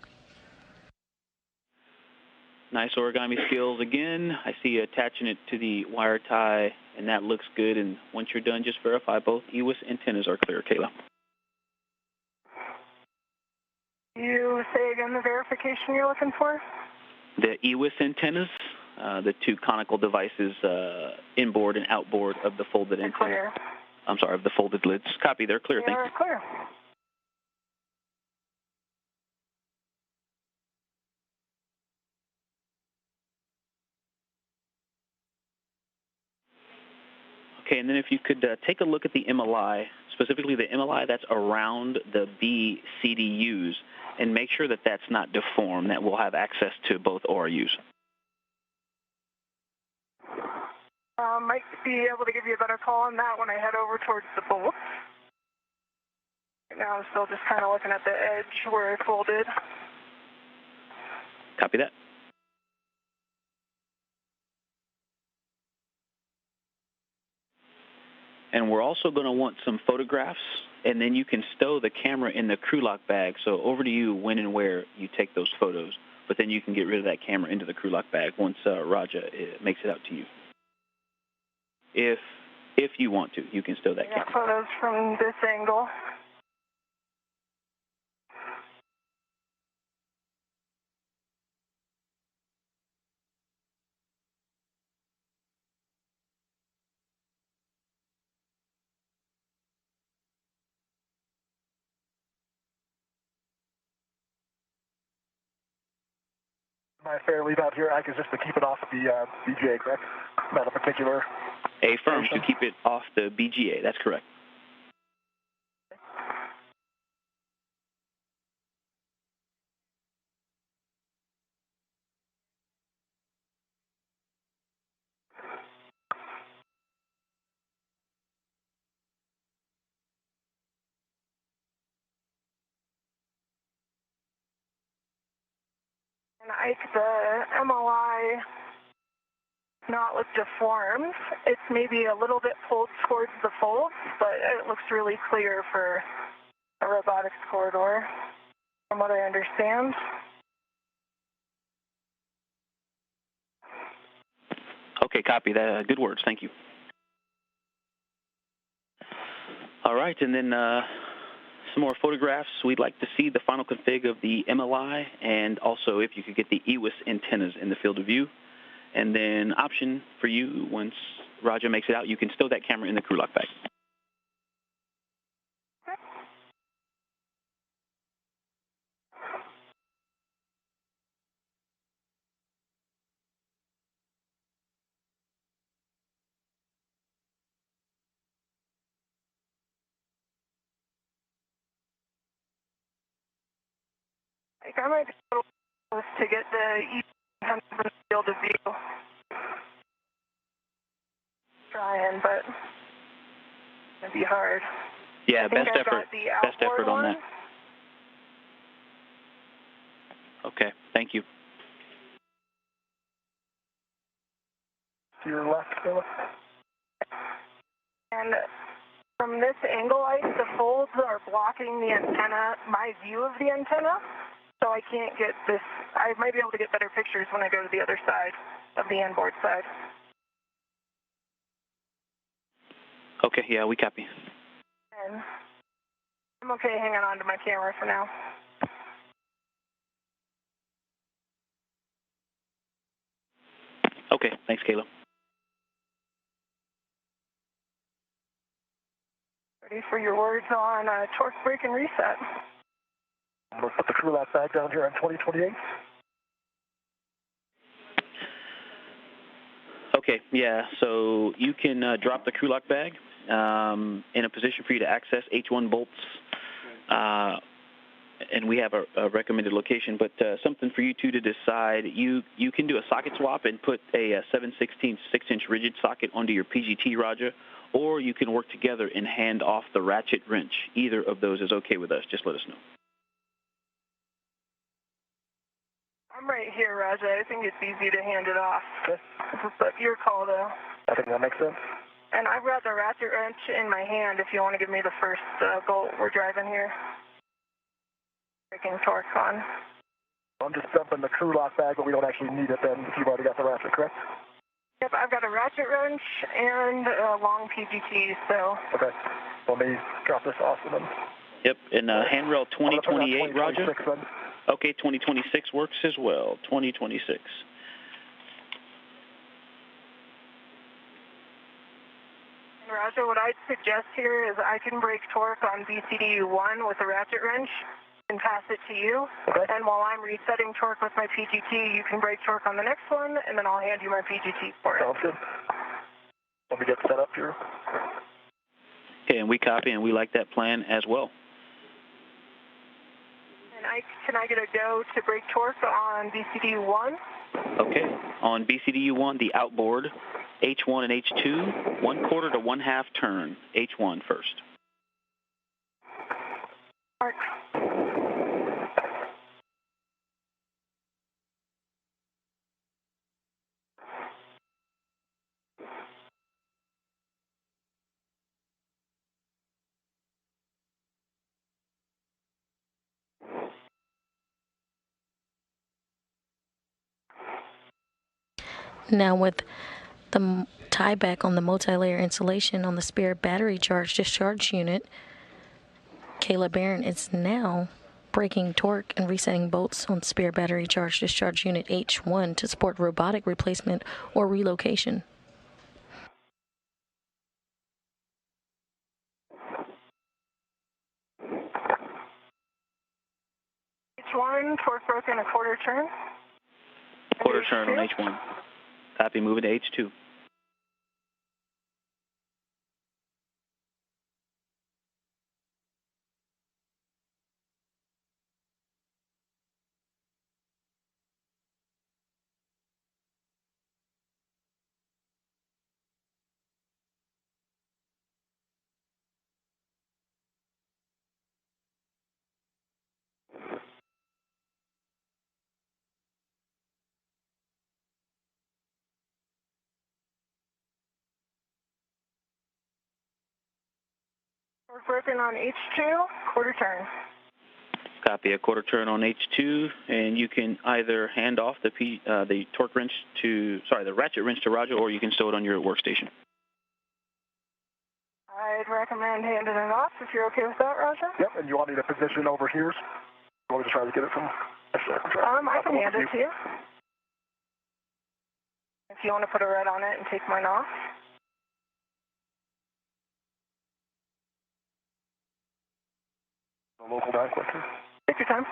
Speaker 5: nice origami skills again. I see you attaching it to the wire tie, and that looks good. And once you're done, just verify both EWIS antennas are clear, Kayla.
Speaker 2: You say again the verification you're looking for?
Speaker 5: The EWIS antennas, the two conical devices inboard and outboard of the folded antenna.
Speaker 2: Clear.
Speaker 5: I'm sorry, of the folded lids. Copy, they're clear. Thank you.
Speaker 2: They're clear.
Speaker 5: Okay, and then if you could take a look at the MLI, specifically the MLI that's around the BCDUs, and make sure that that's not deformed, that we'll have access to both ORUs.
Speaker 2: Might be able to give you a better call on that when I head over towards the bolts. Right now I'm still just kind of looking at the edge where I folded.
Speaker 5: Copy that. And we're also going to want some photographs, and then you can stow the camera in the crew lock bag. So over to you when and where you take those photos. But then you can get rid of that camera into the crew lock bag once Raja makes it out to you. If you want to, you can stow that camera.
Speaker 2: Photos from this angle.
Speaker 1: My fair leave out here, Ike, is just to keep it off the BGA, correct? Not a particular...
Speaker 5: Affirm, to keep it off the BGA. That's correct.
Speaker 2: And Ike, the MLI not look deformed. It's maybe a little bit pulled towards the folds, but it looks really clear for a robotics corridor, from what I understand.
Speaker 5: Okay, copy that. Good words. Thank you. All right, and then some more photographs. We'd like to see the final config of the MLI, and also if you could get the EWIS antennas in the field of view. And then option for you, once Roger makes it out, you can stow that camera in the crew lock bag.
Speaker 2: I might be a little close to get the field of view. Trying, but it'd be hard.
Speaker 5: Yeah, best effort. Best effort on that. Okay, thank you.
Speaker 1: To your left, Philip.
Speaker 2: And from this angle, the folds are blocking the antenna, my view of the antenna, so I can't get this. I might be able to get better pictures when I go to the other side of the inboard side.
Speaker 5: Okay, yeah, we copy.
Speaker 2: And I'm okay hanging on to my camera for now.
Speaker 5: Okay, thanks, Kayla.
Speaker 2: Ready for your words on torque, brake, and reset.
Speaker 1: I'm going to put the crew lock bag down here on 2028.
Speaker 5: Okay, yeah, so you can drop the crew lock bag in a position for you to access H1 bolts, and we have a recommended location, but something for you two to decide. You can do a socket swap and put a 7/16 6-inch rigid socket onto your PGT, Roger, or you can work together and hand off the ratchet wrench. Either of those is okay with us. Just let us know.
Speaker 2: I'm right here, Raja. I think it's easy to hand it off. Okay. But your call, though.
Speaker 1: I think that makes sense.
Speaker 2: And I've got the ratchet wrench in my hand if you want to give me the first bolt we're driving here. Breaking torque on.
Speaker 1: I'm just dumping the crew lock bag, but we don't actually need it then if you've already got the ratchet, correct?
Speaker 2: Yep, I've got a ratchet wrench and a long PGT, so...
Speaker 1: Okay. Let me drop this off and then...
Speaker 5: Yep, and handrail 2028, Roger? Okay, 2026 works as well. 2026.
Speaker 2: Roger, what I'd suggest here is I can break torque on BCDU1 with a ratchet wrench and pass it to you.
Speaker 1: Okay.
Speaker 2: And while I'm resetting torque with my PGT, you can break torque on the next one, and then I'll hand you my PGT for it.
Speaker 1: Sounds good. Let me get set up here.
Speaker 5: Okay, and we copy, and we like that plan as well.
Speaker 2: And can I get a go to break torque on BCDU1?
Speaker 5: Okay, on BCDU1, the outboard, H1 and H2, 1/4 to 1/2 turn. H1 first.
Speaker 2: Mark.
Speaker 3: Now with the tieback on the multi-layer insulation on the spare battery charge discharge unit, Kayla Barron is now breaking torque and resetting bolts on spare battery charge discharge unit H1 to support robotic replacement or relocation.
Speaker 2: H1, torque broken, a 1/4 turn.
Speaker 5: Quarter turn on H1. Copy, moving to H2.
Speaker 2: Torque broken on H2, quarter turn.
Speaker 5: Copy, a quarter turn on H2, and you can either hand off the torque wrench to, the ratchet wrench to Roger, or you can stow it on your workstation.
Speaker 2: I'd recommend handing it off if you're okay with that, Roger.
Speaker 1: Yep, and you want me to position over here? You want me to try to get it from?
Speaker 2: I can hand it to you. If you want to put a red on it and take mine off.
Speaker 1: The local guy question.
Speaker 2: Take your time.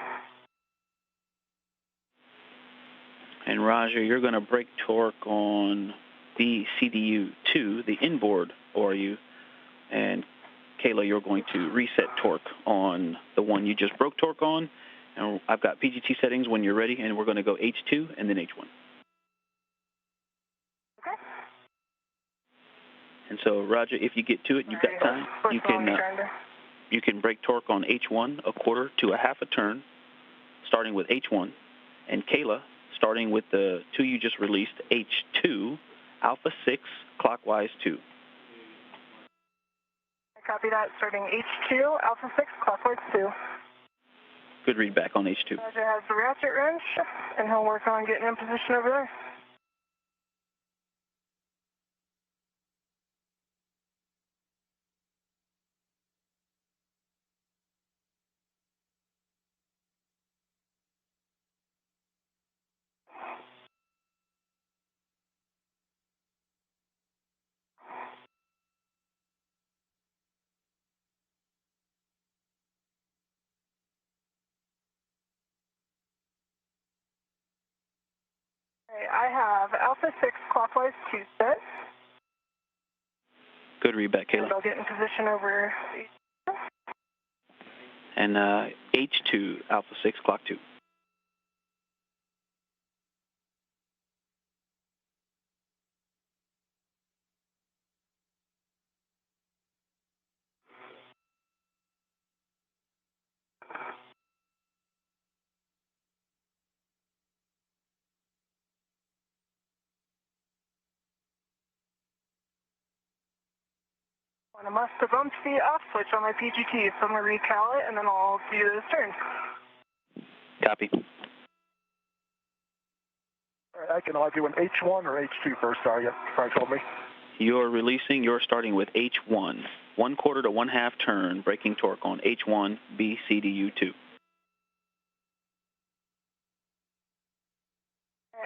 Speaker 5: And Roger, you're going to break torque on BCDU2, the inboard ORU, and Kayla, you're going to reset torque on the one you just broke torque on. And I've got PGT settings when you're ready, and we're going to go H2 and then H1.
Speaker 2: Okay.
Speaker 5: And so, Roger, if you get to it, you've got time. You can break torque on H1 a quarter to a half a turn, starting with H1. And Kayla, starting with the two you just released, H2, alpha 6, clockwise 2.
Speaker 2: Copy that, starting H2, alpha 6, clockwise 2.
Speaker 5: Good read back on H2.
Speaker 2: Roger has the ratchet wrench, and he'll work on getting in position over there. I have alpha 6 clockwise 2 set.
Speaker 5: Good read back, Kayla.
Speaker 2: And I'll get in position over H2.
Speaker 5: And H2, alpha 6, clock 2.
Speaker 2: I must have bumped the off switch on my PGT, so I'm going to recal it, and then I'll do those turns.
Speaker 5: Copy.
Speaker 1: All right, I can either do an H1 or H2 first. Sorry, you probably told me.
Speaker 5: You're starting with H1, 1 quarter to 1/2 turn, braking torque on H1, BCDU2.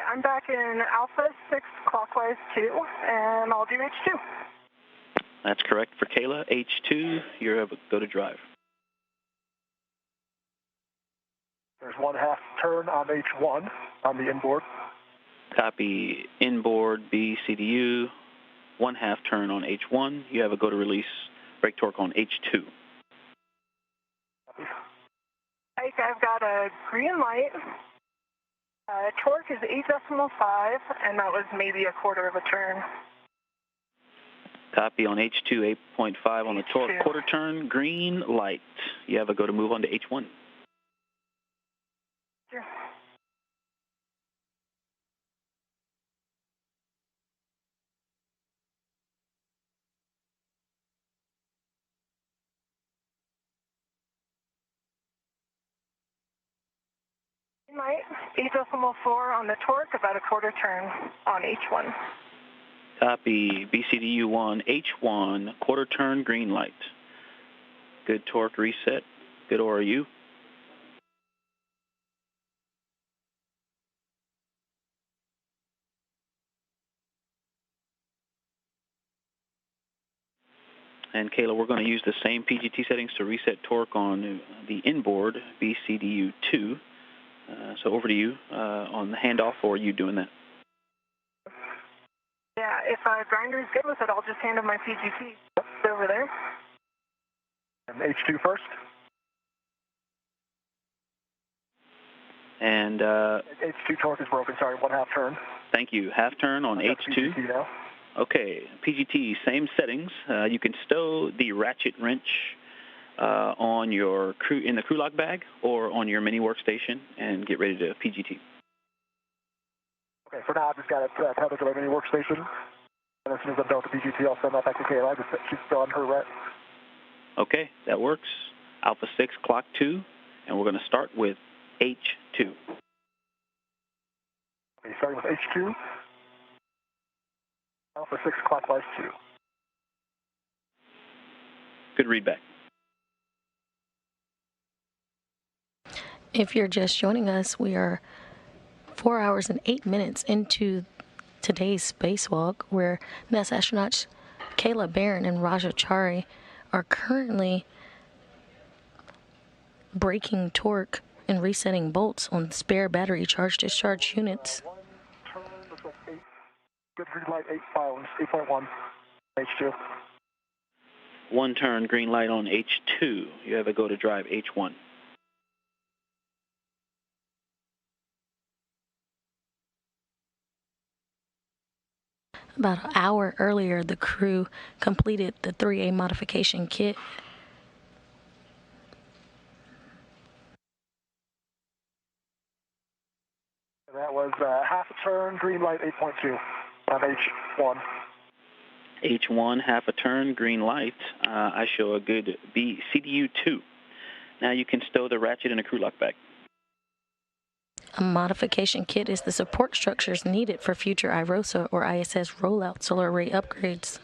Speaker 2: I'm back in alpha 6 clockwise 2, and I'll do H2.
Speaker 5: That's correct for Kayla. H2, you're able to go to drive.
Speaker 1: There's 1/2 turn on H1 on the inboard.
Speaker 5: Copy inboard BCDU, 1/2 turn on H1. You have a go to release brake torque on H2.
Speaker 2: I've got a green light. Torque is 8.5, and that was maybe a quarter of a turn.
Speaker 5: Copy on H2, 8.5 on the torque.
Speaker 2: H2.
Speaker 5: Quarter turn, green light. You have a go to move on to H1.
Speaker 2: Sure. Green light, 8.4 on the torque, about a quarter turn on H1.
Speaker 5: Copy BCDU1, H1, quarter turn, green light. Good torque reset. Good ORU. And Kayla, we're going to use the same PGT settings to reset torque on the inboard BCDU2. So over to you on the handoff, or are you doing that?
Speaker 2: Yeah, if Grinder's good with it, I'll just hand him my PGT over there.
Speaker 1: And H2 first.
Speaker 5: And
Speaker 1: H2 torque is broken. Sorry, 1/2 turn.
Speaker 5: Thank you. Half turn on H2.
Speaker 1: PGT now.
Speaker 5: Okay, PGT, same settings. You can stow the ratchet wrench on your in the crew lock bag or on your mini workstation and get ready to PGT.
Speaker 1: Okay, for now, I've just got it tethered to my mini workstation. And as soon as I'm done with the PGT, I'll send that back to Kayla. She's still on her right.
Speaker 5: Okay, that works. Alpha 6, clock 2, and we're going to start with H2.
Speaker 1: Okay, starting with H2. Alpha 6, clockwise 2.
Speaker 5: Good readback.
Speaker 3: If you're just joining us, we are 4 hours and 8 minutes into today's spacewalk, where NASA astronauts Kayla Barron and Raja Chari are currently breaking torque and resetting bolts on spare battery charge-discharge units.
Speaker 1: Turn, looks like 8. Good green light, 8 filings, 8.1, H2.
Speaker 5: 1 turn, green light on H2. You have a go to drive H1.
Speaker 3: About an hour earlier, the crew completed the 3A modification kit.
Speaker 1: That was half a turn, green light, 8.2 on H1.
Speaker 5: H1, half a turn, green light. I show a good B, CDU2. Now you can stow the ratchet in a crew lock bag.
Speaker 3: A modification kit is the support structures needed for future IROSA or ISS rollout solar array upgrades.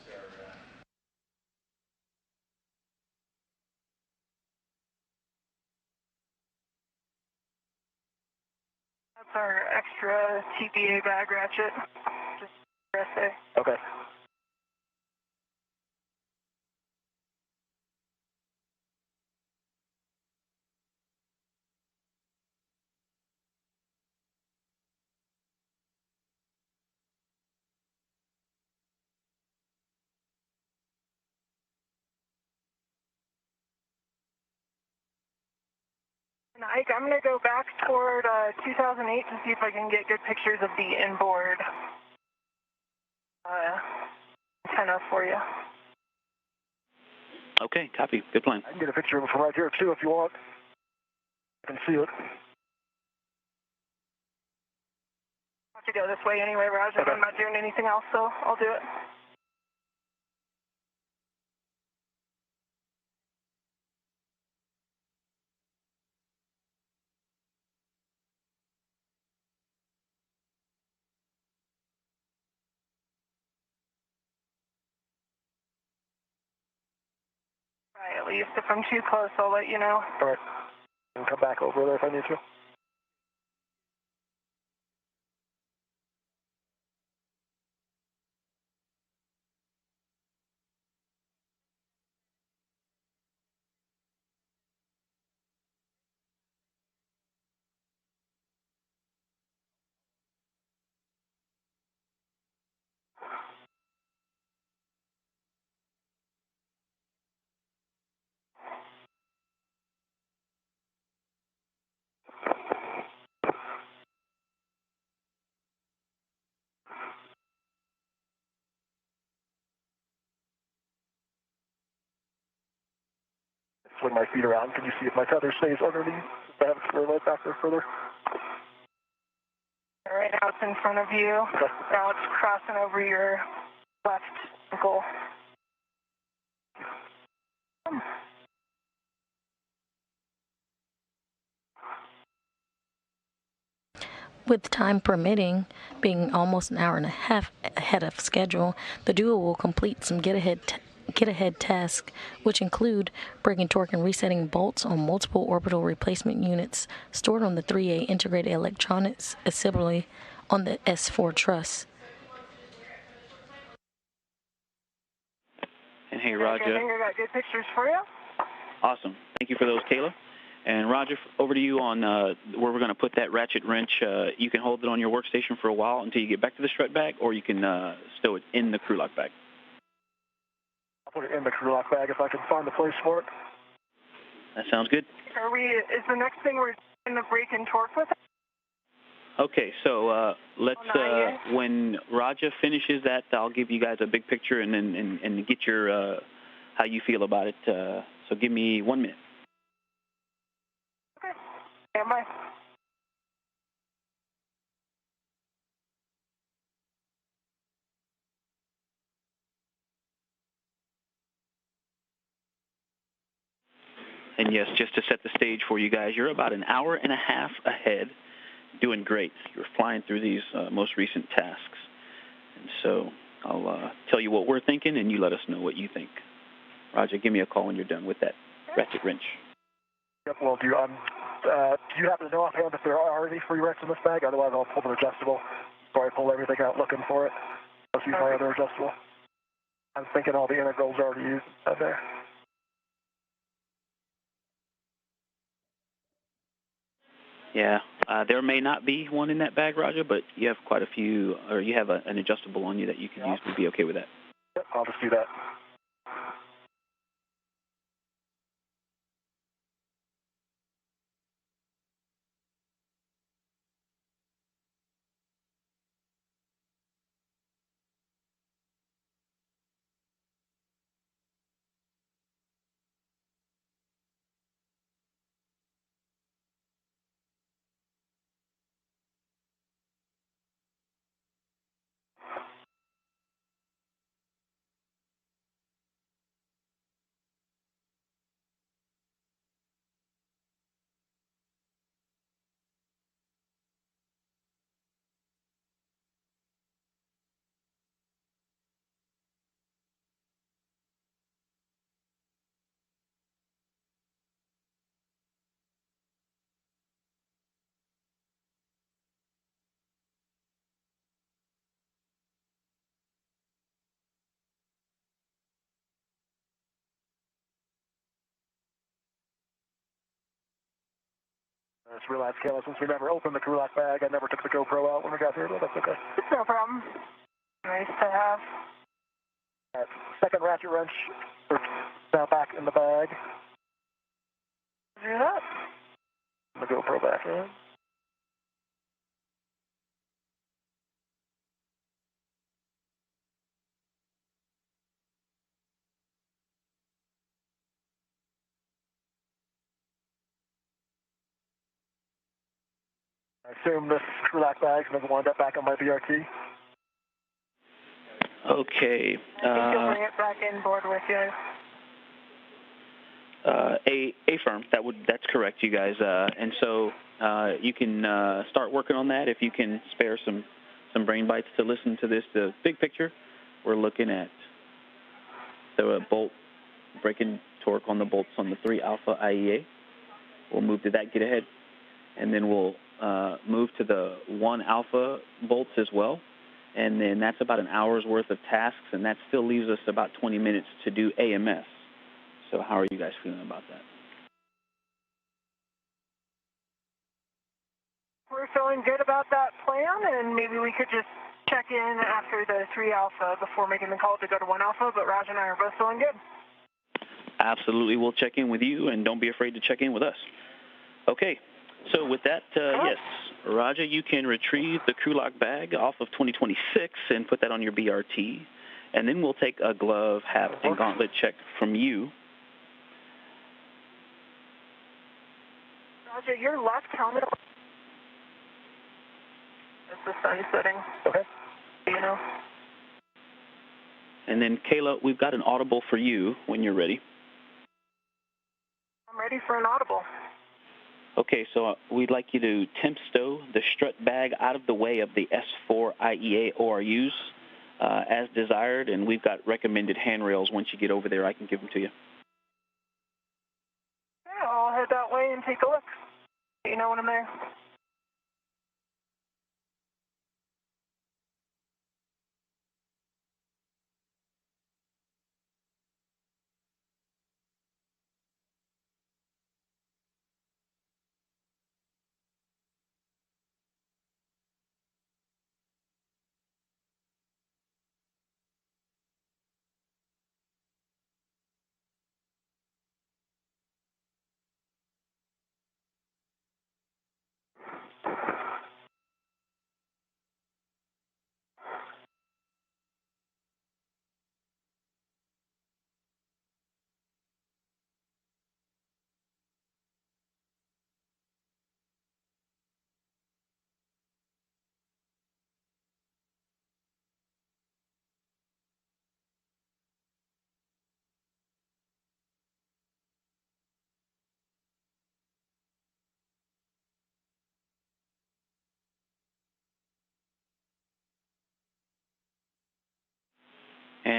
Speaker 2: That's our extra TBA bag ratchet. Just RSA.
Speaker 1: Okay.
Speaker 2: And Ike, I'm going to go back toward 2008 to see if I can get good pictures of the inboard antenna for you.
Speaker 5: Okay, copy. Good plan.
Speaker 1: I can get a picture of it from right here, too, if you want. I can see it.
Speaker 2: I have to go this way anyway, Roger.
Speaker 1: Okay.
Speaker 2: I'm not doing anything else, so I'll do it. Right, at least if I'm too close, I'll let you know.
Speaker 1: All right. I can come back over there if I need to. Swing my feet around. Can you see if my tether stays underneath? If I have a square leg back there further?
Speaker 2: Right now it's in front of you.
Speaker 1: Okay.
Speaker 2: Now it's crossing over your left ankle.
Speaker 3: With time permitting, being almost an hour and a half ahead of schedule, the duo will complete some get-ahead tasks, which include breaking torque and resetting bolts on multiple orbital replacement units stored on the 3A integrated electronics assembly on the S4 truss.
Speaker 5: And hey, Roger.
Speaker 2: I think I got good pictures for you.
Speaker 5: Awesome. Thank you for those, Kayla. And Roger, over to you on where we're going to put that ratchet wrench. You can hold it on your workstation for a while until you get back to the strut bag, or you can stow it in the crew lock bag.
Speaker 1: I'll put it in the crew lock bag if I can find the place for it.
Speaker 5: That sounds good.
Speaker 2: Is the next thing we're in the break and torque with it?
Speaker 5: Okay, so let's, when Raja finishes that, I'll give you guys a big picture and then and get your, how you feel about it. So give me 1 minute.
Speaker 2: Okay, stand by.
Speaker 5: And yes, just to set the stage for you guys, you're about an hour and a half ahead, doing great. You're flying through these most recent tasks. And so I'll tell you what we're thinking, and you let us know what you think. Roger, give me a call when you're done with that ratchet wrench.
Speaker 1: Yep, will do. Do you happen to know offhand if there are any free wrenches in this bag? Otherwise, I'll pull the adjustable. So I pull everything out looking for it. Let's use my other adjustable. I'm thinking all the integrals are already used out there.
Speaker 5: Yeah, there may not be one in that bag, Roger, but you have quite a few, or you have an adjustable on you that you can use to be okay with that.
Speaker 1: Yep, I'll just do that. I just realized, Kayla, since we never opened the crew lock bag, I never took the GoPro out when we got here, but that's okay.
Speaker 2: No problem. Nice to have.
Speaker 1: All right, second ratchet wrench is now back in the bag.
Speaker 2: Do that.
Speaker 1: The GoPro back in. I assume this crew lock bag is going to wind up back on my BRT.
Speaker 5: Okay.
Speaker 2: I think you'll bring it back in board with you.
Speaker 5: Affirm. That's correct, you guys. And so you can start working on that if you can spare some brain bites to listen to this. The big picture, we're looking at the bolt breaking torque on the bolts on the 3 alpha IEA. We'll move to that, get ahead, and then we'll move to the 1 alpha bolts as well. And then that's about an hour's worth of tasks, and that still leaves us about 20 minutes to do AMS. So how are you guys feeling about that?
Speaker 2: We're feeling good about that plan, and maybe we could just check in after the 3 alpha before making the call to go to 1 alpha, but Raj and I are both feeling good.
Speaker 5: Absolutely. We'll check in with you, and don't be afraid to check in with us. Okay. So with that, yes, Raja, you can retrieve the crew lock bag off of 2026 and put that on your BRT, and then we'll take a glove, hat, and gauntlet check from you.
Speaker 2: Raja, your left helmet. It's the sun setting.
Speaker 1: Okay.
Speaker 2: You know.
Speaker 5: And then, Kayla, we've got an audible for you when you're ready.
Speaker 2: I'm ready for an audible.
Speaker 5: Okay, so we'd like you to temp stow the strut bag out of the way of the S4 IEA ORUs as desired, and we've got recommended handrails. Once you get over there, I can give them to you.
Speaker 2: Yeah, I'll head that way and take a look. You know when I'm there.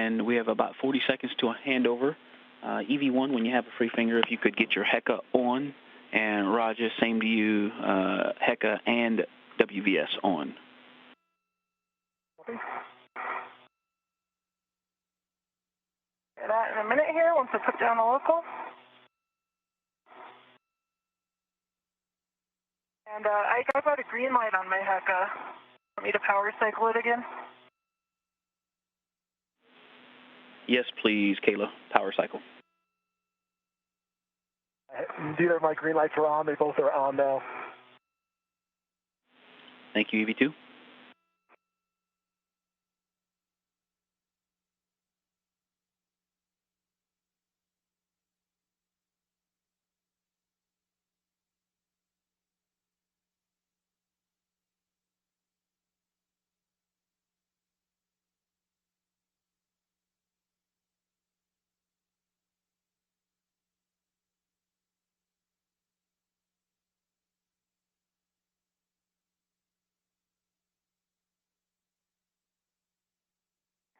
Speaker 5: and we have about 40 seconds to a handover. EV1, when you have a free finger, if you could get your HECA on, and Roger, same to you, HECA and WVS on.
Speaker 2: Okay. That in a minute here, once I put down the local. And I got a green light on my HECA. Want me to power cycle it again?
Speaker 5: Yes, please, Kayla. Power cycle.
Speaker 1: Neither of my green lights are on. They both are on now.
Speaker 5: Thank you, EV2.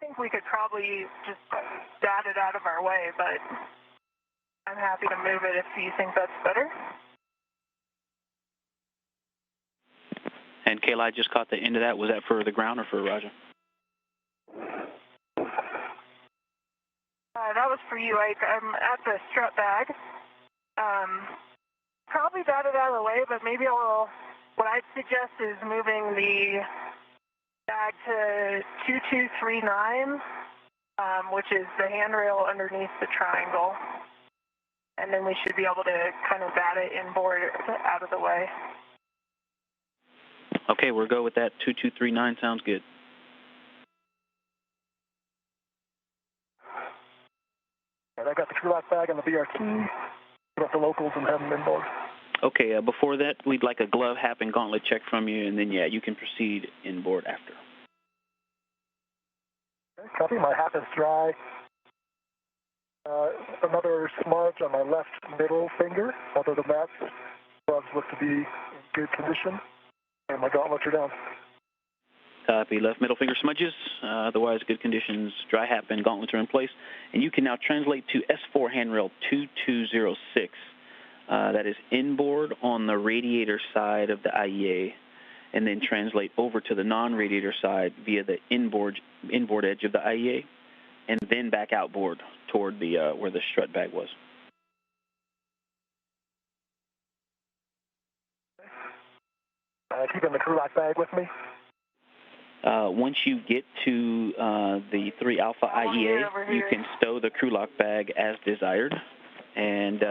Speaker 2: I think we could probably just dot it out of our way, but I'm happy to move it if you think that's better.
Speaker 5: And Kayla, I just caught the end of that. Was that for the ground or for Roger?
Speaker 2: That was for you. I'm at the strut bag. Probably dot it out of the way, but maybe what I'd suggest is moving the bag to 2239, which is the handrail underneath the triangle. And then we should be able to kind of bat it inboard out of the way.
Speaker 5: Okay, we'll go with that. 2239 sounds good.
Speaker 1: And I got the crew lock bag on the BRT. Put up the locals and have them inboard.
Speaker 5: Okay, before that, we'd like a glove, hat, and gauntlet check from you, and then, yeah, you can proceed inboard after.
Speaker 1: Okay, copy. My hat is dry. Another smudge on my left middle finger. Other than that, gloves look to be in good condition. And my gauntlets are down.
Speaker 5: Copy. Left middle finger smudges. Otherwise, good conditions. Dry hat and gauntlets are in place. And you can now translate to S4 handrail 2206. That is inboard on the radiator side of the IEA, and then translate over to the non-radiator side via the inboard edge of the IEA, and then back outboard toward the where the strut bag was.
Speaker 1: Keeping the crew lock bag with me.
Speaker 5: Once you get to the 3 Alpha IEA, you can stow the crew lock bag as desired. And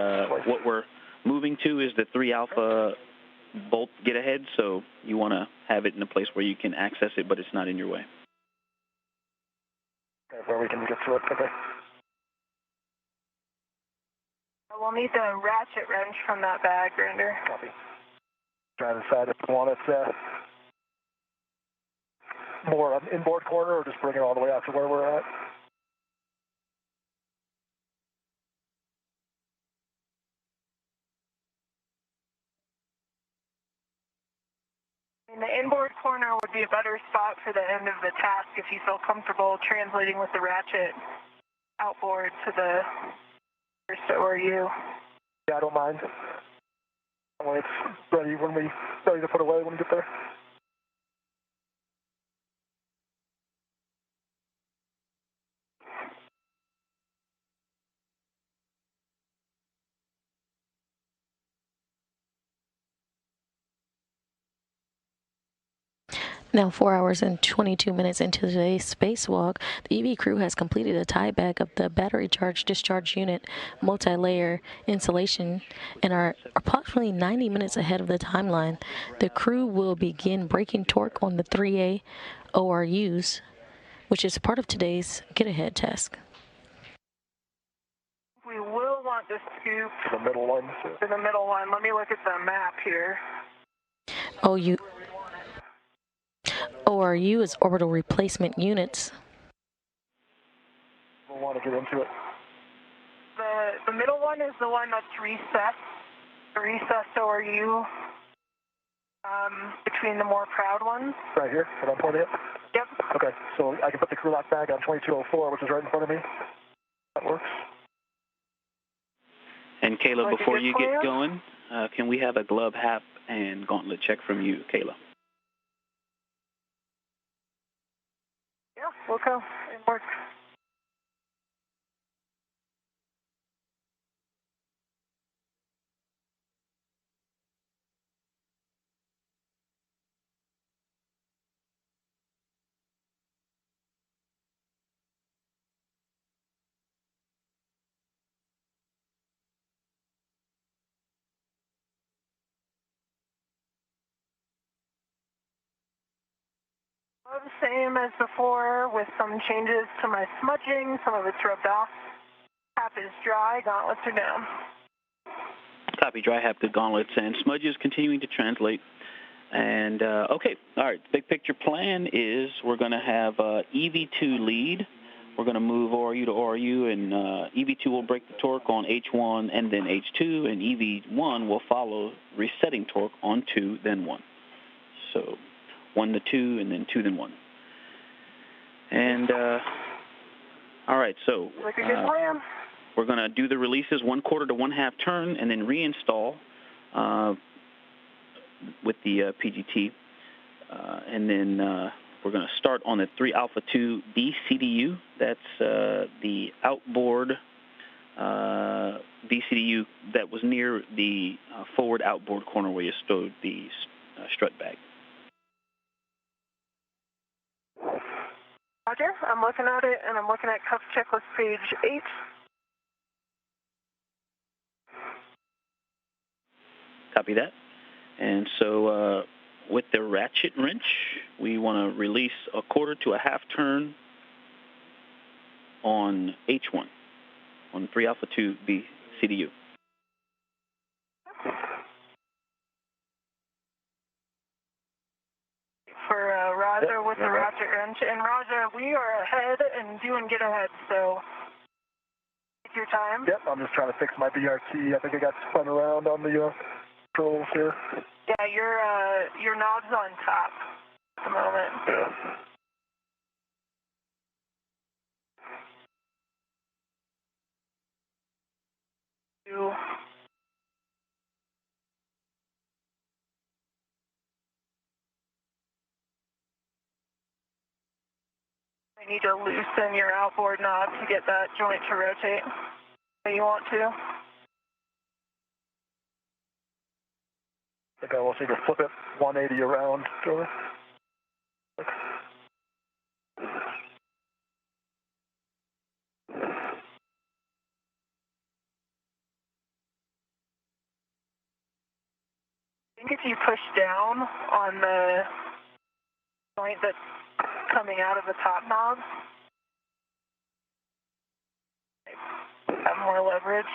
Speaker 5: what we're moving to is the 3 Alpha bolt get ahead, so you want to have it in a place where you can access it, but it's not in your way.
Speaker 1: Okay, where we can get to it. Okay.
Speaker 2: We'll need the ratchet wrench from that bag, Grinder.
Speaker 1: Copy. Try to decide if we want it more on inboard corner or just bring it all the way out to where we're at.
Speaker 2: The inboard corner would be a better spot for the end of the task if you feel comfortable translating with the ratchet outboard to the first ORU.
Speaker 1: Yeah, I don't mind. When it's ready to put away when we get there.
Speaker 3: Now, 4 hours and 22 minutes into today's spacewalk, the EV crew has completed a tieback of the battery charge discharge unit multi-layer insulation and are approximately 90 minutes ahead of the timeline. The crew will begin braking torque on the 3A ORUs, which is part of today's get-ahead task.
Speaker 2: We will want to scoop
Speaker 1: to the middle one.
Speaker 2: To the middle one. Let me look at the map here.
Speaker 3: ORU is orbital replacement units.
Speaker 1: We'll want to get into it.
Speaker 2: The middle one is the one that's recessed. The recessed ORU between the more proud ones.
Speaker 1: Right here, what I'm pointing at?
Speaker 2: Yep.
Speaker 1: Okay, so I can put the crew lock bag on 2204, which is right in front of me. That works.
Speaker 5: And Kayla, before you get going, can we have a glove, hat, and gauntlet check from you, Kayla?
Speaker 2: Yeah, we'll go. It works. The same as before, with some changes to my smudging. Some of it's rubbed off. Cap is dry, gauntlets are down.
Speaker 5: Copy, dry hat, good gauntlets, and smudges continuing to translate. And, okay, all right, big picture plan is we're going to have EV2 lead. We're going to move RU to RU, and EV2 will break the torque on H1 and then H2, and EV1 will follow resetting torque on 2, then 1. So 1 to 2, and then 2 then 1. And, all right, so
Speaker 2: like a good plan.
Speaker 5: We're going to do the releases 1/4 to 1/2 turn and then reinstall with the PGT. And then we're going to start on the 3 Alpha 2 BCDU. That's the outboard BCDU that was near the forward outboard corner where you stowed the strut bag.
Speaker 2: Roger, I'm looking at it, and I'm looking at cuff checklist page 8.
Speaker 5: Copy that. And so with the ratchet wrench, we want to release 1/4 to 1/2 turn on H1, on 3 Alpha 2 BCDU.
Speaker 2: For Roger with the ratchet wrench. And Roger, we are ahead and doing get ahead, so take your time.
Speaker 1: Yep, I'm just trying to fix my BRT. I think I got spun around on the controls here.
Speaker 2: Yeah, your knob's on top at the moment.
Speaker 1: Yeah.
Speaker 2: I need to loosen your outboard knob to get that joint to rotate that you want to.
Speaker 1: I think I will need to flip it 180 around, Joey.
Speaker 2: I think if you push down on the joint that's coming out of the top knob, have more leverage.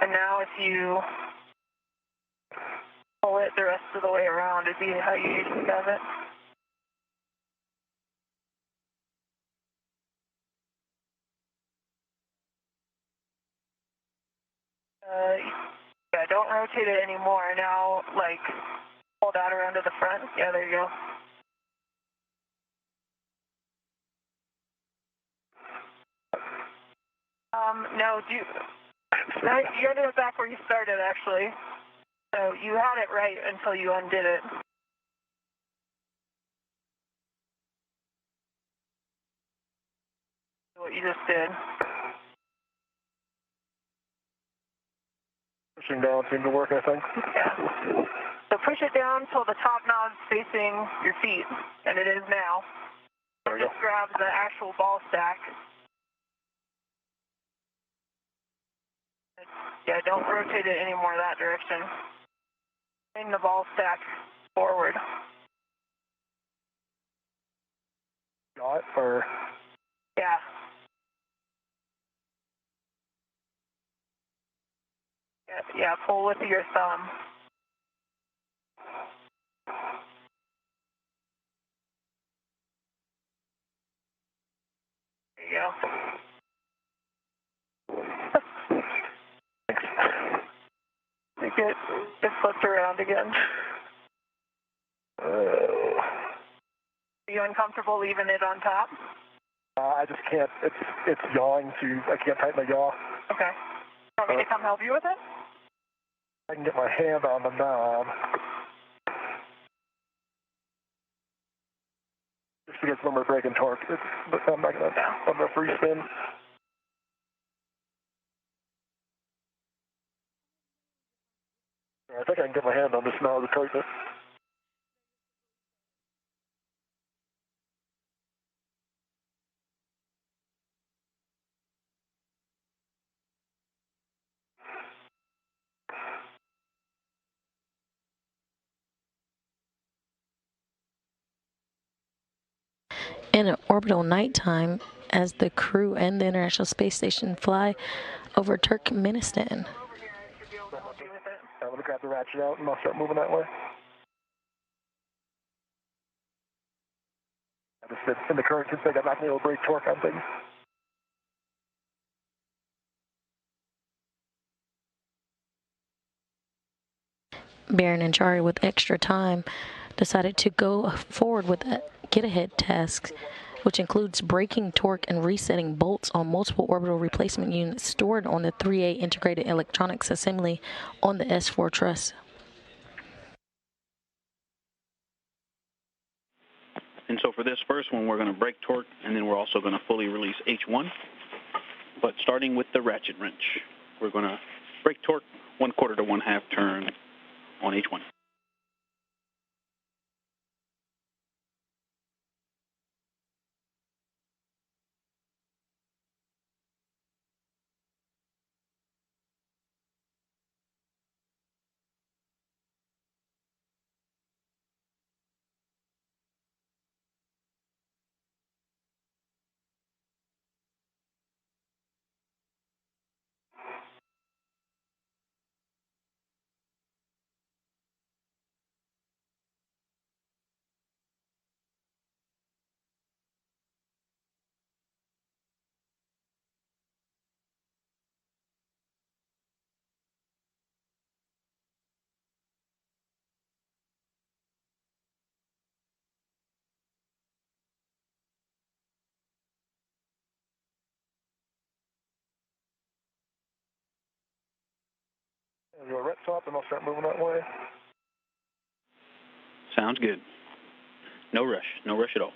Speaker 2: And now if you pull it the rest of the way around, it'd be how you usually have it. Yeah, don't rotate it anymore. Now, like, pull that around to the front. Yeah, there you go. No, you ended up back where you started, actually. So you had it right until you undid it. What you just did.
Speaker 1: Pushing down seemed to work, I think.
Speaker 2: Yeah. So push it down until the top knob's facing your feet, and it is now.
Speaker 1: There we go.
Speaker 2: Just grab the actual ball stack. Yeah, don't rotate it anymore that direction. Bring the ball stack forward.
Speaker 1: Got it, or?
Speaker 2: Yeah. Yeah, pull with your thumb. There you go.
Speaker 1: Thanks.
Speaker 2: I think it flipped around again. Are you uncomfortable leaving it on top?
Speaker 1: I just can't. It's yawing I can't tighten the yaw.
Speaker 2: Okay. Want me to come help you with it?
Speaker 1: I can get my hand on the knob. Just because when we're breaking torque, I'm not going to free spin. I think I can get my hand on this knob to tighten it.
Speaker 3: In an orbital nighttime, as the crew and the International Space Station fly over Turkmenistan.
Speaker 1: I'm going to grab the ratchet out and I'll start moving that way. I just been in the current config, I'm not going to be able to break torque on things.
Speaker 3: Baron and Jari, with extra time, decided to go forward with a get-ahead task, which includes breaking torque and resetting bolts on multiple orbital replacement units stored on the 3A integrated electronics assembly on the S4 truss.
Speaker 5: And so for this first one, we're going to break torque, and then we're also going to fully release H1. But starting with the ratchet wrench, we're going to break torque 1/4 to 1/2 turn on H1.
Speaker 1: You'll ret swap and I'll start moving that way.
Speaker 5: Sounds good. No rush at all.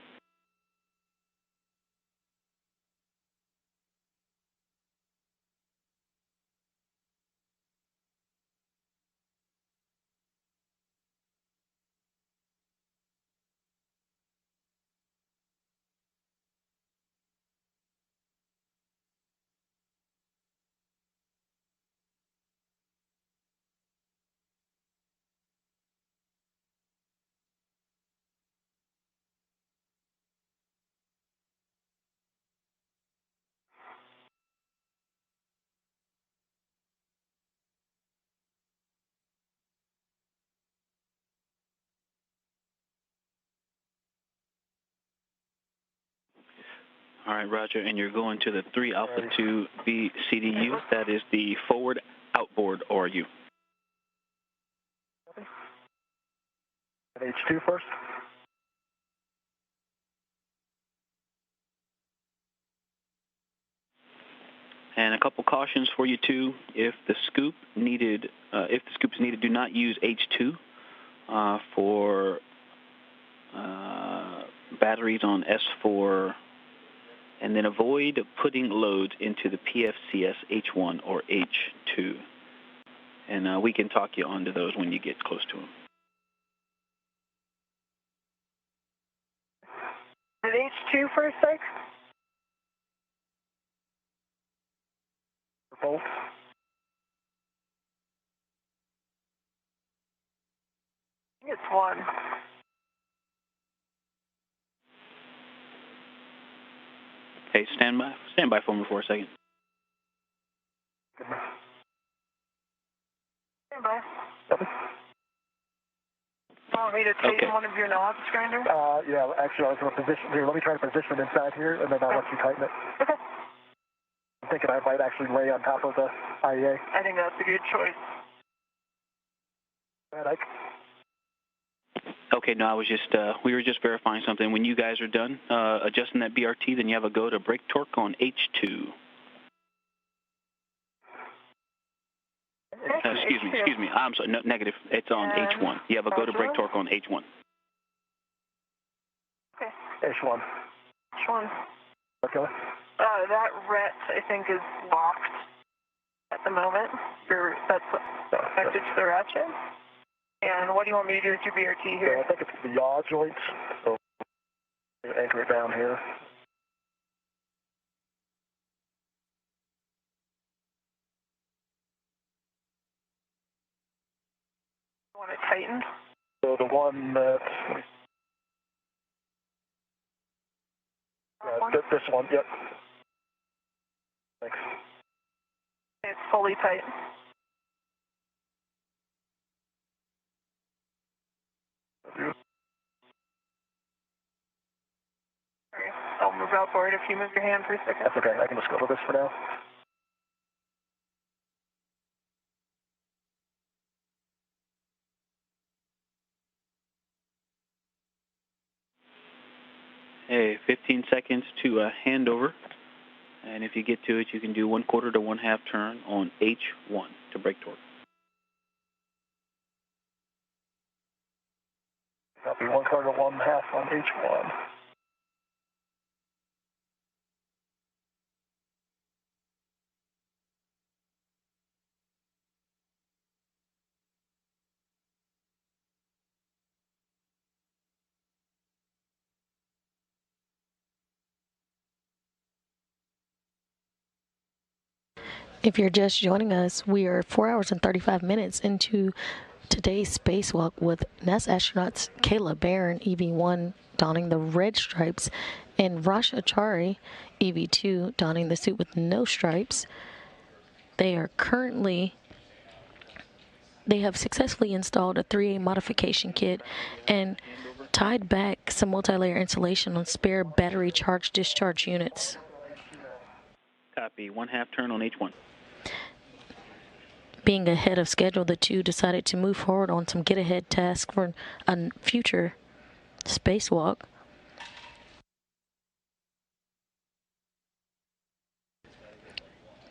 Speaker 5: All right, Roger, and you're going to the 3 Alpha 2 B CDU. That is the forward outboard ORU.
Speaker 1: And H2 first.
Speaker 5: And a couple cautions for you too. If the scoop is needed, do not use H2 for batteries on S4. And then avoid putting loads into the PFCS H1 or H2. And we can talk you onto those when you get close to them.
Speaker 2: At H2 for a sec?
Speaker 1: For both.
Speaker 2: I think it's 1.
Speaker 5: Okay, stand by for me for a second.
Speaker 2: Stand by. You want me to tighten one of your knobs, Grinder?
Speaker 1: Yeah, actually, I was going to position here. Let me try to position it inside here, and then I'll let you tighten it.
Speaker 2: Okay.
Speaker 1: I'm thinking I might actually lay on top of the IEA.
Speaker 2: I think that's a good choice.
Speaker 1: Go ahead, Ike.
Speaker 5: Okay, no, I was just, we were just verifying something. When you guys are done adjusting that BRT, then you have a go to brake torque on H2. Excuse me. I'm sorry, no, negative. It's on H1. You have a go to brake torque on H1.
Speaker 2: Okay.
Speaker 1: H1.
Speaker 2: H1.
Speaker 1: Okay.
Speaker 2: That RET, I think, is locked at the moment. That's connected to the ratchet. And what do you want me to do with your BRT here?
Speaker 1: Yeah, I think it's the yaw joints. So anchor it down here.
Speaker 2: You want it tightened?
Speaker 1: So the one that... this one, yep. Thanks.
Speaker 2: It's fully tight.
Speaker 1: Yeah.
Speaker 2: Sorry, I'll move out for it if you move your hand for a second.
Speaker 1: That's okay. I can just go over this for now.
Speaker 5: Hey, 15 seconds to handover. And if you get to it, you can do 1/4 to 1/2 turn on H1 to brake torque.
Speaker 1: Copy 1/4 to 1/2 on H1.
Speaker 3: If you're just joining us, we are 4 hours and 35 minutes into today's spacewalk with NASA astronauts Kayla Barron, EV1, donning the red stripes, and Rasha Achari, EV2, donning the suit with no stripes. They have successfully installed a 3A modification kit and tied back some multi-layer insulation on spare battery charge discharge units.
Speaker 5: Copy, 1/2 turn on H1.
Speaker 3: Being ahead of schedule, the two decided to move forward on some get-ahead tasks for a future spacewalk.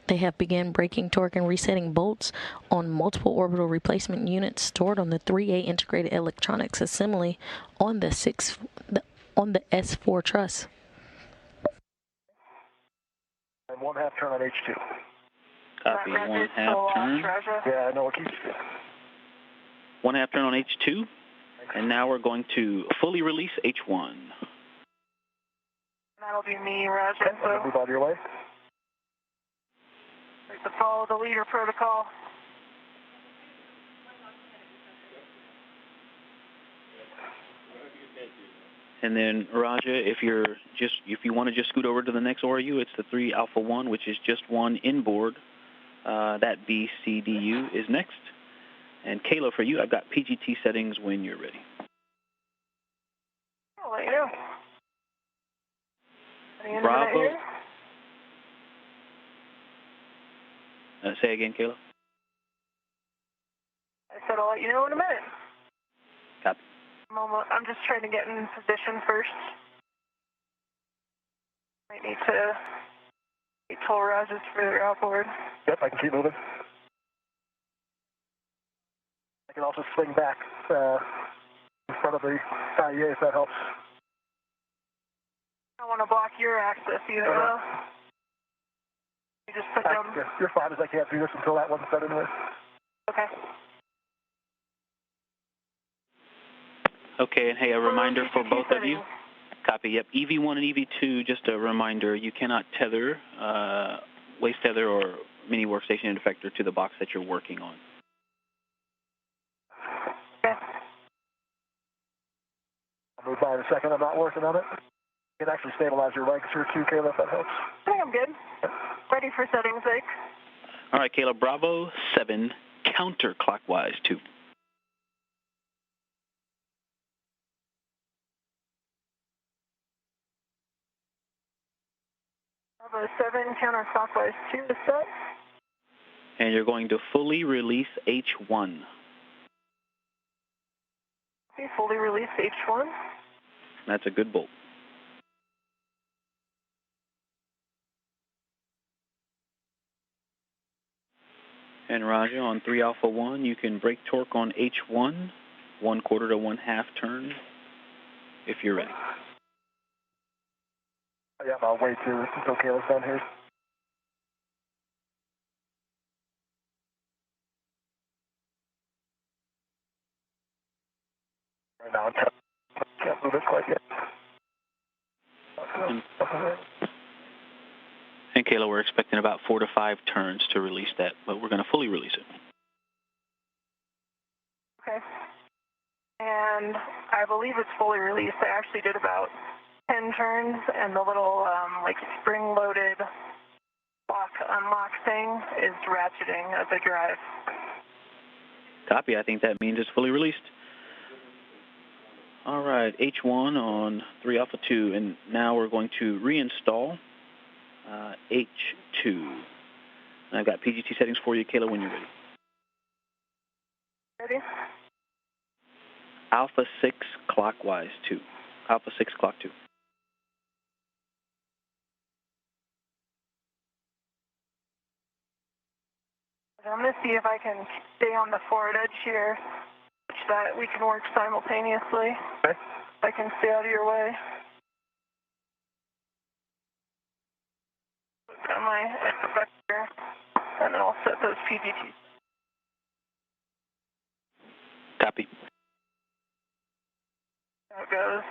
Speaker 3: They have begun braking torque and resetting bolts on multiple orbital replacement units stored on the 3A integrated electronics assembly on the S4 truss.
Speaker 1: And 1/2 turn on H2.
Speaker 5: Copy, 1/2 turn.
Speaker 1: Yeah, I know what keeps you.
Speaker 5: 1/2 turn on H2. And now we're going to fully release H1.
Speaker 2: That'll be me, Roger.
Speaker 1: Okay, move out of your way.
Speaker 2: To follow the leader protocol.
Speaker 5: And then Raja, if you want to just scoot over to the next ORU, it's the 3 Alpha 1, which is just one inboard. That BCDU is next. And Kayla, for you, I've got PGT settings when you're ready.
Speaker 2: I'll let you know.
Speaker 5: Bravo. Say again, Kayla.
Speaker 2: I said I'll let you know in a minute.
Speaker 5: Copy.
Speaker 2: I'm just trying to get in position first. Might need to toll Raja's further outboard.
Speaker 1: Yep, I can keep moving. I can also swing back in front of the IEA if that helps.
Speaker 2: I don't want to block your access either, though. You just put them...
Speaker 1: You're fine, as I can't do this until that one's set anyway.
Speaker 2: Okay.
Speaker 5: Okay, and hey, a reminder for both of you. Copy, yep. EV1 and EV2, just a reminder, you cannot tether, waste tether or mini workstation defector to the box that you're working on.
Speaker 2: Okay.
Speaker 1: I'll move by in a second. I'm not working on it. You can actually stabilize your legs here too, Kayla, if that helps.
Speaker 2: I think I'm good. Ready for settings, Ike.
Speaker 5: All right, Kayla, Bravo 7, counterclockwise 2.
Speaker 2: Bravo 7, counterclockwise 2 is set.
Speaker 5: And you're going to fully release H1.
Speaker 2: Okay, fully release H1.
Speaker 5: That's a good bolt. And Roger, on 3 Alpha 1, you can brake torque on H1, 1/4 to 1/2 turn, if you're ready.
Speaker 1: Yeah, I'll wait too. It's okay, let's down here. Right now, can't move it quite yet.
Speaker 5: And Kayla, we're expecting about 4 to 5 turns to release that, but we're going to fully release it.
Speaker 2: Okay. And I believe it's fully released. I actually did about 10 turns, and the little like spring-loaded lock unlock thing is ratcheting of the drive.
Speaker 5: Copy. I think that means it's fully released. All right, H1 on 3 Alpha 2, and now we're going to reinstall H2. And I've got PGT settings for you, Kayla, when you're ready.
Speaker 2: Ready?
Speaker 5: Alpha 6 clockwise 2. Alpha 6 clock 2.
Speaker 2: I'm going to see if I can stay on the forward edge here, such that we can work simultaneously.
Speaker 1: Okay.
Speaker 2: I can stay out of your way. Put down my vector, and then I'll set those PGT.
Speaker 5: Copy.
Speaker 2: There it goes.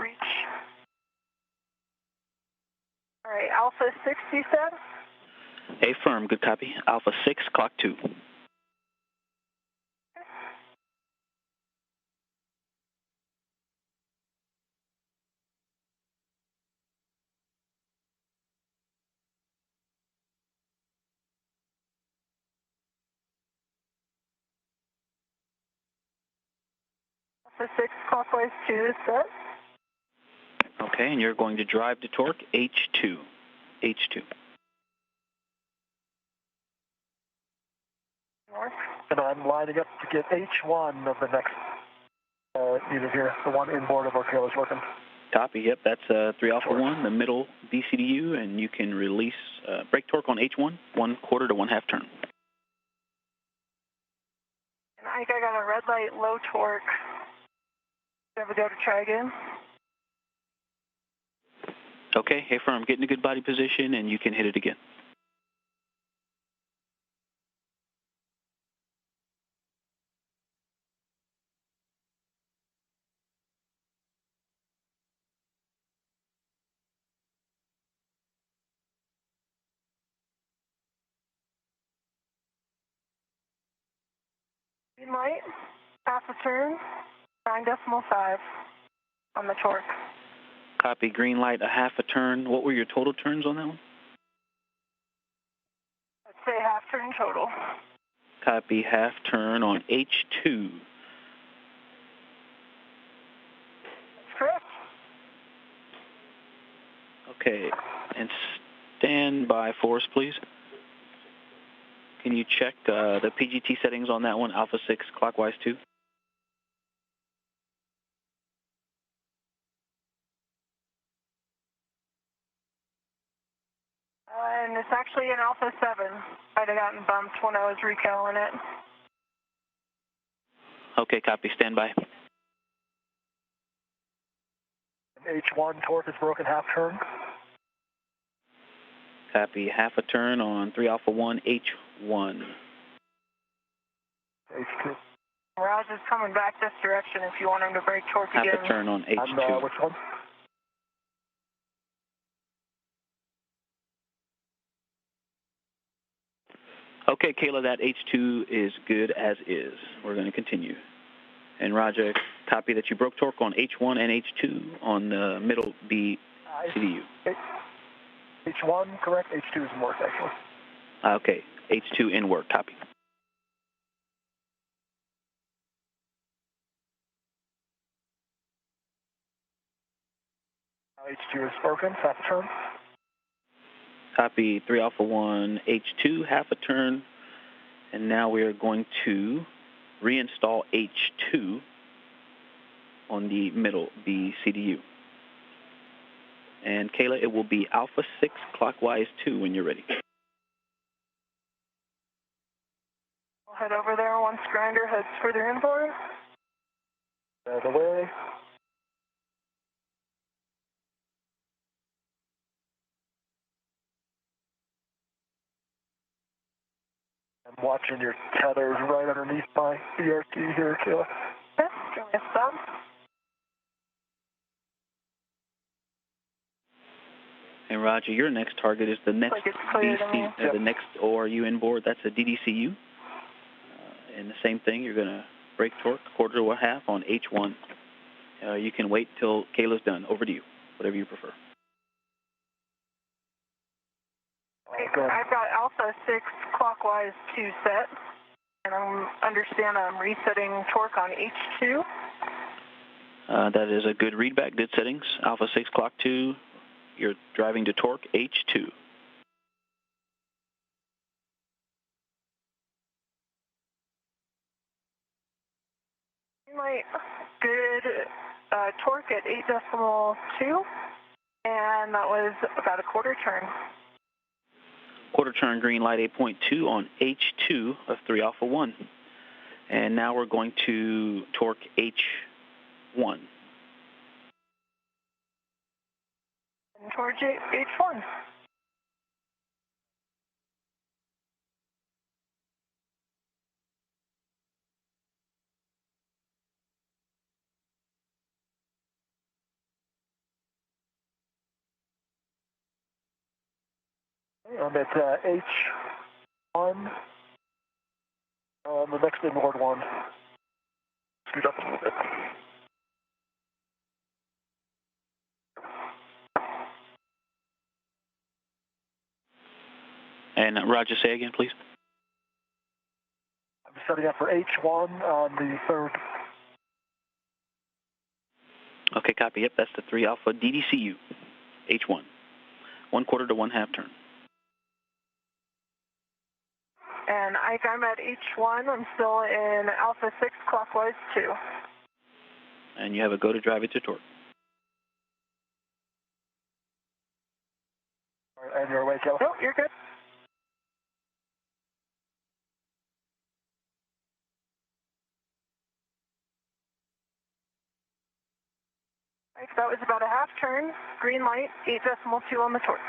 Speaker 2: Reach. All right, Alpha 6, you said?
Speaker 5: Affirm, good copy. Alpha 6 clock 2.
Speaker 2: Alpha 6 clockwise 2 is set.
Speaker 5: Okay, and you're going to drive to torque H2. H2.
Speaker 2: North.
Speaker 1: And I'm lining up to get H1 of the next unit here, the one inboard of our Kayla's working.
Speaker 5: Copy, yep, that's 3 Alpha 1, the middle BCDU, and you can release brake torque on H1, 1/4 to 1/2 turn.
Speaker 2: And I got a red light, low torque. Ever go to try again?
Speaker 5: Okay, affirm, get in a good body position, and you can hit it again.
Speaker 2: Green light, half a turn, 9.5 on the torque.
Speaker 5: Copy, green light, a half a turn. What were your total turns on that one?
Speaker 2: Let's say half turn total.
Speaker 5: Copy, half turn on H2.
Speaker 2: That's correct.
Speaker 5: Okay, and stand by for us, please. Can you check the PGT settings on that one, Alpha 6 clockwise 2?
Speaker 2: And it's actually an Alpha 7. I'd have gotten bumped when I was recalling it.
Speaker 5: Okay, copy, stand by.
Speaker 1: H1 torque is broken, half turn.
Speaker 5: Copy, half a turn on 3 Alpha 1, H1.
Speaker 1: H2.
Speaker 2: Raz is coming back this direction if you want him to brake torque
Speaker 5: Half
Speaker 2: again.
Speaker 5: a turn on H2.
Speaker 1: And which one?
Speaker 5: Okay, Kayla, that H2 is good as is. We're going to continue. And Roger, copy that you broke torque on H1 and H2 on the middle BCDU.
Speaker 1: H1, correct. H2 is in work, actually.
Speaker 5: Okay, H2 in work, copy.
Speaker 1: H2 is broken, half a turn.
Speaker 5: Copy 3 Alpha 1, H2, half a turn. And now we are going to reinstall H2 on the middle BCDU. And Kayla, it will be Alpha 6 clockwise 2 when you're ready.
Speaker 2: I'll head over there once grinder heads further inboard.
Speaker 1: Out of the way. I'm watching your tethers right underneath my BRT here, Kayla.
Speaker 2: Okay, give me a stop.
Speaker 5: And Roger, your next target is the next
Speaker 2: Like it's clear to me.
Speaker 5: the next ORU inboard. That's a DDCU. And the same thing, you're going to brake torque quarter to a half on H1. You can wait till Kayla's done. Over to you, whatever you prefer.
Speaker 2: I've got Alpha 6 clockwise 2 set, and I understand I'm resetting torque on H2.
Speaker 5: That is a good readback, good settings. Alpha 6 clock 2, you're driving to torque H2.
Speaker 2: My good torque at 8.2, and that was about a quarter turn.
Speaker 5: Quarter turn green light 8.2 on H2 of 3 Alpha 1. And now we're going to torque H1.
Speaker 2: And towards H1.
Speaker 1: I'm at H1, the next inboard one. Scoot up a little bit.
Speaker 5: And Roger, say again, please.
Speaker 1: I'm setting up for H1 on the third.
Speaker 5: Okay, copy. Yep, that's the 3 Alpha DDCU, H1. 1/4 to 1/2 turn.
Speaker 2: And I'm at H1. I'm still in Alpha 6 clockwise 2.
Speaker 5: And you have a go to drive it to torque.
Speaker 1: All right, and you're away, Kayla?
Speaker 2: Oh, you're good. Right, that was about a half turn. Green light, 8.2 on the torque.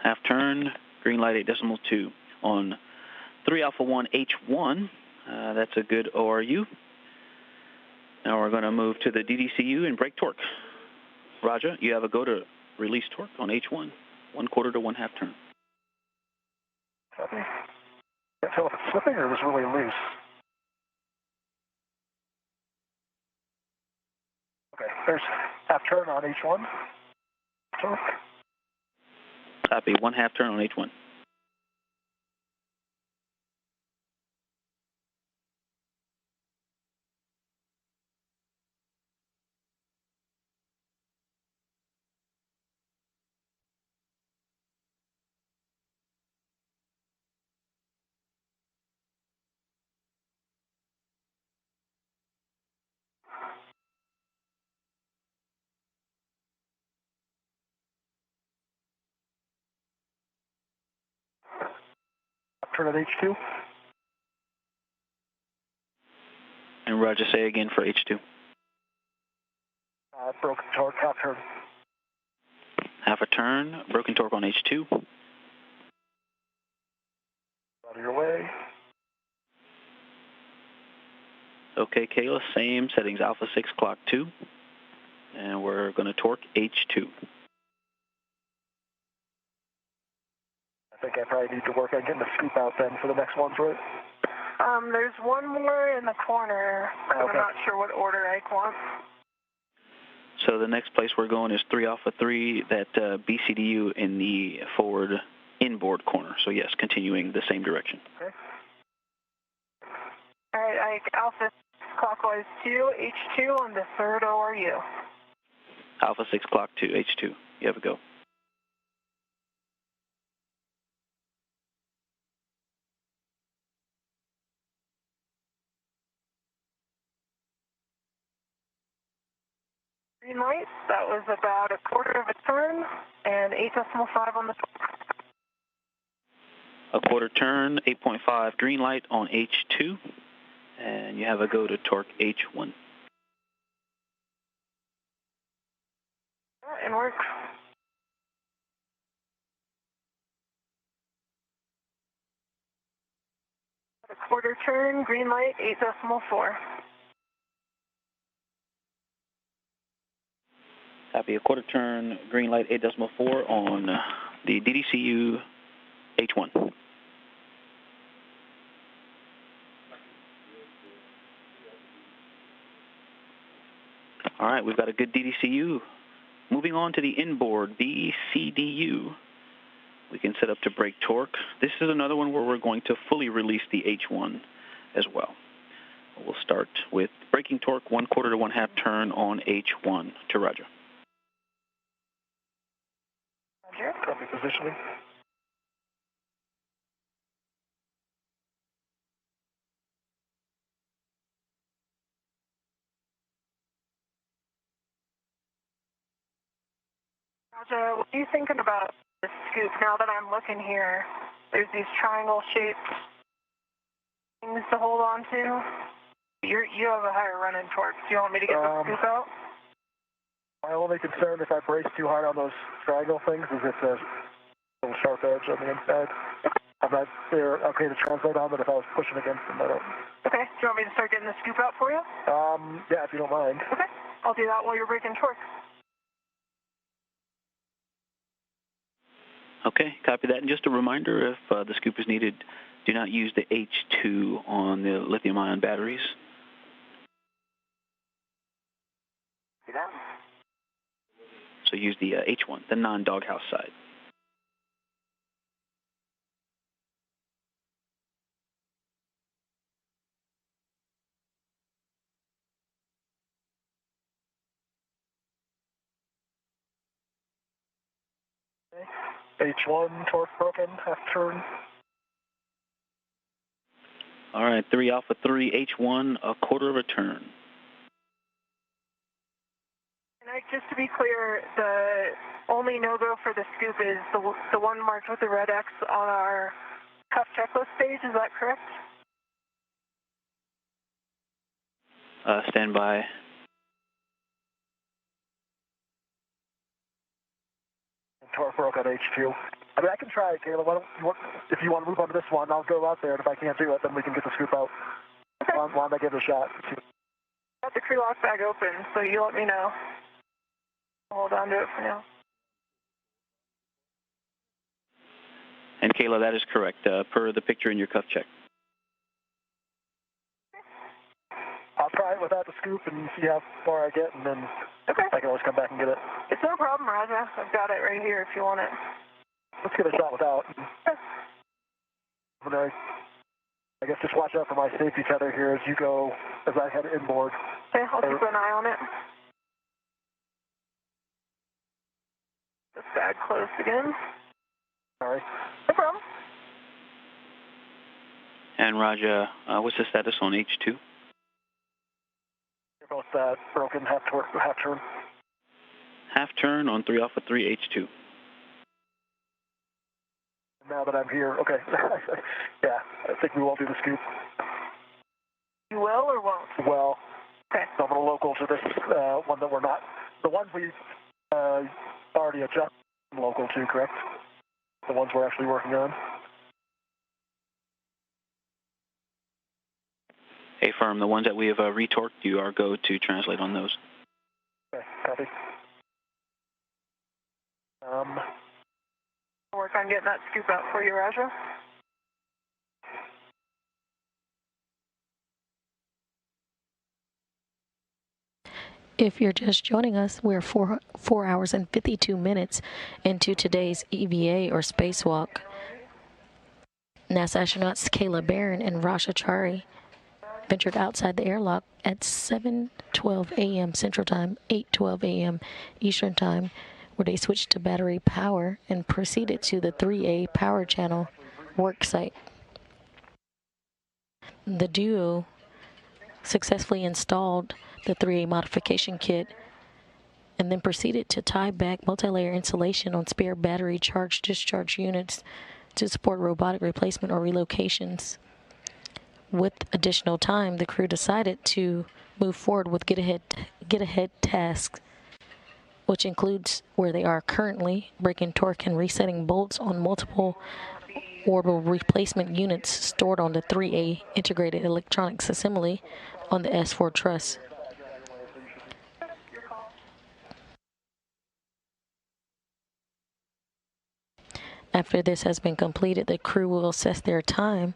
Speaker 5: Half turn, green light 8.2 on 3 Alpha 1 H1. That's a good ORU. Now we're going to move to the DDCU and brake torque. Roger, you have a go to release torque on H1, 1/4 to 1/2 turn.
Speaker 1: Copy. Can't tell if it's slipping or it was really loose. Okay, there's half turn on H1. Torque.
Speaker 5: Copy, 1/2 turn on H1.
Speaker 1: Half turn at H2.
Speaker 5: And Roger, say again for H2.
Speaker 1: Broken torque, half turn.
Speaker 5: Half a turn, broken torque on H2.
Speaker 1: Out of your way.
Speaker 5: Okay, Kayla, same settings, Alpha 6 clock 2. And we're going to torque H2.
Speaker 1: I think I probably need to work on getting the scoop out then for the next ones, right?
Speaker 2: There's one more in the corner, but
Speaker 1: Okay.
Speaker 2: I'm not sure what order I want.
Speaker 5: So the next place we're going is 3 Alpha 3, that BCDU in the forward inboard corner. So yes, continuing the same direction.
Speaker 1: Okay.
Speaker 2: All right, Alpha clockwise 2, H2 on the third ORU.
Speaker 5: Alpha 6 clock 2, H2. You have a go.
Speaker 2: about a quarter of a turn and 8.5 on the torque.
Speaker 5: A quarter turn, 8.5 green light on H2, and you have a go to torque H1.
Speaker 2: And work. A quarter turn, green light, 8.4.
Speaker 5: Copy, a quarter turn, green light, 8.4 on the DDCU H1. All right, we've got a good DDCU. Moving on to the inboard BCDU, we can set up to brake torque. This is another one where we're going to fully release the H1 as well. We'll start with braking torque, 1/4 to 1/2 turn on H1 to Roger.
Speaker 1: Roger. Copy positioning.
Speaker 2: Roger, what are you thinking about the scoop now that I'm looking here? There's these triangle-shaped things to hold on to. You have a higher running torque. Do you want me to get the scoop out?
Speaker 1: My only concern if I brace too hard on those triangle things is it's a little sharp edge on the inside. I'm not there okay to translate on, but if I was pushing against them, I don't.
Speaker 2: Okay. Do you want me to start getting the scoop out for you?
Speaker 1: Yeah, if you don't mind.
Speaker 2: Okay. I'll do that while you're braking torque.
Speaker 5: Okay, copy that. And just a reminder, if the scoop is needed, do not use the H2 on the lithium-ion batteries.
Speaker 2: See that?
Speaker 5: So use the H1, the non-doghouse side.
Speaker 1: H1, torque broken, 1/2 turn.
Speaker 5: All right, 3 Alpha 3, H1, 1/4 of a turn.
Speaker 2: And just to be clear, the only no-go for the scoop is the one marked with the red X on our cuff checklist page, is that correct?
Speaker 5: Stand by.
Speaker 1: Torque broke on H2. I mean, I can try it, Kayla. If you want to move on to this one, I'll go out there, and if I can't do it, then we can get the scoop out.
Speaker 2: Okay.
Speaker 1: Why don't I give it a shot?
Speaker 2: Got the crew lock bag open, so you let me know. Hold on to it for now.
Speaker 5: And Kayla, that is correct, per the picture in your cuff check.
Speaker 1: I'll try it without the scoop and see how far I get, and then
Speaker 2: Okay.
Speaker 1: I can always come back and get it.
Speaker 2: It's no problem, Raja. I've got it right here if you want it.
Speaker 1: Let's give it a shot without.
Speaker 2: Okay.
Speaker 1: I guess just watch out for my safety tether here as you go, as I head inboard.
Speaker 2: Okay, I'll keep an eye on it. This bag closed again.
Speaker 1: Sorry.
Speaker 2: No problem.
Speaker 5: And Raja, what's the status on H2?
Speaker 1: You're both broken, 1/2 torque, 1/2 turn.
Speaker 5: 1/2 turn on 3 Alpha 3, H2.
Speaker 1: Now that I'm here, okay. Yeah, I think we won't do the scoop.
Speaker 2: You will or won't?
Speaker 1: Well,
Speaker 2: Okay.
Speaker 1: so I'm a little local to this one that we're not. The ones we already adjusted local to, correct? The ones we're actually working on.
Speaker 5: Hey, firm, the ones that we have retorqued, you are go to translate on those.
Speaker 1: Okay, copy.
Speaker 2: I'll work on getting that scoop out for you, Raja.
Speaker 3: If you're just joining us, we're 4 hours and 52 minutes into today's EVA or spacewalk. NASA astronauts Kayla Barron and Rasha Chari ventured outside the airlock at 7:12 a.m. Central Time, 8:12 a.m. Eastern Time, where they switched to battery power and proceeded to the 3A power channel work site. The duo successfully installed the 3A modification kit and then proceeded to tie back multi-layer insulation on spare battery charge discharge units to support robotic replacement or relocations. With additional time, the crew decided to move forward with get ahead tasks, which includes where they are currently, breaking torque and resetting bolts on multiple orbital replacement units stored on the 3A integrated electronics assembly on the S4 truss. After this has been completed, the crew will assess their time,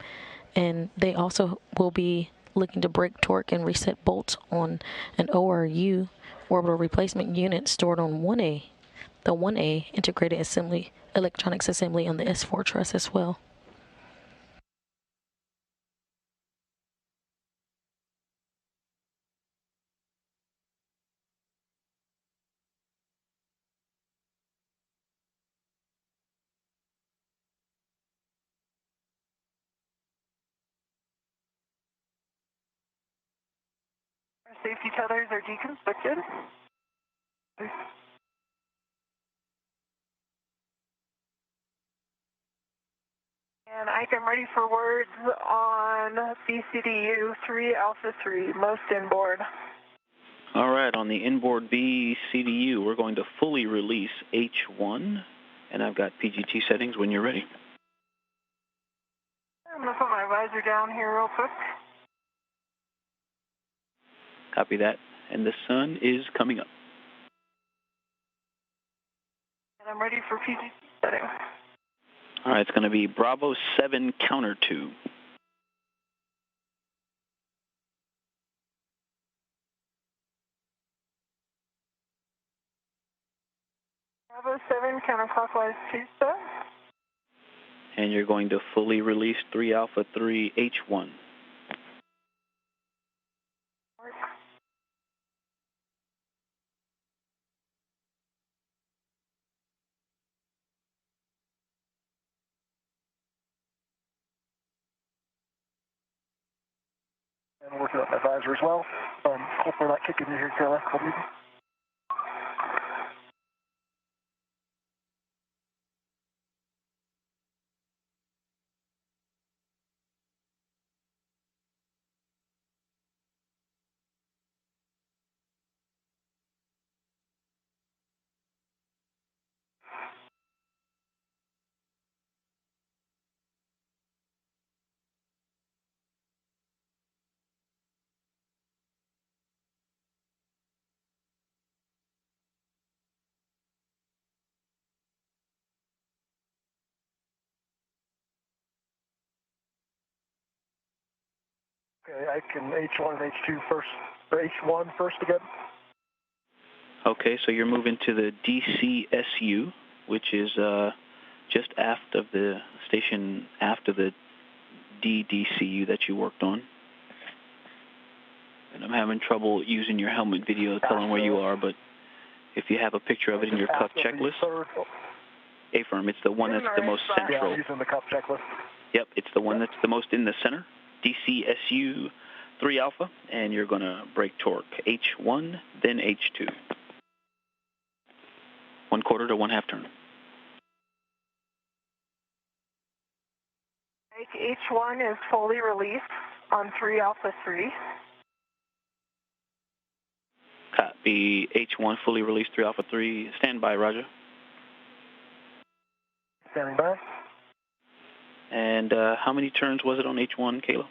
Speaker 3: and they also will be looking to break torque and reset bolts on an ORU orbital replacement unit stored on 1A, the 1A integrated assembly electronics assembly on the S4 truss as well.
Speaker 2: Our safety tethers are deconstructed. And Ike, I'm ready for words on BCDU 3 Alpha 3, most inboard.
Speaker 5: All right, on the inboard BCDU, we're going to fully release H1, and I've got PGT settings when you're ready.
Speaker 2: I'm going to put my visor down here real quick.
Speaker 5: Copy that, and the sun is coming up.
Speaker 2: And I'm ready for PGT settings.
Speaker 5: All right, it's going to be Bravo 7 counter 2.
Speaker 2: Bravo 7 counterclockwise 2 star.
Speaker 5: And you're going to fully release 3 Alpha 3 H1.
Speaker 1: And working on my visor as well. Hope we're not kicking you here, Taylor. Okay, I can H1 and H2 first, or H1 first again.
Speaker 5: Okay, so you're moving to the DCSU, which is just aft of the station, aft of the DDCU that you worked on. And I'm having trouble using your helmet video telling where you are, but if you have a picture of it in your cup checklist, affirm, it's the one that's the most central.
Speaker 1: Yeah, using the cup checklist.
Speaker 5: Yep, it's the one that's the most in the center. DCSU 3 Alpha, and you're going to break torque H1, then H2. 1/4 to 1/2 turn.
Speaker 2: H1 is fully released on 3 Alpha 3.
Speaker 5: Copy, H1 fully released 3 Alpha 3. Stand by, Roger.
Speaker 1: Standing by.
Speaker 5: And how many turns was it on H1, Kayla?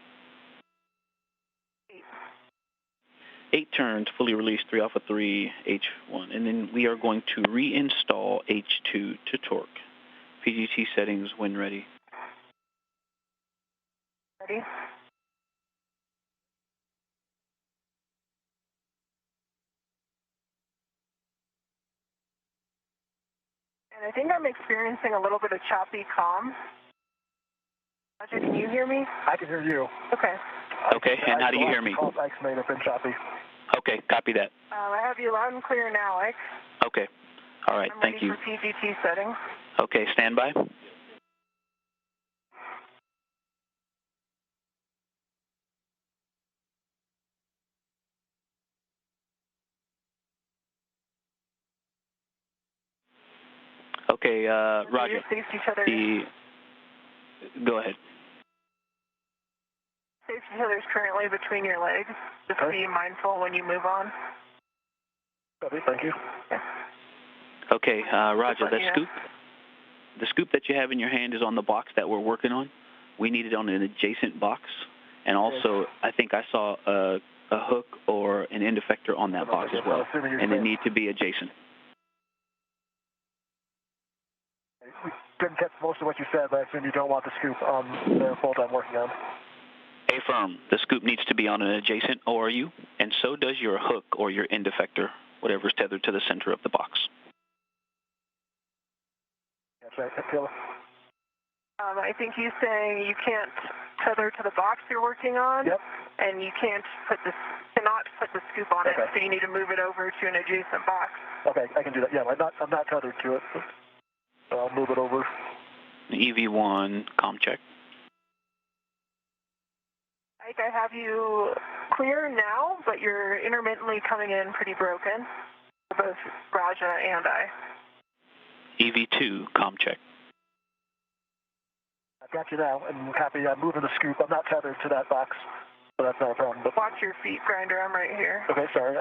Speaker 5: 8 turns, fully released 3 Alpha 3, H1. And then we are going to reinstall H2 to torque. PGT settings when ready.
Speaker 2: Ready? And I think I'm experiencing a little bit of choppy comm. Roger, can you hear me?
Speaker 1: I can hear you.
Speaker 2: Okay.
Speaker 5: Okay, and how do you hear me?
Speaker 1: Ike's may have been choppy.
Speaker 5: Okay, copy that.
Speaker 2: I have you loud and clear now, Ike.
Speaker 5: Okay. All right, thank you.
Speaker 2: I'm ready for PGT settings.
Speaker 5: Okay, stand by. Okay, Roger. Go ahead.
Speaker 2: Safety tethers currently between your legs. Just be mindful when you move on.
Speaker 1: Copy, thank you.
Speaker 2: Yeah.
Speaker 5: Okay, Roger, the scoop that you have in your hand is on the box that we're working on. We need it on an adjacent box. And also, I think I saw a hook or an end effector on that box as well. And they need to be adjacent.
Speaker 1: We didn't catch most of what you said, but I assume you don't want the scoop on the bolt I'm working on.
Speaker 5: Affirm. The scoop needs to be on an adjacent ORU, and so does your hook or your end effector, whatever's tethered to the center of the box.
Speaker 1: That's right, Taylor.
Speaker 2: I think he's saying you can't tether to the box you're working on, and you cannot put the scoop on it, so you need to move it over to an adjacent box.
Speaker 1: Okay, I can do that. Yeah, I'm not tethered to it, so I'll move it over.
Speaker 5: EV1, comm check.
Speaker 2: Ike, I have you clear now, but you're intermittently coming in pretty broken, for both Raja and I.
Speaker 5: EV2, comm check.
Speaker 1: I've got you now, and I'm happy I'm moving the scoop. I'm not tethered to that box, so that's not a problem. But
Speaker 2: watch your feet, Grinder. I'm right here.
Speaker 1: Okay, sorry.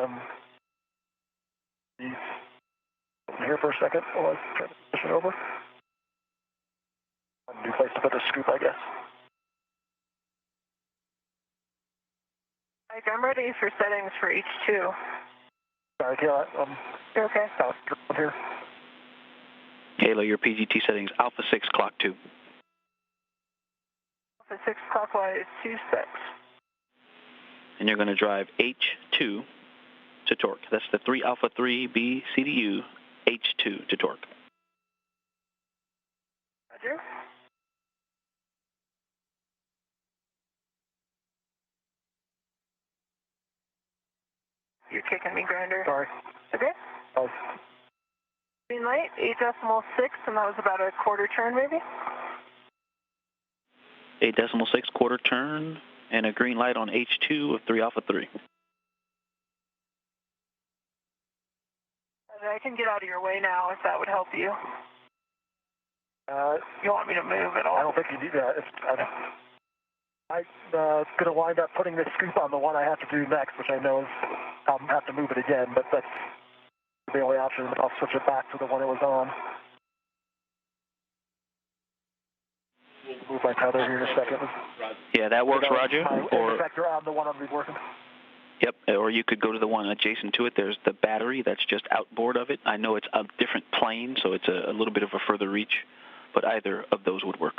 Speaker 1: Here for a second while I try to push it over. A new place to put the scoop, I guess.
Speaker 2: Mike, I'm ready for settings for H2.
Speaker 1: Sorry, Kayla.
Speaker 2: You're okay.
Speaker 1: Here.
Speaker 5: Kayla, your PGT settings, Alpha 6, clock 2.
Speaker 2: Alpha 6 clockwise, 26.
Speaker 5: And you're going to drive H2 to torque. That's the 3 Alpha 3 B CDU H2 to torque.
Speaker 2: Roger. You're kicking me, Grinder.
Speaker 1: Sorry.
Speaker 2: Okay. Green light, 8.6, and that was about a quarter turn, maybe?
Speaker 5: 8.6 quarter turn, and a green light on H2 of 3 Alpha 3.
Speaker 2: I can get out of your way now if that would help you. You want me to move at all?
Speaker 1: I don't think you need that. I'm going to wind up putting this scoop on the one I have to do next, which I know is I'll have to move it again, but that's the only option. I'll switch it back to the one it was on. Move my tether here in a second.
Speaker 5: Yeah, that works, Roger.
Speaker 1: Or effector on the one I'm working.
Speaker 5: Yep, or you could go to the one adjacent to it. There's the battery that's just outboard of it. I know it's a different plane, so it's a little bit of a further reach, but either of those would work.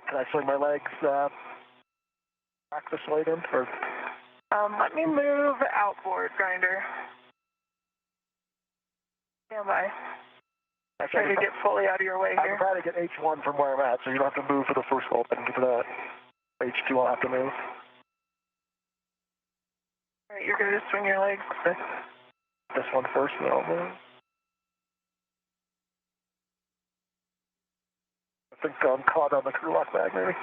Speaker 1: Can I swing my legs back this way then? Or?
Speaker 2: Let me move outboard, Grinder. Stand by. I'm trying to get fully out of your way here.
Speaker 1: I'm trying to get H1 from where I'm at, so you don't have to move for the first hold. I can get to that. H2 I'll have to move.
Speaker 2: All right, you're going to swing your legs.
Speaker 1: Okay. This one first, then I'll move. I think I'm caught on the crew lock bag, maybe.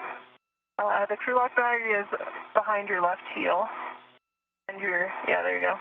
Speaker 2: The crew lock bag is behind your left heel. And yeah, there you go.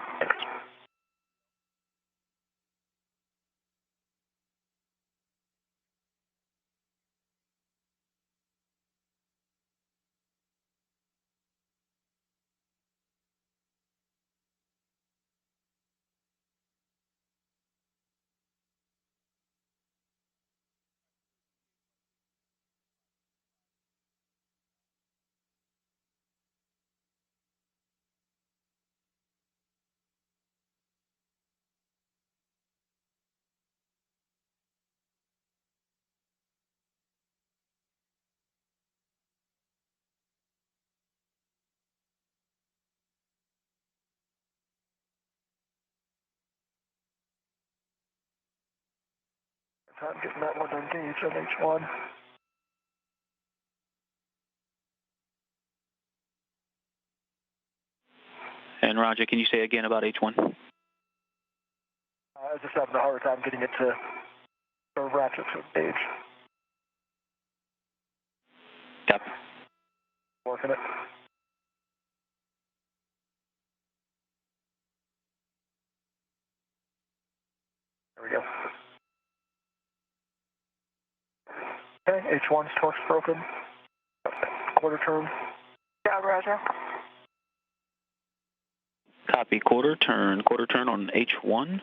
Speaker 1: I'm getting that one engaged on H1.
Speaker 5: And Roger, can you say again about H1?
Speaker 1: I was just having a harder time getting it to ratchet to engage.
Speaker 5: Copy.
Speaker 1: Working it. There we go. Okay, H1's torque's broken. Quarter turn.
Speaker 2: Yeah, Roger.
Speaker 5: Copy, quarter turn on H1.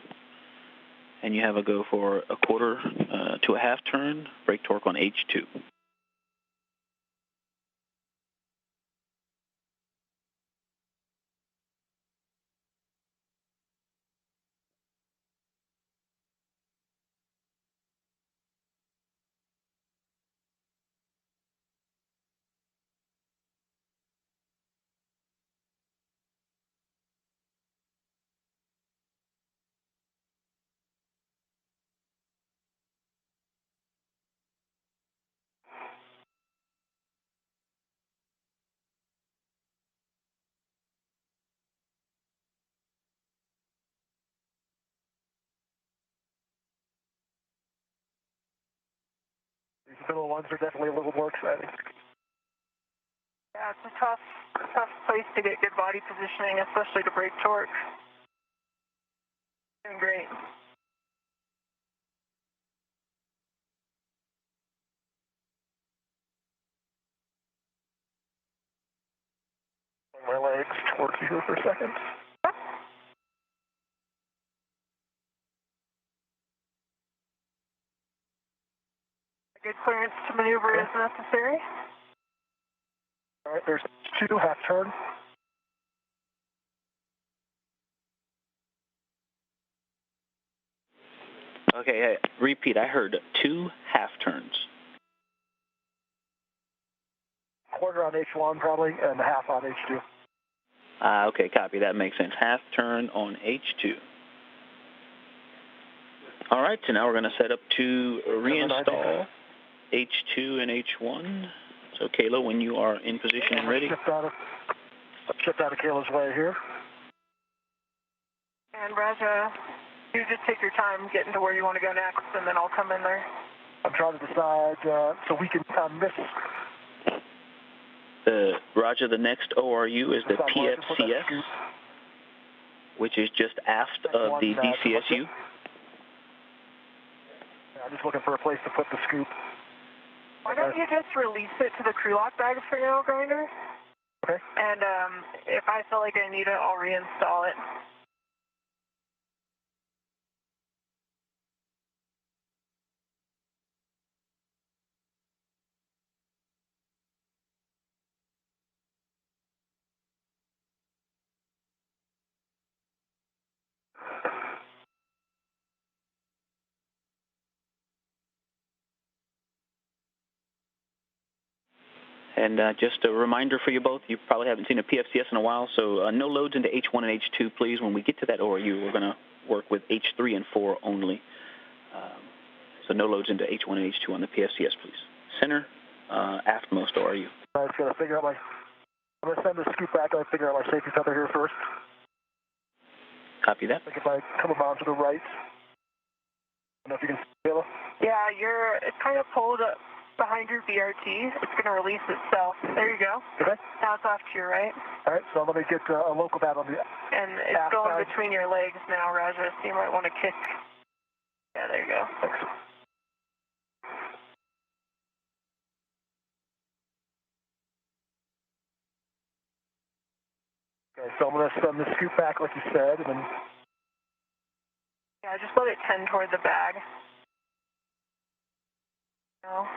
Speaker 5: And you have a go for a quarter to a half turn, brake torque on H2.
Speaker 1: These middle ones are definitely a little more exciting.
Speaker 2: Yeah, it's a tough place to get good body positioning, especially to brake torque. Doing great.
Speaker 1: My legs towards you here for a second.
Speaker 2: Good clearance to maneuver is necessary.
Speaker 1: All right, there's 2 half turn.
Speaker 5: Okay, hey, repeat, I heard 2 half turns.
Speaker 1: Quarter on H1 probably, and half on H2.
Speaker 5: Okay, copy, that makes sense. Half turn on H2. All right, so now we're going to set up to reinstall H2 and H1. So, Kayla, when you are in position and ready.
Speaker 1: Shift out of Kayla's way here.
Speaker 2: And Raja, you just take your time getting to where you want to go next, and then I'll come in there.
Speaker 1: I'm trying to decide so we can miss.
Speaker 5: Roger, the next ORU is the PFCS, which is just aft of the DCSU.
Speaker 1: I'm just looking for a place to put the scoop.
Speaker 2: Why don't you just release it to the crew lock bag for now, Grinder?
Speaker 1: Okay.
Speaker 2: And if I feel like I need it, I'll reinstall it.
Speaker 5: And just a reminder for you both, you probably haven't seen a PFCS in a while, so no loads into H1 and H2, please. When we get to that ORU, we're going to work with H3 and 4 only. So no loads into H1 and H2 on the PFCS, please. Center, aftmost ORU.
Speaker 1: I just got to figure out I'm going to send the scoop back. I'll figure out my safety tether here first.
Speaker 5: Copy that.
Speaker 1: I think if I come around to the right, I don't know if you can see it.
Speaker 2: Yeah, it's kind of pulled up behind your BRT. It's going to release itself. There you go.
Speaker 1: Okay.
Speaker 2: Now it's off to your right.
Speaker 1: All right, so let me get a local bat on the
Speaker 2: And it's going between your legs now, Raja, so you might want to kick. Yeah, there you go.
Speaker 1: Thanks. Okay, so I'm going to send the scoop back like you said, and then...
Speaker 2: Yeah, just let it tend toward the bag. No.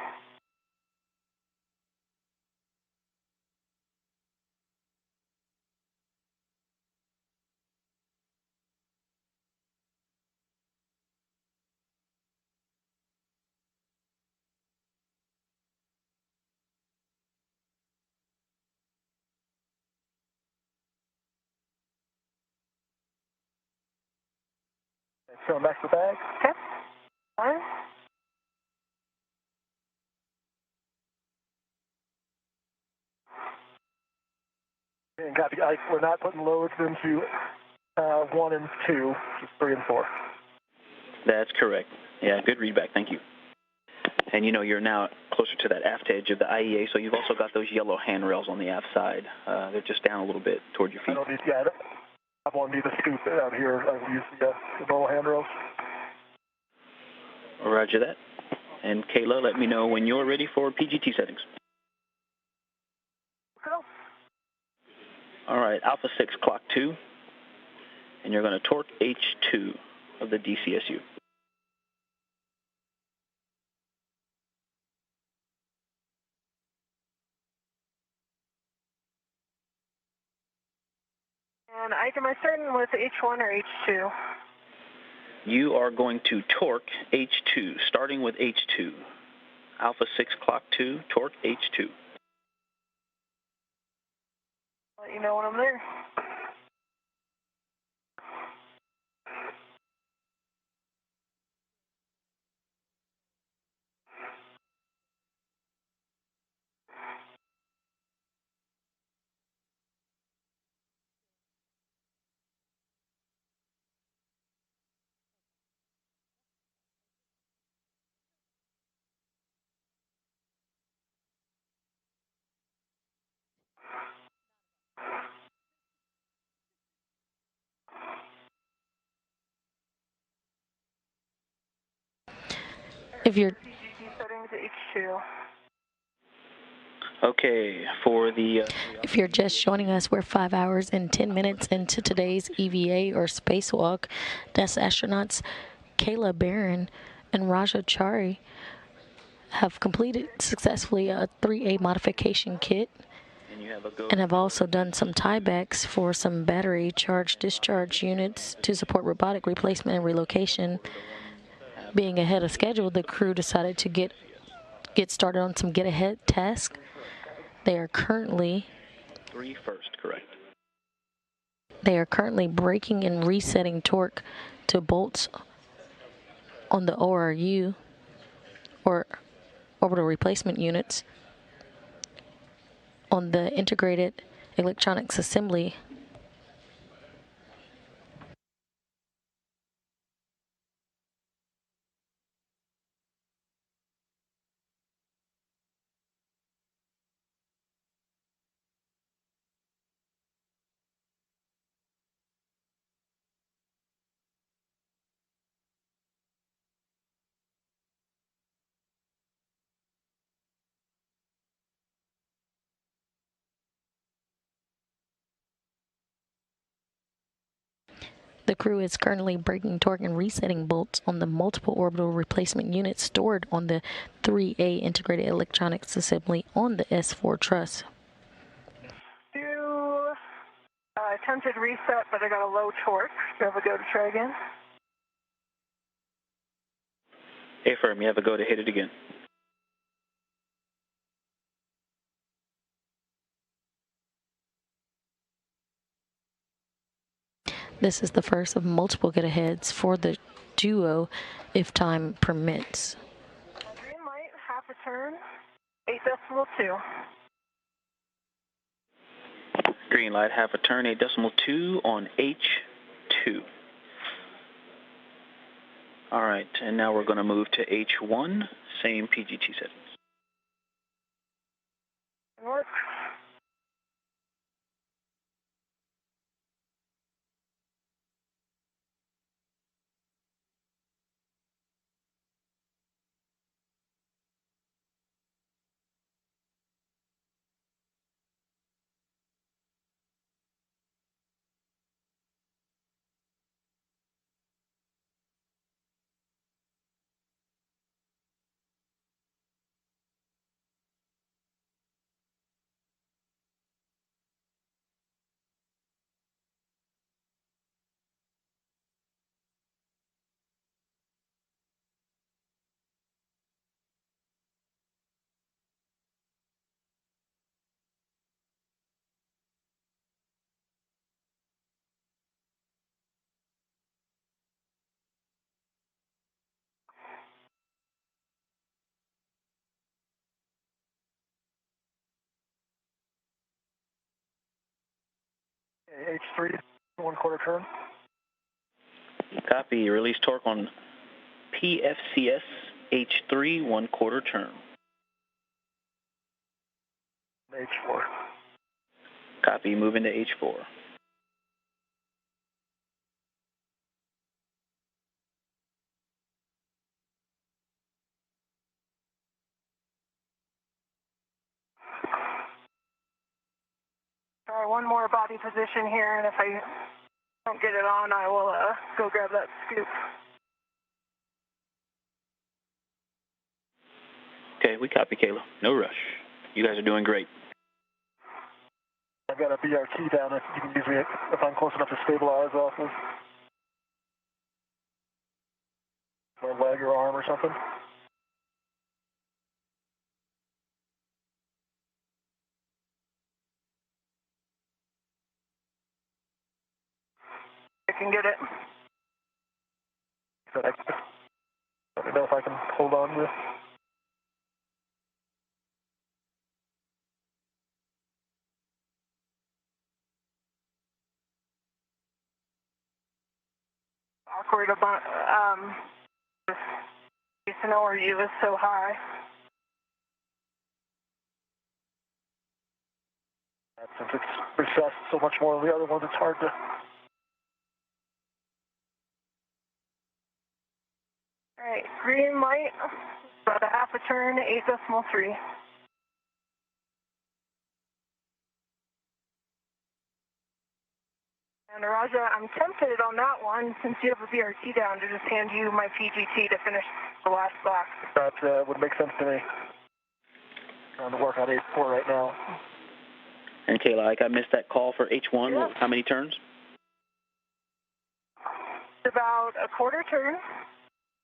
Speaker 1: So back to the bag.
Speaker 2: Okay. All right.
Speaker 1: And copy. We're not putting loads into 1 and 2, just 3 and 4.
Speaker 5: That's correct. Yeah, good readback. Thank you. And you know, you're now closer to that aft edge of the IEA, so you've also got those yellow handrails on the aft side. They're just down a little bit toward your feet.
Speaker 1: I won't need to scoop it out here. I will use the normal handrails.
Speaker 5: Roger that. And Kayla, let me know when you're ready for PGT settings.
Speaker 2: Go.
Speaker 5: All right, Alpha 6, clock 2. And you're going to torque H2 of the DCSU.
Speaker 2: And am I starting with H1 or H2?
Speaker 5: You are going to torque H2, starting with H2. Alpha 6, clock 2, torque H2.
Speaker 2: I'll let you know when I'm there.
Speaker 3: If you're
Speaker 2: Settings H2.
Speaker 5: Okay, for the...
Speaker 3: If you're just joining us, we're 5 hours and 10 minutes into today's EVA or spacewalk. NASA astronauts Kayla Barron and Raja Chari have completed successfully a 3A modification kit and have also done some tiebacks for some battery charge discharge units to support robotic replacement and relocation. Being ahead of schedule, the crew decided to get started on some get-ahead tasks. They are currently
Speaker 5: 3 first, correct.
Speaker 3: They are currently braking and resetting torque to bolts on the ORU, or orbital replacement units, on the integrated electronics assembly. The crew is currently braking torque and resetting bolts on the multiple orbital replacement units stored on the 3A integrated electronics assembly on the S4 truss.
Speaker 2: Attempted reset, but I got a low torque. Do you have a go to try again?
Speaker 5: Hey, firm, you have a go to hit it again.
Speaker 3: This is the first of multiple get-aheads for the duo, if time permits.
Speaker 2: Green light, half a turn, 8.2.
Speaker 5: Green light, half a turn, 8.2 on H2. All right, and now we're going to move to H1, same PGT settings.
Speaker 2: Work.
Speaker 1: H3, 1/4 turn.
Speaker 5: Copy. Release torque on PFCS H3 1/4 turn.
Speaker 1: H4.
Speaker 5: Copy, moving to H4.
Speaker 2: All right, one more body position here, and if I don't get it on, I will go grab that scoop.
Speaker 5: Okay, we copy, Kayla. No rush. You guys are doing great.
Speaker 1: I've got a BRT down if you can use me if I'm close enough to stabilize off of my leg or arm or something.
Speaker 2: I can get it.
Speaker 1: I don't know if I can hold on to this.
Speaker 2: Awkward about just to know where you is so high.
Speaker 1: Since it's recessed so much more than the other ones, it's hard to.
Speaker 2: All right, green light, about a half a turn, 8.3. And Raja, I'm tempted on that one, since you have a BRT down, to just hand you my PGT to finish the last box.
Speaker 1: That would make sense to me. Trying to work on 8.4 right now.
Speaker 5: And Kayla, like I missed that call for H1.
Speaker 2: Yeah.
Speaker 5: How many turns?
Speaker 2: About a quarter turn,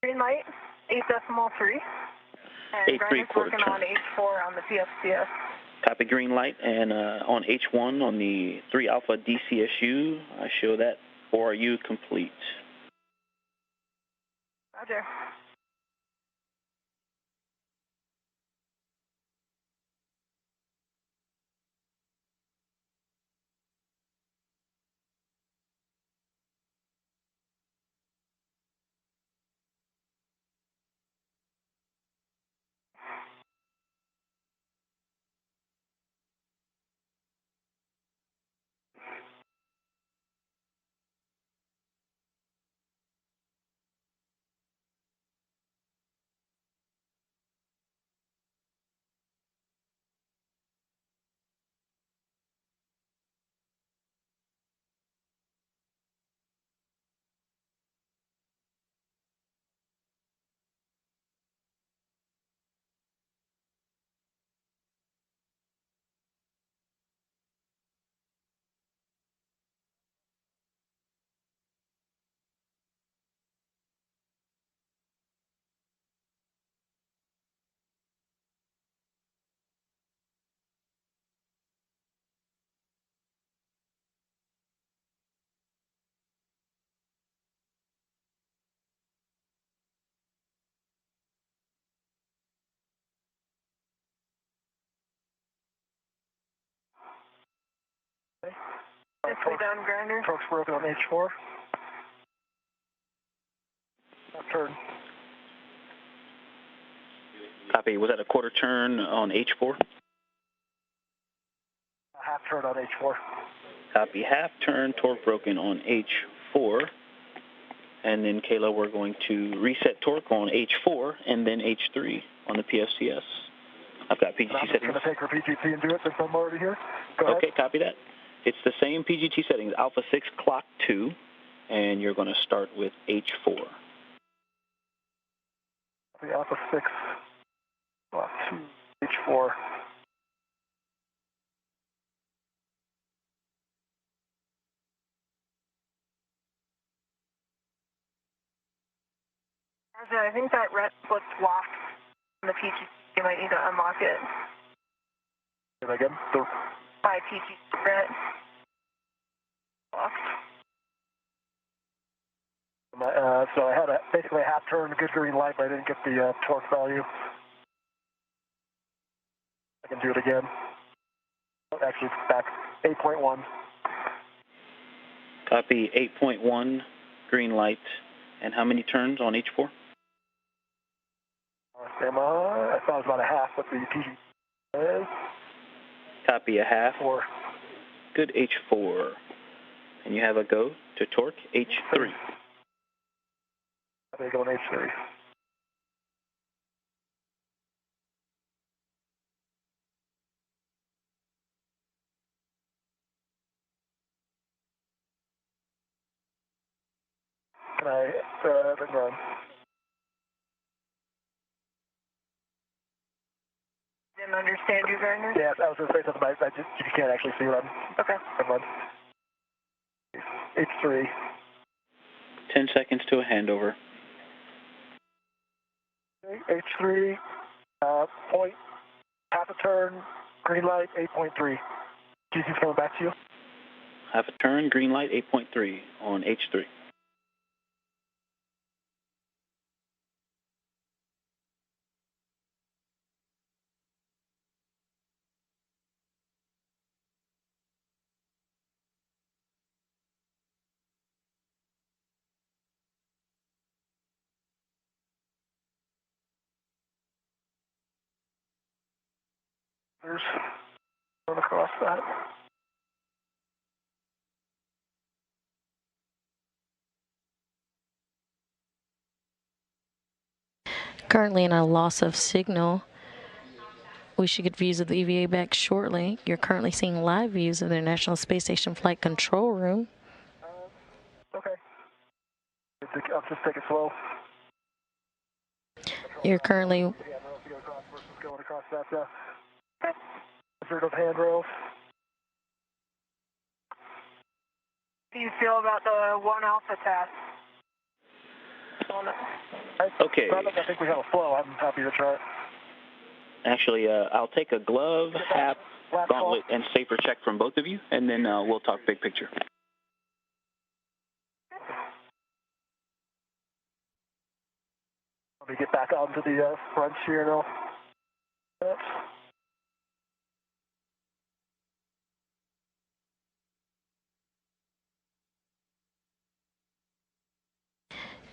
Speaker 2: green light, 8.3. And Brian's working on H4 on the PFCS.
Speaker 5: Copy, green light, and on H1 on the 3 Alpha DCSU, I show that 4U complete.
Speaker 2: Roger. Nicely done, Grinder.
Speaker 1: Torque's broken on H4. Turn.
Speaker 5: Copy. Was that a quarter turn on H4?
Speaker 1: A half turn on H4.
Speaker 5: Copy. Half turn, torque broken on H4. And then, Kayla, we're going to reset torque on H4 and then H3 on the PFCS. I've got PGT settings.
Speaker 1: I'm going to take her PGT and do it since I'm already here. Go ahead.
Speaker 5: Okay, copy that. It's the same PGT settings, Alpha 6, clock 2, and you're going to start with H4.
Speaker 1: The Alpha 6, clock 2, H4.
Speaker 2: I think that red flip's locked on the PGT. You might need to unlock it.
Speaker 1: Say that again?
Speaker 2: My PGT red. Locked.
Speaker 1: So I had basically a half turn, good green light, but I didn't get the torque value. I can do it again. Actually, it's back 8.1.
Speaker 5: Copy 8.1, green light. And how many turns on H4?
Speaker 1: I thought it was about a half, but the PG is.
Speaker 5: Copy a half.
Speaker 1: 4.
Speaker 5: Good, H4. And you have a go to torque, H3.
Speaker 1: I think going H3. Can I then run?
Speaker 2: Didn't understand you very much.
Speaker 1: Yeah, I was going to say something, but you can't actually see what I'm.
Speaker 2: Okay.
Speaker 1: I'm run. H3.
Speaker 5: 10 seconds to a handover.
Speaker 1: H3, point, half a turn, green light, 8.3. GC's coming back to you.
Speaker 5: Half a turn, green light, 8.3 on H3.
Speaker 1: There's going across that.
Speaker 3: Currently in a loss of signal. We should get views of the EVA back shortly. You're currently seeing live views of the International Space Station Flight Control Room.
Speaker 1: Okay. I'll just take it slow.
Speaker 3: You're currently...
Speaker 1: Going across that. Those handrails.
Speaker 2: How do you feel about the 1 alpha task?
Speaker 5: Okay.
Speaker 1: I think we have a flow. I'm happy to try it.
Speaker 5: Actually, I'll take a glove, hat, gauntlet, and safer check from both of you, and then we'll talk big picture.
Speaker 1: Let me get back onto the front here now.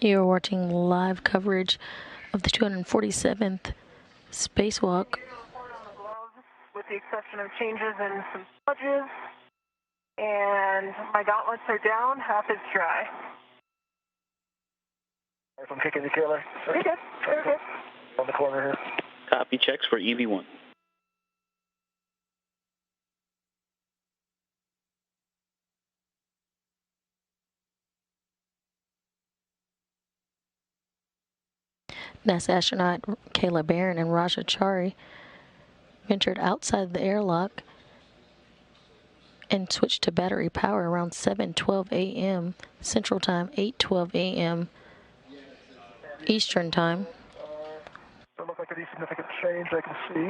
Speaker 3: You're watching live coverage of the 247th spacewalk.
Speaker 2: With the exception of changes in some smudges. And my gauntlets are down, half is dry.
Speaker 1: If I'm kicking you, Kayla.
Speaker 2: You're good. You're good.
Speaker 1: On the corner here.
Speaker 5: Copy checks for EV1.
Speaker 3: NASA astronaut Kayla Barron and Raja Chari ventured outside the airlock and switched to battery power around 7:12 a.m. Central Time, 8:12 a.m. Eastern Time.
Speaker 1: Don't look like any significant change I can see.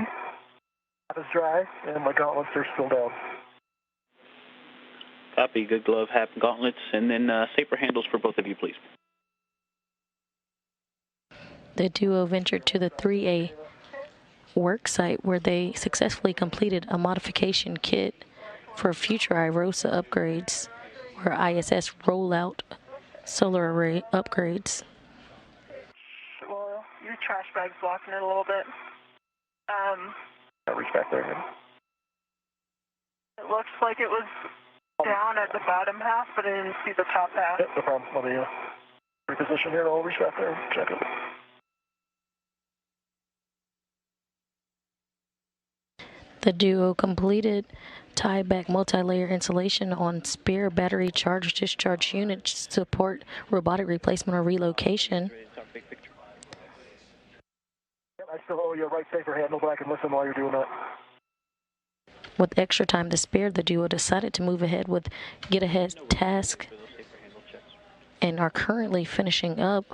Speaker 1: Half is dry, and my gauntlets are still down.
Speaker 5: Copy. Good glove, hat, and gauntlets, and then safer handles for both of you, please.
Speaker 3: The duo ventured to the 3A work site where they successfully completed a modification kit for future IROSA upgrades or ISS rollout solar array upgrades.
Speaker 2: Well, your trash bag's blocking it a little bit.
Speaker 1: I'll reach back there again.
Speaker 2: It looks like it was down at the bottom half, but I didn't see the top half.
Speaker 1: Yep, no problem. Let me reposition here and I'll reach back there and check it.
Speaker 3: The duo completed tie-back multi-layer insulation on spare battery charge-discharge units to support robotic replacement or relocation.
Speaker 1: I still owe you a right safer handle, but I can listen while you're doing that.
Speaker 3: With extra time to spare, the duo decided to move ahead with get-ahead task and are currently finishing up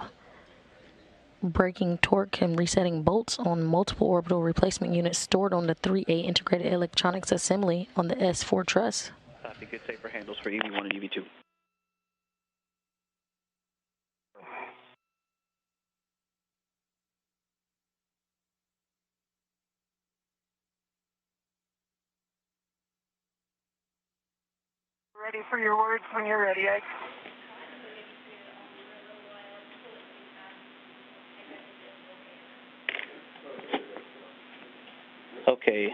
Speaker 3: breaking torque and resetting bolts on multiple orbital replacement units stored on the 3A integrated electronics assembly on the S4 truss.
Speaker 5: Copy. Good safer handles for EV1 and EV2.
Speaker 2: Ready for your words when you're ready, Ike.
Speaker 5: Okay,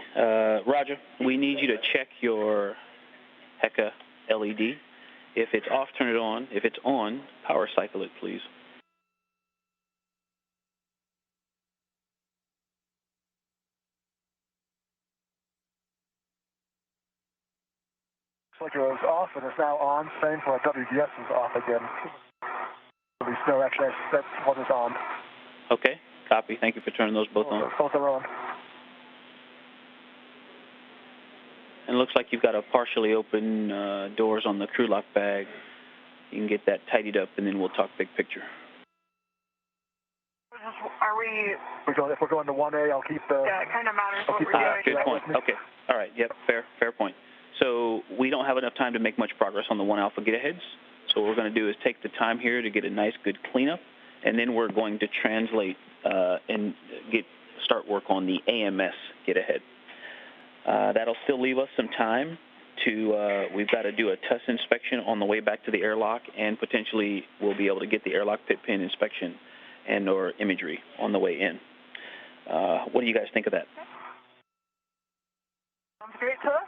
Speaker 5: Roger, we need you to check your HECA LED. If it's off, turn it on. If it's on, power cycle it, please.
Speaker 1: Looks like it was off and it's now on. Same for WDS is off again. No, actually, that's what is on.
Speaker 5: Okay, copy. Thank you for turning those both on.
Speaker 1: Both are on.
Speaker 5: And it looks like you've got a partially open doors on the crew lock bag. You can get that tidied up, and then we'll talk big picture.
Speaker 2: Are we...
Speaker 1: If we're going to 1A, I'll keep the...
Speaker 2: Yeah, it kind of matters what we're doing.
Speaker 5: Good point. Okay. All right. Yep. Fair point. So we don't have enough time to make much progress on the 1 alpha get-aheads. So what we're going to do is take the time here to get a nice, good cleanup, and then we're going to translate and start work on the AMS get-ahead. That'll still leave us some time to, we've got to do a test inspection on the way back to the airlock, and potentially we'll be able to get the airlock pit pin inspection and or imagery on the way in. What do you guys think of that?
Speaker 2: Sounds great to us.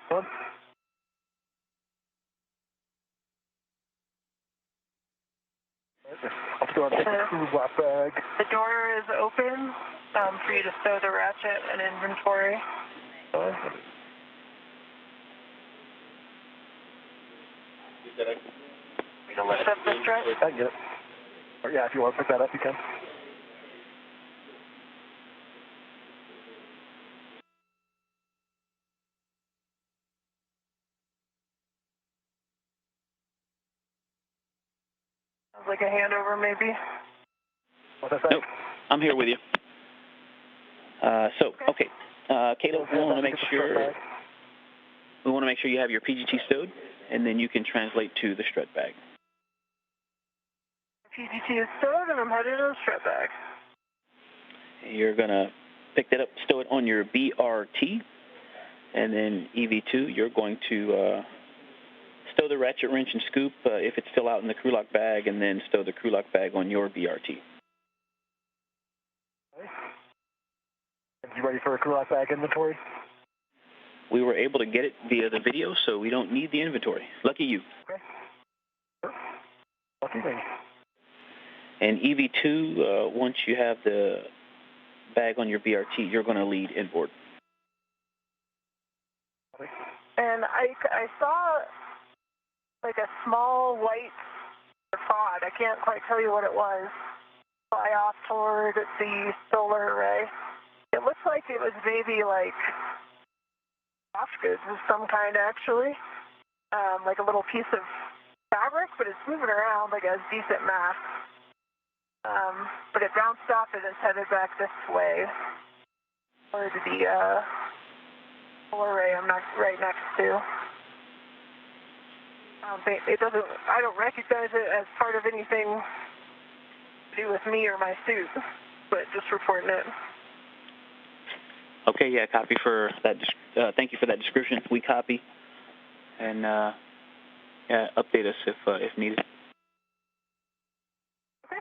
Speaker 1: I'll go on the crew lock bag.
Speaker 2: The door is open for you to stow the ratchet and inventory. You can lift up the strap?
Speaker 1: I can get it. Or yeah, if you want to pick that up, you can.
Speaker 2: Sounds like a handover, maybe.
Speaker 1: What's that say?
Speaker 5: Nope, I'm here with you. Okay. Caleb, we want to make sure you have your PGT stowed, and then you can translate to the strut bag.
Speaker 2: PGT is stowed, and I'm headed to the strut bag.
Speaker 5: You're going to pick that up, stow it on your BRT, and then EV2, you're going to stow the ratchet wrench and scoop if it's still out in the crew lock bag, and then stow the crew lock bag on your BRT.
Speaker 1: You ready for a crew lock bag inventory?
Speaker 5: We were able to get it via the video, so we don't need the inventory. Lucky you.
Speaker 1: Okay. Sure. Lucky me.
Speaker 5: And EV2, once you have the bag on your BRT, you're going to lead inboard.
Speaker 2: Okay. And I saw like a small white pod. I can't quite tell you what it was. Fly off toward the solar array. It looks like it was maybe like soft goods of some kind, actually. Like a little piece of fabric, but it's moving around like a decent mass. But it bounced off and it's headed back this way. Toward the solar array I'm not right next to. I don't recognize it as part of anything to do with me or my suit, but just reporting it.
Speaker 5: Okay, yeah, copy for that. Thank you for that description. We copy, and update us if needed.
Speaker 2: Okay.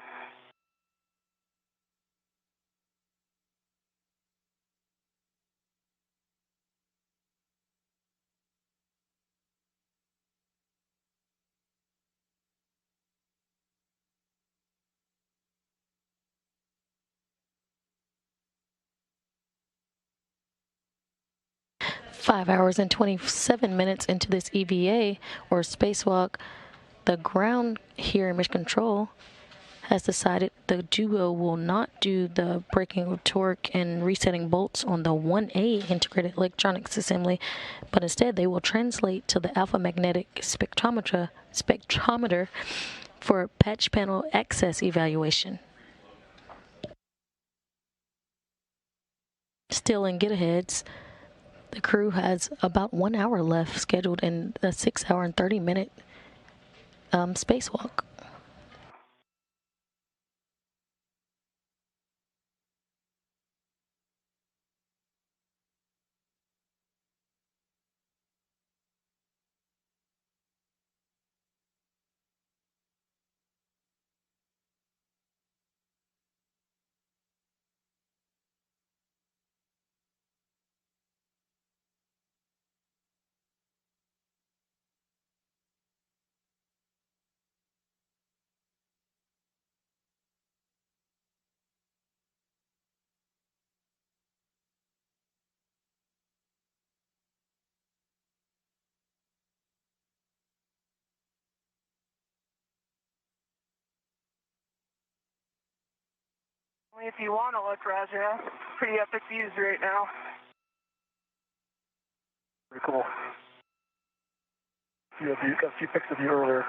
Speaker 3: 5 hours and 27 minutes into this EVA, or spacewalk, the ground here in Mission Control has decided the duo will not do the breaking of torque and resetting bolts on the 1A integrated electronics assembly, but instead they will translate to the alpha magnetic spectrometer for patch panel access evaluation. Still in get-aheads, the crew has about 1 hour left scheduled in the 6 hour and 30-minute spacewalk.
Speaker 2: Only if you want to look, Raja. Pretty epic views right now.
Speaker 1: Pretty cool. Yeah, you got a few pics of you earlier.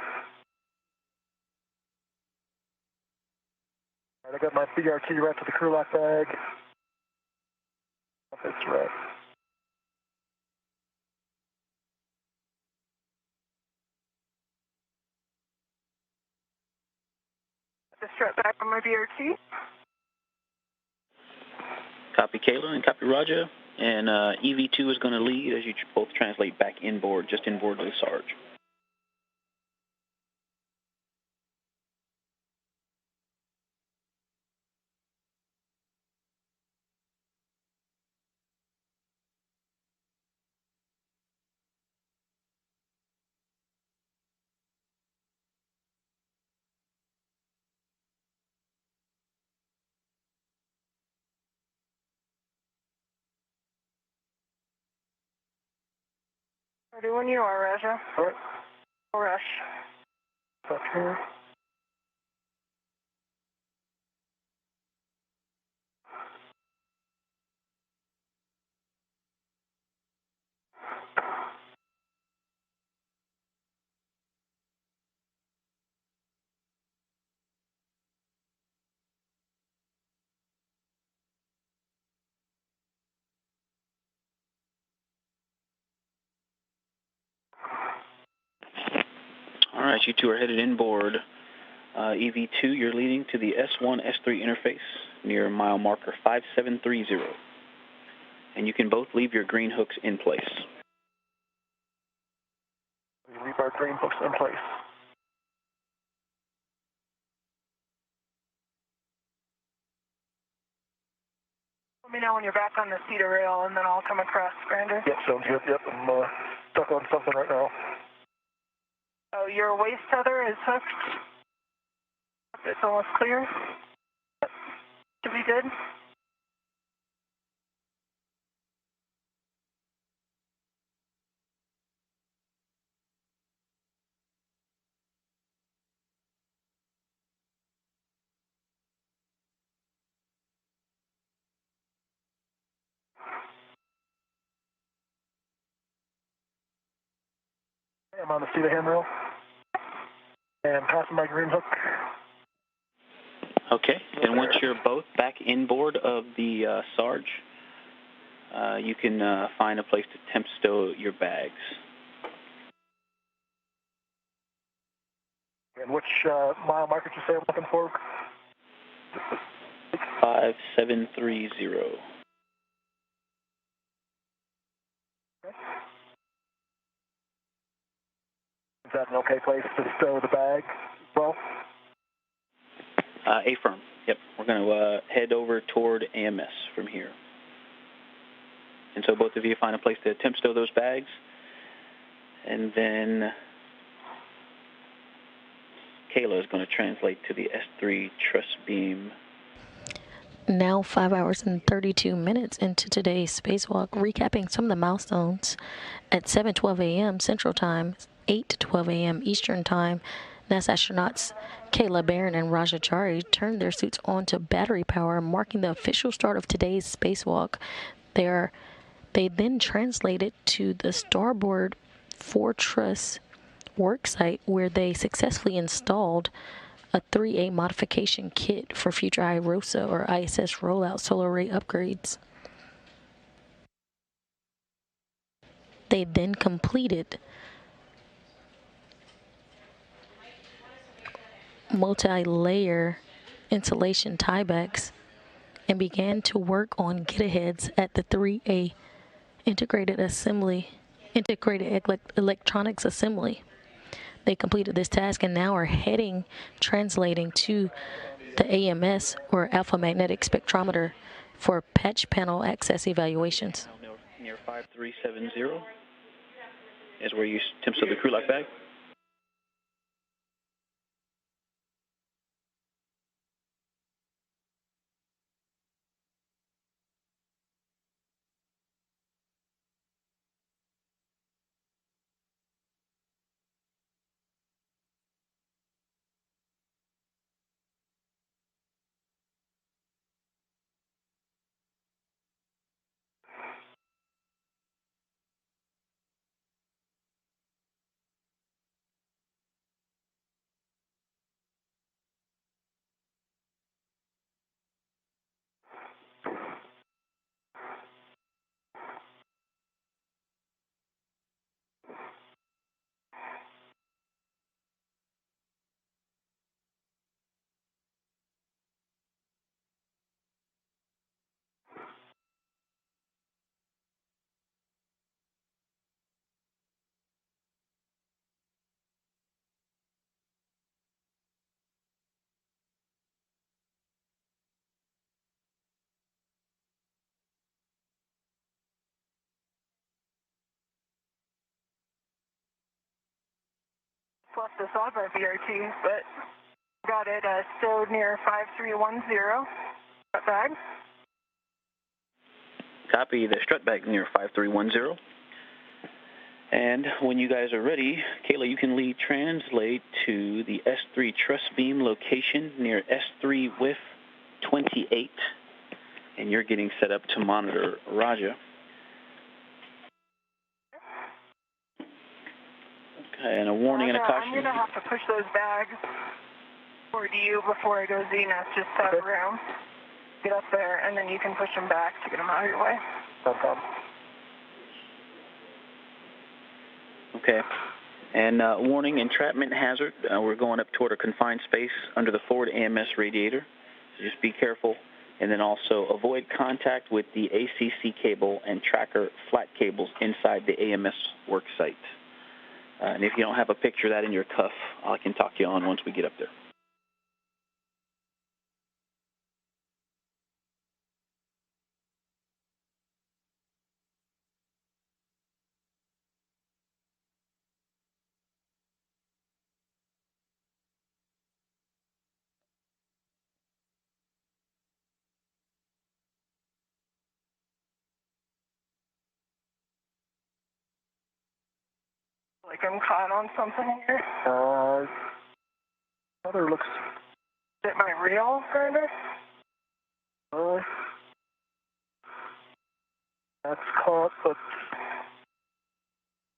Speaker 1: All right, I got my BRT right to the crew lock bag. That's right.
Speaker 2: Just strap back on my BRT.
Speaker 5: Copy Kayla and copy Raja. And EV2 is going to lead as you both translate back inboard, just inboard to the Sarge.
Speaker 2: Ready when you are, Raja.
Speaker 1: All right.
Speaker 2: No rush.
Speaker 1: Up here.
Speaker 5: All right, you two are headed inboard. EV2, you're leading to the S1, S3 interface near mile marker 5730. And you can both leave your green hooks in place.
Speaker 1: We leave our green hooks in place.
Speaker 2: Let me know when you're back on the cedar rail, and then I'll come across, Brander.
Speaker 1: Yep, sounds good. Yep, I'm stuck on something right now.
Speaker 2: Oh, your waist tether is hooked. It's almost clear. Should be good.
Speaker 1: I'm on the seat of handrail. And passing my green hook.
Speaker 5: Okay, and once you're both back inboard of the Sarge, you can find a place to temp stow your bags.
Speaker 1: And which mile marker did you say I'm looking for?
Speaker 5: 5730.
Speaker 1: Okay. Is that an okay place to stow the bag as well?
Speaker 5: A-firm. Yep, we're going to head over toward AMS from here. And so both of you find a place to temp stow those bags. And then Kayla is going to translate to the S3 truss beam.
Speaker 3: Now 5 hours and 32 minutes into today's spacewalk, recapping some of the milestones. At 7:12 a.m. Central Time, 8:12 a.m. Eastern Time, NASA astronauts Kayla Barron and Raja Chari turned their suits on to battery power, marking the official start of today's spacewalk. They then translated to the starboard fortress worksite, where they successfully installed a 3A modification kit for future IROSA or ISS rollout solar array upgrades. They then completed multi-layer insulation tiebacks and began to work on get-aheads at the 3A integrated electronics assembly. They completed this task and now are translating to the AMS, or alpha magnetic spectrometer, for patch panel access evaluations.
Speaker 5: Near 5370 is where you temp stow the crew lock bag.
Speaker 2: left this on my BRT, but got it stowed near 5310. Strut bag.
Speaker 5: Copy the strut bag near 5310. And when you guys are ready, Kayla, you can lead translate to the S3 truss beam location near S3 with 28, and you're getting set up to monitor Raja. Okay, and a warning and a caution.
Speaker 2: I'm going to have to push those bags toward you before I go Zenith, just to have room. Get up there, and then you can push them back to get them out of your way.
Speaker 1: No problem.
Speaker 5: Okay. And warning, entrapment hazard. We're going up toward a confined space under the forward AMS radiator. So just be careful. And then also avoid contact with the ACC cable and tracker flat cables inside the AMS work site. And if you don't have a picture of that in your cuff, I can talk you on once we get up there.
Speaker 2: Like I'm caught on something here.
Speaker 1: Other looks.
Speaker 2: Is it my reel, grinder?
Speaker 1: That's caught, but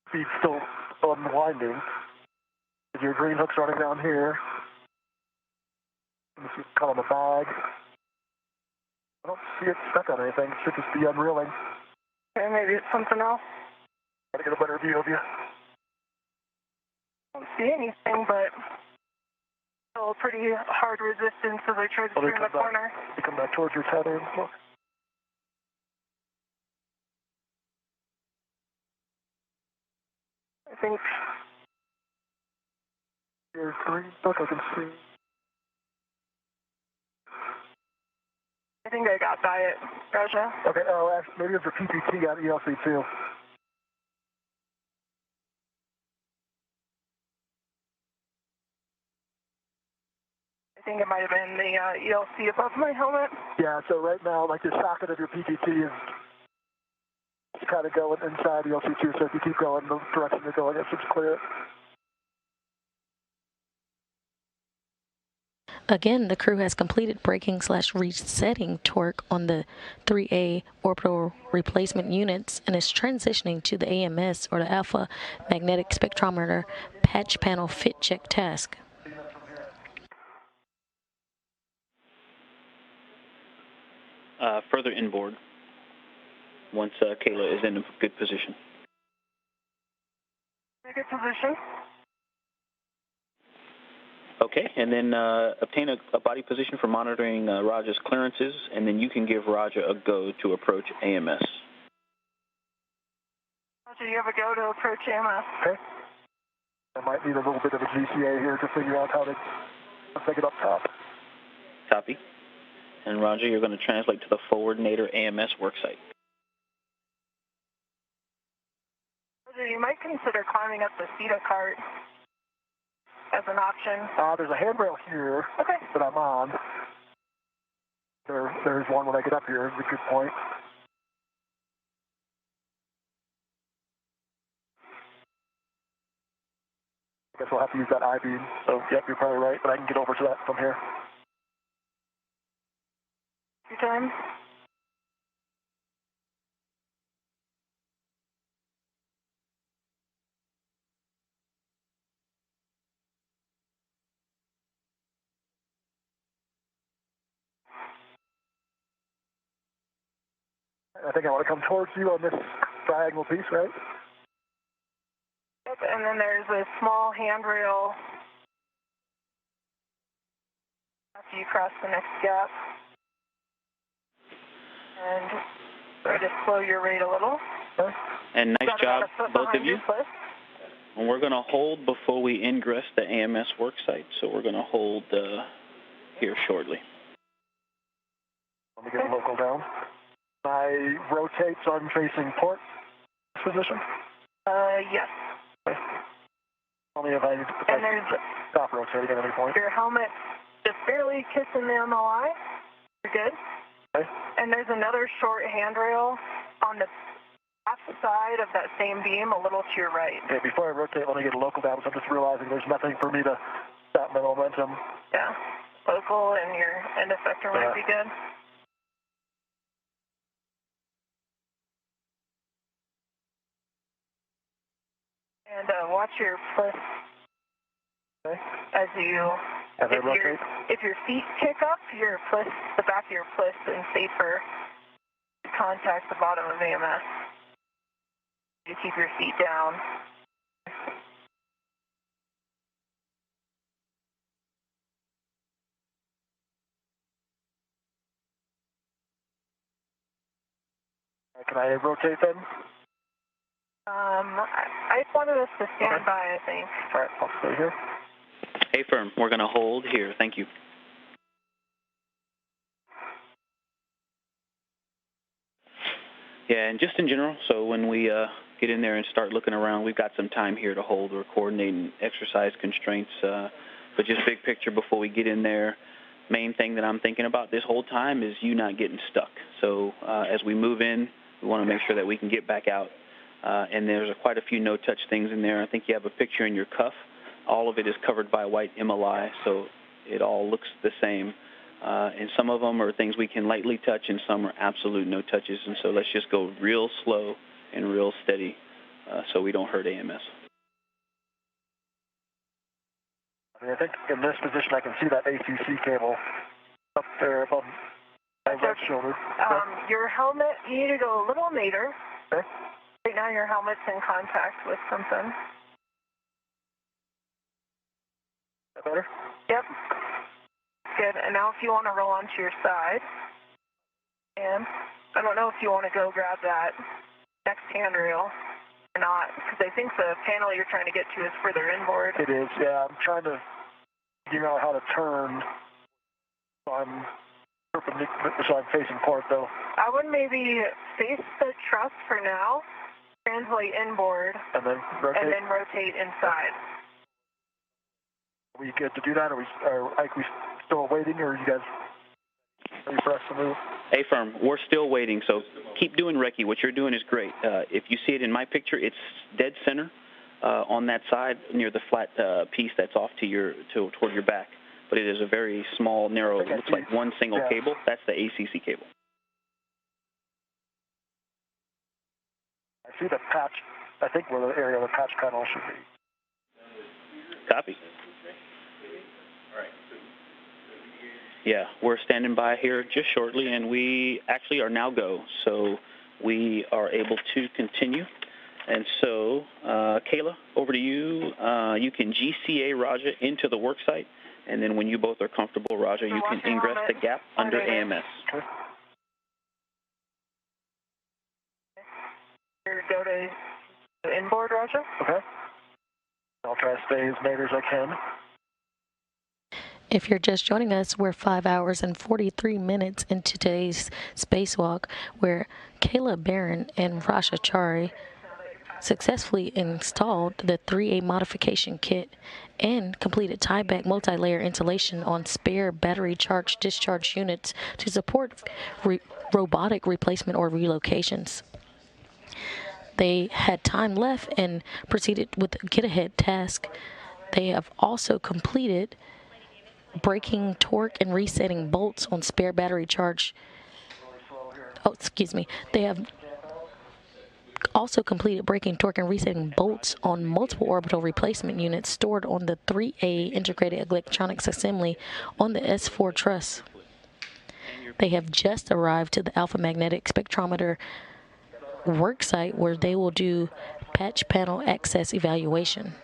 Speaker 1: speed's still unwinding. Your green hook's running down here. Let me see, caught on the bag. I don't see it stuck on anything. It should just be unreeling.
Speaker 2: Okay, maybe it's something else.
Speaker 1: Try to get a better view of you.
Speaker 2: I don't see anything, but still pretty hard resistance as I try to turn the corner.
Speaker 1: You come back towards your tether and look.
Speaker 2: I think
Speaker 1: your green hook I can see.
Speaker 2: I think I got by it, Raja.
Speaker 1: Okay, actually, maybe it's your PPT on ELC too.
Speaker 2: I think it might have been the ELC above my helmet.
Speaker 1: Yeah, so right now, like the socket of your PPT is kind of going inside ELC too, so if you keep going the direction you're going, it should clear it.
Speaker 3: Again, the crew has completed braking/resetting torque on the 3A orbital replacement units and is transitioning to the AMS, or the Alpha Magnetic Spectrometer patch panel fit check task.
Speaker 5: Further inboard once Kayla is in a good position.
Speaker 2: Good position.
Speaker 5: Okay, and then obtain a body position for monitoring Raja's clearances, and then you can give Raja a go to approach AMS.
Speaker 2: Raja, you have a go to approach AMS.
Speaker 1: Okay. I might need a little bit of a GCA here to figure out how to take it up top.
Speaker 5: Copy. And Raja, you're going to translate to the forwardinator AMS worksite.
Speaker 2: Raja, you might consider climbing up the CETA cart as an option.
Speaker 1: There's a handrail here that I'm on. There's one when I get up here. It's a good point. I guess we'll have to use that I-beam. So, yep, you're probably right, but I can get over to that from here.
Speaker 2: Your time.
Speaker 1: I think I want to come towards you on this diagonal piece, right?
Speaker 2: Yep, and then there's a small handrail after you cross the next gap. And try to slow your rate a little.
Speaker 1: Okay.
Speaker 5: And nice job, both of you. And we're going to hold before we ingress the AMS worksite, so we're going to hold here shortly.
Speaker 1: Let me get the local down. I rotate so I'm facing port position?
Speaker 2: Yes.
Speaker 1: Okay. Only if I stop rotating at any point.
Speaker 2: Your helmet just barely kissing the MLI. You're good.
Speaker 1: Okay.
Speaker 2: And there's another short handrail on the left side of that same beam, a little to your right.
Speaker 1: Okay, before I rotate, let me get a local down, so I'm just realizing there's nothing for me to stop my momentum.
Speaker 2: Yeah. Local and your end effector might be good. And watch your foot as you, if your feet kick up, the back of your foot is safer to contact the bottom of AMS. You keep your feet down.
Speaker 1: Can I rotate then?
Speaker 2: I just wanted us to stand by, I think.
Speaker 1: All right, I'll stay here.
Speaker 5: Hey, firm, we're going to hold here. Thank you. Yeah, and just in general, so when we get in there and start looking around, we've got some time here to hold. We're coordinating exercise constraints, but just big picture before we get in there, main thing that I'm thinking about this whole time is you not getting stuck. So as we move in, we want to make sure that we can get back out. And there's quite a few no-touch things in there. I think you have a picture in your cuff. All of it is covered by white MLI, so it all looks the same. And some of them are things we can lightly touch, and some are absolute no touches. And so let's just go real slow and real steady so we don't hurt AMS.
Speaker 1: I think in this position I can see that ACC cable up there above my right shoulder.
Speaker 2: Your helmet, you need to go a little nadir.
Speaker 1: Okay.
Speaker 2: Right now your helmet's in contact with something.
Speaker 1: Is that better?
Speaker 2: Yep. Good. And now if you want to roll onto your side, and I don't know if you want to go grab that next handrail or not, because I think the panel you're trying to get to is further inboard.
Speaker 1: It is, yeah. I'm trying to figure out how to turn so I'm perpendicular, so I'm facing port, though.
Speaker 2: I would maybe face the truss for now, translate inboard,
Speaker 1: and then
Speaker 2: rotate inside.
Speaker 1: Are we good to do that? Are we still waiting, or are you guys ready for us to move?
Speaker 5: Hey, firm, we're still waiting, so keep doing recce. What you're doing is great. If you see it in my picture, it's dead center on that side near the flat piece that's off to toward your back. But it is a very small, narrow, it looks like one single cable. That's the ACC cable.
Speaker 1: I see the patch, I think where the area of the patch panel should be.
Speaker 5: Copy. Yeah, we're standing by here just shortly, and we actually are now go. So we are able to continue. And so, Kayla, over to you. You can GCA Raja into the work site, and then when you both are comfortable, Raja, you can ingress the gap under AMS.
Speaker 2: Go to inboard, Raja.
Speaker 1: Okay. I'll try to stay as nadir as I can.
Speaker 3: If you're just joining us, we're 5 hours and 43 minutes into today's spacewalk, where Kayla Barron and Rasha Chari successfully installed the 3A modification kit and completed tieback multi-layer insulation on spare battery charge discharge units to support robotic replacement or relocations. They had time left and proceeded with the get-ahead task. They have also completed breaking torque and resetting bolts on spare battery charge. They have also completed breaking torque and resetting bolts on multiple orbital replacement units stored on the 3A integrated electronics assembly on the S4 truss. They have just arrived to the alpha magnetic spectrometer work site where they will do patch panel access evaluation.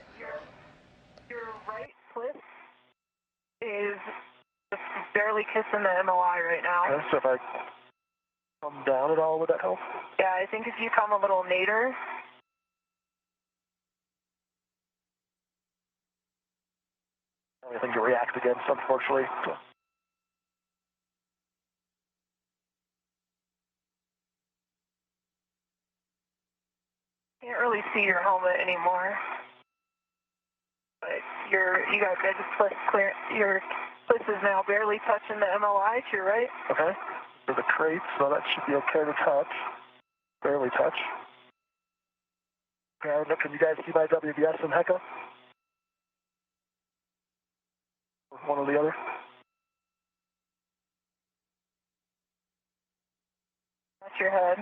Speaker 2: Your right foot is just barely kissing the MLI right now.
Speaker 1: Okay, so if I come down at all, would that help?
Speaker 2: Yeah, I think if you come a little nadir.
Speaker 1: Anything to react against, unfortunately. So.
Speaker 2: Can't really see your helmet anymore. you got good split clear. Your split is now barely touching the MLI to your right.
Speaker 1: Okay. For the crates, so that should be okay to touch. Barely touch. Okay, can you guys see my WBS and HECA? One or the other?
Speaker 2: That's your head.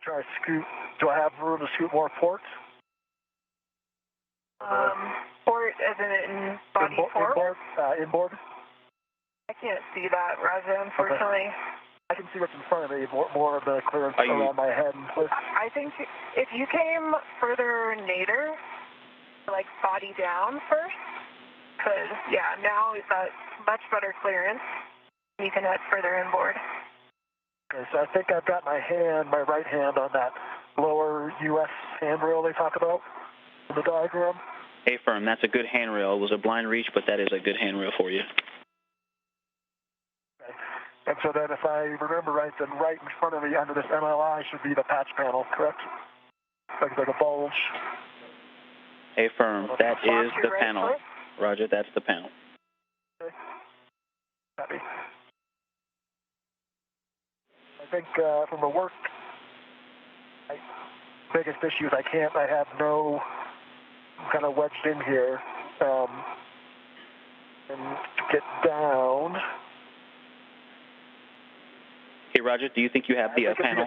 Speaker 1: Try to scoot. Do I have room to scoot more ports?
Speaker 2: Port as in body forward?
Speaker 1: Inboard?
Speaker 2: I can't see that, Raja, unfortunately.
Speaker 1: Okay. I can see what's in front of me, more of the clearance around my head.
Speaker 2: I think if you came further nadir, like body down first, because, yeah, now we've got much better clearance. You can head further inboard.
Speaker 1: Okay, so I think I've got my right hand on that lower U.S. handrail they talk about in the diagram.
Speaker 5: Affirm, that's a good handrail. It was a blind reach, but that is a good handrail for you.
Speaker 1: Okay. And so then if I remember right, then right in front of me under this MLI should be the patch panel, correct? Like a bulge.
Speaker 5: Affirm, that is the
Speaker 2: right
Speaker 5: panel.
Speaker 2: foot.
Speaker 5: Roger, that's the panel.
Speaker 1: Okay. Copy. I think from the work, biggest issue is I have no, I'm kind of wedged in here, and to get down.
Speaker 5: Hey, Roger, do you think you have the panel,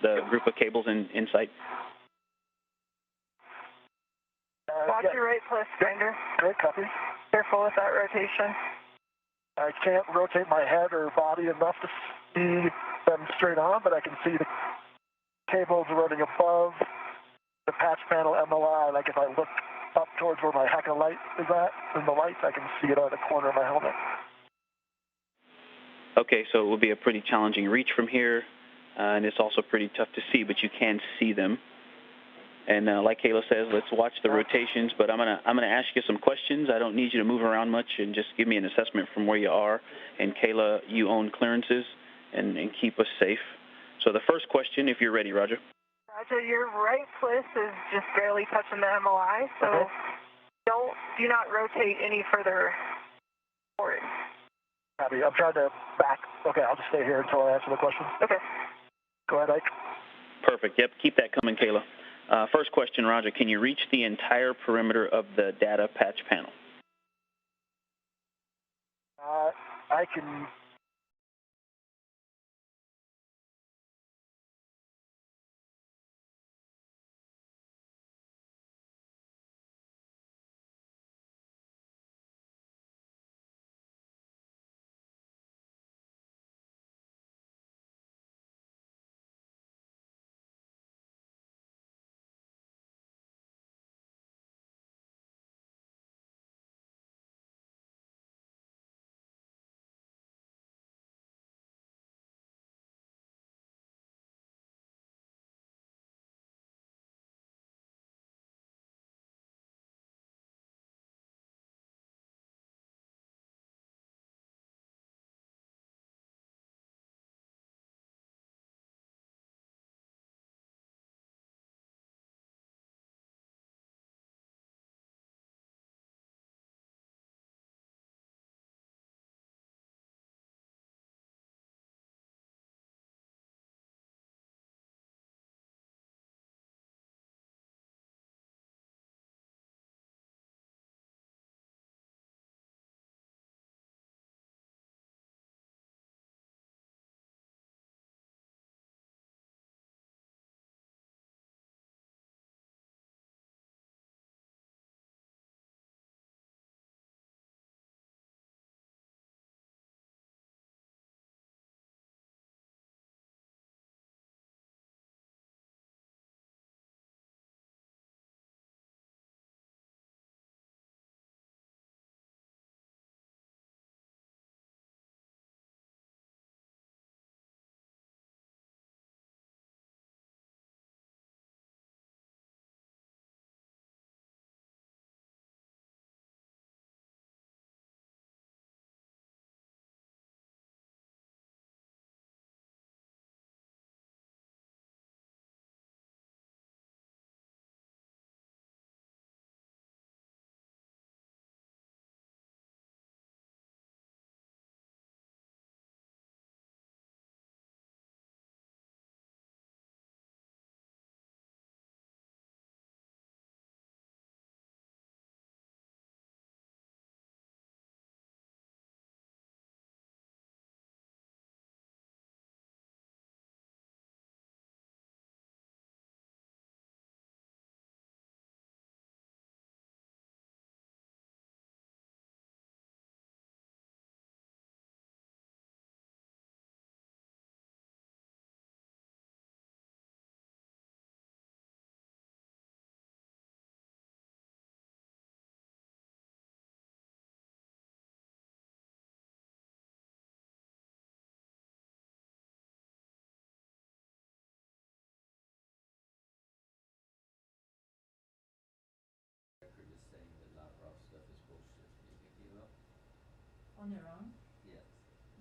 Speaker 5: the group of cables in sight?
Speaker 2: Watch your right plus grinder.
Speaker 1: Great, copy.
Speaker 2: Careful with that rotation.
Speaker 1: I can't rotate my head or body enough to see them straight on, but I can see the cables running above the patch panel MLI. Like if I look up towards where my HECA light is at, in the lights, I can see it out of the corner of my helmet.
Speaker 5: Okay, so it will be a pretty challenging reach from here, and it's also pretty tough to see, but you can see them. And like Kayla says, let's watch the rotations, but I'm gonna ask you some questions. I don't need you to move around much, and just give me an assessment from where you are. And Kayla, you own clearances, and keep us safe. So the first question, if you're ready, Roger.
Speaker 2: Roger, your right twist is just barely touching the MLI, so do not rotate any further forward.
Speaker 1: Copy. I'm trying to back. Okay, I'll just stay here until I answer the question.
Speaker 2: Okay.
Speaker 1: Go ahead, Ike.
Speaker 5: Perfect. Yep, keep that coming, Kayla. First question, Roger, can you reach the entire perimeter of the data patch panel?
Speaker 1: I can
Speaker 7: On their own?
Speaker 8: Yes.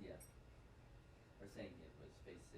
Speaker 8: Yeah. They're saying it was Phase C.